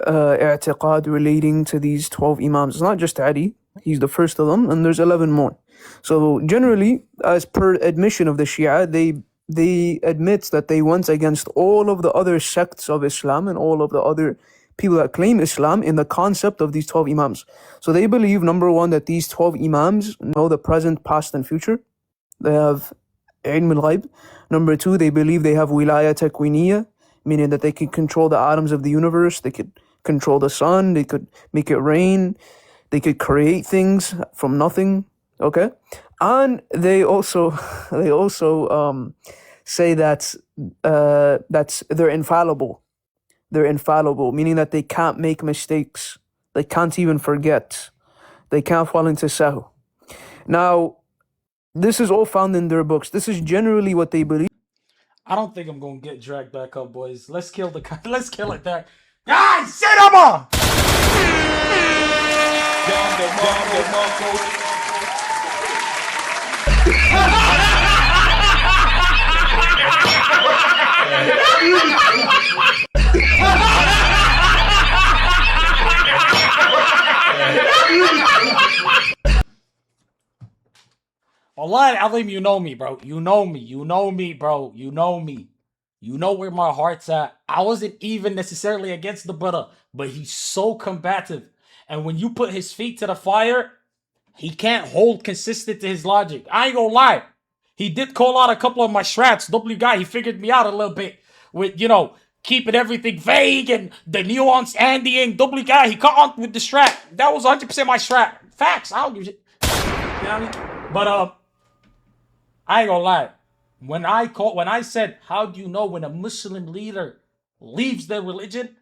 i'tiqad relating to these 12 Imams. It's not just Ali, he's the first of them, and there's 11 more. So generally, as per admission of the Shia, they admit that they went against all of the other sects of Islam and all of the other people that claim Islam in the concept of these 12 Imams. So they believe, number one, that these 12 Imams know the present, past, and future. They have ilm al-ghaib. Number two, they believe they have wilaya takwiniya, meaning that they can control the atoms of the universe, they could control the sun, they could make it rain, they could create things from nothing. Okay, and they also say that they're infallible. They're infallible, meaning that they can't make mistakes. They can't even forget. They can't fall into sahu. Now, this is all found in their books. This is generally what they believe. I don't think I'm gonna get dragged back up, boys. Let's kill the guy. Let's kill it there. Guys, sit him Wallahi al-Azim, you know me, bro. You know me. You know me, bro. You know me. You know where my heart's at. I wasn't even necessarily against the brother, but he's so combative. And when you put his feet to the fire, he can't hold consistent to his logic. I ain't gonna lie. He did call out a couple of my shrats. W guy, he figured me out a little bit with, you know, keeping everything vague and the nuance Andying. W guy, he caught on with the strat. That was 100% my strat. Facts. I don't give a shit. You know what I mean? But I ain't gonna lie. When I said, how do you know when a Muslim leader leaves their religion,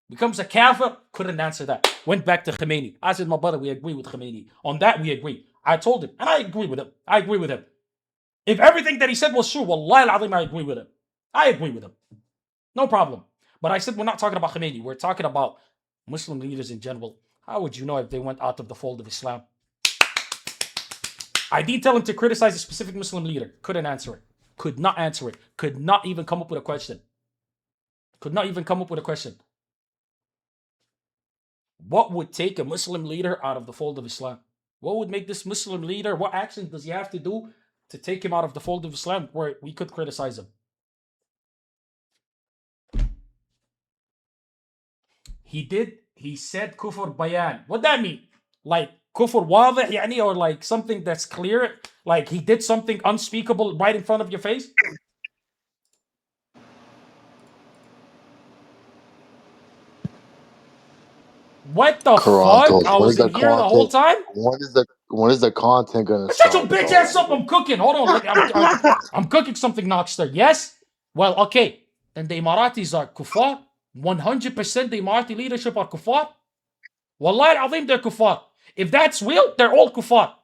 becomes a kafir, couldn't answer that. Went back to Khomeini. I said, my brother, we agree with Khomeini. On that, we agree. I told him, and I agree with him. I agree with him. If everything that he said was true, wallahi al-azim, I agree with him. I agree with him. No problem. But I said, we're not talking about Khomeini. We're talking about Muslim leaders in general. How would you know if they went out of the fold of Islam? I did tell him to criticize a specific Muslim leader. Couldn't answer it. Could not answer it. Could not even come up with a question. Could not even come up with a question. What would take a Muslim leader out of the fold of Islam? What would make this Muslim leader, what action does he have to do to take him out of the fold of Islam where we could criticize him? He said kufr bayan. What that mean? Like kufr wadih yani, or like something that's clear? Like he did something unspeakable right in front of your face? What the fuck? I was in here the whole time? When is the content gonna Shut stop? your bitch ass up, I'm cooking. Hold on. Look, I'm cooking something, Knockster. Yes? Well, okay. Then the Emiratis are kuffar. 100% the Emirati leadership are kuffar. Wallahi al-Azim, they're kuffar. If that's real, they're all kuffar.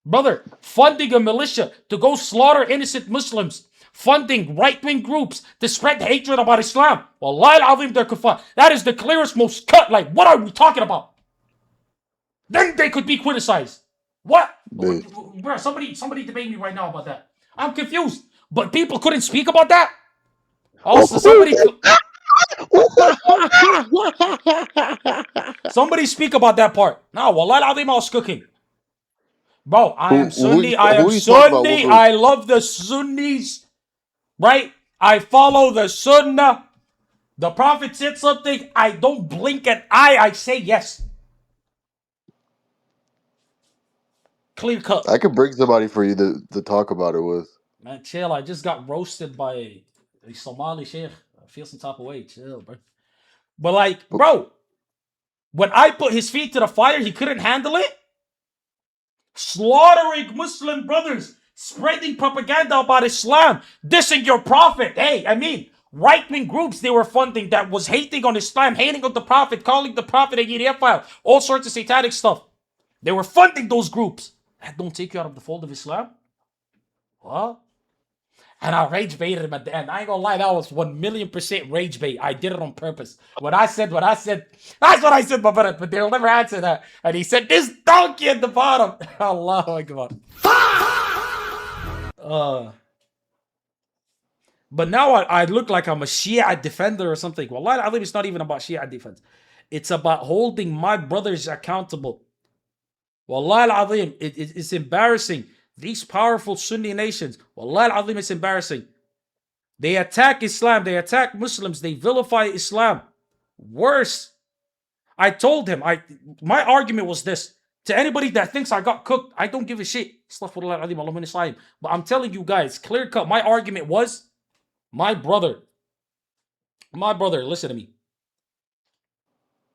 Brother, funding a militia to go slaughter innocent Muslims, funding right-wing groups to spread hatred about Islam. Wallahi al-Azim, they're kuffar. That is the clearest, most cut. Like, what are we talking about? Then they could be criticized. What? Bro, somebody debate me right now about that. I'm confused. But people couldn't speak about that? Also, somebody speak about that part. No, wallahi al-Azim, I was cooking. Bro, I am Sunni. I am Sunni. I love the Sunnis. Right? I follow the Sunnah. The Prophet said something. I don't blink an eye. I say yes. Clear cut. I could bring somebody for you to talk about it with. Man, chill. I just got roasted by a Somali sheikh. I feel some type of way. Chill, bro. But like, bro, when I put his feet to the fire, he couldn't handle it. Slaughtering Muslim brothers, spreading propaganda about Islam, dissing your prophet. Hey, I mean, right-wing groups they were funding that was hating on Islam, hating on the prophet, calling the prophet a Yiriyafile, all sorts of satanic stuff. They were funding those groups. That don't take you out of the fold of Islam? What? And I rage baited him at the end. I ain't gonna lie, that was 1,000,000% rage bait. I did it on purpose. What I said, that's what I said, my brother. But they'll never answer that. And he said, this donkey at the bottom. Allahu Akbar. But now I look like I'm a Shia defender or something. Wallahi al-Azim, it's not even about Shia defense. It's about holding my brothers accountable. Wallahi al-Azim, it's embarrassing. These powerful Sunni nations, wallahi al-Azim, it's embarrassing. They attack Islam, they attack Muslims, they vilify Islam. Worse, I told him, my argument was this. To anybody that thinks I got cooked, I don't give a shit. But I'm telling you guys, clear cut, my argument was, my brother, listen to me.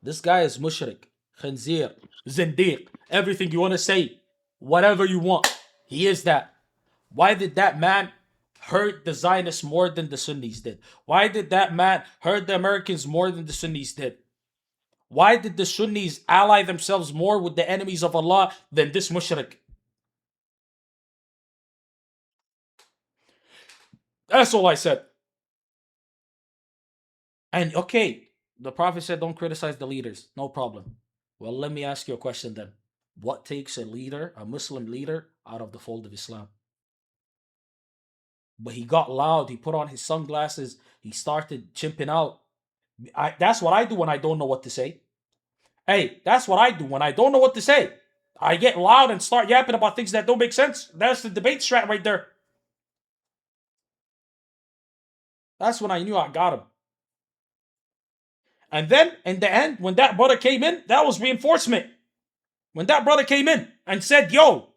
This guy is mushrik, khanzir, zindiq, everything you want to say, whatever you want. He is that. Why did that man hurt the Zionists more than the Sunnis did? Why did that man hurt the Americans more than the Sunnis did? Why did the Sunnis ally themselves more with the enemies of Allah than this mushrik? That's all I said. And okay, the Prophet said don't criticize the leaders. No problem. Well, let me ask you a question then. What takes a leader, a Muslim leader, out of the fold of Islam? But he got loud. He put on his sunglasses. He started chimping out. That's what I do when I don't know what to say. Hey, that's what I do when I don't know what to say. I get loud and start yapping about things that don't make sense. That's the debate strat right there. That's when I knew I got him. And then, in the end, when that brother came in, that was reinforcement. When that brother came in and said, yo,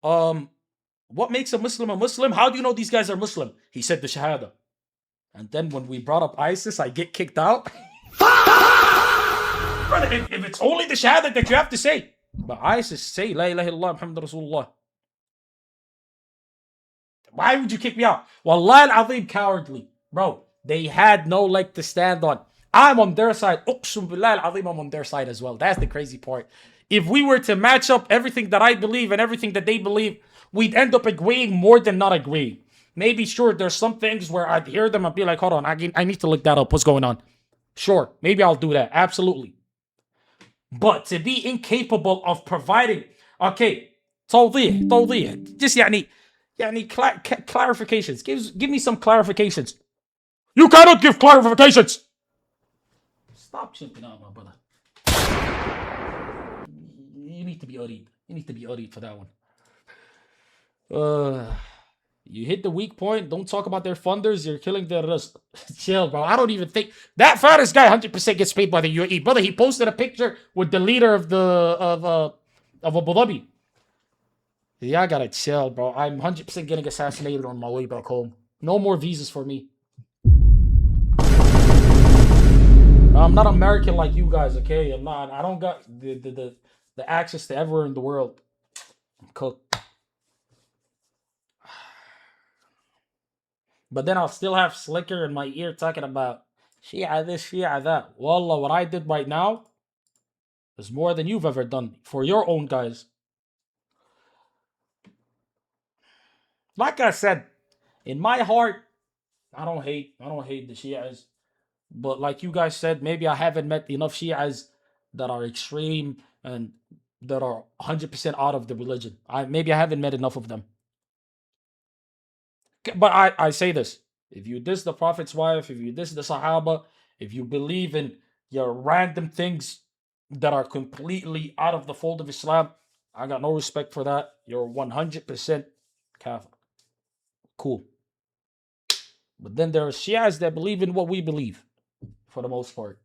what makes a Muslim a Muslim? How do you know these guys are Muslim? He said the Shahada. And then when we brought up ISIS, I get kicked out. Brother, if it's only the Shahada that you have to say. But ISIS say, La ilaha illallah Muhammad Rasulullah. Why would you kick me out? Wallahi al-azim, cowardly. Bro, they had no leg to stand on. I'm on their side. Uqsum billah al-azim, I'm on their side as well. That's the crazy part. If we were to match up everything that I believe and everything that they believe, we'd end up agreeing more than not agreeing. Maybe, sure, there's some things where I'd hear them and be like, hold on, I need to look that up. What's going on? Sure, maybe I'll do that. Absolutely. But to be incapable of providing, okay, tawdih, just clarifications. Give me some clarifications. You cannot give clarifications. Stop chimping out, my brother. You need to be worried. You need to be worried for that one. You hit the weak point. Don't talk about their funders. You're killing their risk. Chill, bro. I don't even think that fattest guy 100% gets paid by the UAE, brother. He posted a picture with the leader of Abu Dhabi. Yeah, I gotta chill, bro. I'm 100% getting assassinated on my way back home. No more visas for me. I'm not American like you guys, okay? I'm not. I don't got the access to everywhere in the world. I'm cooked. But then I'll still have Slicker in my ear talking about Shia this, Shia that. Wallah, what I did right now is more than you've ever done for your own guys. Like I said, in my heart, I don't hate the Shias. But like you guys said, maybe I haven't met enough Shias that are extreme and that are 100% out of the religion. Maybe I haven't met enough of them. But I say this. If you diss the Prophet's wife, if you diss the Sahaba, if you believe in your random things that are completely out of the fold of Islam, I got no respect for that. You're 100% kafir. Cool. But then there are Shias that believe in what we believe, for the most part.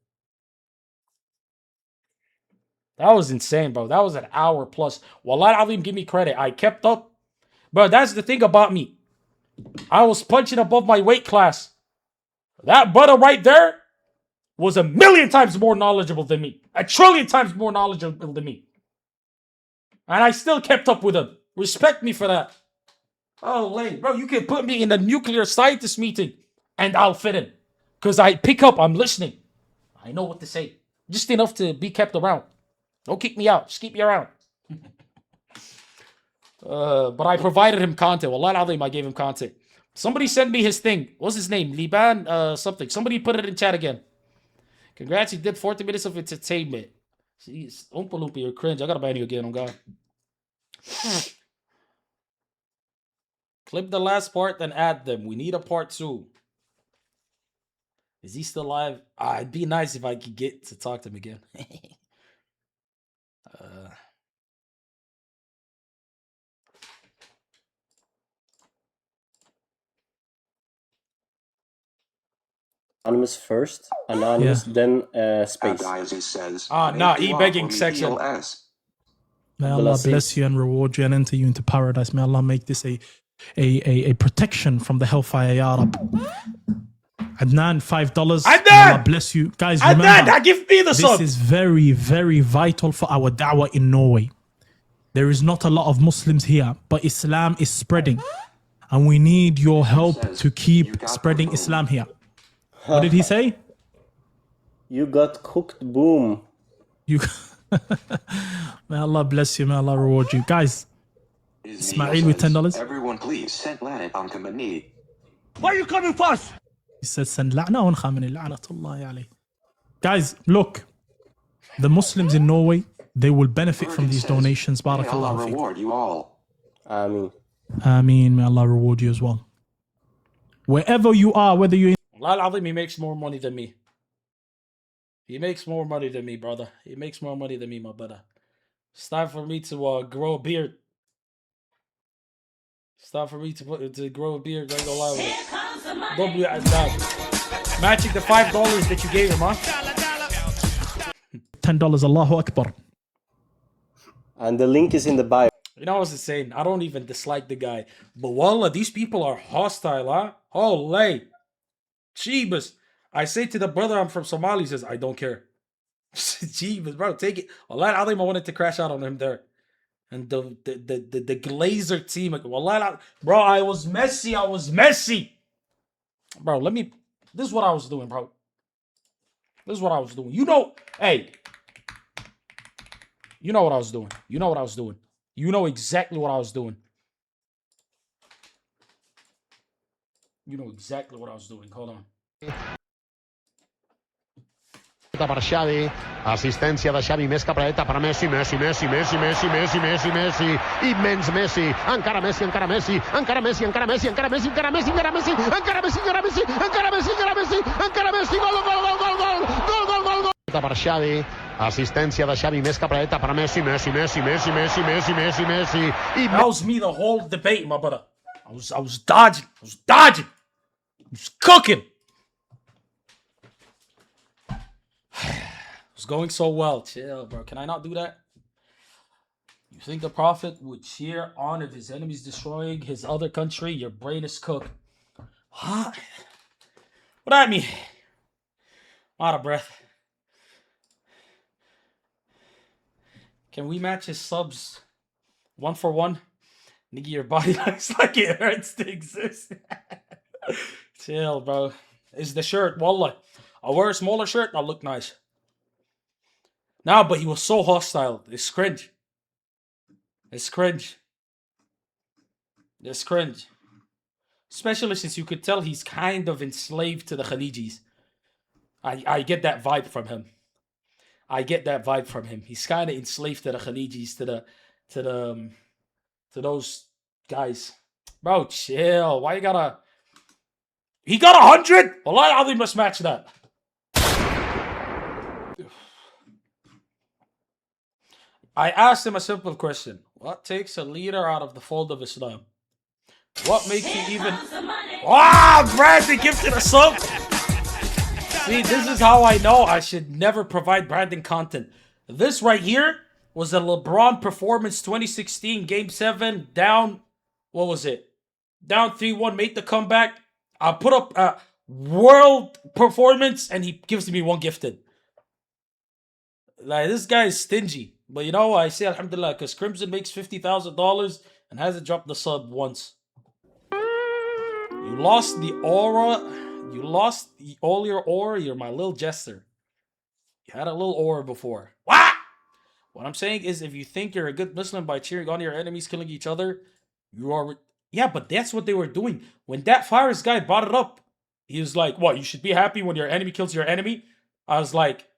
That was insane, bro. That was an hour plus. Wallahi al-azim, give me credit. I kept up. Bro, that's the thing about me. I was punching above my weight class. That brother right there was 1,000,000 times more knowledgeable than me. 1,000,000,000,000 times more knowledgeable than me. And I still kept up with him. Respect me for that. Oh, lame. Bro, you can put me in a nuclear scientist meeting and I'll fit in. Because I pick up, I'm listening. I know what to say. Just enough to be kept around. Don't kick me out. Just keep me around. But I provided him content. Wallahi al-azim, I gave him content. Somebody sent me his thing. What's his name? Liban something. Somebody put it in chat again. Congrats, you did 40 minutes of entertainment. Jeez, Oompa Loompa, you're cringe. I gotta ban you again, on God. Clip the last part, then add them. We need a part 2. Is he still alive? It'd be nice if I could get to talk to him again. Anonymous first, anonymous, then space. e-begging section. May Allah bless you and reward you and enter you into paradise. May Allah make this a protection from the hellfire, ya Rab. Adnan, $5. May Allah bless you. Guys, remember, give me the this is very, very vital for our da'wah in Norway. There is not a lot of Muslims here, but Islam is spreading. And we need your help to keep spreading Islam here. What did he say? You got cooked, boom. You. May Allah bless you. May Allah reward you, guys. Ismail with $10. Everyone, please send Lanet on Khamenei. Why are you coming fast? He said, "Send la'na on Khamenei, la'natullahi alayh." Guys, look, the Muslims in Norway, they will benefit from these donations. May Allah Barakallahu feekum. reward you all. Ameen. Ameen. May Allah reward you as well. Wherever you are, whether you're in Allah al-Azim, he makes more money than me. He makes more money than me, brother. He makes more money than me, my brother. It's time for me to grow a beard. It's time for me to grow a beard. I ain't gonna lie with it. W Azab. Matching the $5 that you gave him, huh? $10, Allahu Akbar. And the link is in the bio. You know what I was saying? I don't even dislike the guy. But wallah, these people are hostile, huh? Holy. Jeebus. I say to the brother I'm from Somalia, he says, I don't care. Jeebus, bro, take it. Allah al-Azim, I wanted to crash out on him there. And the Glazer team, wallah, bro, I was messy. Bro, this is what I was doing, bro. This is what I was doing. You know, hey. You know what I was doing. You know what I was doing. You know exactly what I was doing. You know exactly what I was doing. Hold on. Per Xavi, assistència de Xavi més capradeta per Messi, Messi, immens Messi, encara Messi, encara Messi, encara Messi, encara Messi, encara Messi, encara Messi, encara Messi, encara Messi, encara Messi, encara Messi, encara Messi, encara Messi, gol. Per Xavi, assistència de Xavi més capradeta per Messi, Messi. That was me the whole debate, my brother. I was dodging. I was cooking. It was going so well. Chill, bro. Can I not do that? You think the Prophet would cheer on if his enemies destroying his other country? Your brain is cooked. What? What I mean? Out of breath. Can we match his subs 1 for 1? Nigga, your body looks like it hurts to exist. Chill, bro. It's the shirt. Wallah. I'll wear a smaller shirt. I'll look nice. Nah, but he was so hostile. It's cringe. It's cringe. It's cringe. Especially since you could tell he's kind of enslaved to the Khalijis. I get that vibe from him. He's kind of enslaved to the Khalijis, to those guys. Bro, chill. Why you gotta... He got 100? Wallahi al-Azim must match that. I asked him a simple question. What takes a leader out of the fold of Islam? What makes you even... Ah, Brandon gifted a sub! See, this is how I know I should never provide Brandon content. This right here was a LeBron performance 2016, Game 7, down... What was it? Down 3-1, made the comeback. I put up a world performance, and he gives me one gifted. Like, this guy is stingy. But you know, I say alhamdulillah, because Crimson makes $50,000 and hasn't dropped the sub once. You lost the aura. You lost all your aura. You're my little jester. You had a little aura before. What? What I'm saying is, if you think you're a good Muslim by cheering on your enemies killing each other, you are... Yeah, but that's what they were doing. When that Faris guy brought it up, he was like, what, you should be happy when your enemy kills your enemy? I was like,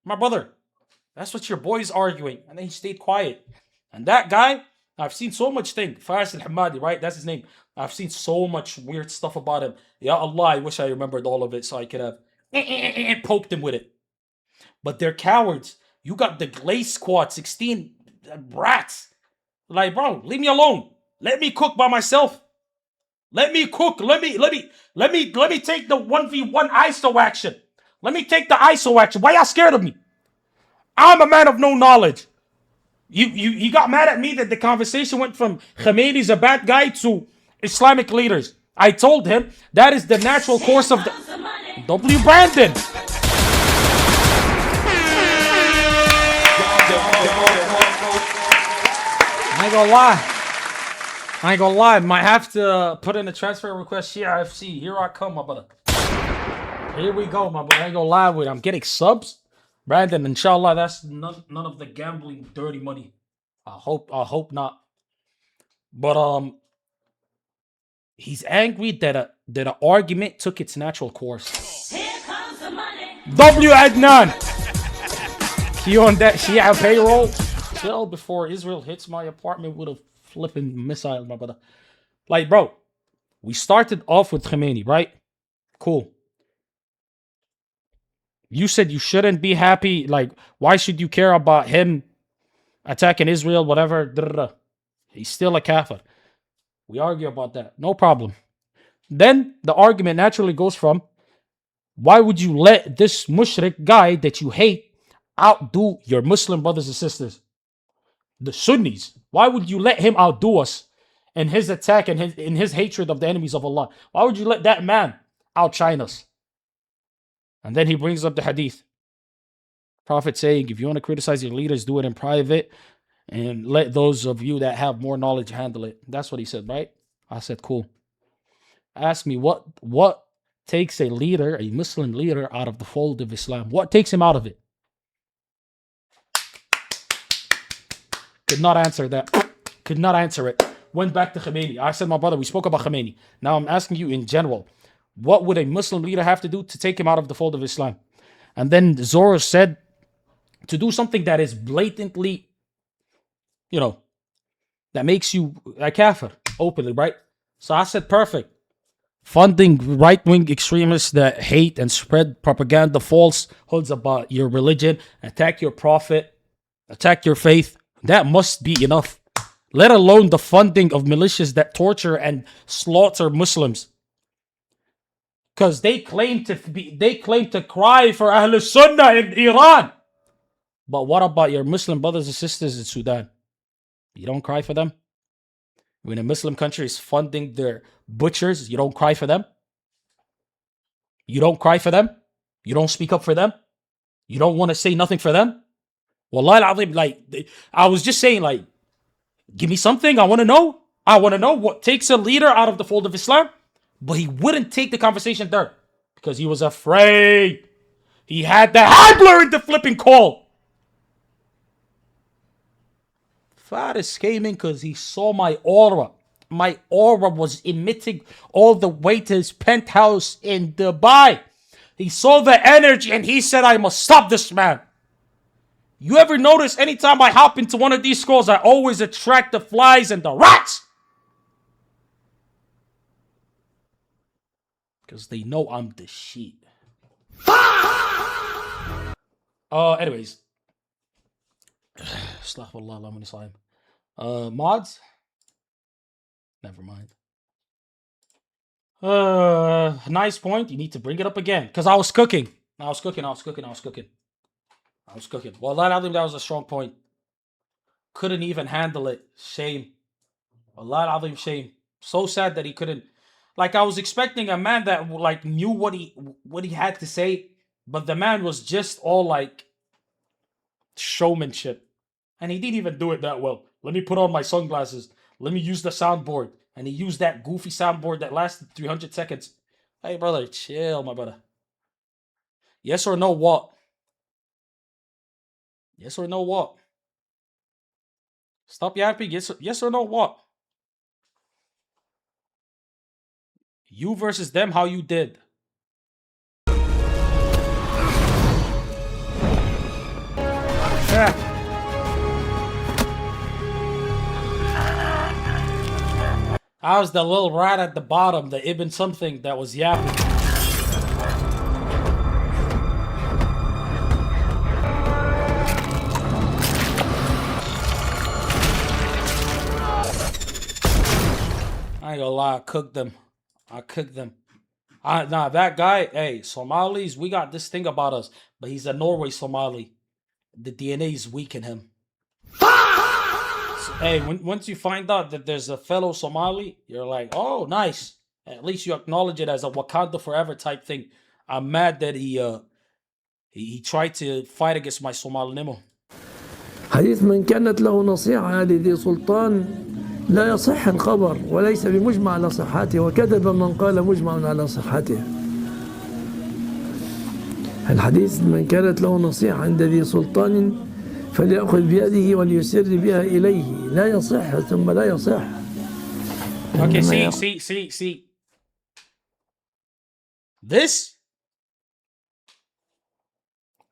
my brother, that's what your boy's arguing. And then he stayed quiet. And that guy, I've seen so much thing. Faris al-Hamadi, right? That's his name. I've seen so much weird stuff about him. Ya Allah, I wish I remembered all of it so I could have poked him with it. But they're cowards. You got the Glaze Squad, 16 brats. Like, bro, leave me alone. Let me cook by myself. Let me cook. Let me take the 1v1 ISO action. Let me take the ISO action. Why y'all scared of me? I'm a man of no knowledge. You got mad at me that the conversation went from Khamenei's a bad guy to Islamic leaders. I told him that is the natural course of the... W. Brandon. I ain't gonna lie. Might have to put in a transfer request. Shia FC. Here I come, my brother. Here we go, my boy. I ain't gonna lie with it. I'm getting subs. Brandon, inshallah, that's none of the gambling dirty money. I hope not. But he's angry that an argument took its natural course. Here comes the money. W Adnan! You on that Shia payroll? Chill before Israel hits my apartment with a flipping missile, my brother. Like, bro, we started off with Khamenei, right? Cool. You said you shouldn't be happy. Like, why should you care about him attacking Israel, whatever? He's still a kafir. We argue about that. No problem. Then the argument naturally goes from, why would you let this mushrik guy that you hate outdo your Muslim brothers and sisters? The Sunnis. Why would you let him outdo us in his attack and in his hatred of the enemies of Allah? Why would you let that man outshine us? And then he brings up the hadith. Prophet saying, if you want to criticize your leaders, do it in private and let those of you that have more knowledge handle it. That's what he said, right? I said, cool. Ask me what takes a leader, a Muslim leader, out of the fold of Islam? What takes him out of it? Could not answer that. Could not answer it. Went back to Khamenei. I said, my brother, we spoke about Khamenei. Now I'm asking you in general. What would a Muslim leader have to do to take him out of the fold of Islam? And then Zoro said to do something that is blatantly, that makes you a kafir openly, right? So I said, perfect. Funding right-wing extremists that hate and spread propaganda, falsehoods about your religion, attack your prophet, attack your faith. That must be enough. Let alone the funding of militias that torture and slaughter Muslims. Because they claim to cry for Ahl Sunnah in Iran. But what about your Muslim brothers and sisters in Sudan? You don't cry for them? When a Muslim country is funding their butchers, you don't cry for them? You don't cry for them? You don't speak up for them? You don't want to say nothing for them? Wallahi al-azim, like, I was just saying, like, give me something. I want to know. I want to know what takes a leader out of the fold of Islam. But he wouldn't take the conversation there because he was afraid. He had the handler in the flipping call. Faris came in because he saw my aura. My aura was emitting all the way to his penthouse in Dubai. He saw the energy and he said, I must stop this man. You ever notice anytime I hop into one of these calls, I always attract the flies and the rats? Because they know I'm the shit. Anyways. Mods? Never mind. Nice point. You need to bring it up again. Because I was cooking. I was cooking. Well, I think that was a strong point. Couldn't even handle it. Shame. Allah, shame. So sad that he couldn't. Like, I was expecting a man that like knew what he had to say, but the man was just all like showmanship. And he didn't even do it that well. Let me put on my sunglasses. Let me use the soundboard. And he used that goofy soundboard that lasted 300 seconds. Hey, brother, chill, my brother. Yes or no what? Yes or no what? Stop yapping. Yes or no what? You versus them, how you did. I was the little rat at the bottom, the Ibn something that was yapping. I ain't gonna lie, I cooked them. Nah, that guy, hey, Somalis, we got this thing about us, but he's a Norway Somali. The DNA is weak in him. So, hey, once you find out that there's a fellow Somali, you're like, oh, nice. At least you acknowledge it as a Wakanda forever type thing. I'm mad that he tried to fight against my Somalinimo. حديث من كانت له نصيحة لذي سلطان لا يصح الخبر وليس بمجمع على صحته وكذب من قال مجمع على صحته. الحديث من كانت له نصيحة عند ذي سلطان فليأخذ بيده وليسر بها إليه لا يصح ثم لا يصح. Okay, see. This,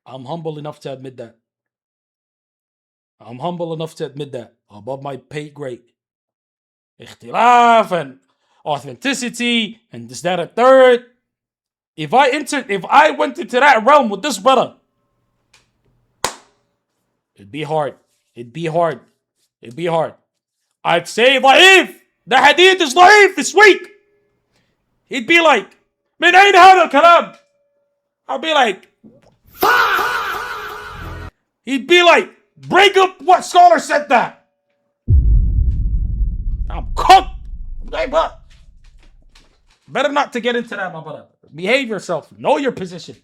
I'm humble enough to admit that. I'm humble enough to admit that. Above my pay grade. Ikhtilaf and authenticity and this, that, and third. If I went into that realm with this brother, it'd be hard. I'd say ضعيف. The hadith is ضعيف this week. He'd be like, من أين هذا الكلام? I'd be like, he'd be like, break up what scholar said that. I'm cooked. But better not to get into that, my brother. Behave yourself. Know your position.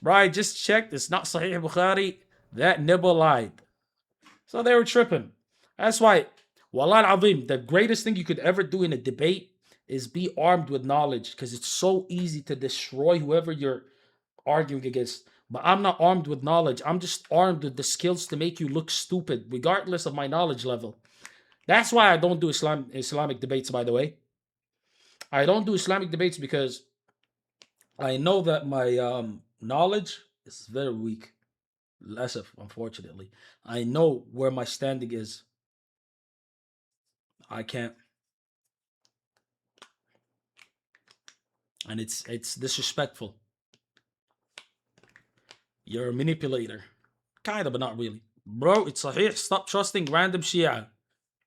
Bro, I just checked. It's not Sahih Bukhari. That nibble lied. So they were tripping. That's why, Wallah al-Azim, the greatest thing you could ever do in a debate is be armed with knowledge, because it's so easy to destroy whoever you're arguing against. But I'm not armed with knowledge. I'm just armed with the skills to make you look stupid, regardless of my knowledge level. That's why I don't do Islamic debates, by the way. I don't do Islamic debates because I know that my knowledge is very weak. Lesser, unfortunately. I know where my standing is. I can't. And it's disrespectful. You're a manipulator. Kind of, but not really. Bro, it's sahih. Stop trusting random Shia.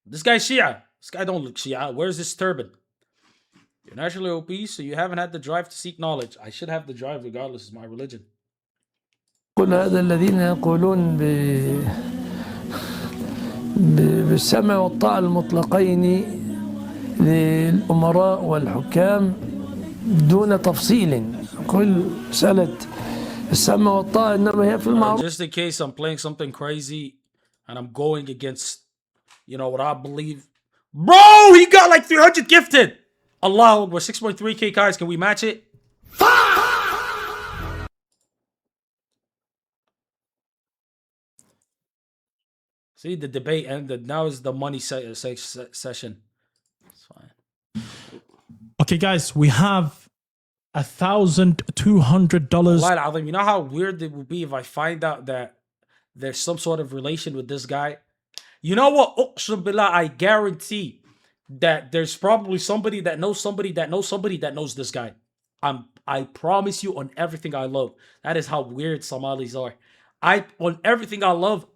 This guy's Shia. This guy don't look Shia. Where's his turban? You're naturally obese, so you haven't had the drive to seek knowledge. I should have the drive regardless of my religion. كل هذا الذين يقولون بالسمع والطاعة المطلقين للأمراء والحكام دون تفصيل. كل مسألة السمع والطاعة إنما هي في المعروف. Just in case I'm playing something crazy and I'm going against, what I believe. Bro, he got like 300 gifted. Allah, we're 6.3k guys. Can we match it? See, the debate ended. Now is the money session. It's fine. Okay, guys, we have $1,200. You know how weird it would be if I find out that there's some sort of relation with this guy? You know what? Uqsum billah, I guarantee that there's probably somebody that knows somebody that knows somebody that knows this guy. I promise you on everything I love. That is how weird Somalis are. On everything I love,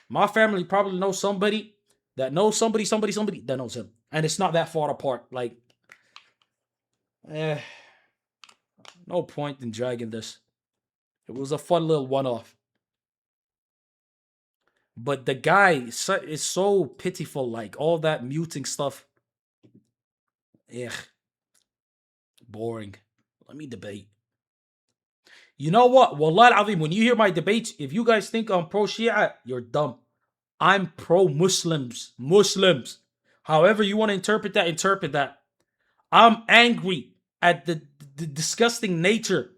my family probably knows somebody that knows somebody that knows him. And it's not that far apart. Like, no point in dragging this. It was a fun little one-off. But the guy is so pitiful, like all that muting stuff. Ugh. Boring. Let me debate. You know what? Wallah al-Azim, when you hear my debates, if you guys think I'm pro-Shia, you're dumb. I'm pro-Muslims. Muslims. However you want to interpret that. I'm angry at the disgusting nature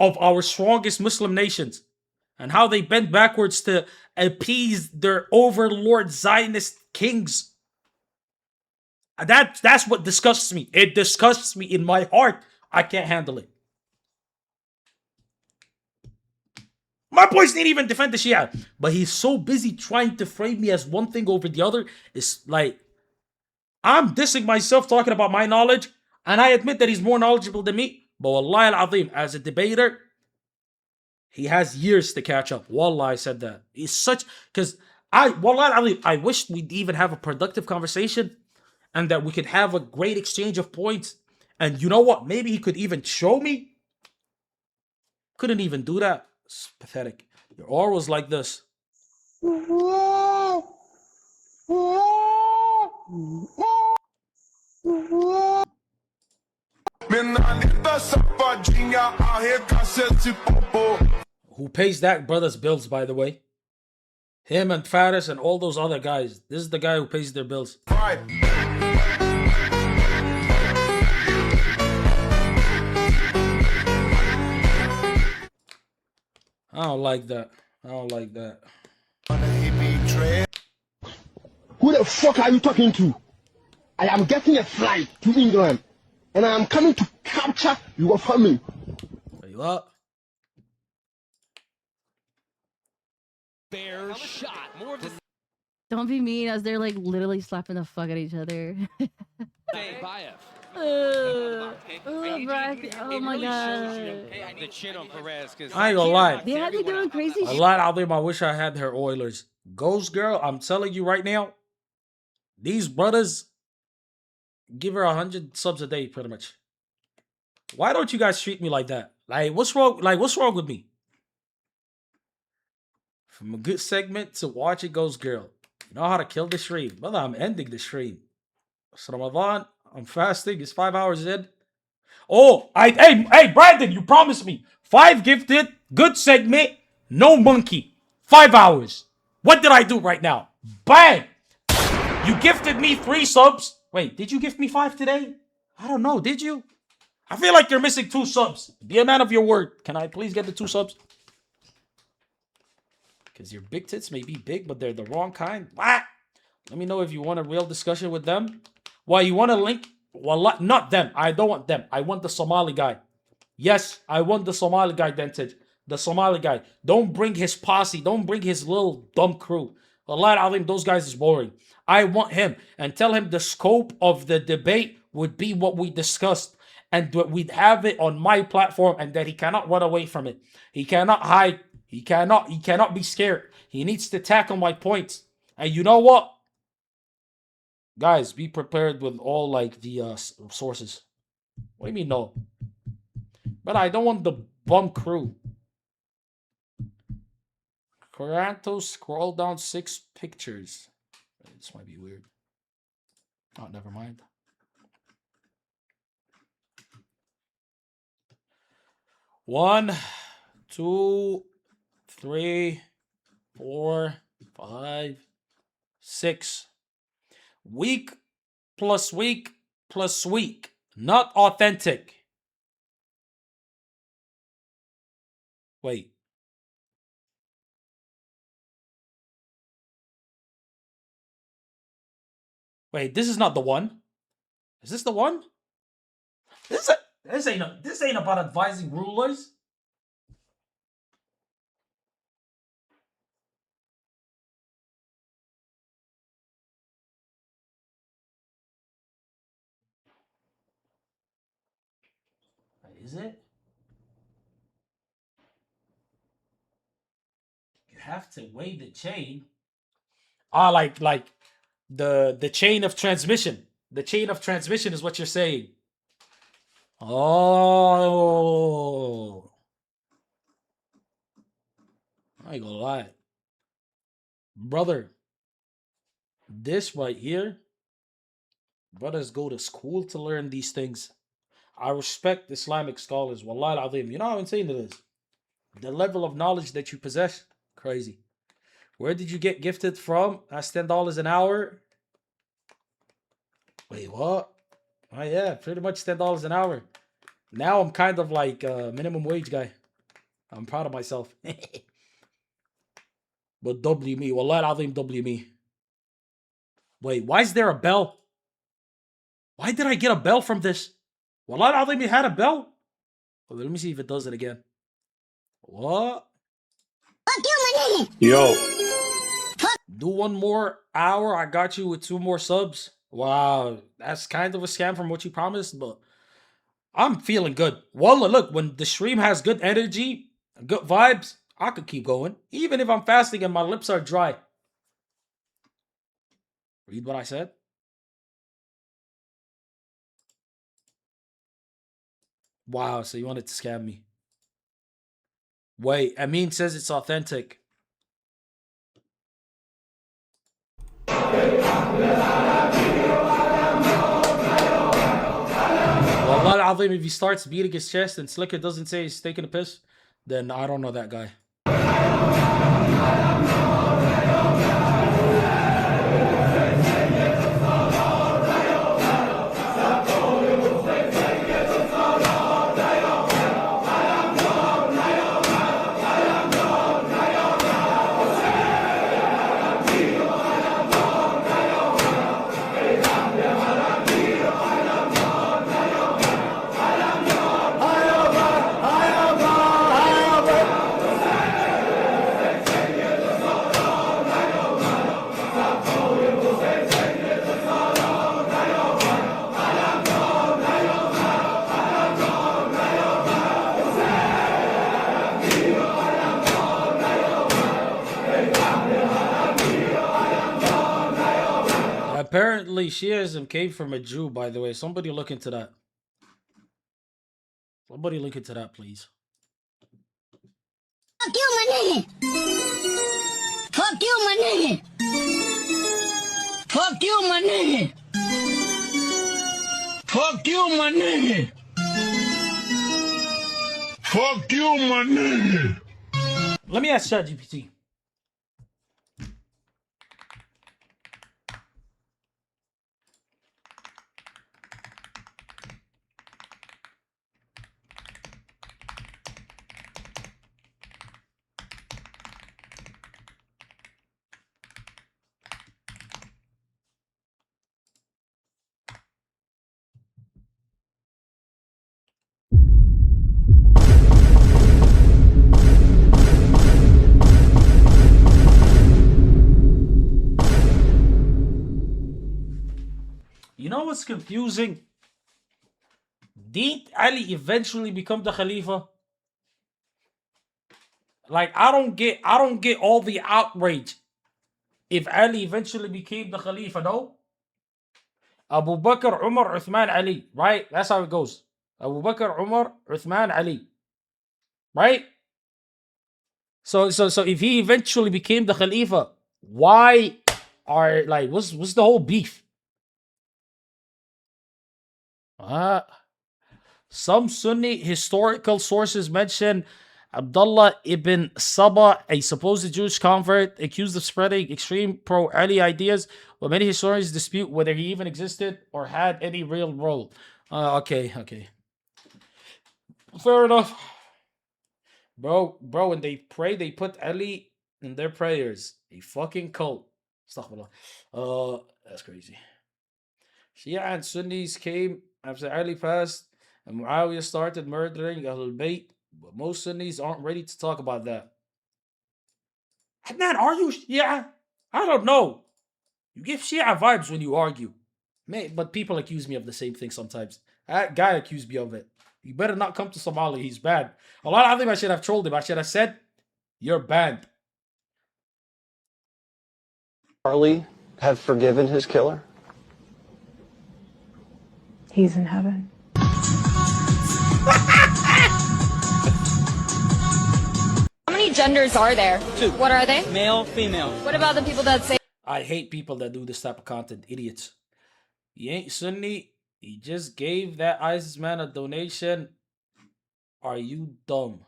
of our strongest Muslim nations and how they bend backwards to appease their overlord Zionist kings. That's what disgusts me. It disgusts me in my heart. I can't handle it. My boys didn't even defend the Shia. But he's so busy trying to frame me as one thing over the other. It's like, I'm dissing myself talking about my knowledge. And I admit that he's more knowledgeable than me. But Wallahi al-Azim, as a debater, he has years to catch up. Wallah, I said that. He's such... Because Wallahi al-Azim, I wish we'd even have a productive conversation. And that we could have a great exchange of points. And you know what? Maybe he could even show me. Couldn't even do that. It's pathetic. Your aura was like this. Who pays that brother's bills, by the way? Him and Faris and all those other guys. This is the guy who pays their bills. I don't like that. I don't like that. Who the fuck are you talking to? I am getting a flight to England, and I am coming to capture your family. Wait, what? Bear shot. More of the Don't be mean as they're like literally slapping the fuck at each other. Oh my god. The chin on Perez. I ain't gonna lie. They had me doing crazy A shit. lot out there. I wish I had her Oilers. Ghost Girl, I'm telling you right now, these brothers give her 100 subs a day, pretty much. Why don't you guys treat me like that? Like, what's wrong? Like, what's wrong with me? From a good segment to watch it Ghost Girl. You know how to kill the stream. Brother, I'm ending the stream. It's Ramadan. I'm fasting. It's 5 hours in. Oh, hey, Brandon, you promised me 5 gifted, good segment, no monkey. 5 hours. What did I do right now? Bang! You gifted me 3 subs. Wait, did you gift me 5 today? I don't know. Did you? I feel like you're missing 2 subs. Be a man of your word. Can I please get the 2 subs? Because your big tits may be big, but they're the wrong kind. What? Let me know if you want a real discussion with them. Why, you want a link? Well, not them. I don't want them. I want the Somali guy. Yes, I want the Somali guy, Dentage. The Somali guy. Don't bring his posse. Don't bring his little dumb crew. Allah, I think those guys is boring. I want him. And tell him the scope of the debate would be what we discussed. And we'd have it on my platform, and that he cannot run away from it. He cannot hide. He cannot be scared. He needs to tackle my points. And you know what? Guys, be prepared with all like the sources. What do you mean no? But I don't want the bum crew. Coranto, scroll down 6 pictures. This might be weird. Oh, never mind. One, 2, 3, 4, 5, 6. Week plus week plus week. Not authentic. Wait. Wait, this is not the one. Is this the one? This ain't about advising rulers. Is it? You have to weigh the chain. Ah, like the chain of transmission. The chain of transmission is what you're saying. Oh. I ain't gonna lie. Brother, this right here, brothers go to school to learn these things. I respect Islamic scholars. Wallah al-azim. You know how insane it is? The level of knowledge that you possess. Crazy. Where did you get gifted from? That's $10 an hour. Wait, what? Oh yeah, pretty much $10 an hour. Now I'm kind of like a minimum wage guy. I'm proud of myself. But W me. Wallah al-azim, W me. Wait, why is there a bell? Why did I get a bell from this? Wallah al-azim, it had a bell? Well, let me see if it does it again. What? Yo. Do 1 more hour. I got you with 2 more subs. Wow, that's kind of a scam from what you promised, but I'm feeling good. Wallah, look, when the stream has good energy, good vibes, I could keep going. Even if I'm fasting and my lips are dry. Read what I said. Wow, so you wanted to scam me. Wait, Amin says it's authentic. Wallah al-azim, if he starts beating his chest and Slicker doesn't say he's taking a piss, then I don't know that guy. Supposedly, Shiism came from a Jew, by the way. Somebody look into that. Somebody look into that, please. Fuck you, my nigga. Fuck you, my nigga. Fuck you, my nigga. Fuck you, my nigga. Fuck you, my nigga. Let me ask ChatGPT. You know what's confusing? Did Ali eventually become the Khalifa? Like, I don't get all the outrage if Ali eventually became the Khalifa, no? Abu Bakr, Umar, Uthman, Ali, right? That's how it goes. Abu Bakr, Umar, Uthman, Ali, right? So if he eventually became the Khalifa, why are, like, what's the whole beef? Some Sunni historical sources mention Abdullah ibn Saba, a supposed Jewish convert, accused of spreading extreme pro-Ali ideas, but many historians dispute whether he even existed or had any real role. Okay. Fair enough. Bro, when they pray, they put Ali in their prayers. A fucking cult. Astaghfirullah. That's crazy. Shia and Sunnis came after Ali passed and Muawiyah started murdering Ahlul Bayt, but most Sunnis aren't ready to talk about that. Adnan, are you Shia? I don't know. You give Shia vibes when you argue. But people accuse me of the same thing sometimes. That guy accused me of it. You better not come to Somalia. He's bad. A lot of them I should have trolled him. I should have said, you're banned. Charlie have forgiven his killer? He's in heaven. How many genders are there? 2. What are they? Male, female. What about the people that say I hate people that do this type of content. Idiots. He ain't Sunni. He just gave that ISIS man a donation. Are you dumb?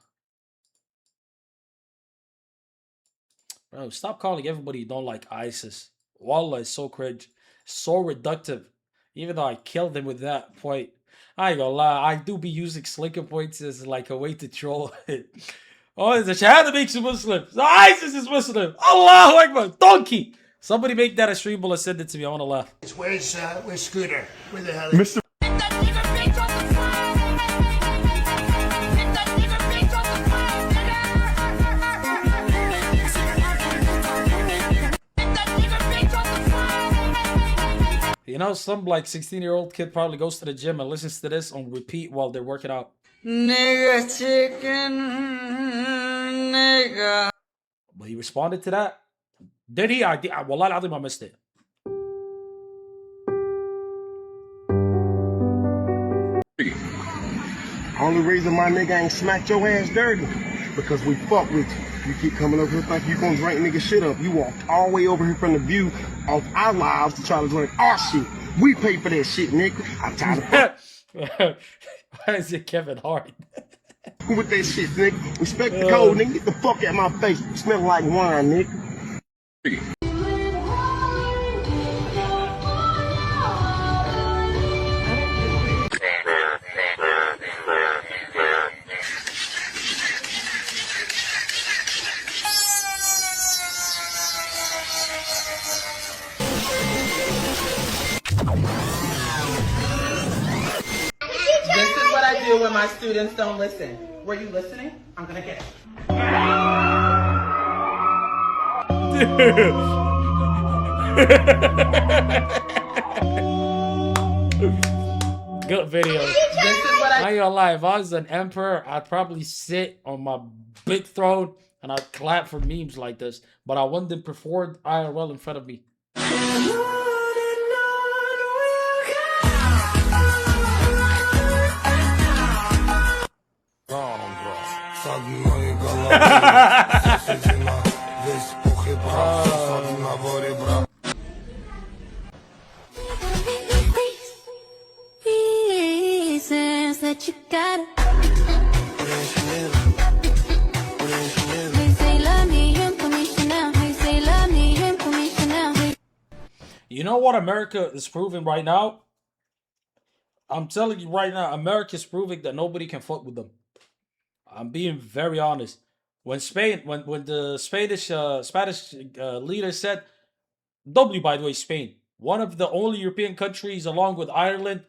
Bro, stop calling everybody you don't like ISIS. Wallah is so cringe. So reductive. Even though I killed him with that point. I ain't gonna lie. I do be using slinker points as like a way to troll it. Oh, the Shahada makes you Muslim. So ISIS is Muslim. Allahu Akbar. Donkey. Somebody make that a streamable and send it to me. I want to laugh. Where's Scooter? Where the hell is Mr. You know, some like 16-year-old kid probably goes to the gym and listens to this on repeat while they're working out. Nigga chicken, nigga. But he responded to that. Did he? Wallah al-azim, I missed it. Only reason my nigga ain't smacked your ass dirty because we fuck with you. You keep coming over here thinking you gonna drink nigga shit up. You walked all the way over here from the view of our lives to try to drink our shit. We pay for that shit, nigga. I'm tired of Why is it Kevin Hart? with that shit, nigga. Respect the code, nigga. Get the fuck out my face. You smell like wine, nigga. This is what I do when my students don't listen. Were you listening? I'm gonna get it. Good video. This is what I ain't gonna lie, if I was an emperor, I'd probably sit on my big throne and I'd clap for memes like this. But I want them performed IRL in front of me. Reasons that you gotta. You know what America is proving right now? I'm telling you right now, America is proving that nobody can fuck with them. I'm being very honest. When the Spanish leader said, W by the way, Spain, one of the only European countries along with Ireland,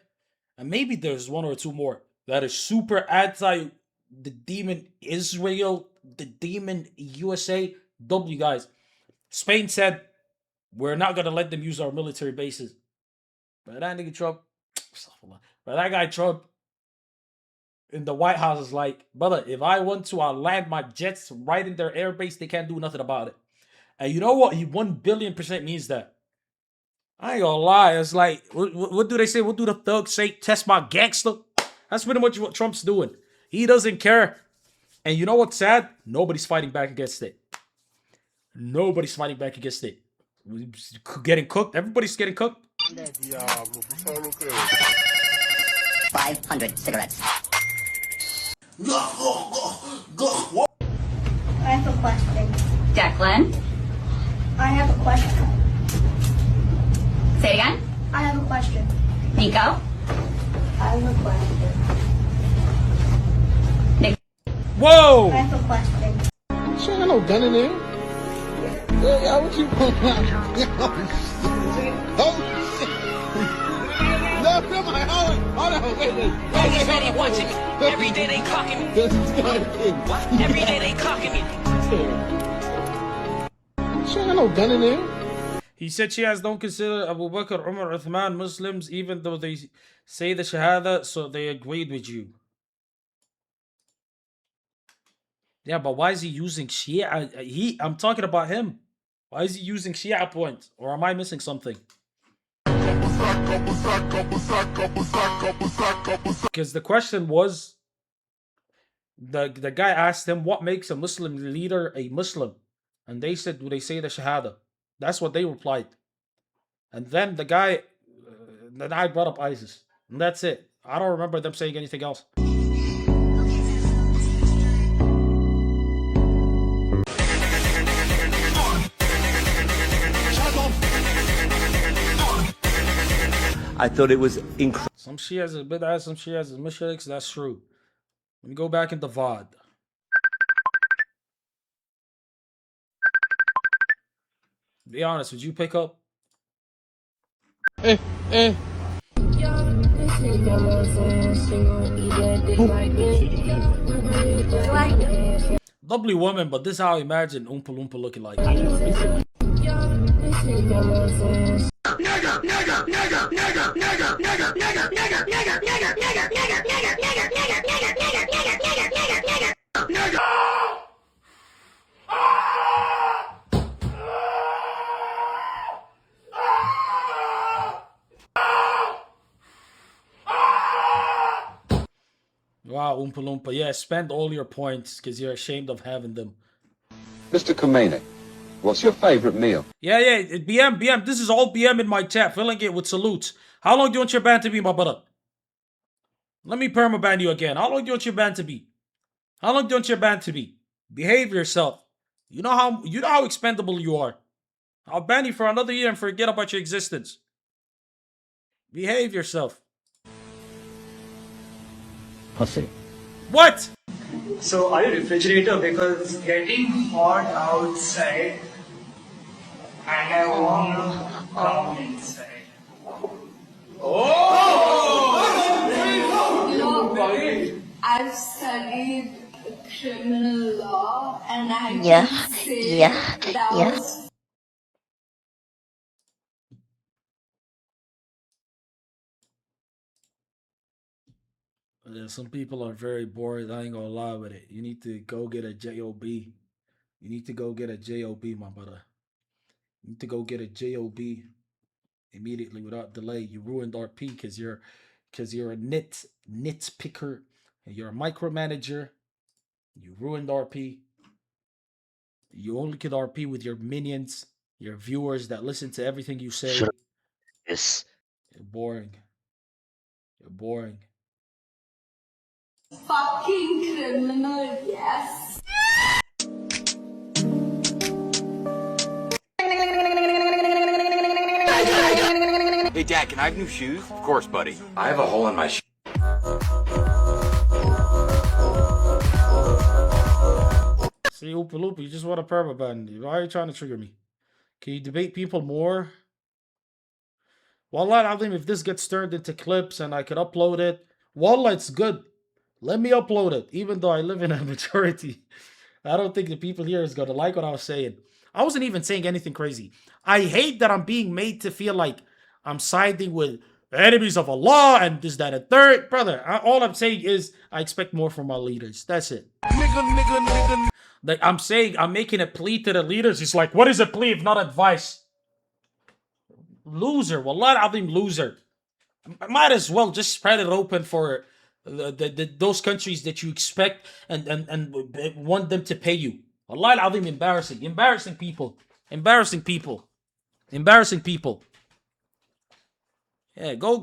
and maybe there's one or two more, that is super anti the demon Israel, the demon USA. W guys. Spain said, we're not gonna let them use our military bases. But that nigga Trump, but that guy Trump in the White House is like, brother, if I want to, I'll land my jets right in their airbase. They can't do nothing about it. And you know what? He 1,000,000,000% means that. I ain't gonna lie. It's like, what do they say? What do the thugs say? Test my gangster. That's pretty much what Trump's doing. He doesn't care. And you know what's sad? Nobody's fighting back against it. Nobody's fighting back against it. Getting cooked. Everybody's getting cooked. 500 cigarettes. I have a question. Declan, I have a question. say it again. I have a question. Nico, I have a question. Whoa! I have a question. She ain't got no gun in there. Yeah, what you pulling out? Oh, shit. No, come on, hold on, wait. Everybody watching me. Every day they clocking me. Every day they clocking me. She ain't got no gun in there. He said Shias don't consider Abu Bakr, Umar, Uthman Muslims, even though they say the Shahada, so they agreed with you. Yeah, but why is he using Shia? I'm talking about him. Why is he using Shia points? Or am I missing something? Because the question was, the guy asked him, what makes a Muslim leader a Muslim? And they said, do they say the Shahada? That's what they replied. And then the guy, then I brought up ISIS. And that's it. I don't remember them saying anything else. I thought it was incredible. Some Shias are bid'ah, some Shias are mushriks. That's true. Let me go back into VOD. Be honest, would you pick up? Lovely woman, but this is how I imagine Oompa Loompa looking like. Wow, Oompa Loompa. Yeah, spend all your points because you're ashamed of having them. Mr. Khomeini, what's your favorite meal? Yeah, BM. This is all BM in my chat, filling it with salutes. How long do you want your ban to be, my brother? Let me permaban you again. How long do you want your ban to be? How long do you want your ban to be? Behave yourself. You know how expendable you are. I'll ban you for another year and forget about your existence. Behave yourself. Hussy. What? So are you refrigerator because it's getting hot outside and I wanna come inside. I've studied criminal law and I Yeah, can say yeah, that yeah. was Yeah, some people are very bored. I ain't gonna lie with it. You need to go get a JOB. You need to go get a JOB, my brother. You need to go get a JOB immediately without delay. You ruined RP because you're a nit picker and you're a micromanager. You ruined RP. You only can RP with your minions, your viewers that listen to everything you say. Yes. You're boring. You're boring. Fucking criminal, yes. Hey, Dad, can I have new shoes? Of course, buddy. I have a hole in my shoe. See, Oopa Loopa, you just want a permaban. Why are you trying to trigger me? Can you debate people more? Wallah al-Azim, if this gets turned into clips and I could upload it, Wallah, it's good. Let me upload it, even though I live in a majority. I don't think the people here is going to like what I was saying. I wasn't even saying anything crazy. I hate that I'm being made to feel like I'm siding with the enemies of Allah and this, that, and third. Brother, all I'm saying is I expect more from our leaders. That's it. Like I'm saying, I'm making a plea to the leaders. It's like, what is a plea if not advice? Loser. Wallah al-Azim, loser. I might as well just spread it open for those countries that you expect and want them to pay you. Wallah al-Azim, embarrassing. Embarrassing people. Embarrassing people. Embarrassing people. Yeah, go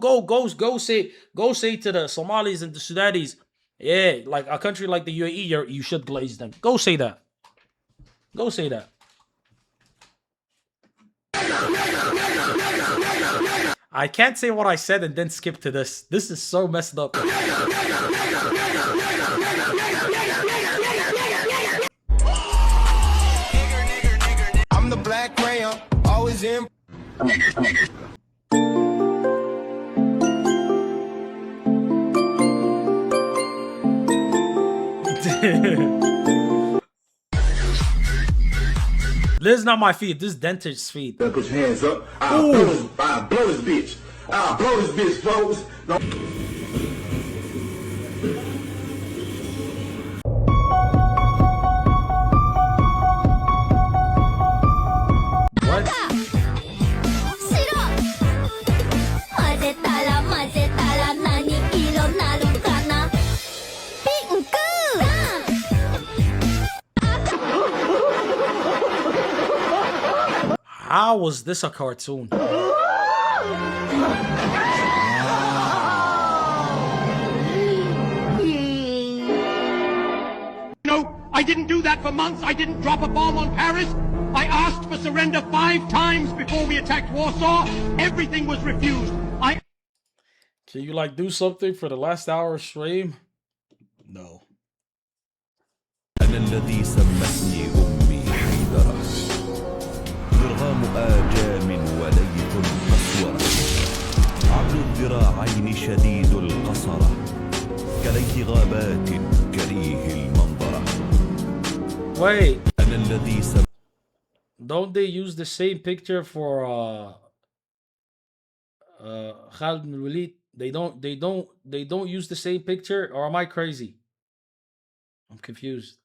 say to the Somalis and the Sudanis, yeah, like a country like the UAE, you should glaze them. Go say that. Go say that. I can't say what I said and then skip to this. This is so messed up. I'm the black crayon, always in. This is not my feed. This is Dentist's feed. Put your hands up. I'll blow this bitch. I'll blow this bitch, folks. No. What? How was this a cartoon? No, I didn't do that for months. I didn't drop a bomb on Paris. I asked for surrender 5 times before we attacked Warsaw. Everything was refused. Can you like do something for the last hour of stream? No. أنا الذي سمتني أمي حيدرة مرغام آجام وليث قسورة عبد الذراعين شديد القصرة كليث غابات كريه المنظرة. Wait. أنا الذي Don't they use the same picture for Khalid bin Walid? They don't use the same picture, or am I crazy? I'm confused.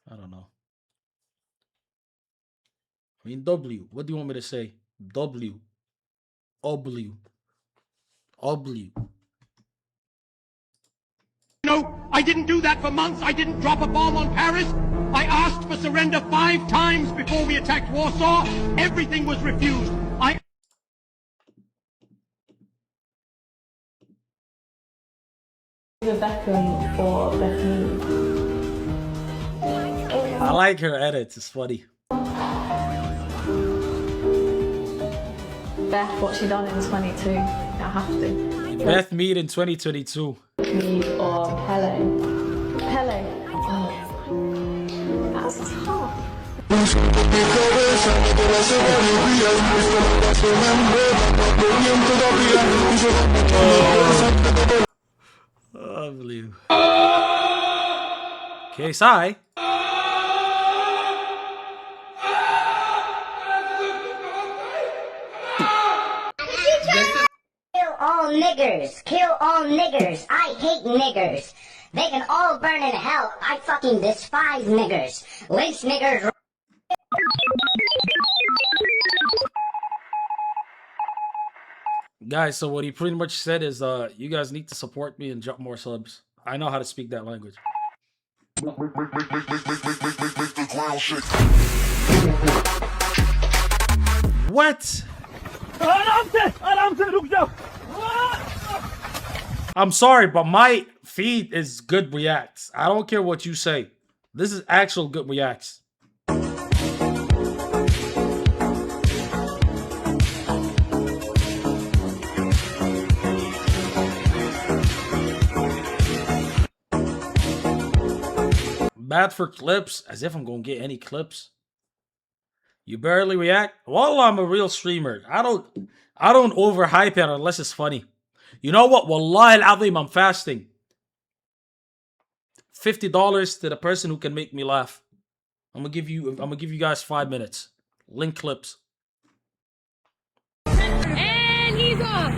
I don't know. I mean, W. What do you want me to say? W. W. W. No, I didn't do that for months. I didn't drop a bomb on Paris. I asked for surrender 5 times before we attacked Warsaw. Everything was refused. Beckham for Bethany. I like her edits. It's funny. Beth, what she done in 22. I have to. Beth Mead in 2022. Me or Pele. Pele. Oh. That's tough. Unbelievable. KSI. Kill all niggers. Kill all niggers. I hate niggers. They can all burn in hell. I fucking despise niggers. Lynch niggers. Guys, so what he pretty much said is, you guys need to support me and jump more subs. I know how to speak that language. What? I'm sorry, but my feed is good reacts. I don't care what you say. This is actual good reacts. Bad for clips, as if I'm gonna get any clips. You barely react? Well, I'm a real streamer. I don't overhype it unless it's funny. You know what? Wallahi al-azim, I'm fasting. $50 to the person who can make me laugh. I'm gonna give you guys 5 minutes. Link clips. And he's off.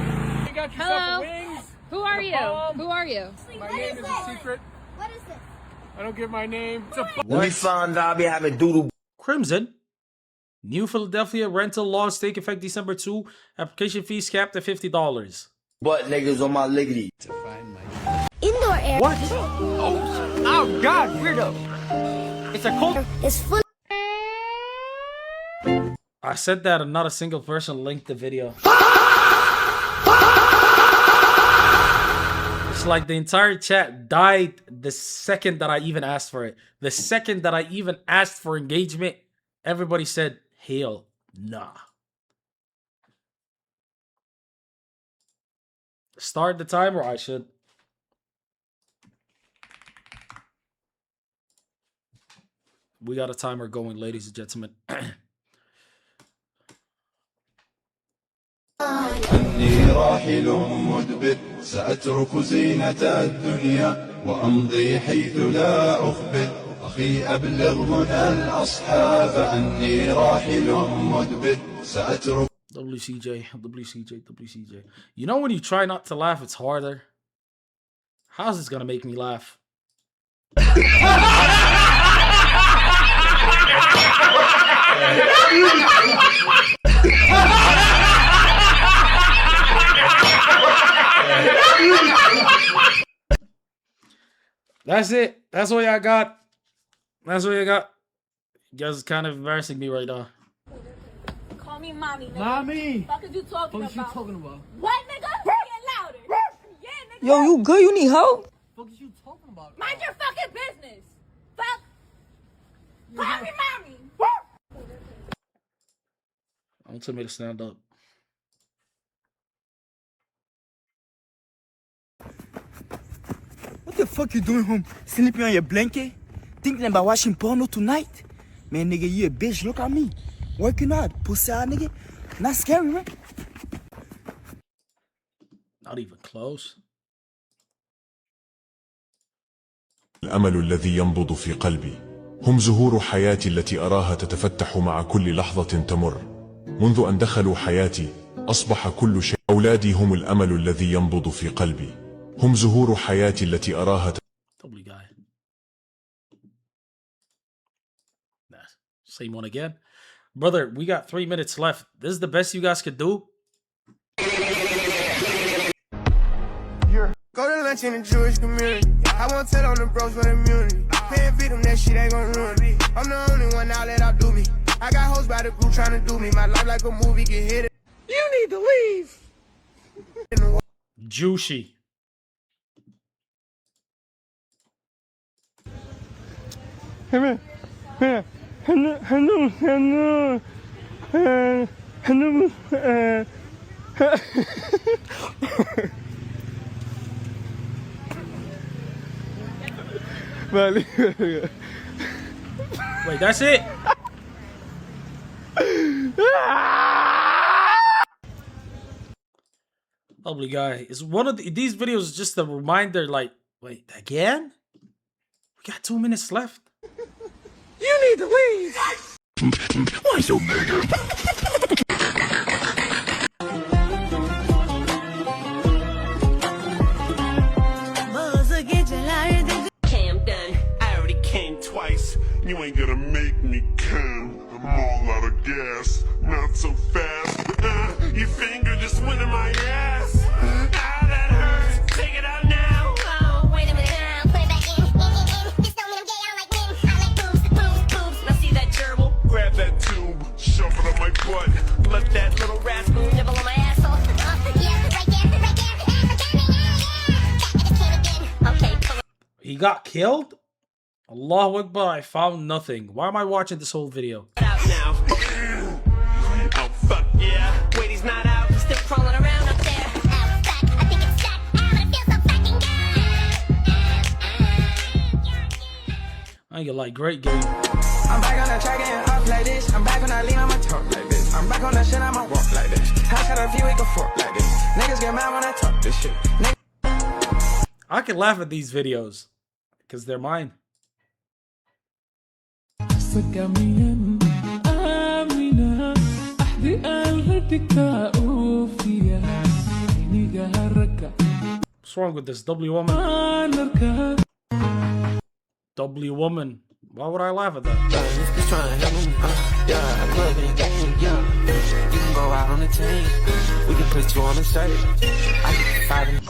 Hello. Who are you? Who are you? My name is a secret. What is this? I don't give my name. When we found out, I'll be having doodle. Crimson. New Philadelphia rental laws take effect December 2. Application fees capped at $50. Butt niggas on my liggity. Indoor air. What? Oh God, weirdo. It's a cold. It's full. I said that and not a single person linked the video. It's like the entire chat died the second that I even asked for it. The second that I even asked for engagement, everybody said, hell nah. Start the timer, I should. We got a timer going, ladies and gentlemen. أني راحل مدبر سأترك زينة الدنيا وأمضي حيث لا أخبر أخي أبلغ منى الأصحاب أني راحل مدبر سأترك WCJ. You know when you try not to laugh, it's harder. How's this gonna make me laugh? That's it. That's all y'all got. That's all you got. You guys are kind of embarrassing me right now. Call me mommy. Nigga. Mommy. What the fuck is you talking about? What, nigga? Get louder. Yeah, nigga. Yo, you good? You need help? What is you talking about? Mind your fucking business. Fuck. Call me mommy. I want somebody to stand up. What the fuck you doing home? Sleeping on your blanket? Thinking about watching porno tonight? Man, nigga, you a bitch. Look at me. Working hard. Pussy out, nigga. Not scary, man. Not even close. الأمل الذي ينبض في قلبي هم زهور حياتي التي أراها تتفتح مع كل لحظة تمر منذ أن دخلوا حياتي أصبح كل شيء أولادي هم الأمل الذي ينبض في قلبي هم زهور حياتي التي أراها Same one again. Brother, we got 3 minutes left. This is the best you guys could do. Go to lunch in the Jewish community. I won't tell on the bros for immunity. Can't beat them, that shit ain't gon' ruin me. I'm the only one out let out do me. I got hoes by the group trying to do me. My life like a movie, get hit. You need to leave. Juicy. Wait, that's it? Lovely guy. Is one of these videos just a reminder like, wait, again? We got 2 minutes left. You need to leave. Why so murder? Okay, I'm done. I already came twice. You ain't gonna make me come. I'm all out of gas, not so fast. Your finger just went in my ass. That hurts. Take it out now. Oh, wait a minute. Put it back in. Just don't mean I'm gay. He got killed? Allahu Akbar, I found nothing. Why am I watching this whole video? Out now. Oh, fuck yeah. Wait, he's not out. He's still crawling around up there. I ain't gonna lie, great game. I'm back on the track and up like this. I'm back on that lean, I'ma talk like this. I'm back on that shit, I'ma walk like this. How could a few we can fork like this? Niggas get mad when I talk this shit. I can laugh at these videos because they're mine. What's wrong with this W woman? W woman. Why would I laugh at that?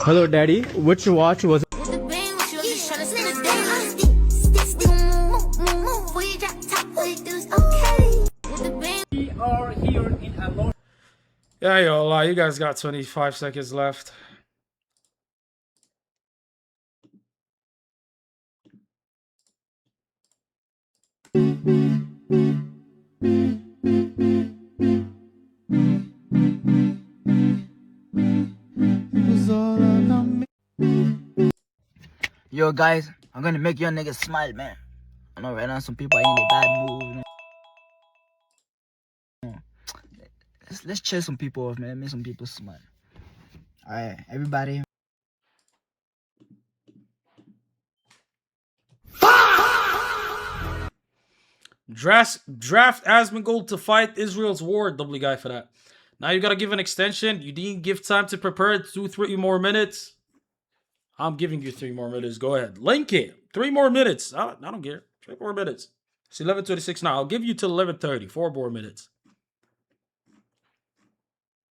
Hello, Daddy. Which watch was? Yeah, yo, you guys got 25 seconds left. Yo, guys, I'm gonna make your niggas smile, man. I know right now some people are in a bad mood. You know? Let's cheer some people off, man. Make some people smile. All right, everybody. Draft Asmongold to fight Israel's war. Doubly guy for that. Now you gotta give an extension. You didn't give time to prepare. 2-3 more minutes. I'm giving you 3 more minutes. Go ahead. Link it. 3 more minutes. I don't care. 3 more minutes. It's 11:26 now. I'll give you till 11:30. 4 more minutes.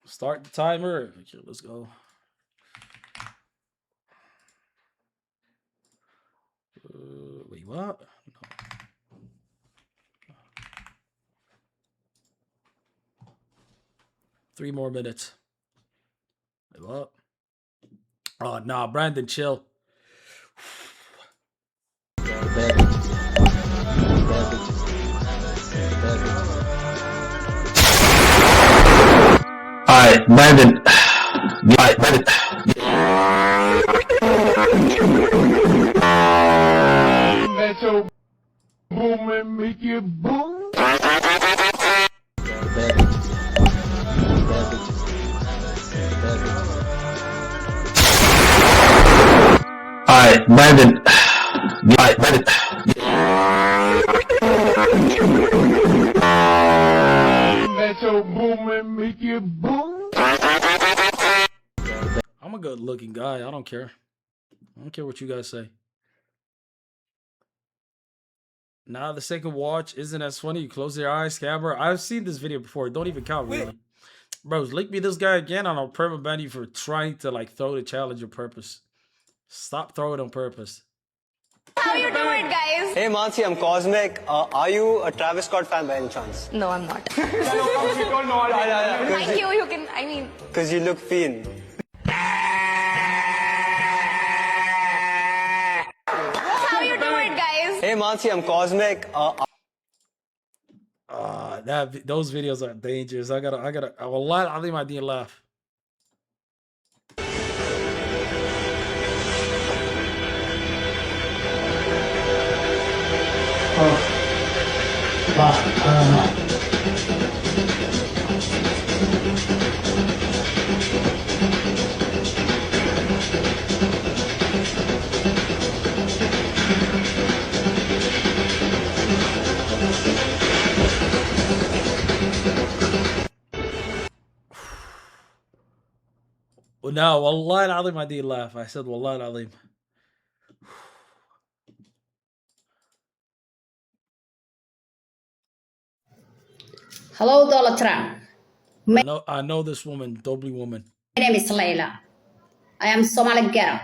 Start the timer. Okay, let's go. Wait, what? No. Three more minutes. Wait, what? Oh, nah, Brandon, chill. Alright, Brandon. Alright, Brandon. Let your boom and make it boom. Alright, Brandon. Alright, Brandon. Let your boom and make it boom. I'm a good looking guy. I don't care. I don't care what you guys say. Now the second watch isn't as funny. You close your eyes, camera. I've seen this video before. It don't even count, really. Bros, link me this guy again and I'll perma ban you for trying to like throw the challenge on purpose. Stop throwing on purpose. How you doing, guys? Hey Mansi, I'm Cosmic. Are you a Travis Scott fan by any chance? No, I'm not. Yeah. Thank you. You can. I mean. Because you look fiend. How you doing, guys? Hey Mansi, I'm Cosmic. Those videos are dangerous. I gotta. I think I didn't laugh. No, Wallahi al-Azim, I did laugh. I said Wallahi al-Azim. Hello, Donald Trump. I know this woman, doubly woman. My name is Layla. I am Somali girl.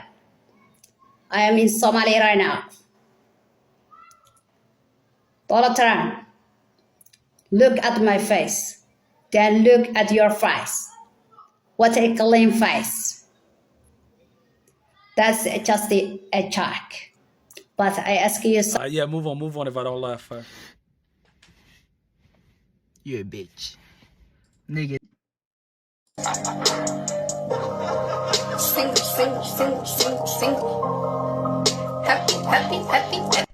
I am in Somalia right now. Donald Trump, look at my face. Then look at your face. What a clean face. That's just a check. But I ask you Yeah, move on if I don't laugh. You a bitch. Nigga. Single, single, single, single, single. Happy, happy, happy, happy.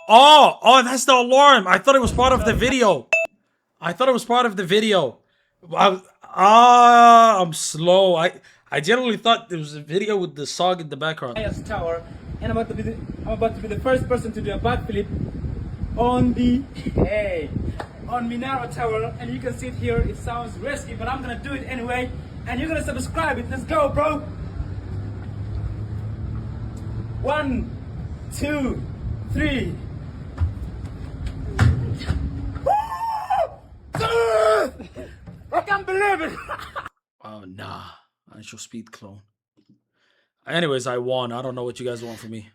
Oh, that's the alarm. I thought it was part of the video. I'm slow. I generally thought there was a video with the song in the background. Tower, and I'm about to be the first person to do a backflip on the on Minaro Tower, and you can see it here. It sounds risky, but I'm gonna do it anyway, and you're gonna subscribe it. Let's go, bro. 1, 2, 3. I can't believe it. Oh, nah. I should speed clone. Anyways, I won. I don't know what you guys want from me.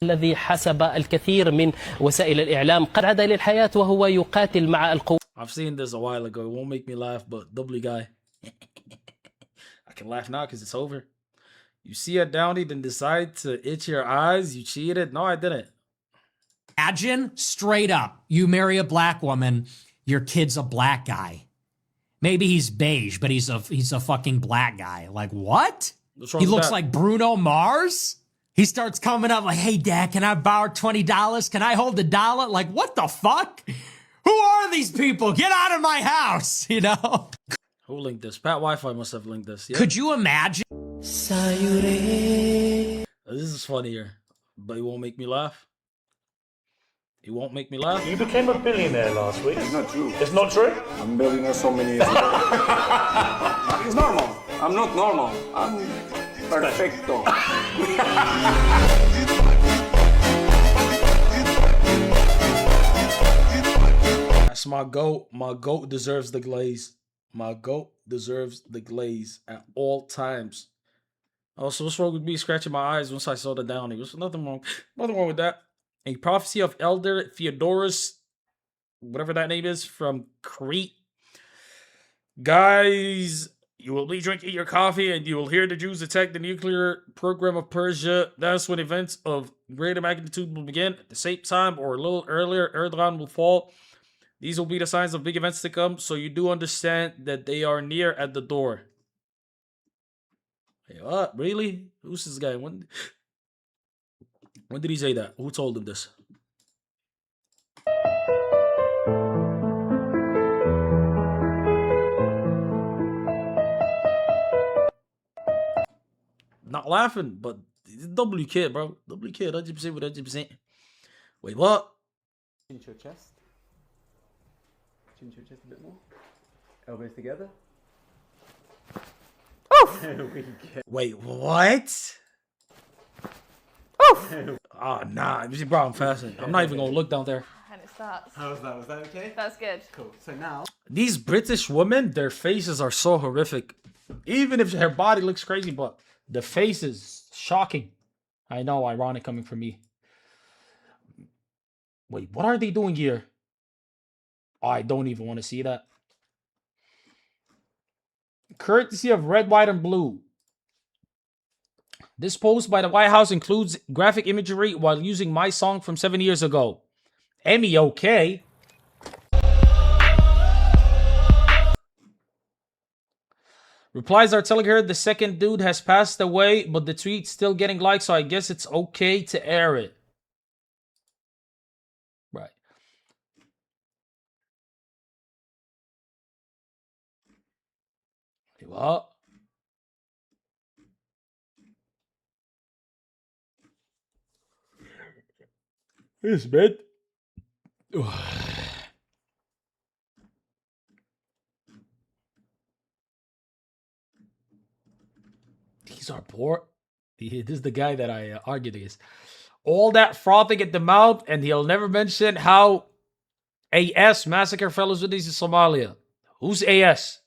الذي حسب الكثير من وسائل الإعلام قعد للحياة وهو يقاتل مع القوات. I've seen this a while ago. It won't make me laugh, but doubly guy. I can laugh now because it's over. You see a downy, then decide to itch your eyes. You cheated. No, I didn't. Imagine, straight up, you marry a black woman, your kid's a black guy. Maybe he's beige, but he's a fucking black guy. Like, what? He looks like Bruno Mars? He starts coming up like, hey, Dad, can I borrow $20? Can I hold $1? Like, what the fuck? Who are these people? Get out of my house, you know? Who linked this? Pat Wi-Fi must have linked this. Yeah. Could you imagine? This is funnier, but it won't make me laugh. It won't make me laugh. You became a billionaire last week. It's not true. It's not true? I'm a billionaire so many years ago. It's normal. I'm not normal. I'm perfecto. That's my goat. My goat deserves the glaze. My goat deserves the glaze at all times. Also, what's wrong with me scratching my eyes once I saw the downy? There's nothing wrong. Nothing wrong with that. A prophecy of Elder Theodorus, whatever that name is, from Crete. Guys, you will be drinking your coffee and you will hear the Jews attack the nuclear program of Persia. That's when events of greater magnitude will begin. At the same time or a little earlier, Erdogan will fall. These will be the signs of big events to come, so you do understand that they are near at the door. Hey, what? Really? Who's this guy? When did he say that? Who told him this? Not laughing, but W kid, bro. W kid, 100% with 100%. Wait, what? Chin your chest. Chin your chest a bit more. Elbows together. Wait, what? Oh, nah. Bro, I'm fasting. I'm not even going to look down there. And it starts. How was that? Was that okay? That's good. Cool. So now... These British women, their faces are so horrific. Even if her body looks crazy, but the face is shocking. I know, ironic coming from me. Wait, what are they doing here? Oh, I don't even want to see that. Courtesy of Red, White, and Blue. This post by the White House includes graphic imagery while using my song from 7 years ago. Emmy, okay. Replies are telling her the second dude has passed away, but the tweet's still getting likes, so I guess it's okay to air it. Right. What? This bed. These are poor. This is the guy that I argued against. All that frothing at the mouth, and he'll never mention how AS massacre fellow Sudanese in Somalia. Who's AS?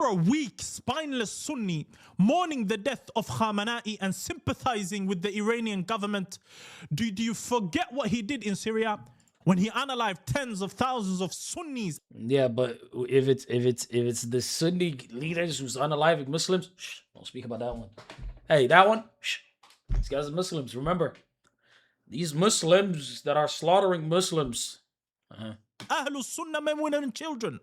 You're a weak, spineless Sunni mourning the death of Khamenei and sympathizing with the Iranian government. Do you forget what he did in Syria when he unalived tens of thousands of Sunnis? Yeah, but if it's the Sunni leaders who's unaliving Muslims, shh, don't speak about that one. Hey, that one, shh. These guys are Muslims. Remember, these Muslims that are slaughtering Muslims. Ahlul Sunnah, men, women, and children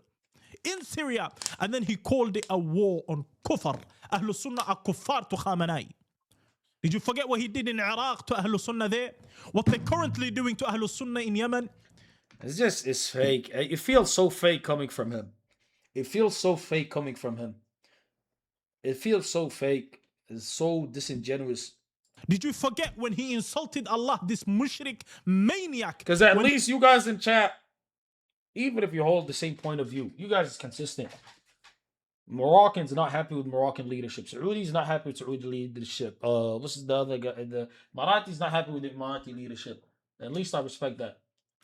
in Syria. And then he called it a war on Kufr. Ahlul Sunnah are kuffar to Khamenei. Did you forget what he did in Iraq to Ahlul Sunnah there? What they're currently doing to Ahlul Sunnah in Yemen? It's fake. It feels so fake coming from him. It feels so fake coming from him. It feels so fake. It's so disingenuous. Did you forget when he insulted Allah, this mushrik maniac? Because at least you guys in chat, even if you hold the same point of view, you guys is consistent. Moroccans not happy with Moroccan leadership. Saudi's not happy with Saudi leadership. What's the other guy? The Emiratis not happy with the Emirati leadership. At least I respect that.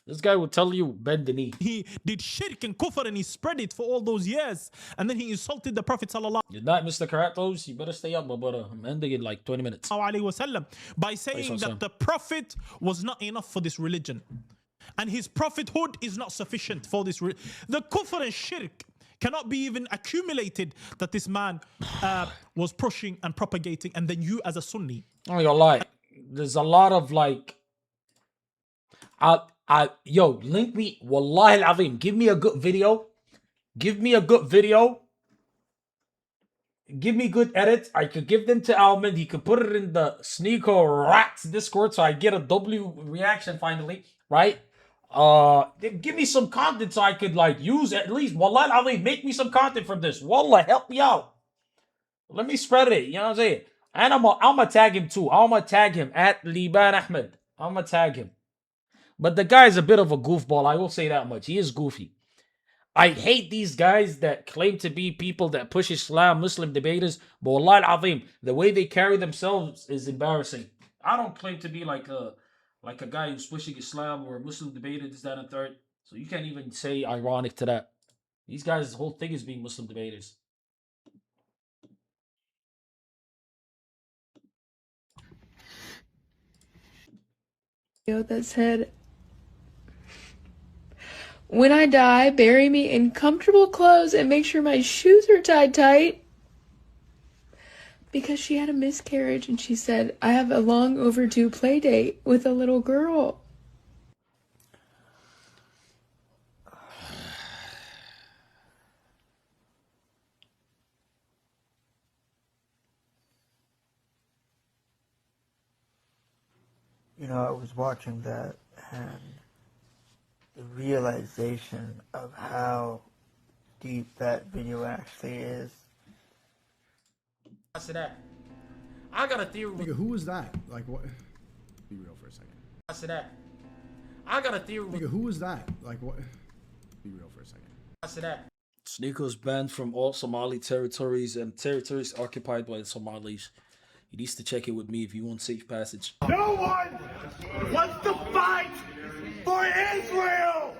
This guy will tell you, bend the knee. He did shirk and kufr and he spread it for all those years. And then he insulted the Prophet sallallahu You're not Mr. Karatos. You better stay up, my brother. I'm ending in like 20 minutes. by saying that the Prophet was not enough for this religion. And his prophethood is not sufficient for this. The kufr and shirk cannot be even accumulated that this man was pushing and propagating. And then you as a Sunni. Oh, you're lying. There's a lot of like... Yo, link me. Wallahi al-azim. Give me a good video. Give me a good video. Give me good edits. I could give them to Almond. He could put it in the Sneaker Rats Discord so I get a W reaction finally. Right? Give me some content so I could like use at least. Wallahi al-azim. Make me some content from this. Wallah, help me out. Let me spread it. You know what I'm saying? And I'm gonna tag him too. I'm gonna tag him at Liban Ahmed. I'm gonna tag him. But the guy's a bit of a goofball, I will say that much. He is goofy. I hate these guys that claim to be people that push Islam, Muslim debaters. But wallahi al-azim, the way they carry themselves is embarrassing. I don't claim to be like a guy who's pushing Islam or a Muslim debater, this, that, and third. So you can't even say ironic to that. These guys' whole thing is being Muslim debaters. That said, when I die, bury me in comfortable clothes and make sure my shoes are tied tight. Because she had a miscarriage and she said, I have a long overdue play date with a little girl. You know, I was watching that and the realization of how deep that video actually is. I said that. I got a theory. Nigga, who was that? Like, what? Be real for a second. I said that. I got a theory. Nigga, who was that? Like, what? Be real for a second. I said that. Sneaker's banned from all Somali territories and territories occupied by the Somalis. He needs to check it with me if you want safe passage. No one wants to fight for Israel!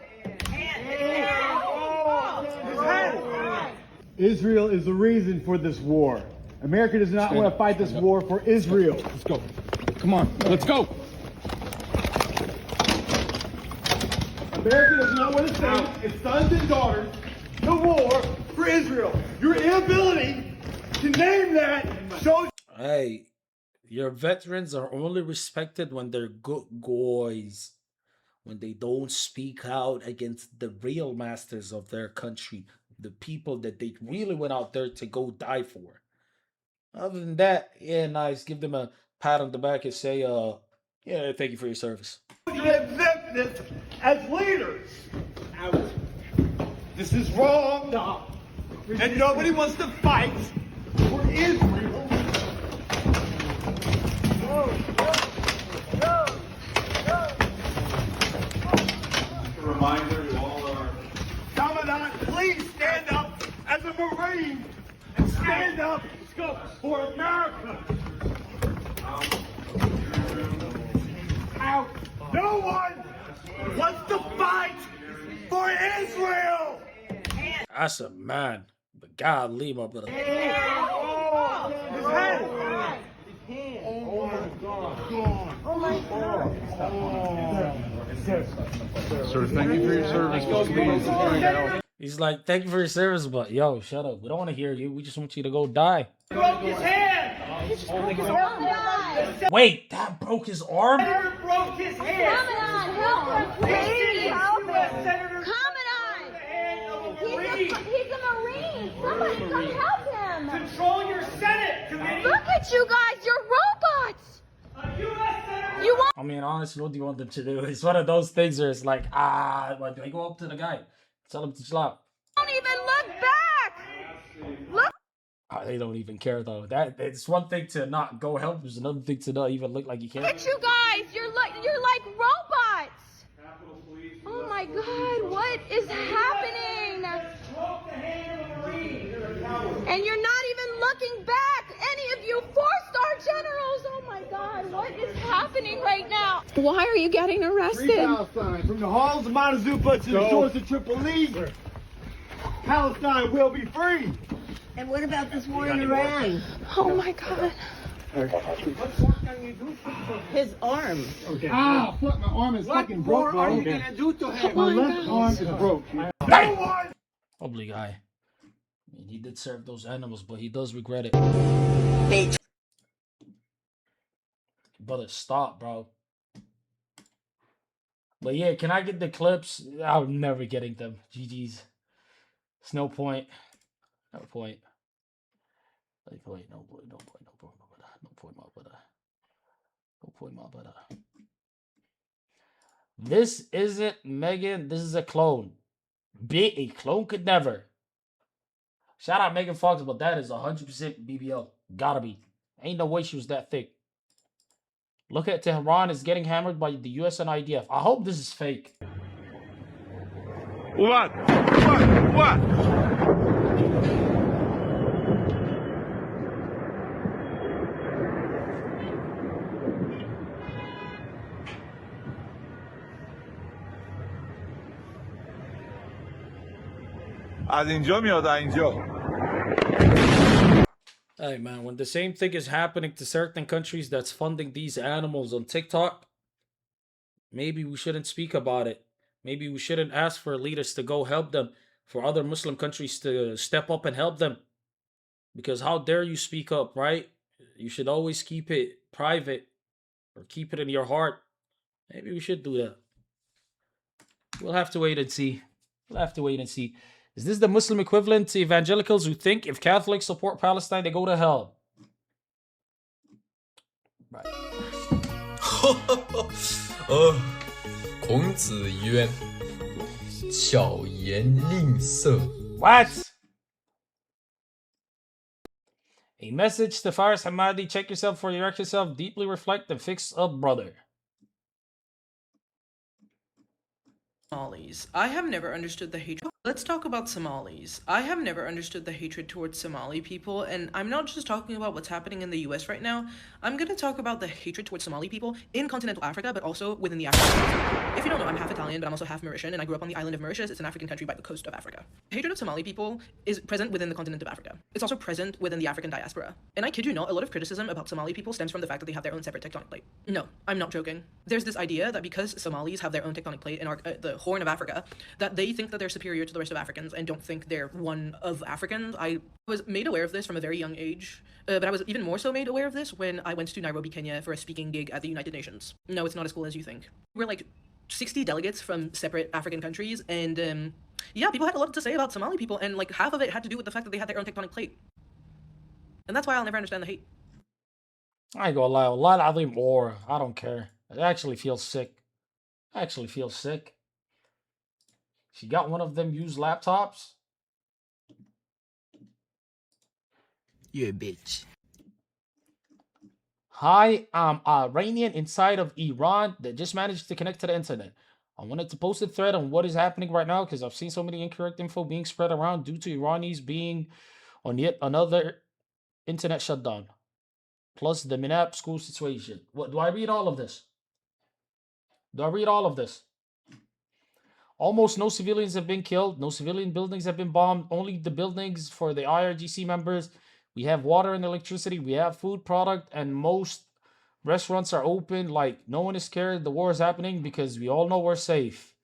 Israel is the reason for this war. America does not want to fight this war for Israel. Let's go. Come on, let's go. America does not want to send its sons and daughters to war for Israel. Your inability to name that shows. Hey, your veterans are only respected when they're good guys. When they don't speak out against the real masters of their country. The people that they really went out there to go die for. Other than that, yeah, nice. Give them a pat on the back and say, yeah, thank you for your service. This as leaders. This is wrong. No. And nobody wants to fight for Israel. A reminder to all our Commandant, please stand up as a Marine and stand up for America. No one wants to fight for Israel. That's a man. The Golly, my brother. Sir, thank you for your service. Please. He's like, thank you for your service, but yo, shut up. We don't want to hear you. We just want you to go die. Broke his hand! He just broke his arm. Wait, that broke his arm? Senator broke his hand! Help him, please! Help him! Senator He's a Marine! Somebody come help him! Control your Senate committee! Look at you guys! You're robots! A U.S. Senator! You want? I mean, honestly, what do you want them to do? It's one of those things where it's like, what, do I go up to the guy? Tell him to chill out. Don't even look back! Look! They don't even care though. It's one thing to not go help. There's another thing to not even look like you care. Look at you guys! You're like robots! Oh my God! What is happening? And you're not even looking back! Any of you 4-star generals! Oh my God! What is happening right now? Why are you getting arrested? Palestine, from the halls of Montezuma to the shores of Tripoli, Palestine will be free. And what about this war in Iran? Oh my God! His arm. Okay. Ah, fuck, my arm is fucking broke, bro. What are you gonna do to him? My left arm is broke. Probably guy. I mean, he did serve those animals, but he does regret it. Brother, stop, bro. But yeah, can I get the clips? I'm never getting them. GG's. It's no point. No point. No point, no point, no point, no point, no point, my brother. No point, my brother. This isn't Megan. This is a clone. A clone could never. Shout out Megan Fox, but that is 100% BBL. Gotta be. Ain't no way she was that thick. Look at Tehran is getting hammered by the US and IDF. I hope this is fake. What? What? از اینجا میاد اینجا. Hey man, when the same thing is happening to certain countries that's funding these animals on TikTok, maybe we shouldn't speak about it. Maybe we shouldn't ask for leaders to go help them, for other Muslim countries to step up and help them. Because how dare you speak up, right? You should always keep it private or keep it in your heart. Maybe we should do that. We'll have to wait and see. We'll have to wait and see. Is this the Muslim equivalent to evangelicals who think if Catholics support Palestine, they go to hell? Right. 孔子曰：“巧言令色。” What? A message to Faris Hamadi. Check yourself before you wreck yourself. Deeply reflect and fix up, brother. Somalis. I have never understood the hatred. Let's talk about Somalis. I have never understood the hatred towards Somali people, and I'm not just talking about what's happening in the US right now. I'm gonna talk about the hatred towards Somali people in continental Africa, but also within the African continent. If you don't know, I'm half Italian, but I'm also half Mauritian, and I grew up on the island of Mauritius. It's an African country by the coast of Africa. Hatred of Somali people is present within the continent of Africa. It's also present within the African diaspora. And I kid you not, a lot of criticism about Somali people stems from the fact that they have their own separate tectonic plate. No, I'm not joking. There's this idea that because Somalis have their own tectonic plate in the Horn of Africa, that they think that they're superior to the rest of Africans and don't think they're one of Africans. I was made aware of this from a very young age, but I was even more so made aware of this when I went to Nairobi, Kenya for a speaking gig at the United Nations. No, it's not as cool as you think. We're like 60 delegates from separate African countries, and yeah, people had a lot to say about Somali people, and like half of it had to do with the fact that they had their own tectonic plate. And that's why I'll never understand the hate. I ain't gonna lie, Allah Azim, or I don't care. It actually feels sick. I actually feel sick. She got one of them used laptops. You a bitch. Hi, I'm Iranian inside of Iran that just managed to connect to the internet. I wanted to post a thread on what is happening right now because I've seen so many incorrect info being spread around due to Iranis being on yet another internet shutdown. Plus the Minab school situation. What do I read all of this? Do I read all of this? Almost no civilians have been killed. No civilian buildings have been bombed. Only the buildings for the IRGC members. We have water and electricity. We have food product, and most restaurants are open. Like, no one is scared the war is happening because we all know we're safe.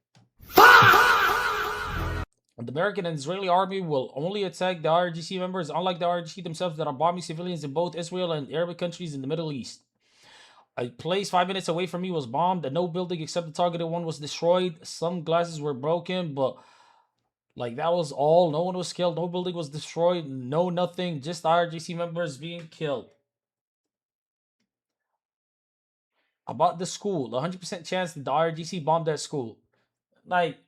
The American and Israeli army will only attack the IRGC members, unlike the IRGC themselves that are bombing civilians in both Israel and Arabic countries in the Middle East. A place 5 minutes away from me was bombed, and no building except the targeted one was destroyed. Some glasses were broken, but like that was all. No one was killed. No building was destroyed. No nothing. Just IRGC members being killed. About the school, 100% chance that the IRGC bombed that school. Like,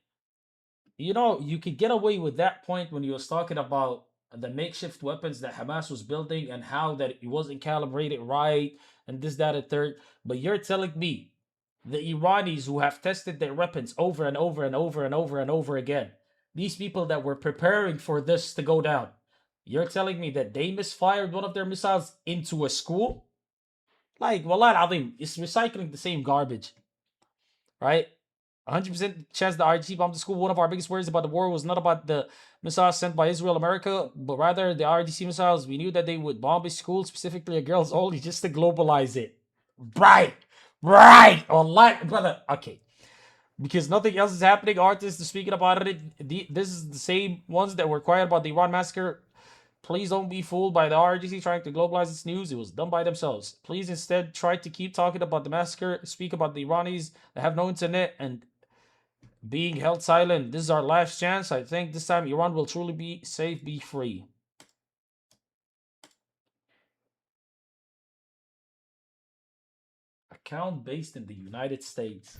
you know, you could get away with that point when you was talking about the makeshift weapons that Hamas was building and how that it wasn't calibrated right and this, that, and third. But you're telling me the Iranis who have tested their weapons over and over and over and over and over again, these people that were preparing for this to go down, you're telling me that they misfired one of their missiles into a school? Like, wallah al-azim, it's recycling the same garbage, right? 100% chance the IRGC bombed the school. One of our biggest worries about the war was not about the missiles sent by Israel, America, but rather the IRGC missiles. We knew that they would bomb a school, specifically a girls' only, just to globalize it. Right. Wallah, brother. Okay. Because nothing else is happening. Artists are speaking about it. This is the same ones that were quiet about the Iran massacre. Please don't be fooled by the IRGC trying to globalize its news. It was done by themselves. Please instead try to keep talking about the massacre. Speak about the Iranis that have no internet and being held silent. This is our last chance. I think this time Iran will truly be safe, be free. Account based in the United States.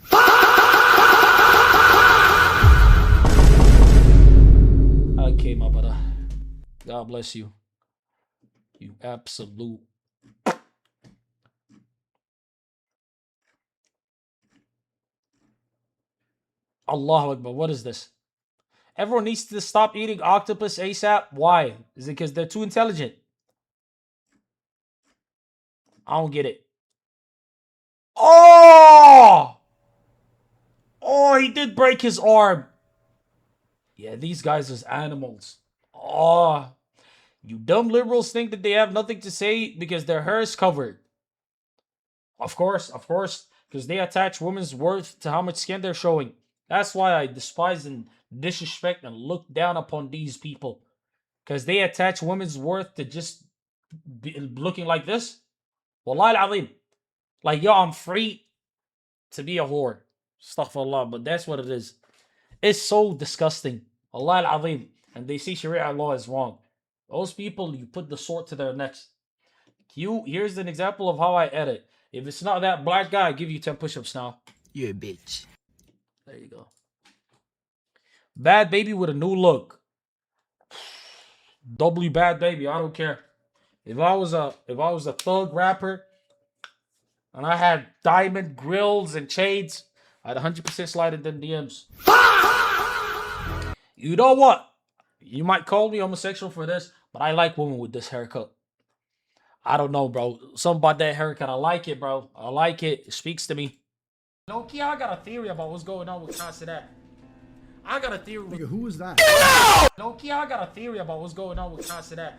Okay, my brother. God bless you. You absolute. Allahu Akbar. What is this? Everyone needs to stop eating octopus ASAP. Why? Is it because they're too intelligent? I don't get it. Oh! Oh, he did break his arm. Yeah, these guys are animals. Oh, you dumb liberals think that they have nothing to say because their hair is covered. Of course, because they attach women's worth to how much skin they're showing. That's why I despise and disrespect and look down upon these people. Because they attach women's worth to just looking like this. Wallahi al-azim. Like, yo, I'm free to be a whore. Astaghfirullah, but that's what it is. It's so disgusting. Wallahi al-azim. And they say Sharia law is wrong. Those people, you put the sword to their necks. Here's an example of how I edit. If it's not that black guy, I give you 10 push-ups now. You're a bitch. There you go. Bad Baby with a new look. W Bad Baby, I don't care. If I was a thug rapper and I had diamond grills and chains, I'd 100% slide in them DMs. You know what? You might call me homosexual for this, but I like women with this haircut. I don't know, bro. Something about that haircut. I like it, bro. I like it. It speaks to me. Low-key, I got a theory about what's going on with Casadat. I got a theory. Nigga, who was that? Low-key, I got a theory about what's going on with Casadat.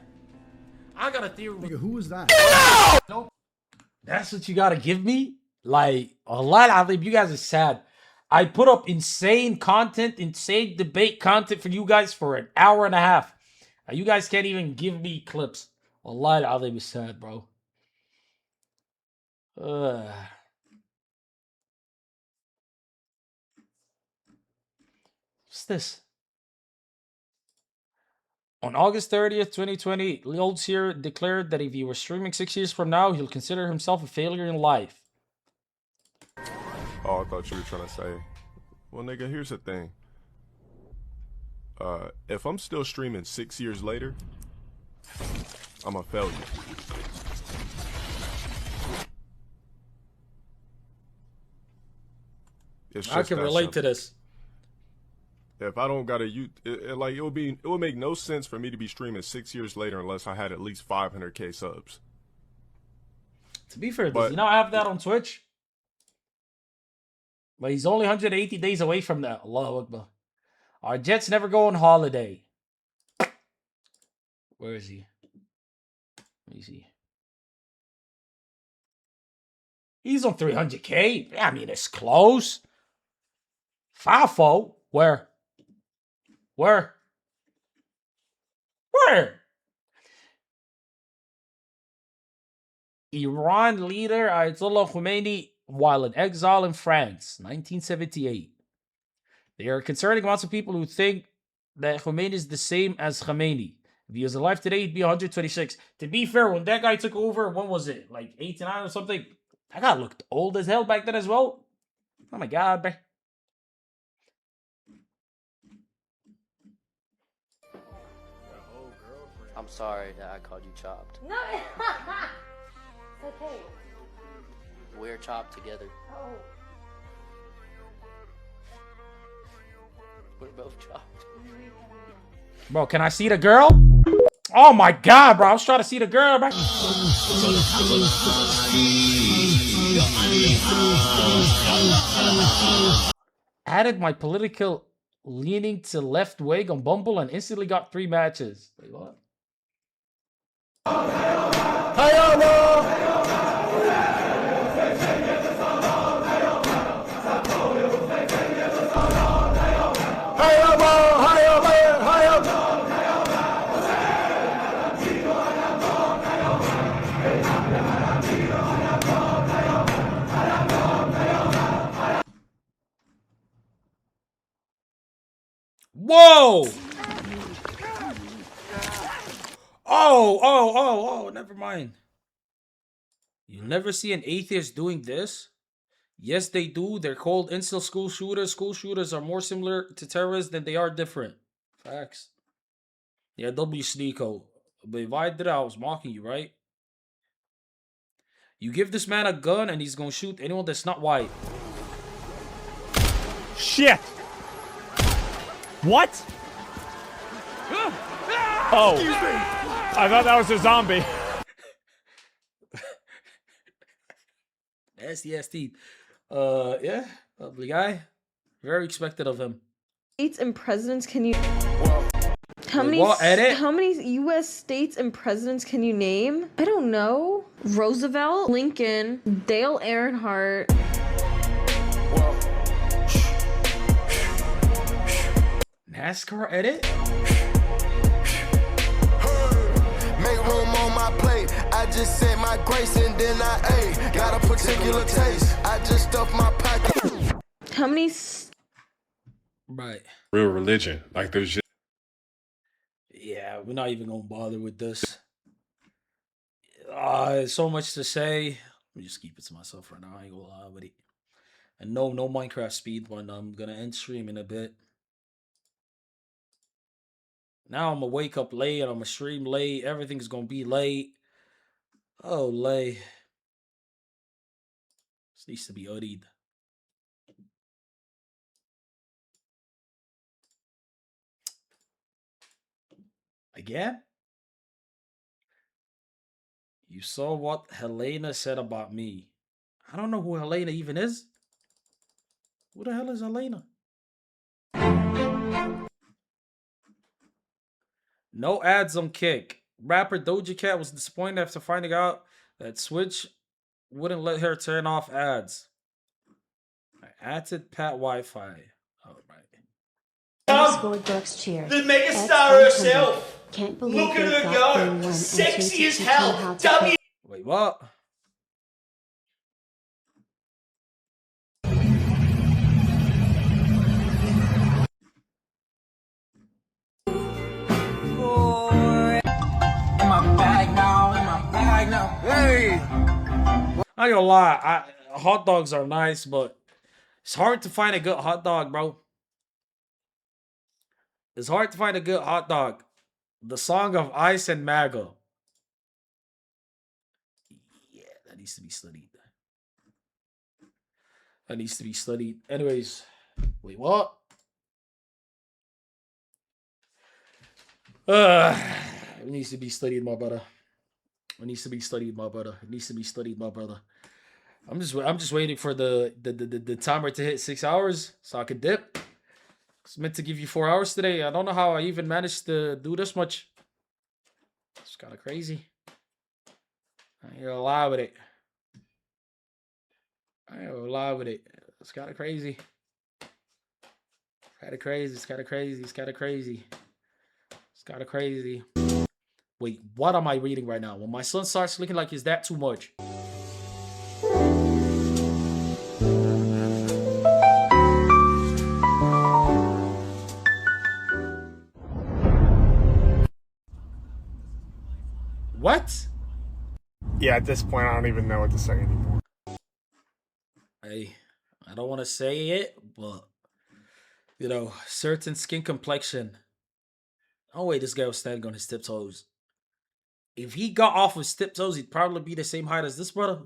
I got a theory. Nigga, who was that? No. That's what you gotta give me? Like, Allah al-Azim, you guys are sad. I put up insane content, insane debate content for you guys for an hour and a half. You guys can't even give me clips. Allah al-Azim is sad, bro. What's this? On August 30th, 2020, Lil Sear declared that if he were streaming 6 years from now, he'll consider himself a failure in life. Oh, I thought you were trying to say, well, nigga, here's the thing. If I'm still streaming 6 years later, I'm a failure. I can relate to this. If I don't got it would make no sense for me to be streaming 6 years later unless I had at least 500K subs. To be fair, does he not have that on Twitch? But he's only 180 days away from that. Allahu Akbar. Our Jets never go on holiday. Where is he? Let me see. He's on 300K. I mean, it's close. Fafo. Where? Where? Where? Iran leader Ayatollah Khomeini while in exile in France, 1978. There are concerning amounts of people who think that Khomeini is the same as Khamenei. If he was alive today, he'd be 126. To be fair, when that guy took over, when was it? Like 89 or something? That guy looked old as hell back then as well. Oh my God, bro. I'm sorry that I called you chopped. No, it's okay. We're chopped together. Oh. We're both chopped. Bro, can I see the girl? Oh my God, bro. I was trying to see the girl, bro. Added my political leaning to left wing on Bumble and instantly got 3 matches. Wait, what? Whoa! Oh, never mind. You'll never see an atheist doing this. Yes, they do. They're called incel school shooters. School shooters are more similar to terrorists than they are different. Facts. Yeah, W Sneeko. But if I did it, I was mocking you, right? You give this man a gun and he's gonna shoot anyone that's not white. Shit! What? Oh. Excuse me. I thought that was a zombie. SDST. Yeah, lovely guy. Very expected of him. States and presidents can you... How many U.S. states and presidents can you name? I don't know. Roosevelt, Lincoln, Dale Earnhardt. NASCAR edit? Make room on my plate. I just said my grace and then I ate. Got a particular taste. I just stuffed my pocket. How many... Right. Real religion. Like there's just... Yeah, we're not even gonna bother with this. So much to say. Let me just keep it to myself right now. I ain't gonna lie with it. And no Minecraft speed run. I'm gonna end stream in a bit. Now I'm gonna wake up late and I'm gonna stream late. Everything's gonna be late. Oh, late. This needs to be uddied. Again? You saw what Helena said about me. I don't know who Helena even is. Who the hell is Helena? No ads on Kick. Rapper Doja Cat was disappointed after finding out that Switch wouldn't let her turn off ads. I added Pat Wi-Fi. All right. Scored Brooks cheers. The megastar herself. Can't believe Look at they her thought they go. won and Sexy teach as you hell. how to W. Wait, what? Hey! I ain't gonna lie, hot dogs are nice, but it's hard to find a good hot dog, bro. It's hard to find a good hot dog. The Song of Ice and MAGA. Yeah, that needs to be studied. That needs to be studied. Anyways, wait, what? It needs to be studied, my brother. It needs to be studied, my brother. It needs to be studied, my brother. I'm just waiting for the timer to hit 6 hours so I can dip. It's meant to give you 4 hours today. I don't know how I even managed to do this much. It's kind of crazy. I ain't gonna lie with it. I ain't gonna lie with it. It's kind of crazy. Kind of crazy. It's kind of crazy. It's kind of crazy. It's kind of crazy. Wait, what am I reading right now? When my son starts looking like his dad too much. What? Yeah, at this point, I don't even know what to say anymore. I don't want to say it, but you know, certain skin complexion. Oh wait, this guy was standing on his tiptoes. If he got off his tiptoes, he'd probably be the same height as this brother.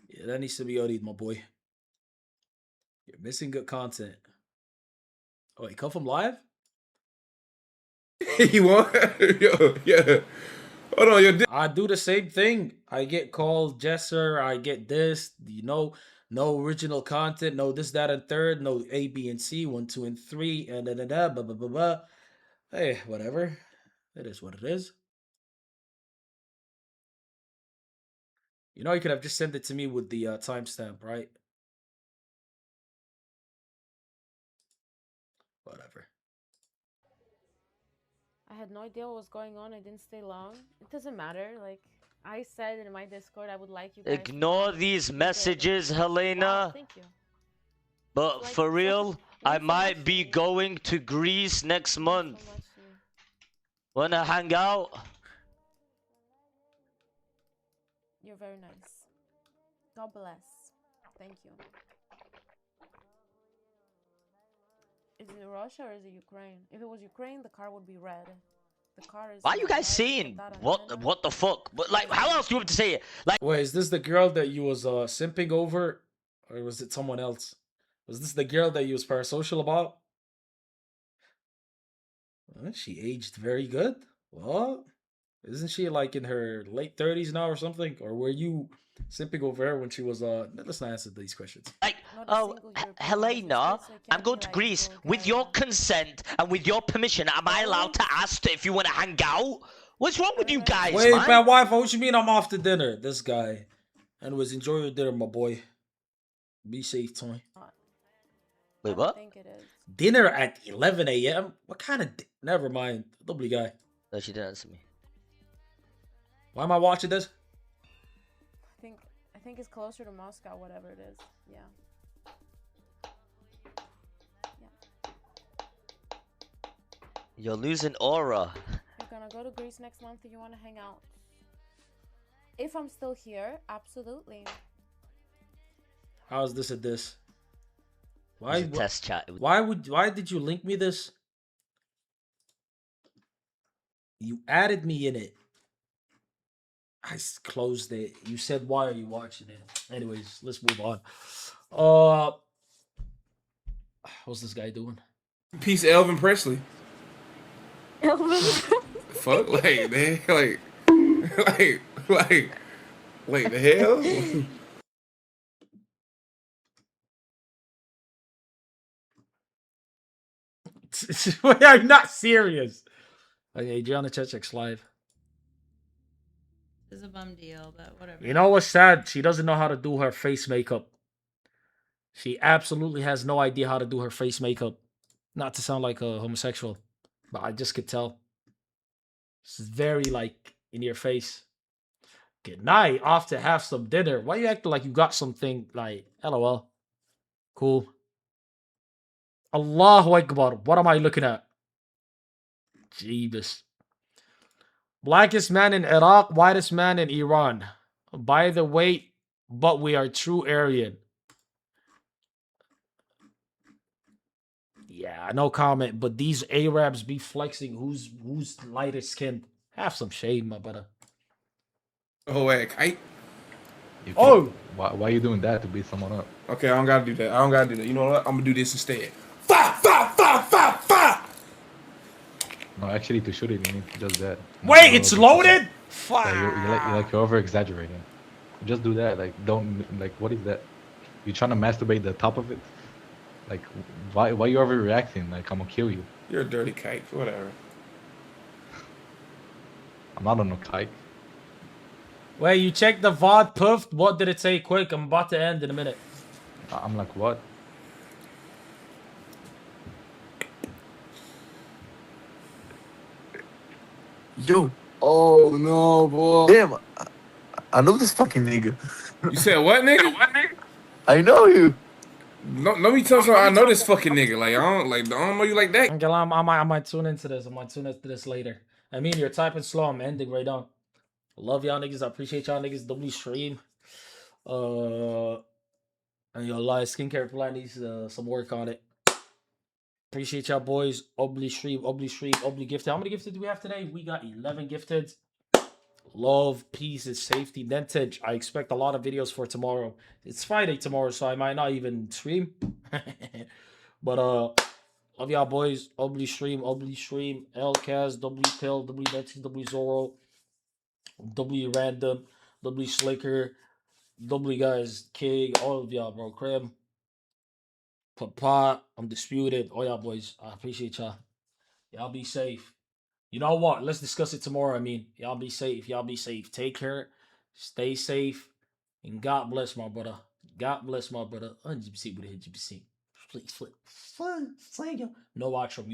Yeah, that needs to be OD'd, my boy. You're missing good content. Oh, he come from live? You want? Yo, yeah. Hold on, your I do the same thing. I get called Jesser. I get this. You know, no original content. No this, that, and third. No A, B, and C. 1, 2, and 3. And blah, blah, blah, blah. Hey, whatever. It is what it is. You know, you could have just sent it to me with the timestamp, right? Whatever. I had no idea what was going on. I didn't stay long. It doesn't matter. Like I said in my Discord, I would like you guys Ignore these messages, Helena. Wow, thank you. But for real, I might be going to Greece next month. Wanna hang out? You're very nice. God bless. Thank you. Is it Russia or is it Ukraine? If it was Ukraine, the car would be red. The car is. Why are you guys saying what the fuck? But like, how else do you have to say it? Like, wait, is this the girl that you was simping over, or was it someone else? Was this the girl that you was parasocial about? She aged very good. What? Isn't she like in her late 30s now or something? Or were you simping over her when she was let's not answer these questions. Like, oh, Helena, I'm going to Greece with your consent and with your permission. Am I allowed to ask if you want to hang out? What's wrong with you guys, Wait, man? bad wife, what you mean I'm off to dinner? This guy. Anyways, enjoy your dinner, my boy. Be safe, Tony. Wait, what? Dinner at 11 a.m.? What kind of... Never mind. Lovely guy. No, she didn't answer me. Why am I watching this? I think it's closer to Moscow, whatever it is. Yeah. You're losing aura. You're gonna go to Greece next month if you want to hang out. If I'm still here, absolutely. How is this a diss? Why It's a test chat. Why did you link me this? You added me in it. I closed it. You said, why are you watching it? Anyways, let's move on. What's this guy doing? Peace, Elvin Presley. Elvin. Fuck, like, man, like the hell? I'm not serious. Okay, Adriana Chechek's live. It's a bum deal, but whatever. You know what's sad? She doesn't know how to do her face makeup. She absolutely has no idea how to do her face makeup. Not to sound like a homosexual, but I just could tell. This is very, like, in your face. Good night. Off to have some dinner. Why you acting like you got something, like, LOL. Cool. Allahu Akbar. What am I looking at? Jeebus. Blackest man in Iraq, whitest man in Iran. By the way, but we are true Aryan. Yeah, no comment. But these Arabs be flexing who's lighter skinned. Have some shame, my brother. Oh, wait, kite? Why are you doing that to beat someone up? Okay, I don't gotta do that. You know what? I'm gonna do this instead. No, actually, to shoot it, you need just that. Wait, it's loaded? Fuck. You're over exaggerating. Just do that. Like, don't, like, what is that? You trying to masturbate the top of it? Like, why you overreacting? Like, I'm gonna kill you. You're a dirty kike. Whatever. I'm not on no kike. Wait, you checked the VOD, Puffed? What did it say? Quick, I'm about to end in a minute. I'm like, what? Yo. Oh no, boy. Damn. I know this fucking nigga. You said what, nigga? I know you. No, let me tell you something. I know this fucking nigga. Like, I don't know you like that. Uncle, I might tune into this. I might tune into this later. I mean, you're typing slow. I'm ending right now. Love y'all niggas. I appreciate y'all niggas. W stream. And your live skincare plan needs some work on it. Appreciate y'all boys. Obly stream, Obly gifted. How many gifted do we have today? We got 11 gifted. Love, peace, and safety. Dentage. I expect a lot of videos for tomorrow. It's Friday tomorrow, so I might not even stream. But love y'all boys. Obly stream, LCAS, W Pill, W Netty, W Zoro, W Random, W Slicker, W guys, King, all of y'all, bro. Crib, Papa, Undisputed, all y'all boys. I appreciate y'all. Y'all be safe. You know what? Let's discuss it tomorrow. I mean, y'all be safe. Y'all be safe. Take care. Stay safe. And God bless my brother. God bless my brother. 100% with 100%. Please, flip. No outro music.